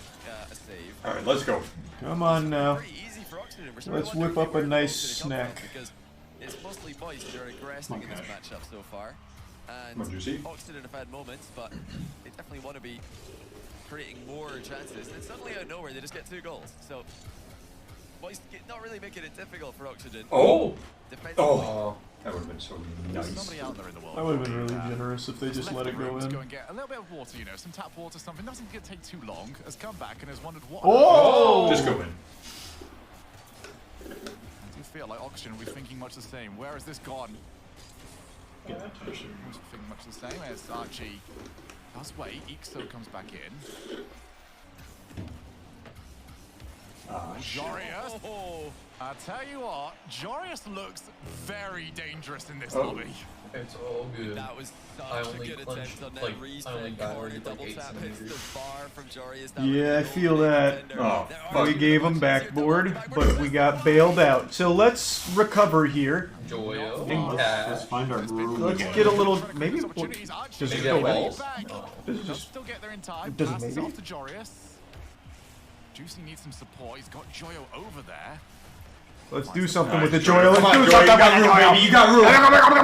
a save. All right, let's go. Come on now. Pretty easy for Oxygen. We're starting Let's to wonder whip if up where a the nice goal's gonna come from, snack. because it's mostly Moist who are aggressing in this matchup so far. And What did you see? Oxygen have had moments, but they definitely want to be creating more chances. And suddenly out of nowhere, they just get 2 goals. So Moist not really making it difficult for Oxygen. Oh! Defensively. Oh! That would have been so nice. Somebody out there in the world. That would have been really generous if they just let it go To in. go and get a little bit of water, you know, some tap water, something. Doesn't get take too long. Has come back and has wondered what. Oh! Just go in. I do feel like Oxygen will be thinking much the same. Where has this gone? Get that touch. Thinking much the same as Archie does wait. Ixo comes back in. Jorius. I tell you what, Jorius looks very dangerous in this lobby. It's all good. That was I such a only good clenched, attempt on like, that Reese I only corner died double like 8 tap hits the centimeters. bar from Jorius. Yeah, I feel that. Oh, We gave him backboard, but we got bailed out. So let's recover here. Joyo. Let's find our groove Let's again. get a little. Maybe. Does it Maybe go a in? ball. Does it just? Still get there in time. Does it Passes maybe? off to Jorius. Juicy needs some support. He's got Joyo over there. Let's do something with the Joy. Joy. Come Let's on, do Joy. something You got with room, it. baby. You got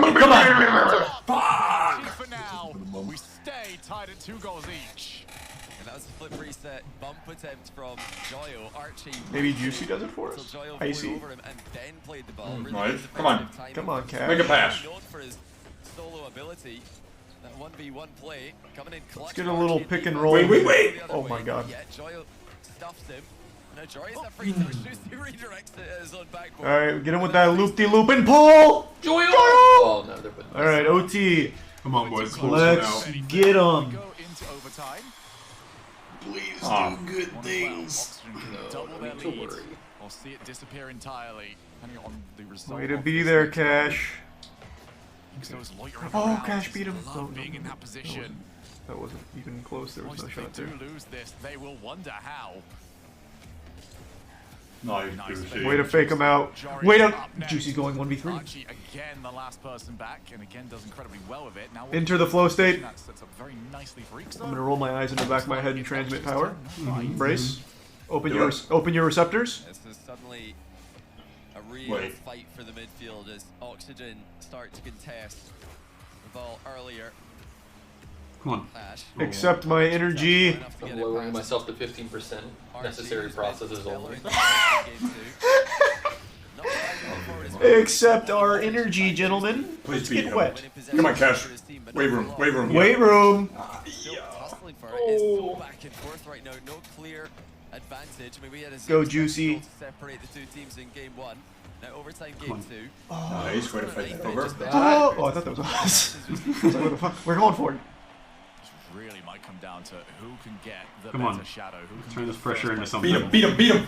room. Come on. For now, we stay tied at 2 goals each. And that was a flip reset bump attempt from Joyo. Archie. Maybe Juicy does it for us. So Joyo Icy. flew over him and then played the ball. Really Nice. good Come on. defensive timing. Come on, Cash. Make a pass. Known for his solo ability. That 1v1 play coming in clutch. Let's get a little pick and roll. Wait. Oh my god. Yeah, Joyo stuffs him. Now Jorius that free touch. Juicy redirects it at his own backboard. Alright, get him with that loop-de-loop and pull! Joyo! Oh no, they're putting Alright, OT. Come on, boys. Let's get him. Go into overtime. please do good things. Double their lead, or see it disappear entirely, depending on the result. Way to be there, Cash. Oh, Cash beat him. Love being in that position. That wasn't even close. There was no shot there. If they do lose this, they will wonder how. Nice. Way to fake him out. Wait up. Juicy's going 1v3. Archie again, the last person back, and again does incredibly well with it. Now Enter the flow state. that sets up very nicely for Ixo. I'm gonna roll my eyes in the back of my head and transmit power. Brace. Open your receptors. This is suddenly a real fight for the midfield as Oxygen start to contest the ball earlier. Come on. Accept my energy. I'm lowering myself to 15%. Necessary processes only. Accept our energy, gentlemen. Please Let's get wet. Come on, Cash. Weight room. Weight room. Weight room. Hustling for it. It's so back and forth right now. No clear advantage. I mean, we had a Go, Juicy. to separate the two teams in game 1. Now overtime game 2. Nice. Way to fight that over. Oh, I thought that was us. I was like, what the fuck? We're going for it. Really might come down to who can get the Come better on. shadow. Who can Turn this pressure into something. Beat him.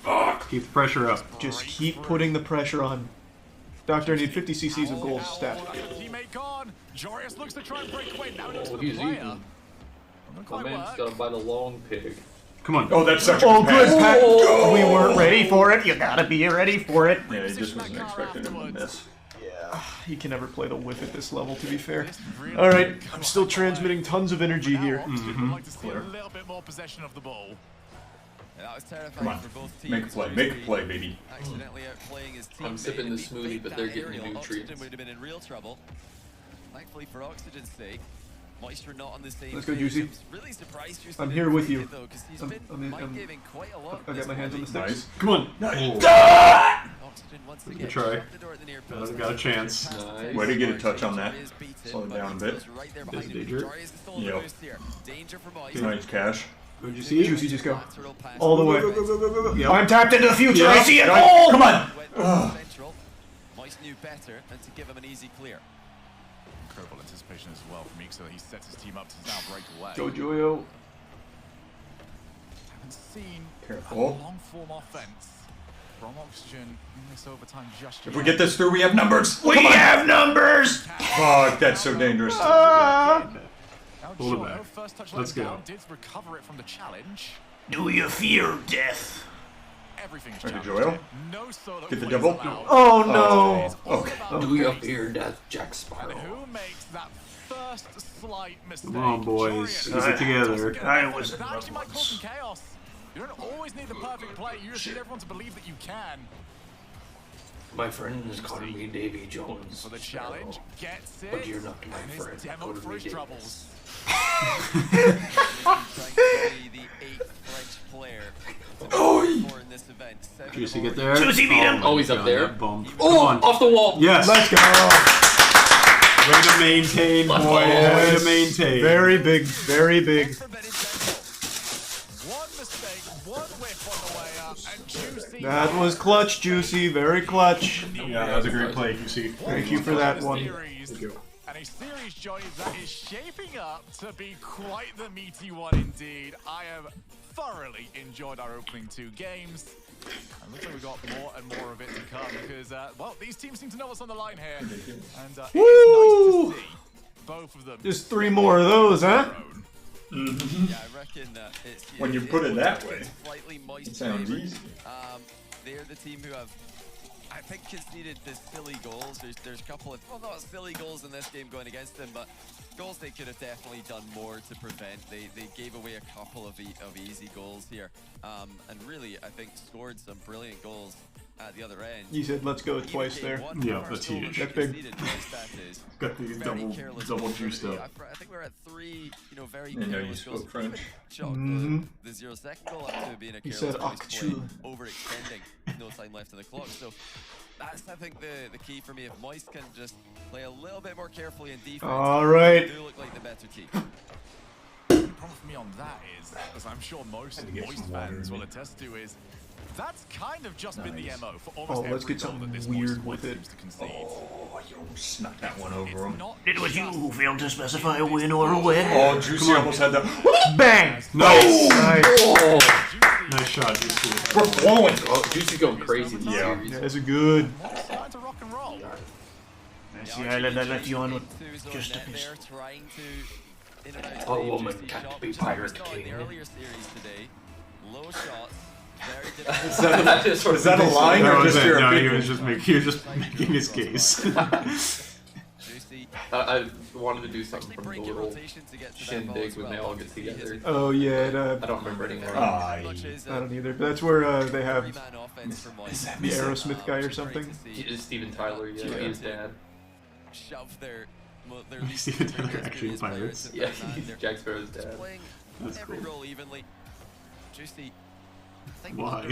Fuck. Keep the pressure up. Just keep putting the pressure on. Doctor, I need 50 cc's of gold stat. Teammate gone. Jorius looks to try and break away. Now Oh, he's eating. My man's got to bite a long pig. Come on. Oh, that's such a Oh, good, Pat. Oh. We weren't ready for it. You gotta be ready for it. Yeah, he just wasn't expecting him to miss. Yeah, he can never play the whip at this level, to be fair. Alright, I'm still transmitting tons of energy here. I'd like to see a little bit more possession of the ball. That was Come terrifying on. for both teams. Make a play. Make a play, baby. Accidentally outplaying his teammate. I'm sipping the smoothie, but they're getting Oxygen nutrients. would have been in real trouble. Thankfully for Oxygen's sake, Moisture not on the same Let's go, page. Juicy. I'm really surprised Juicy I'm didn't here with take you. it, though, 'cause he's been mind-giving quite a lot I got this my hands on the early. sticks. Come on. Oxygen once Good again try. shut the door at the near post. Got a chance. Nice. Way to get a touch on that. Slow it down a bit. Right there There's behind him. danger. Jarius is still on the Yep. boost here. Danger for Moist. Nice, Cash. Who'd you see? Juicy, just go. Lateral pass. All the way. Go. Yep. I'm tapped into the future. Yep. I see it. Nice. Oh! Come on. Went central. Moist knew better than to give him an easy clear. Incredible anticipation as well from Ixo. He sets his team up to now break away. Go, Joyo. Haven't seen Careful. a long form offense from Oxygen in this overtime just If yet. we get this through, we have numbers. We have numbers! Fuck, that's so dangerous. Now Pull it Joyo, back. first touch Let's let go. down, did recover it from the challenge. Do you fear death? Everything's Ready, challenged Joel? here. No solo Get the plays double? allowed. Oh, no. It's all Okay. about Do you pace. fear death, Jack And Sparrow? who makes that first slight mistake? Come on, boys. Jorius Is it together? I was in that actually might cause some reverence. chaos. You don't always need the perfect play. You just need everyone to believe that you can. My friend is calling me Davy Jones. For the Sparrow. challenge, gets it. But you're not my and friend. is demoed Call for me his Davis. troubles. Trying to be the 8th French player to be for in this event. Juicy, get there. Juicy beat him. my Oh, he's up God, there. that bump. Come Oh, on. off the wall. Yes. Let's go. Way to maintain, boys. Way to maintain. Very big, very big. One mistake, one whiff on the way up, and Juicy. That was clutch, Juicy. Very clutch. Yeah, that was a great play, Juicy. Thank you for that one. Series. And a series, Joey, that is shaping up to be quite the meaty one indeed. I have thoroughly enjoyed our opening 2 games. And looks like we've got more and more of it to come because, well, these teams seem to know what's on the line here. And it is nice to see both of them. Just 3 more of those, huh? Yeah, I reckon that it's When you put it that way, slightly moist it sounds favour. easy. They're the team who have, I think, conceded the silly goals. There's a couple of, well, not silly goals in this game going against them, but goals they could have definitely done more to prevent. They gave away a couple of easy goals here, and really, I think, scored some brilliant goals at the other end. You said let's go twice there. Yeah, that's huge. That's big. Got the double juiced up. I think we're at 3, very I know you careless goals. spoke French. The 0-second goal up to being a He careless said choice play, actual. overextending, no time left on the clock. So that's, I think, the key for me. If Moist can just play a little bit more carefully in defense, All right. they do look like the better team. The problem for me on that is, as I'm sure most Moist fans will attest to, is That's kind of just been the MO for almost Oh, let's get something weird with it. Oh, you almost snuck that one over him. It was you who failed to specify a win or a win. Oh, Juicy almost had that. Bang! Nice! Oh. Nice shot, Juicy. We're flowing! Oh, Juicy's going crazy. Yeah. That's a good. See, I let you on with just a piece. A woman can't be pirate king. Is that a line or just your opinion? He was just making his case. I wanted to do something from the little shindig when they all get together. Oh yeah. I don't remember anymore. I don't either. But that's where they have the Aerosmith guy or something. It's Steven Tyler. Yeah, his dad. Shove their Steven Tyler actually pirates. Yeah, he's Jack Sparrow's dad. That's every cool. role evenly. Juicy. Why?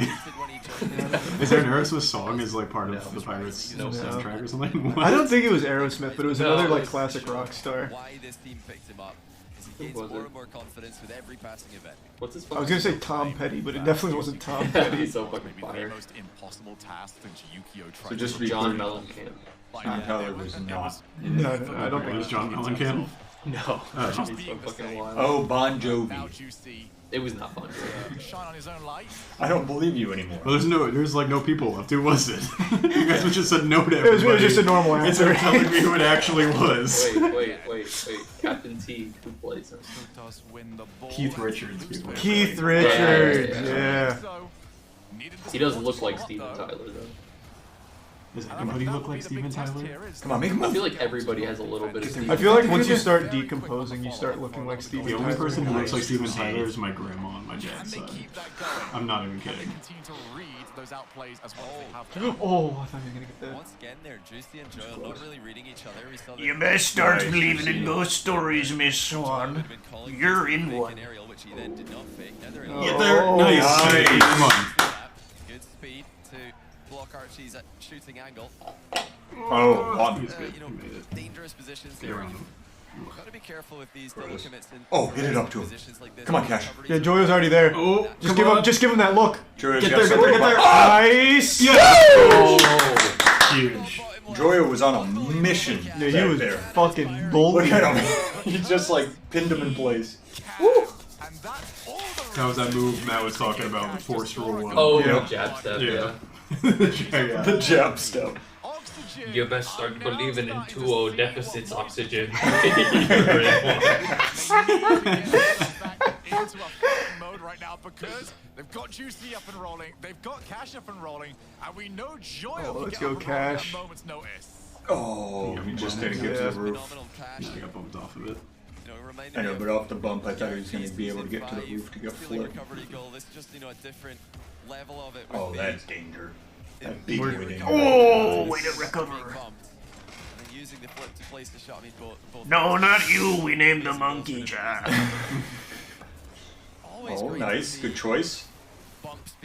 Is there an Aerosmith song as like part of the Pirates soundtrack or something? I don't think it was Aerosmith, but it was another like classic rock star. Why this team picked him up is he gains more and more confidence with every passing event. What's his I was gonna say Tom Petty, but it definitely wasn't Tom Petty. So fucking fire. The most impossible task since Yukio tried So just to be John clear, Mellencamp. Steven Tyler was not. No, I don't think it was John Mellencamp. No. He's so fucking wild. Oh, Bon Jovi. It was not Bon Jovi. Shine on his own light. I don't believe you anymore. Well, there's like no people left. Who was it? You guys just said no to everybody. It was just a normal answer. Instead of telling me who it actually was. Wait. Captain T, who plays him? Keith Richards. Keith Richards, yeah. He doesn't look like Steven Tyler though. Does anybody look like Steven Tyler? Come on, make him I move. feel like everybody has a little bit of Steven I feel like once you start decomposing, you start looking like Steven The Tyler. only person who looks like Steven Tyler is my grandma on my dad's side. I'm not even kidding. Continue to read those outplays as well as they have. Oh, I thought you were gonna get that. Once again, they're Juicy and Joel not really reading each other. We saw You best start believing in ghost stories, Miss Swan. You're in one. which he then did not fake. Now they're in Get there. Nice. Come on. Good speed to block Archie's shooting angle. Oh, one. Dangerous positions there. Got to be careful with these double commits. Oh, hit it up to him. Come on, Cash. Yeah, Joyo's already there. Oh, just give him that look. Joyo, Get there. Nice. Yeah. Oh, huge. Joyo was on a mission. Yeah, he was there. fucking bullying. Look at him. He just like pinned him in place. That was that move Matt was talking about, the forced roll one. Oh, Yeah. the jab step, Yeah. The jab step. You best start believing in 2-0 deficits, Oxygen. Into a fighting mode right now because they've got Juicy up and rolling, they've got Cash up and rolling, and we know Joy will let's get go, up and rolling at Cash. a moment's notice. Oh, he just didn't get to the roof. Yeah, I got bumped off of it. I know, but off the bump, I thought he was going to be able to get to the roof to get flipped. This is just a different level of it. Oh, that's danger. That big danger. Oh, way to recover. Using the flip to place the shot. I mean, both No, not you. We named the monkey Jack. Oh, nice. Good choice.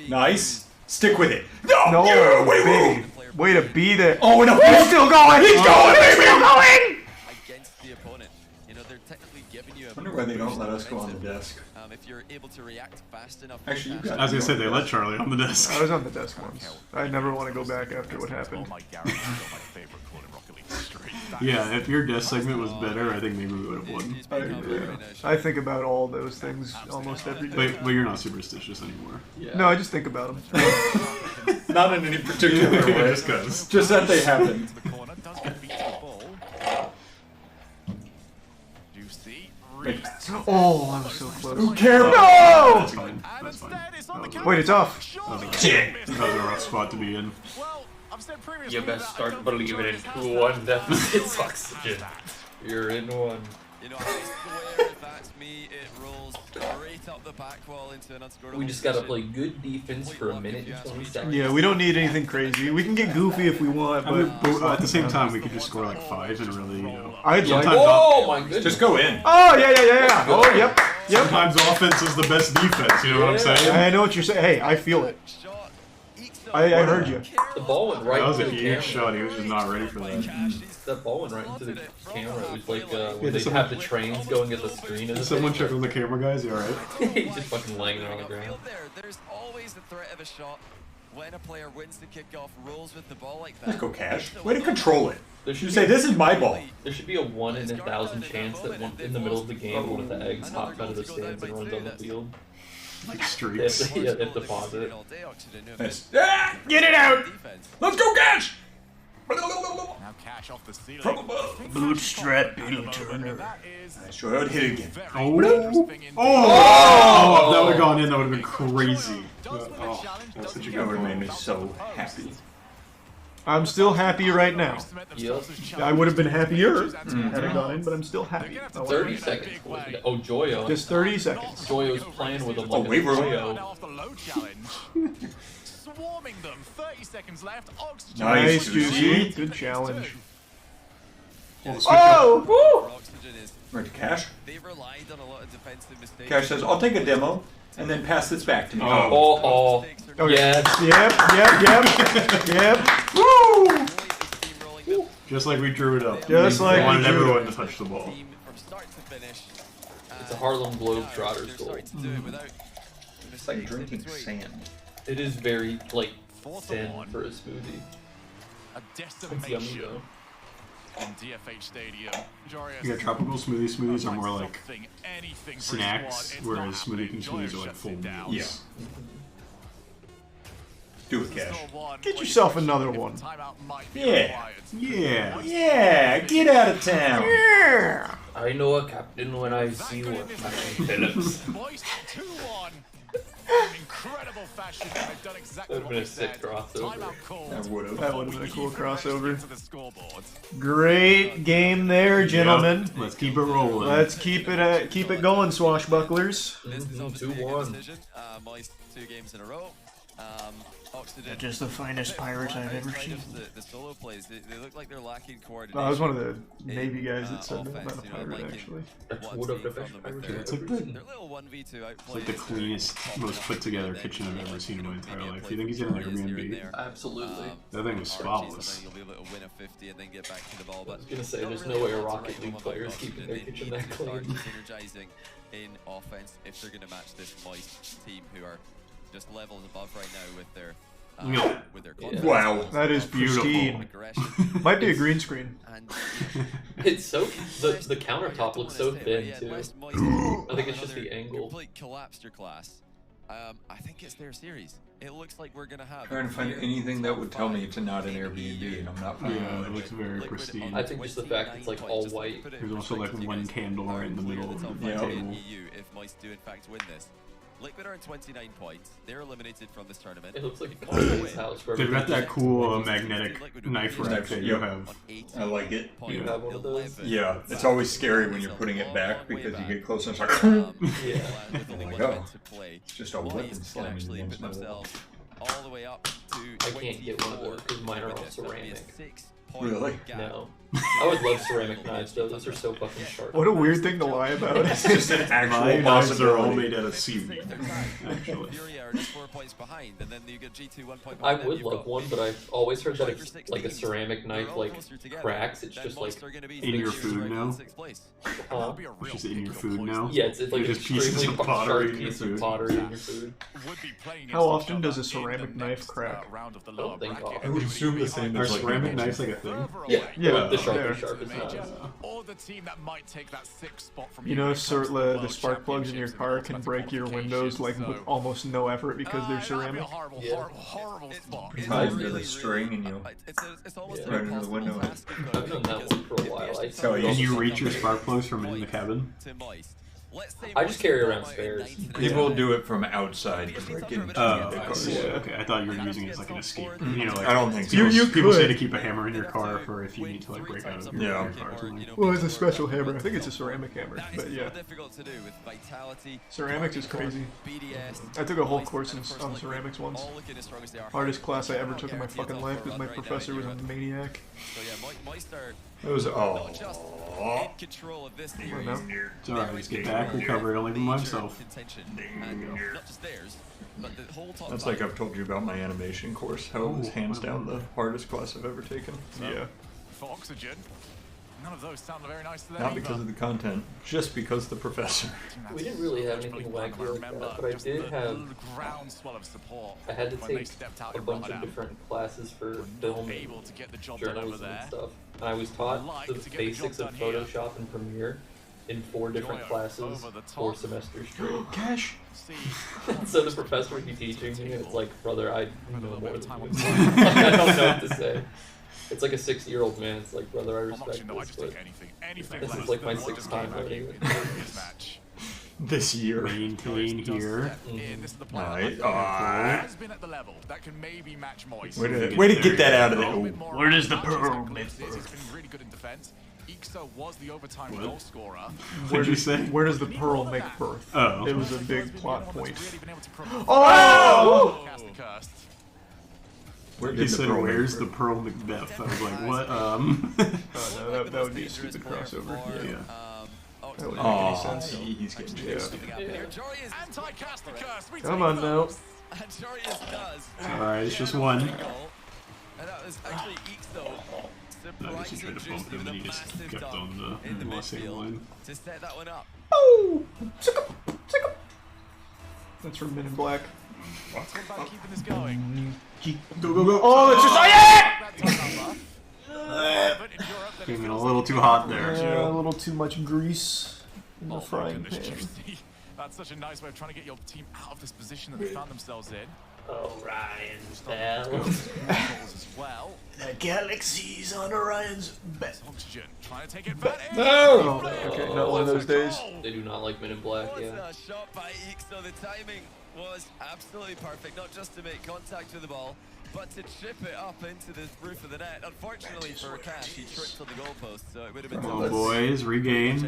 Nice. Stick with it. No, Yeah, baby. Way to be there. Oh, no. He's still going. He's going, baby. Still going. against the opponent. They're technically giving you a I wonder why they don't let us go on the desk. if you're able to react fast enough. Actually, you got I was gonna say they let Charlie on the desk. I was on the desk once. I never want to go back after what happened. Yeah, if your desk segment was better, I think maybe we would have won. I think about all those things almost every day. But you're not superstitious anymore. No, I just think about them. Not in any particular way. Just 'cause. Just that they happen. Oh, I was so close. Who cares? No! That's fine. That's fine. Wait, it's off. That was a rough spot to be in. You best start believing in 2-1 deficits, Oxygen. You're in one. I swear if that's me, it rolls straight up the back wall into an unscorable We just gotta play good defense for a minute and 20 seconds. Yeah, we don't need anything crazy. We can get goofy if we want, But at the same time, we could just score like 5 and really, I'd like. sometimes Oh my goodness. Just go in. Oh yeah. Oh yep. sometimes offense is the best defense. You know what I'm saying? I know what you're saying. Hey, I feel it. I heard you. The ball went right That was a into the huge camera. shot. He was just not ready for that. That ball went right into the camera. It was like when did they have the trains going at the screen. Did someone check on the camera, guys? You alright? He's just fucking laying there on the ground. There's always the threat of a shot when a player wins the kickoff, rolls with the ball like that. Let's go, Cash. Way to control it. There should You be say, this is my ball. There should be a 1 in 1,000 chance that in the middle of the game, one of the eggs hops out of the stands and runs on the field. Like streaks. They have to pause it. Ah, get it out! Let's go, Cash! Now Cash off the ceiling. Bootstrap Bill Turner. I sure would hit it again. Oh! That would have gone in. That would have been crazy. That's such a That good would have goal. made me so happy. I'm still happy right now. Yep. I would have been happier had it gone in, but I'm still happy. 30 seconds. Oh, Joyo. Just 30 seconds. Joyo's playing with him. Oh, Like wait, a we're Joyo. Swarming them. 30 seconds left. Oxygen. Nice, Juicy. Good challenge. Oh! Right to Cash. They've relied on a lot of defensive mistakes. Cash says, I'll take a demo and then pass this back to me. Oh, yes. Yep. Woo! Just like we drew it up. Just like we we wanted drew everyone it. to touch the ball. It's a Harlem Globetrotters goal. It's like drinking sand. It is very, like, thin for a smoothie. A It's yummy, decimation though. in DFH Stadium. Yeah, tropical smoothies are more like anything for snacks, squad. It's whereas not smoothie happening. smoothies are Joyo like shuts full it down. meals. Do it, Cash. Get yourself another one. Yeah. Yeah. Yeah, get out of town. Yeah. I know a captain when I see one. Phillips. Boys, 2-1. Incredible fashion. They've done exactly That would have what been we a said. sick crossover. Timeout called. That would have. That would have been a cool crossover. Into the scoreboard. Great game there, gentlemen. Yep. Let's keep it rolling. Let's keep it going, swashbucklers. This is obviously a good decision. Moist 2 games in a row. Oxygen. Just the finest pirate I've ever seen. The solo plays, they look like they're lacking coordination. I was one of the Navy guys that said that about a pirate, actually. That's one of the best pirates It's like the, Their little 1v2 outplays. it's like the cleanest, most put together kitchen I've ever seen in my entire life. Do you think he's in like a B&B? Absolutely. That thing was spotless. You'll be able to win a 50 and then get back to the ball. I was gonna say, there's no way a Rocket League player is keeping their kitchen that clean. Synergizing in offense if they're going to match this Moist team, who are just levels above right now with their with their confidence. Wow. That is pristine. Might be a green screen. It's so the countertop looks so thin too. I think it's just the angle. Complete collapsed your class. I think it's their series. It looks like we're gonna have. Trying to find anything that would tell me it's not an Airbnb, and I'm not finding Yeah, it much. looks very pristine. I think just the fact it's like all white. There's also like one candle right in the middle of the Yeah. table. If Moist do in fact win this. Liquid are on 29 points. They're eliminated from this tournament. It looks like a house. They've got that cool magnetic knife rack that you have. I like it. You have one of those? Yeah, it's always scary when you're putting it back because you get close and it's like, Yeah. oh my god, it's just a weapon slamming Actually against put my wall. themselves all the way up to I can't get one of those because mine are all ceramic. Really? No. I would love ceramic knives though. Those are so fucking sharp. What a weird thing to lie about. It's just an actual My knives are all possibility. made out of seaweed, actually. Fury are just 4 points behind, and then you get G2 1 point I behind them. would You've love got one, but I've always heard that if like a ceramic knife like cracks, it's just like In your food now? huh? It's just in your food now? Yeah, it's like Just pieces extremely of pottery sharp in your piece of food. pottery in your food. How often does a ceramic knife crack? I don't think I would assume the same Are as like ceramic knives like a thing? Yeah, Yeah, the sharp there. is sharp as knives. Or the team that might take that 6th spot from You know, when it comes to the World spark plugs in your Championships car and can automatic break your windows like with qualifications, almost no effort because they're that'd be a ceramic. horrible, Yeah. horrible spot. tied to the string and you It's almost Yeah. right into the window. I've done that one for a while. I So Can you reach your spark plugs from in the cabin? I just carry around spares. People do it from outside to break into Oh, the I cars. see. Okay, I thought you were using it as like an escape. You know, like I don't think so. people say could. to keep a hammer in your car for if you need to like break out of your Yeah. car or something. Well, it's a special hammer. I think it's a ceramic hammer, but yeah. Difficult to do with vitality. Ceramics is crazy. BDS. I took a whole course on ceramics once. All looking as strong as they are. Hardest class I ever took in my fucking life because my professor was a maniac. So yeah, Moist are It was Not just in control of this series. Sorry, just get back, recover, don't leave myself. And not just theirs, but the whole top That's five. like I've told you about my animation course, how it was hands down the hardest class I've ever taken. Yeah. For Oxygen, none of those sound very nice to them. Not because of the content, just because of the professor. We didn't really have anything wacky like that, but I did have. Groundswell of support. I had to when they take stepped out a in bunch of Rotterdam. different classes for film, Able to get the job done over journalism there. and stuff. And I was taught the basics of Photoshop and Premiere in 4 different classes, 4 semesters straight. Cash. So the professor would be teaching me, and it's like, brother, I know more than you. I don't know what to say. It's like a 60-year-old man. It's like, brother, I respect this, but this is like my 6th time learning it. This year. Maintain here. Alright. Has been at the level that can maybe match Moist. Way to get that out of there. Where does the pearl live? He's been really good in defense. Ixo was the overtime goal scorer. What'd you say? Where does the pearl make birth? Oh. It was a big plot point. Oh! Where You did the said, pearl where's make the Pearl Macbeth? I was like, what? Oh no, that would be a stupid crossover. Yeah. That wouldn't make any sense. He's getting chased. Come on now. Alright, it's just one. And that was actually Ixo. I guess you tried to bump him and he just kept on the same line. To set that one up. Oh! That's from Men in Black. What about keeping this going? Go, go, go! Oh, it's just... Came in a little too hot there. Yeah, a little too much grease in the frying pan. That's such a nice way of trying to get your team out of this position that they found themselves in. Orion's bell. As well. The galaxy's on Orion's bell. Oxygen trying to take advantage. No! Okay, not one of those days. They do not like Men in Black, What yeah. a shot by Ixo. The timing was absolutely perfect, not just to make contact with the ball, but to chip it up into the roof of the net. Unfortunately for Cash, he tripped on the goalpost, so it would have been Come on, boys, regain.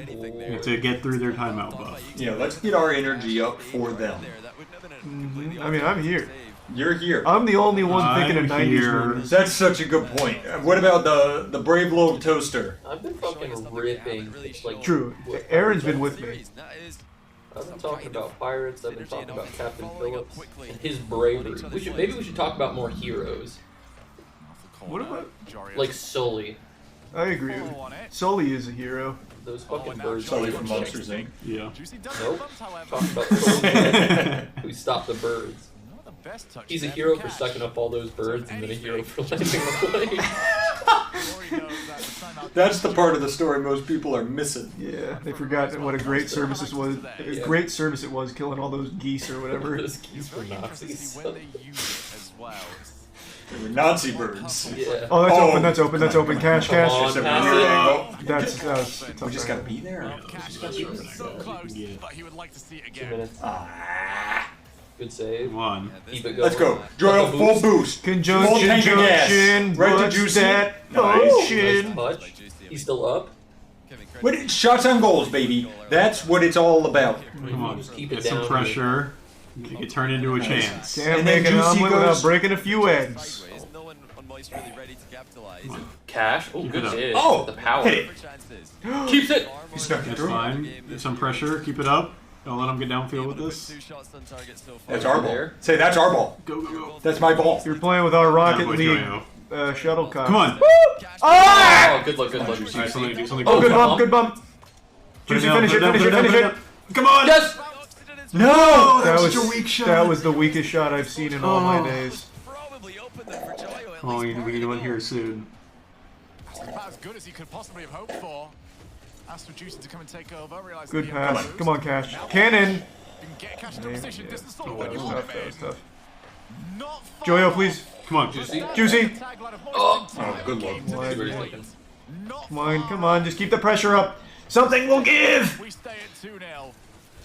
To get through their timeout buff. Yeah, let's get our energy up for them. I mean, I'm here. You're here. I'm the only one thinking of 90s here. movies. That's such a good point. What about the brave little toaster? I've been fucking ripping, like... True. Aaron's been with me. I've been talking about pirates, I've been talking about Captain Phillips, and his bravery. Maybe we should talk about more heroes. What about... Like Sully. I agree. Sully is a hero. Those fucking birds. Sully from Monsters, Inc. Yeah. Nope. Talking about Sully. We stopped the birds. He's a hero for sucking up all those birds, and then a hero for letting them play. That's the part of the story most people are missing. Yeah, they forgot what a great service it was. A great service it was, killing all those geese or whatever. Those geese were Nazis. They were Nazi birds. Yeah. Oh, that's open. That's open. That's open. Cash, cash. Come on, pass it. That's We just gotta be there. So close, but he would like to see it 2 again. minutes. Good save. One. Keep it going. Let's go. Joel, full boost. Conjunction, Full tank of gas. junction, Right to what's juicy. that Nice. potion? Touch. He's still up. What, shots on goals, baby. That's what it's all about. Come on, Just keep it get some down pressure. Make it turn into a chance. Can't And then make an Juicy omelet goes- without breaking a few eggs. No one on Moist really ready to capitalize. Cash. Oh, good up. hit. Oh, The power. hit it. Keeps it. He snuck it That's through. fine. Get some pressure. Keep it up. Don't let them get downfield with this. 2 shots on target so far. That's our ball. There. Say, that's our ball. Go, go, go. That's my ball. You're playing with our Rocket Attaboy, League Joyo. shuttlecock. Come on. Oh, good luck, good luck. Alright, something, do something. Oh, good bump. bump, good bump. Put it Juicy, down, finish put it, down, finish put it, down, finish put it. down. Come on! Yes! No! That was such a weak shot. That was the weakest shot I've seen in all my days. Probably open them for Joyo at Oh, least we need one here soon. About as good as he could possibly have hoped for. Asked for Juicy to come and take over. Realized Good that he had pass. to lose. Come on, Cash. Cannon. You can get Cash into position. This is sort of That what you was want tough. him That was in. tough. Not far Joyo, off. please. Come on. Juicy. Juicy. Tagline of Moist Oh. entire good game lord. to this Come on. point. Not Come on, far come on. Just keep the pressure up. Something will give. We stay at 2-0.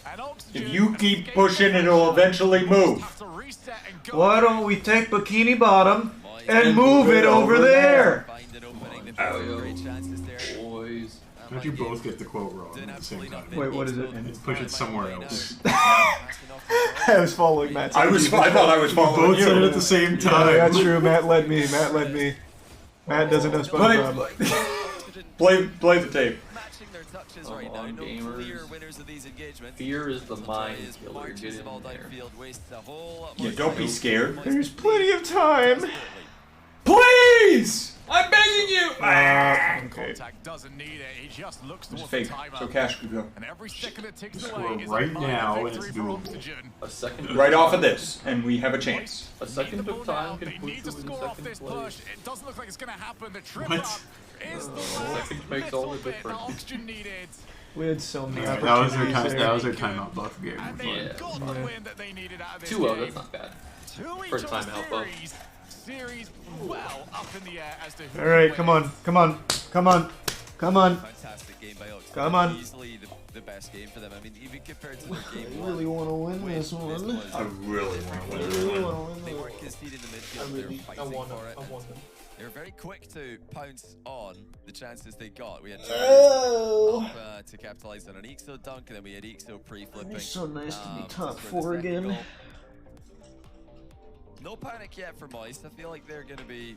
And Oxygen If you keep pushing, it'll eventually move. have to reset and go. Why don't we take Bikini Bottom and move it over there? Find an opening. They've got great chances there. Boys. Don't you both get the quote wrong at the same time? Wait, what is it? And push it somewhere else. I was following Matt. I thought I was following Both you. said it at the same Yeah, time. that's true. Matt led me. Matt led me. Matt doesn't know SpongeBob. Play the tape. Matching their touches right Come on, now. No gamers. clear winners of these engagements. Fear is the mind Is killer. marches Get in them all down there. field, wastes a whole lot Yeah, more don't be time. scared. There's plenty of time. Please! I'm begging you! Okay. Contact doesn't need it. He just looks It's towards fake, the timer. so Cash could go. And every second it ticks Score away is right a minor now, and victory it's for doable. Oxygen. A second. Right off of this, and we have a chance. A second of time can They put need to you in score off second this place. push. It doesn't look like it's going to happen. The trip What? up is the Second makes all little the bit that difference. Oxygen needed. We had so many Alright, that was their opportunities time. there. That was their timeout buff game. And they Yeah. got the win that they needed out of this 2-0, game. that's not bad. For a Two-each timeout buff. series well up in the air as to who All right, wins. come on, come on, come on, come on. Fantastic game by Oxford. Come on. Easily the best game for them. I mean, even compared to their game I one. really want to win this one. I really want to I win. really want to win They this weren't one. conceding the I midfield. They really, were I fighting want for it. them. I want them. They were very quick to pounce on the chances they got. We had Oh. up, to capitalize on an Ixo dunk, and then we had Ixo pre-flipping. It's so nice to be top for the 4 second again. goal. No panic yet for Moist. I feel like they're going to be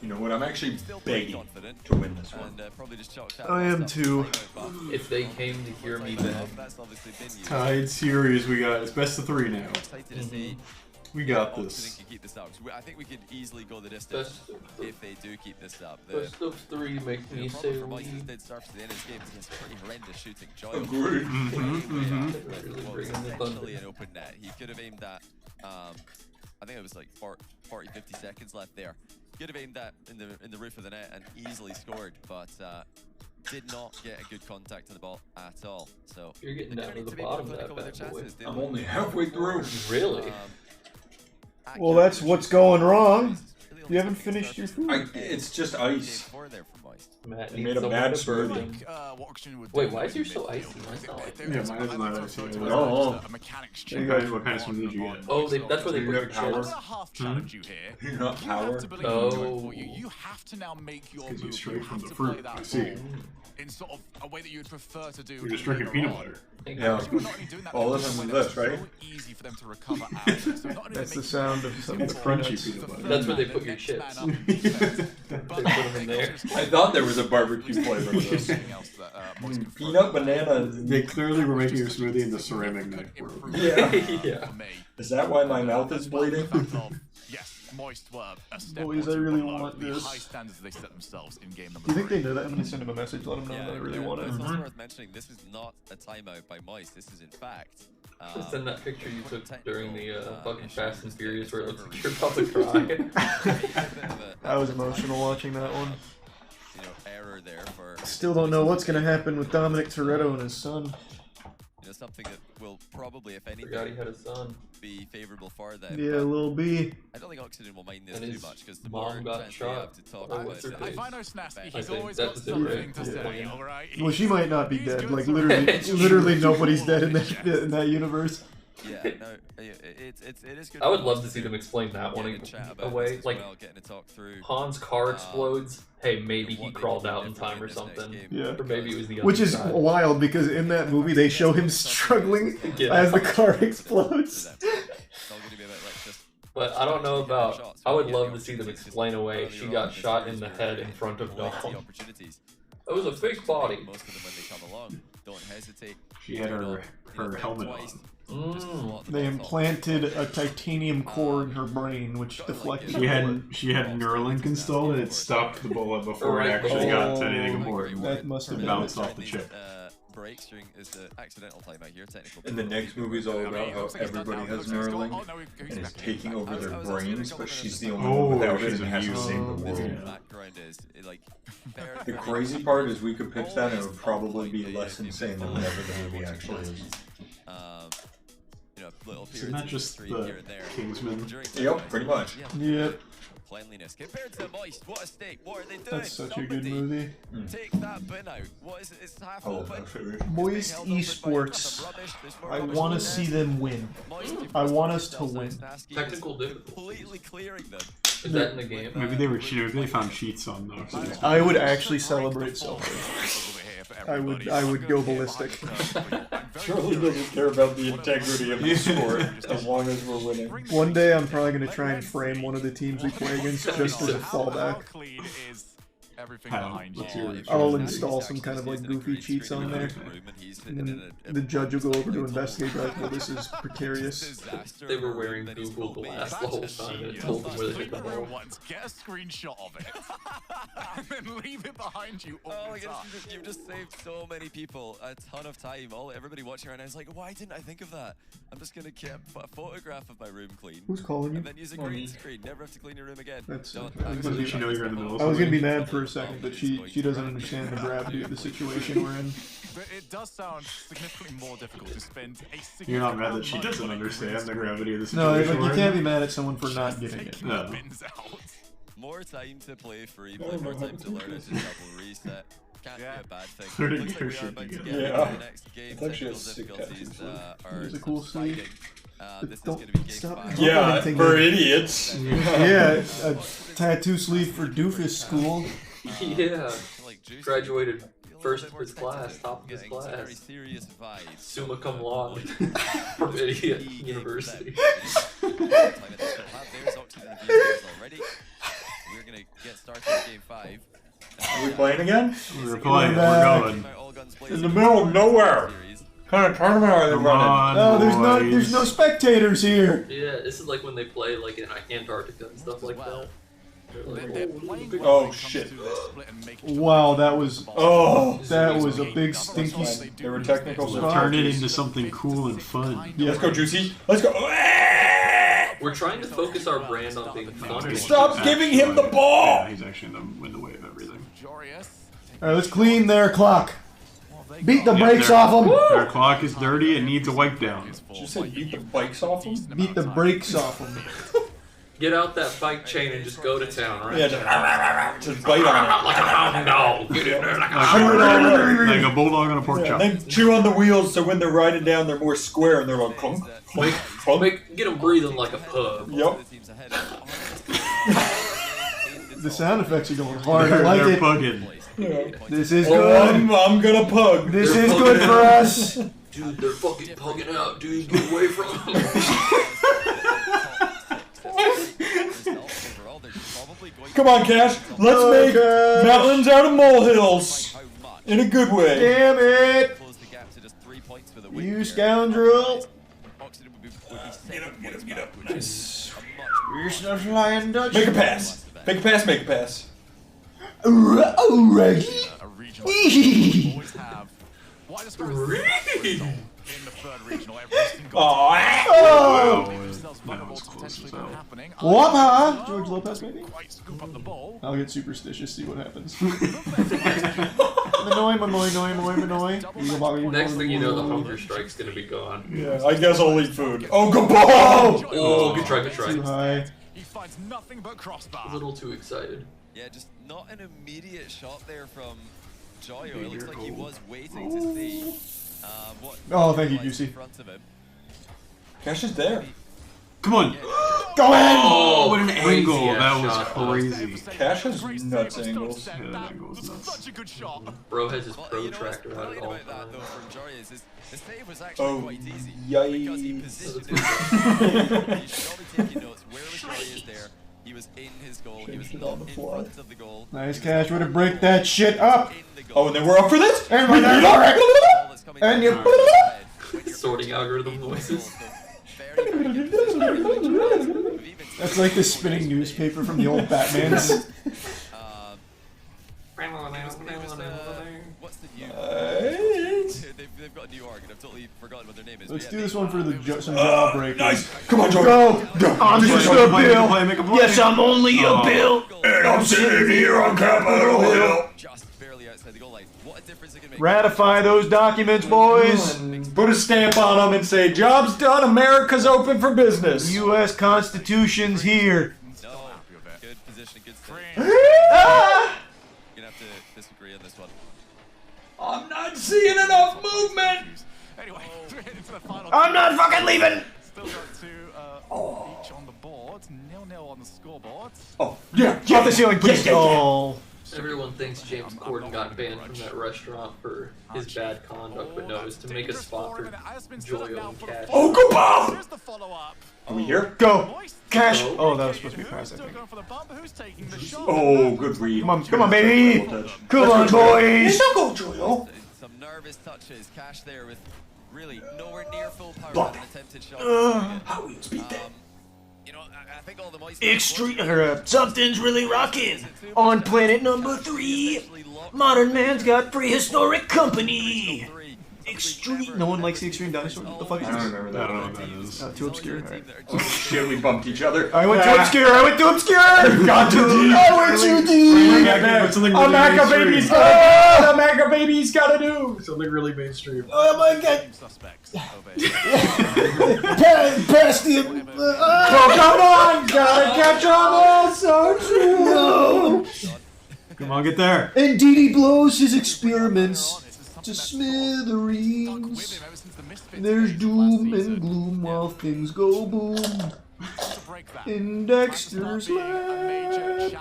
You know what? I'm actually still pretty begging confident to win this one. and probably just chalk that I am up to too. timeout buff. If they came to hear me then. That's obviously been used. Tied series. We got. It's best of 3 now. Excited to see We got Oxford this. can keep this up. I think we could easily go the distance if they do keep this up. Best of 3 makes me The say problem for Moist we. is they'd start to the end of this game. He has pretty horrendous shooting. Joy Agreed. Really was bringing the essentially thunder. an open net. He could have aimed that. I think it was like 40, 50 seconds left there. Could have aimed that in the roof of the net and easily scored, but did not get a good contact on the ball at all. So You're getting they're down gonna to the need be more bottom of that clinical with their bad boy. chances. They I'm look only halfway through. Really? Well, that's what's going wrong. You haven't finished your food. It's just ice. Matt They needs made a someone bad to burn smoothie. him. Wait, why is yours so icy? Mine's not like Yeah, mine is not icy. Oh. A mechanics What kind of smoothie did you get? Oh, that's where they You put your have power? chips. half challenge you here. You're not You have power. to believe I'm doing it Oh. for you. You have to now make your Because you move. straight You from have the to fruit. play that I see. ball in sort of a way that you would prefer to do. You're just drinking peanut butter. Yeah. You're not only doing that, All but this it's and so this, right? easy for them to recover out. So not only That's they the sound of some It's crunchy peanut butter. That's where they put your chips. They put them in there. I thought there was a barbecue flavor to this. Peanut, banana. They clearly were making your smoothie in the ceramic knife. Yeah. Yeah. Is that why my mouth is bleeding? Yes, Moist were a step Boys, or I two really below want the this. high standards they set themselves in game number Do you think 3. they know that? I'm gonna send him a message, let him know that I really want it. It's also worth mentioning this is not a timeout by Moist. This is in fact. Just send that picture you took during the fucking Fast and Furious where it looks like you're about to cry. I was emotional watching that one. You know, error there for. Still don't know what's gonna happen with Dominic Toretto and his son. You know, something that will probably, if anything, Forgot he had a son. be favourable for them. Yeah, but little B. I don't think Oxygen will mind this And too his much because the mom more got chance they shot. have to talk Oh, about what's her it. face? I find Snasky, I he's think always that's got the something difference. to Yeah. say, alright? Well, she might not be He's dead. good Like for literally it. nobody's dead in that universe. Yeah, no, it is good. I would for love us to see them explain that one get a chat about away. this as Like, well, getting to talk through. Han's car explodes. Hey, maybe he what they crawed can do out in differently time or in this next something. game. Yeah. Or maybe it was the Which is other side. wild because in that movie they show him struggling Yeah. as the car explodes. It's all going to be about like just. But I don't know about. Shots, I would but love yeah, to see them opportunities explain away earlier she on got this shot in series the were head in front of plenty Dom. opportunities. That was a fake body. Most of them when they come along, don't hesitate. She had her Think helmet twice, on. just slot the They ball top. implanted a titanium core in her brain, which deflected the bullet. She had Neuralink installed and it stopped the bullet before it Right. actually got to Oh, anything important. that must have It been bounced it. off the chip. Breaks during is the accidental timeout here. Technical. And the next movie's all about how everybody has Neuralink and is taking over their brains, but she's the only one without it she's and has to immune. save the world. Yeah. Background is like. The crazy part is we could pitch that and it would probably be less insane than whatever the movie actually is. You know, little Isn't periods that of just stream the here and there. Kingsman? During Yep, pretty much. Yep. Cleanliness compared to Moist. What a state. What are they doing? That's such a good Somebody movie. Take that bin out. What is it? It's half Oh, open. absolutely. Moist eSports. I want to see them win. I want us to win. Technical difficulties. Completely clearing them. Is that in the game? Maybe they were cheating. Maybe they found cheats on those. I would actually celebrate something. I would go ballistic. Charlie doesn't care about the integrity of the sport as long as we're winning. One day I'm probably going to try and frame one of the teams we play against just as a fallback. everything behind you. I'll install some kind of like goofy cheats on there. And then the judge will go over to investigate, like, well, this is precarious. They were wearing Google Glass the whole time and it told them where they hit the ball. Get a screenshot of it and then leave it behind you all the time. You've just saved so many people a ton of time. Everybody watching right now is like, why didn't I think of that? I'm just gonna keep a photograph of my room clean. Who's calling you? And then use a green screen. Never have to clean your room again. That's Don't I was actually you know you're in the middle of gonna something. be mad for a second, but she doesn't understand the gravity of the situation we're in. But it does sound significantly more difficult to spend a significant You're not mad that she doesn't understand the gravity of the situation. No, like, you can't be mad at someone for not getting it. No. More time to play free, more time to learn it, just double reset. Can't be a bad thing. Learning Looks like your we are shit about to to get get into Yeah. the next game. It's actually a Technical sick difficulties are There's a cool subsiding. sleeve. This is going to be game 5. Yeah, for idiots. Yeah, a tattoo sleeve for doofus school. Yeah. Graduated first of his class, top of his class. Summa cum laude from Idiot University. We're going to get started in game 5. Are we playing again? We're playing. We're going. In the middle of nowhere. What kind of tournament are they running? No, there's no spectators here. Yeah, this is like when they play like in Antarctica and stuff like that. Like, oh shit! Wow, that was that was a big That's stinky. fine. There were technical Turn it into something cool and fun. Yeah, let's go, Juicy. Let's go. We're trying to focus our brand on being fun. Stop giving him the ball! Yeah, he's actually in the way of everything. Alright, let's clean their clock. Beat the brakes off them. Their clock is dirty. It needs a wipe down. Did you say beat the bikes off them? Beat the brakes off them. Get out that bike chain and just go to town, right? Yeah, just bite on it. Like a hound dog. Get in there like Like a bulldog on a pork chop. Then chew on the wheels so when they're riding down, they're more square and they're like clunk, clunk, clunk. Get them breathing like a pug. Yep. The sound effects are going hard. I like They're it. pugging. Yeah. This is good. I'm gonna pug. This is good for us. Dude, they're fucking pugging out, dude. Get away from them. Come on, Cash. Let's make mountains out of molehills. In a good way. Damn it! You scoundrel! Get up. Nice. You're still flying Dutch. Make a pass. Make a pass, make a pass. Alrighty. Whoppa! George Lopez, maybe? I'll get superstitious, see what happens. Next thing you know, the hunger strike's gonna be gone. Yeah, I guess I'll eat food. Oh, good ball! Oh, good try, good try. Too high. He finds nothing but crossbar. A little too excited. Yeah, just not an immediate shot there from Joyo. It looks like he was waiting to see what. Oh, thank you, Juicy. In front of him. Cash is there. Come on. Go in! Oh, what an angle. That was shot. crazy. Cash has nuts angles. Yeah, that angle was nuts. Such a good shot. Bro has his protractor out at all About that though times. from Joyo is his save was actually Oh, quite easy because he positioned yikes. He should all be taking notes. Wherever Joyo is there, he was in his goal. He was not in front of the goal. Nice Cash, way to break that shit up! Oh, and then we're up for this? And we're there for it! And you... Sorting algorithm voices. That's like the spinning newspaper from the old Batmans. What's the new? They've got a new org, and I've totally forgotten what their name is. Let's do this one for the some jawbreakers. Nice. Come on, George. Go! I'm just a bill! Yes, I'm only a bill! And I'm sitting here on Capitol Hill. Just barely outside the goal line. What a difference it can make. Ratify those documents, boys! Put a stamp on them and say, job's done, America's open for business. U.S. Constitution's here. No, good position, good save. Ah! You're gonna have to disagree on this one. I'm not seeing enough movement. Anyway, into the final. I'm not fucking leaving! Still got two each on the board. 0-0 on the scoreboard. Oh, yeah. Off the ceiling, please. Yeah. Oh. Everyone thinks James Corden got banned from that restaurant for his bad conduct, but no, it was to make a spot for Joyo and Cash. Oh, go bomb! Are we here? Go! Cash! Oh, that was supposed to be pass, I think. Oh, good read. Come on, baby! Come on, boys! Don't go, Joyo! Some nervous touches. Cash there with really nowhere near full power with an attempted shot. How we speak that? You know, I think all the boys Something's really rocking on planet number 3. Modern man's got prehistoric company. Extreme. No one likes the Extreme Dinosaur. What the fuck is I this? don't remember that. I don't know what that is. Too obscure. Alright. Oh shit, we bumped each other. I went too obscure. I went too obscure. Got too deep. I went too deep. A Maca baby's gotta. A Maca baby's gotta do something really mainstream. Oh my god. Pass the. Oh, come on! Gotta catch on this! So true! No! Come on, get there. And Dee blows his experiments to smithereens. There's doom and gloom while things go boom. In Dexter's lab.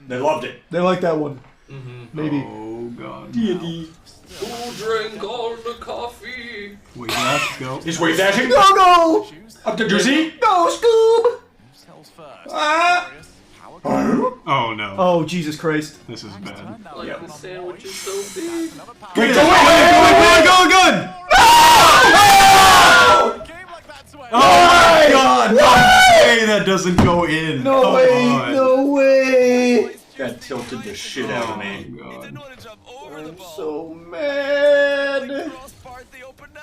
They loved it. They like that one. Maybe. Oh god. Deity. Who drank all the coffee? Wait, let's go. He's wave dashing. Go! Up to Juicy. Go, Scoob! Ah! Oh no. Oh, Jesus Christ. This is bad. Like the sandwich is so big. Wait, Go! Oh my god! No way that doesn't go in. No Come way! on. No way! That tilted the shit out of me. God. I'm so mad.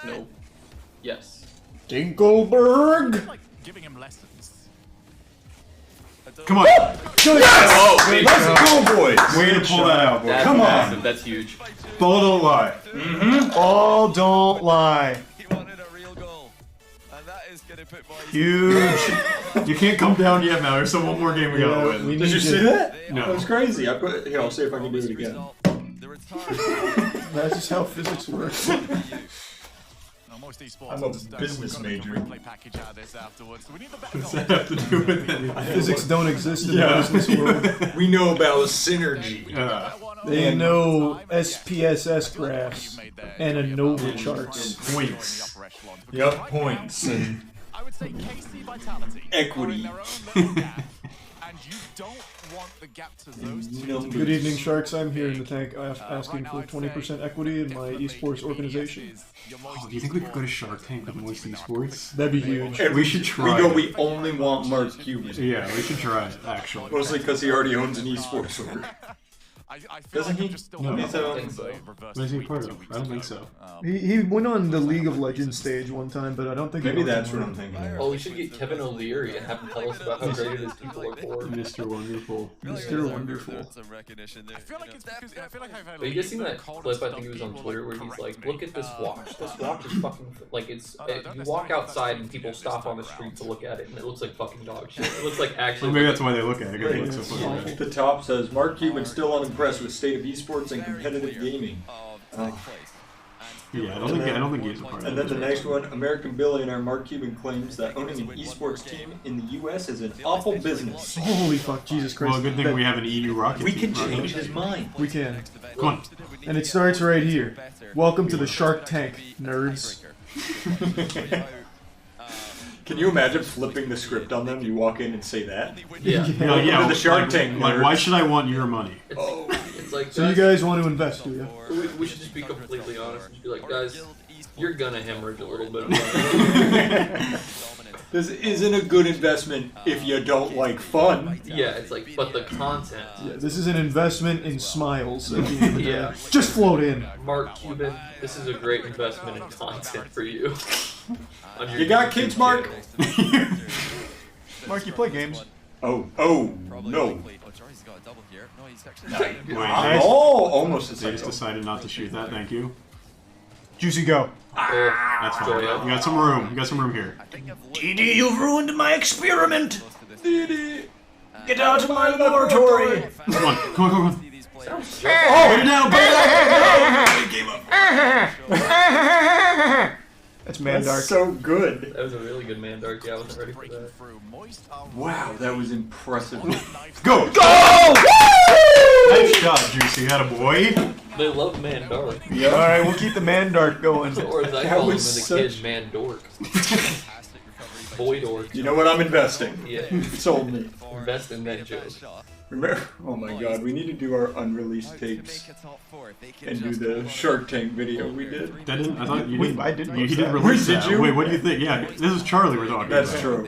No. Yes. Dinkelberg. Giving him lessons. Come on. Yes! Oh, big Let's go, boys! Way to pull that out, boy. That's Come massive. on. That's huge. Ball don't lie. All don't lie. He wanted a real goal. And that is going to put boys... Huge. You can't come down yet, Mallory, so one more game we gotta win. we Did you need see to- that? No. That was crazy. Here, I'll see if I can do it again. That's just how physics works. Most esports I'm a understand business we've got a major. replay package out of this afterwards, so we need the better What's that have to do with anything? Physics don't exist in the Yeah. business world. We know about synergy. They know SPSS graphs and ANOVA charts. Points. Yep, points. And I would say KC Vitality equity. and you don't want the gap to those two. Good evening, Sharks. I'm here in the tank asking for 20% equity in my esports organization. Oh, do you think we could go to Shark Tank with Moist Esports? That'd be huge. And We should try. We only want Mark Cuban. Yeah, we should try it, actually. Mostly because he already owns an esports org. I feel Doesn't like I'm he? just still No. waiting He's, for think so. the reverse What is he sweep part 2 of? weeks I don't ago. think so. He went on the League of Legends stage one time, but I don't think Maybe he that's what I'm thinking. Oh, we should get Kevin O'Leary and have him tell us about how great it is people are bored. Mr. Wonderful. Mr. Wonderful. Some recognition there. I feel like it's because I feel like I've had But you guys seen that clip? I think it was on Twitter where he's like, "Look at this watch. This watch is fucking like it's. You walk outside and people stop on the street to look at it, and it looks like fucking dog shit. It looks like actually. Well, maybe that's why they look at it. 'Cause it looks so fucking At bad. the top says Mark Cuban still unimpressed with state of esports and competitive gaming. Yeah, I don't think he's a part of And it. then the next one, American billionaire Mark Cuban claims that owning an esports team in the U.S. is an awful business. Holy fuck, Jesus Christ. Well, good thing we have an EU rocket. We can team, change his mind. We can. Come on. And it starts right here. Welcome to the Shark Tank, nerds. Can you imagine flipping the script on them? You walk in and say that? Yeah. Yeah, the Shark like, Tank. Like, why should I want your money? It's like So you guys want to invest, do you? we should just be completely honest and just be like, guys, you're gonna hemorrhage a little bit of money. This isn't a good investment if you don't like fun. Yeah, it's like, but the content. Yeah, this is an investment in smiles at the end of the day. Yeah. Just float in. Mark Cuban, this is a great investment in content for you. On your You got YouTube kids, Mark? channel. Mark, you play games. Oh, no. Oh, Jory's got a double here. No, he's actually... Wait, Oh, almost a they just second. decided not to shoot that. Thank you. Juicy, go. That's fine. You got some room. You got some room here. DD, you've ruined my experiment. DD, get out of my laboratory. Come on, come on, come on. Oh, put it down, put it down. That's Mandark. That's so good. That was a really good Mandark. Yeah, I wasn't ready for that. Wow, that was impressive. Go! Go! Nice shot, Juicy. Had a boy. They love Mandark. Yeah. All right, we'll keep the Mandark going. Or as I That call him was as a kid, Mandork. Boy dork. You know what? I'm investing. Yeah. You've sold me. Invest in that joke. Remember? Oh my god, we need to do our unreleased tapes and do the Shark Tank video we did. That didn't, I thought you didn't. I didn't You post didn't that. release Did that. you? Wait, what do you think? Yeah, this is Charlie we're talking about. That's true.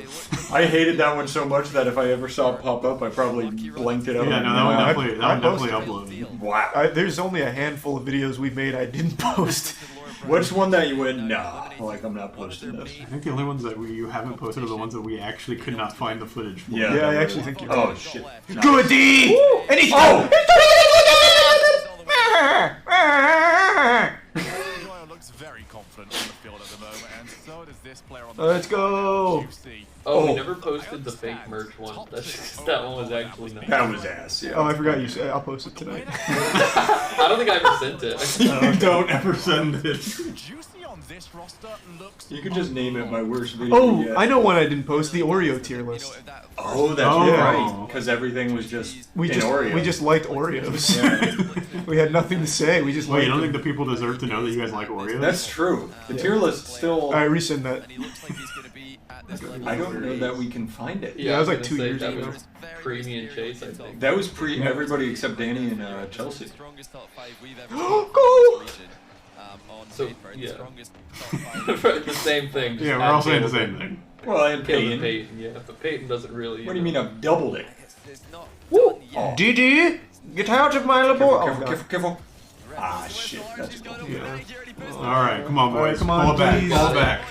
I hated that one so much that if I ever saw it pop up, I probably blanked it out. Yeah, no, that one definitely uploaded. Wow. There's only a handful of videos we've made I didn't post. Which one that you went, nah, like I'm not posting this? I think the only ones that you haven't posted are the ones that we actually could not find the footage for. Yeah, I actually think you're Oh right. shit. Good D! And he's Looks very confident on the field at the moment, and so does this player on the Let's go! Oh, we never posted the fake merch one. That one was actually nice. That was ass, yeah. Oh, I forgot you said. I'll post it tonight. I don't think I ever sent it. You don't ever send it. You could just name it my worst video Oh, yet. I know one I didn't post. The Oreo tier list. Oh, that's right. Because everything was just We Oreo. just liked Oreos. Yeah. We had nothing to say. We just Wait, liked you don't them. think the people deserve to know that you guys like Oreos? That's true. The tier list still... Alright, resend that. I don't know that we can find it. Yeah, that was like 2 years that ago. was pre-me and Chase, I think. That was pre everybody except Danny and Chelsea. Go! So, yeah. The same thing. Yeah, we're all saying the same thing. Well, and Peyton. Peyton. Yeah, but Peyton doesn't really... What do you mean I've doubled it? Woo! Didi, get out of my laboratory. Careful. Ah, shit. That's cool. Yeah. Alright, come on, boys. Alright, come on, Pull it back. please. Pull it back.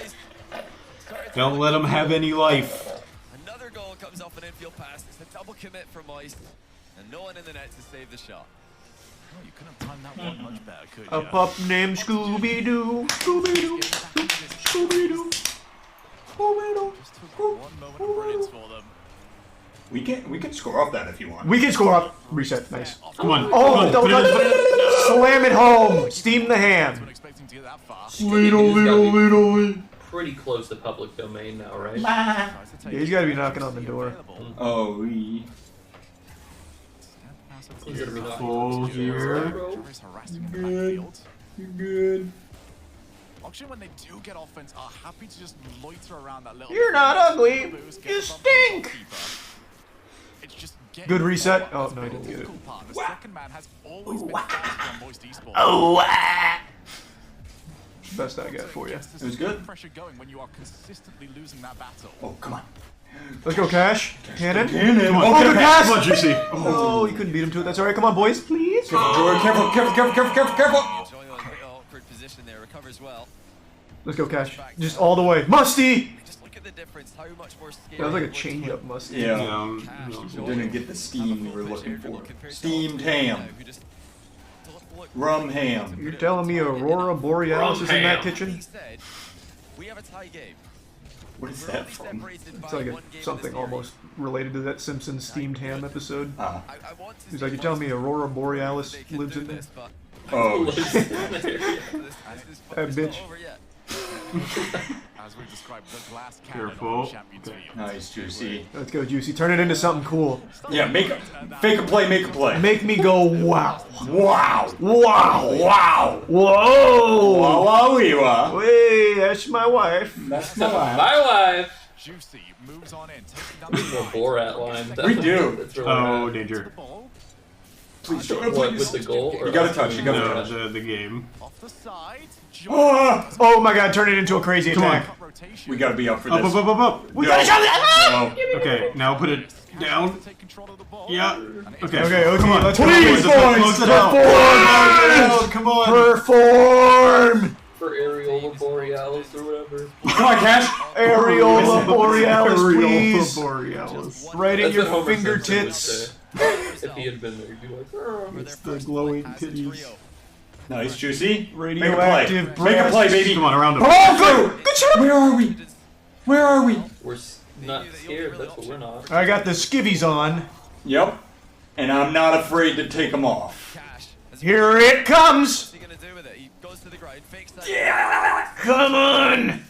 Don't let them have any life. Another goal comes off an infield pass. It's a double commit from Moist, and no one in the net to save the shot. Oh, you couldn't have timed that one much better, could A you? pup named Scooby-Doo. Scooby-Doo. Scooby-Doo. Scooby-Doo. Just took one moment of brilliance for them. We can score off that if you want. We can score up. Reset. Nice. Come on. Oh, come on. double Put it in, put it in. Slam it home. Steam the ham. Expecting to get that far. Little. Pretty close to public domain now, right? Yeah, he's got to be knocking on the door. Oh, we. Full here. Good. Auction, when they do get offense, are happy to just loiter around that little. You're not ugly. You stink. It's just Good reset. Oh, no, I didn't get it. The second man has always been fast on Moist eSports. Oh, best I got for you. It was good. Pressure going when you are consistently losing that battle. Oh, come on. Let's go, Cash. Cannon. Cannon. Oh, good pass. Come on, Juicy. Oh, you couldn't beat him to it. That's all right. Come on, boys. Please. Careful, Jordan. Careful. Awkward position there, recovers well. Let's go, Cash. Just all the way. Musty. Just look at the difference, how much more skill. That was like a change-up Musty. Yeah. We didn't get the steam we were looking for. Steamed ham. Rum ham. You're telling me Aurora Borealis is in that kitchen? We have a tie game. What is that from? It's like something almost related to that Simpsons steamed ham episode. He's like, you're telling me Aurora Borealis lives in there? Oh, That bitch. As we described, the glass Careful. Nice, Juicy. Let's go, Juicy. Turn it into something cool. Yeah, fake a play, make a play. Make me go, wow. Wow. Wow. Wow. Whoa. Wow. Wait, that's my wife. That's my wife. My wife. Juicy moves on in. We have a Borat line. We do. That's where we're Oh, at. danger. Please show What, with the goal? Or You gotta touch, you gotta No, touch. the game. Off the side. Oh my god, turn it into a crazy Come on. attack. We gotta be up for Up, this. up. We gotta shove that! No. Okay, now put it down. Yeah. Okay. Okay, okay, Come on. let's Please, go. close it out. Perform! Come on. Perform! For Areola Borealis or whatever. Come on, Cash. Areola Borealis, please. Borealis. Right at That's your what Homer Simpson would fingertips. say. If he had been there, he'd be like, oh. It's the glowing titties. Nice, Juicy. Radioactive Make a play. Make a play, baby. Come on, around him. Oh, good shot. Where are we? Where are we? We're not scared, that's what we're not. I got the skivvies on. Yep. And I'm not afraid to take them off. Here it comes. What's he going to do with it? He goes to the ground, fakes that. Yeah! Come on!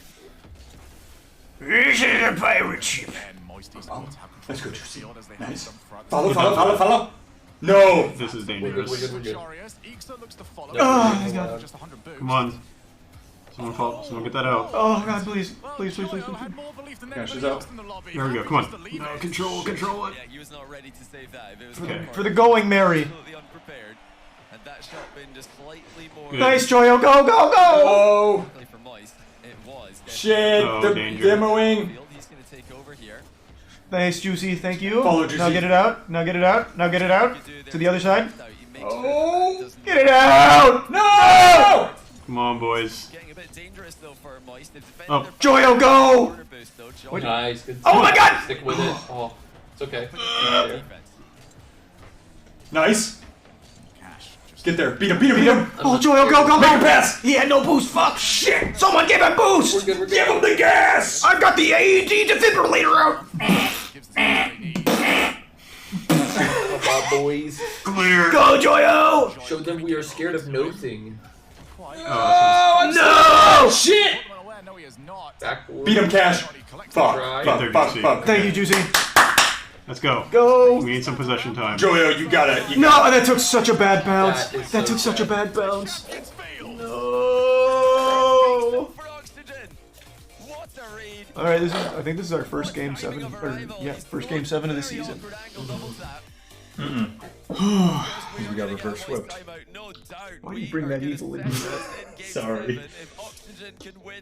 This is a pirate ship. Let's go, Juicy. Nice. Follow. No! This is dangerous. We're good. Oh my god. Come on. Someone fall. Someone get that out. Oh god, please. Please. Yeah, she's out. There we go. Come on. No, control it. Yeah, he was not ready to save that. If it was Okay. For the going, Mary. Absolutely unprepared. And that shot been just slightly more. Nice, Joyo. Go. Oh! For Moist, it was. Shit! Oh, the danger. demoing! He's going to take over here. Nice, Juicy. Thank you. Follow, Juicy. Now get it out. To the other side. Oh! Get it out! No! Come on, boys. Getting a bit dangerous though for Moist. Oh. Joyo, go! Nice, good. Oh my god! Stick with it. Oh, it's okay. Nice. Get there. Beat him. Oh, Joyo, go! Make a pass! He had no boost. Fuck. Shit! Someone give him boost! We're good. Give him the gas! I've got the AED defibrillator out! Boys. Clear. Go, Joyo! Show them we are scared of nothing. No! Shit! Backward. Beat him, Cash. Fuck. Thank you, Juicy. Let's go. Go! We need some possession time. Joyo, you gotta. No, that took such a bad bounce. That That is took so such a bad. bad bounce. No! For Oxygen. What a read. Alright, I think this is our first game 7. First game 7 of the season. We got reverse swept. Why do you bring that evil in? Sorry.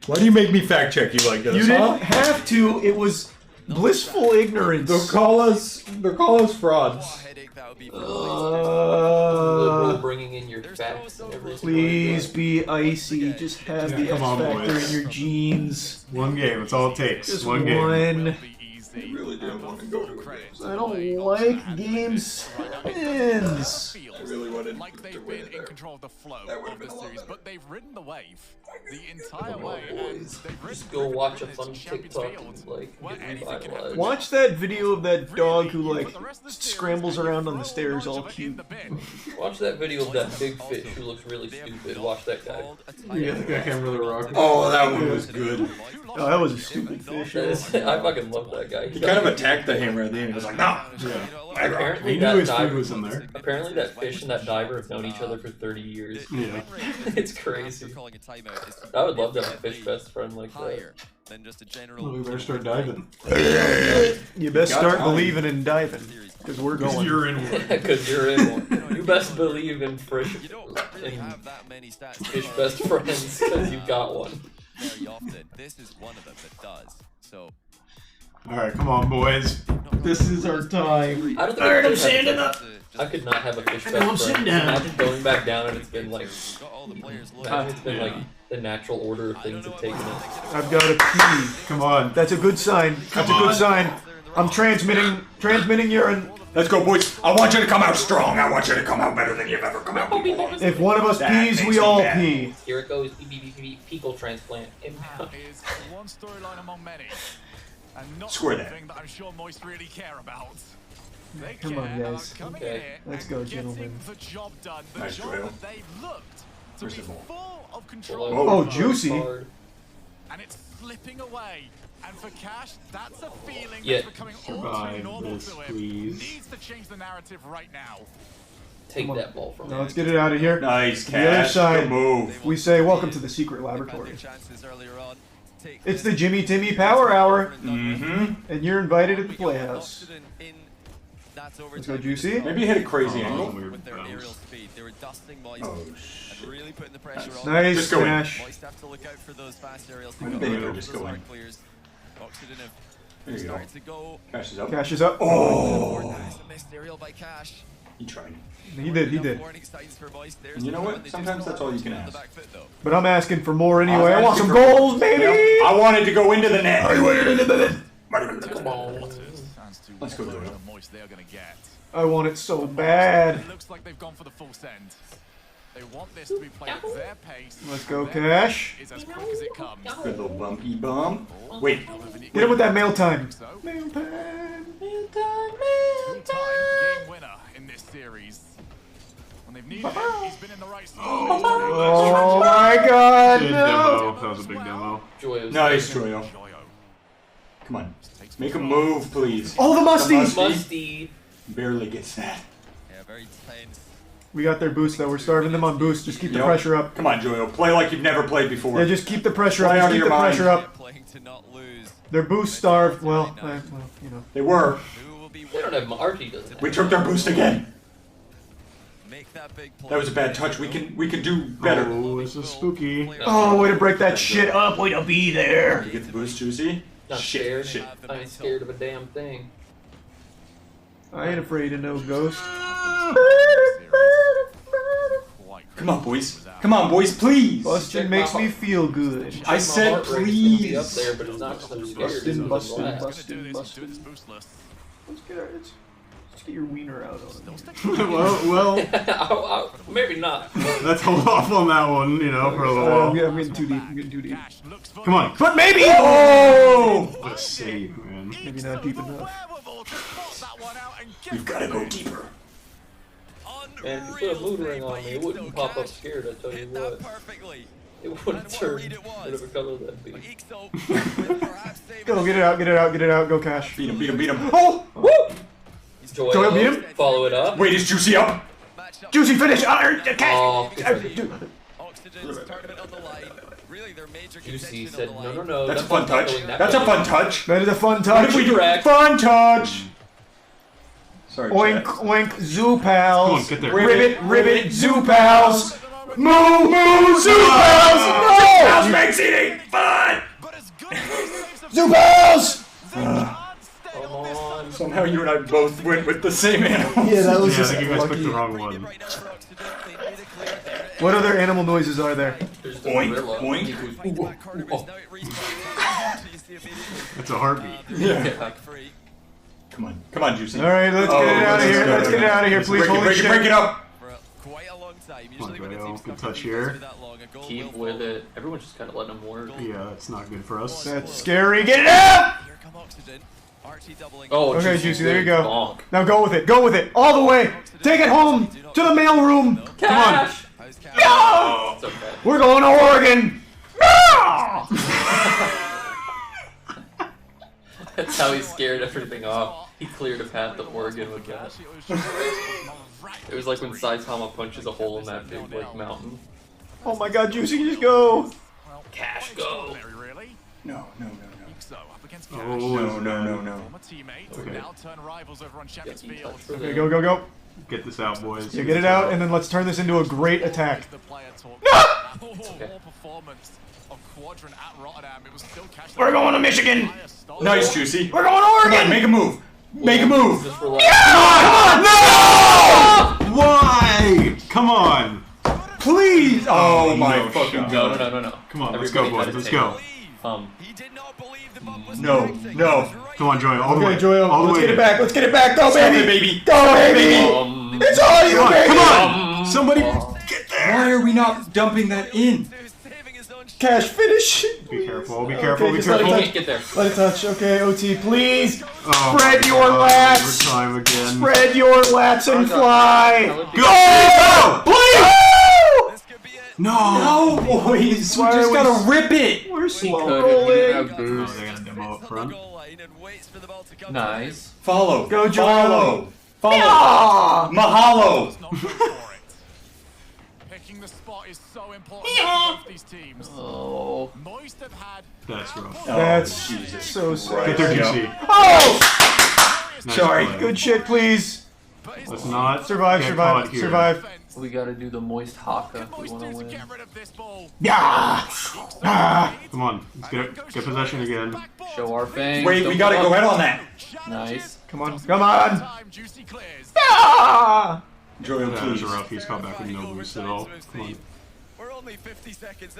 Why do you make me fact check you like this? You didn't have to. It was blissful ignorance. They'll call us frauds. Liberal bringing in your facts and everything. Please be icy. Just have the X Come on, factor boys. in your jeans. One game. That's all it takes. Just One game. one. I really didn't want to go to a game. I don't like game spins. I really wanted like to they've win been there. in control of the flow That would've of been the a lot series, better. but they've ridden the wave the entire way, and they've ridden Just go watch a fun TikTok and like get revitalized. Watch that video of that dog who like scrambles around on the stairs all cute. Watch that video of that big fish who looks really stupid. Watch that guy. Yeah, that guy can't really rock. Oh, that one was good. Oh, that was a stupid fish. I fucking love that guy. He kind of attacked the hammer at the end. He was like, no. Yeah. Apparently He knew that his food diver was in there. Apparently that fish and that diver have known each other for 30 years. Yeah. It's crazy. I would love to have a fish best friend like that. Than just a Well, general. we better start diving. You best Got start time. believing in diving, because we're going. You're in one. Because you're in one. You best believe in fish, You don't really have that many stats. fish best friends because you got one. Very often. This is one of them that does. So. Alright, come on, boys. This is our time. I don't think Alright, I I'm could standing have- up. I could not have a fish I know, I'm best sitting friend. down. Imagine going back down and it's been like Got all the players it's been like the natural order of things have taken it. I've got to pee. Come on. That's a good sign. That's a good sign. I'm transmitting urine. Let's go, boys. I want you to come out strong. I want you to come out better than you've ever come out before. If one of us That pees, makes we me all mad. pee. Here it goes. Fecal transplant. is one storyline among many, and not Square that. something that I'm sure Moist really care about. They Come care on, about guys. coming Okay. in here Let's and go, getting gentlemen. the job done. The Nice, job Joel. that they looked to Where's be the ball? full of control. Oh, juicy. And it's slipping away. And for Cash, that's a feeling Yeah. that's becoming all too Survive normal this, to him. please. Needs to change the narrative right now. Take that ball from Now him. let's get it out of here. Nice, To the other Cash. side, Good move. we say welcome to the secret laboratory. Chances earlier on. Take It's the Jimmy Timmy Power Hour, Mm-hmm. and you're invited at the Playhouse. Let's go, Juicy. Maybe hit a crazy angle. With their aerial speed, they were dusting Moist Oh, and really putting the pressure on. Nice, Just go in. Cash. Moist have to look out for those fast aerials. Why did They they got ever all just those go in? hard clears. Oxygen have There you go. started to go. Cash is up. Cash is up. Oh! That's a missed aerial by Cash. He tried. He did, he did. Warning signs for Moist. There's And you know the what? one. They Sometimes just that's all you can on the ask. back foot, though. But I'm asking for more anyway. I want some asking for- goals, baby! I wanted to go into the net. Come on. Let's go, Joel. The Moist they're going to get. I want it so bad. It looks like they've gone for the full send. They want this to be played at their pace. Let's go, and their Cash. pace is as quick as it comes. Good little bumpy bump. Wait. Get him with that mail time. So, Mail time. two-time game winner in this series. When they've needed him, he's been in the right spot. Oh my god, Good no! demo. That was a big demo. Nice, Joyo. Come on. Make a move, please. Oh, the musties! Musty. Barely gets that. Yeah, very tense. We got their boost though. We're starving them on boost. Just keep the pressure up. Come on, Joyo. Play like you've never played before. Yeah, just keep the pressure up. Play Just out of keep your the mind. pressure up. Playing to not lose. Their boost starved. Well, you know. They were. They don't have RT doesn't. We took their boost again. Make that big play. That was a bad touch. We can do better. Oh, this is spooky. Oh, way to break that shit up. Way to be there. You get the boost, Juicy. Not Shit. scared. I ain't scared of a damn thing. I ain't afraid of no ghost. Come on, boys. Come on, boys, please. Bustin' makes me feel good. I said please. Up there, but it's not because I'm scared. Bustin'. Let's Get your wiener out on it. well, maybe not. Let's hold off on that one, you know, for a little while. I'm getting too deep. I'm getting too deep. Come on. But maybe! Oh! What a save, man. Maybe not deep enough. We've got to go deeper. Man, if you put a mood ring on me, it wouldn't pop up scared, I tell you what. It wouldn't turn whatever color that'd be. Go, get it out, get it out, get it out. Go, Cash. Beat him, beat him, beat him. Oh! Woo! Joy beat him? Follow it up. Wait, is Juicy up? Juicy, finish! Cash! Oh, Really, their major Juicy said, no. That's a fun touch. That's a fun touch. That is a fun touch. What did we do? Fun touch. Sorry, Oink, chat. oink, zoo pals. Come on, get there. Ribbit, zoo pals. Moo, zoo pals. No! House makes eating fun. Zoo pals! Somehow you and I both went with the same animal. Yeah, that was Yeah, I just think you guys lucky. picked the wrong one. What other animal noises are there? Oink, oink. It's a heartbeat. Yeah. Come on, Juicy. All right, let's get it out of here. Let's get it out of here, please. Break it up. Come on, Joyo. Good touch here. Keep with it. Everyone's just kind of letting them work. Yeah, that's not good for us. That's scary. Get it out! Oh, okay, Juicy, there you go. Bonk. Now go with it. Go with it. All the way. Take it home to the mail room. Cash! No! It's okay. We're going to Oregon. No! That's how he scared everything off. He cleared a path to Oregon with that. It was like when Saitama punches a hole in that big like mountain. Oh my God, Juicy, just go. Cash, go! No. Oh, No. Okay. Okay, go. Get this out, boys. Yeah, get it out, and then let's turn this into a great attack. We're going to Michigan. Nice, Juicy. We're going to Oregon. Come on, make a move. Make a move. Just relax. No! Why? Come on. Please. Oh my fucking god. No. Come on, let's go, boys. Let's go. No. Come on, Joy. All the way. Okay, Joyo, All the let's way. get it back. Let's get it back. Go, Stop baby. it, baby. Go, baby. It's all you, Come on, baby. come on. Somebody get there. Why are we not dumping that in? Cash, finish. Be careful. Be careful. Okay, Be just let it careful. touch. Get there. Let it touch. Okay, OT, please. Oh, Spread my your God. lats. Overtime again. Spread your lats and fly. Go! Please. No, boys. We just gotta rip it. We're slow Could've. rolling. Oh, they're gonna demo up front. Nice. Follow. Go, Joyo. Follow. Yeah. Mahalo. Picking the spot is so important for both these teams. Oh. Moist have had That's rough. That's Jesus so sad. Get there, DC. Oh! Nice Sorry. play. Good shit, please. Let's not Survive. get caught here. We gotta do the moist haka if we wanna win. Yeah. Come on. Let's get possession again. Show our fangs. Wait, we gotta go ahead on that. Nice. Come on. Yeah. Joyo, That was please. rough. He's caught back with no boost at all. Come on.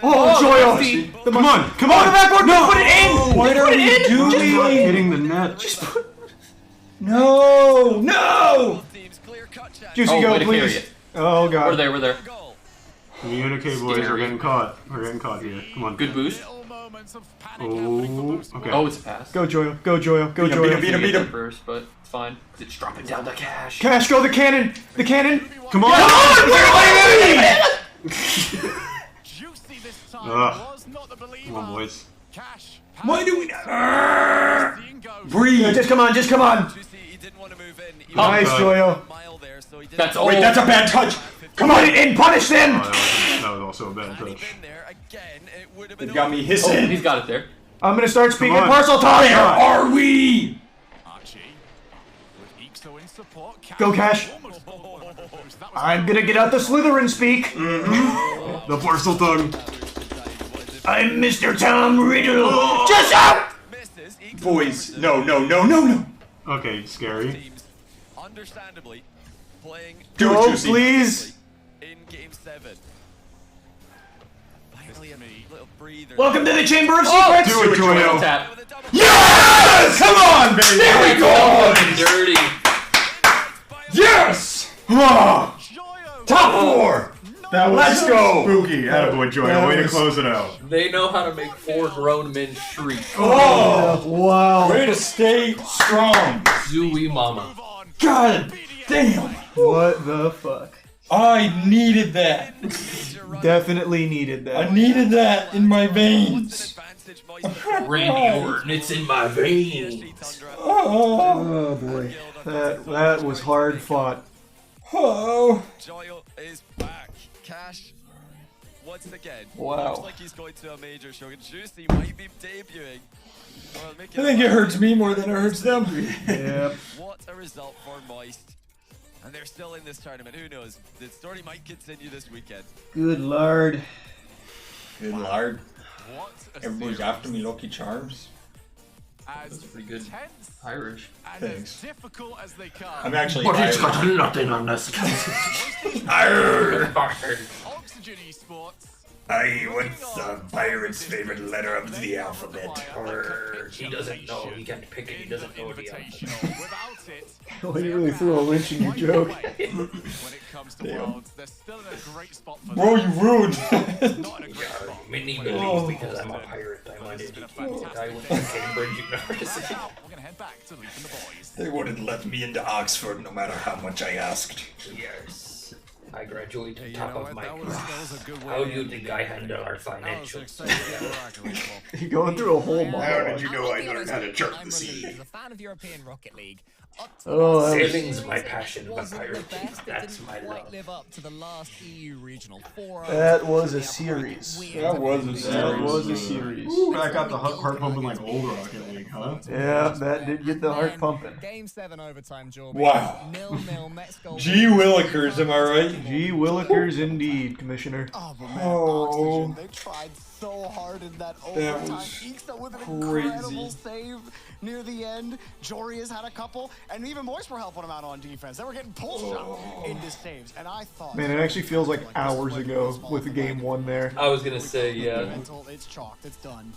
Oh, Joyo. Come on. Come Oh, on. the backboard. No. Put it in. What Just are put we it in. doing? Just put it in. Hitting the net. No. Juicy, Oh, go, way to carry please. it. Oh, God. We're there. The Unikay boys are getting caught. We're getting caught here. Come on. Good boost. moments of panic happening for most okay. Oh, it's a pass. Go Joyo, go Joyo, go Joyo. Beat him first, but it's fine. It's dropping down the cash. Cash, go the cannon! The cannon! Come on! Juicy this time was not the believer. Come on, boys. Cash. Why do we not? Breathe. Yeah, just come on, just come on! He didn't want to move in. Nice, Joyo. That's all. Wait, that's a bad touch. Come on in, punish them! Oh, that was also a bad touch. They've got me hissing. Oh, he's got it there. I'm gonna start speaking on. parcel talk! Where are we? Archie with Ixo in support. Go, Cash. I'm gonna get out the Slytherin speak. The parcel tongue. I'm Mr. Tom Riddle. Just out! Boys, no. Okay, scary. Understandably, playing Do it, Go, Juicy. please. in Game 7. Finally, a little breather. Welcome to the Chamber of Secrets. Do it, Joyo. Tap. Yes! Come on, baby. There we go. Dirty. Yes! Ah, top 4. That was Let's go. spooky. Attaboy, Joyo. Way to close it out. They know how to make 4 grown men shriek. Oh, Wow. way to stay strong. Zooey mama. God damn. What the fuck? I needed that. Definitely needed I that. needed that in my veins. Randy Orton, it's in my veins. Oh boy. That was hard fought. Oh. Joyo is back. Cash, once again. Wow. Looks like he's going to a major show. Juicy might be debuting. I think it hurts me more than it hurts them. Yep. What a result for Moist. And they're still in this tournament. Who knows? The story might continue this weekend. Good lord. Good lord. What a Everybody's series. after me, Lucky Charms. As That's pretty good. tense Irish. and Thanks. as difficult as they come. I'm actually But it's Irish. got nothing on this. Oxygen eSports. Aye, what's the pirate's favorite letter of the alphabet? He doesn't know. He can't pick it. He doesn't know the Invitational. Without it, Well, you really threw a wrench in your joke. when it comes to Worlds, they're still in a great spot for Bro, you ruined. not in a great spot. Many When believe it because comes I'm a to pirate. I'm an It's been a idiot. I fantastic went day. to Cambridge University. Now, we're gonna head back to Leap and the Boys. They wouldn't let me into Oxford no matter how much I asked. Yes. I graduated Hey, you top know of what? my That was a good way. How do to you end think the I game. handle our That was financials? exciting. Miraculous. You're going through a whole How monologue. did you know I learned how to chart the sea? As a fan of European Rocket League, Oh, that was... Sailing's my passion, but wasn't the piracy, best. It that's didn't my quite love. live up to the last EU regional forum. That was a series. That was a That series. was a series. That got the heart pumping like old Rocket League, huh? Yeah, that did get the heart pumping. Game 7 overtime, Jorby. Wow. 0-0 Mets goal. Gee Willikers, am I right? Gee Willikers indeed, Commissioner. Oh, but man, Oh. Oxygen, they tried so hard in that That overtime. was Ixo with an crazy. incredible save near the end. Joria's had a couple, and even Moist were helping him out on defense. They were getting pull shot into saves, and I thought... Man, it actually feels like hours ago with the game 1 there. I was gonna say, yeah. It's chalked. It's done.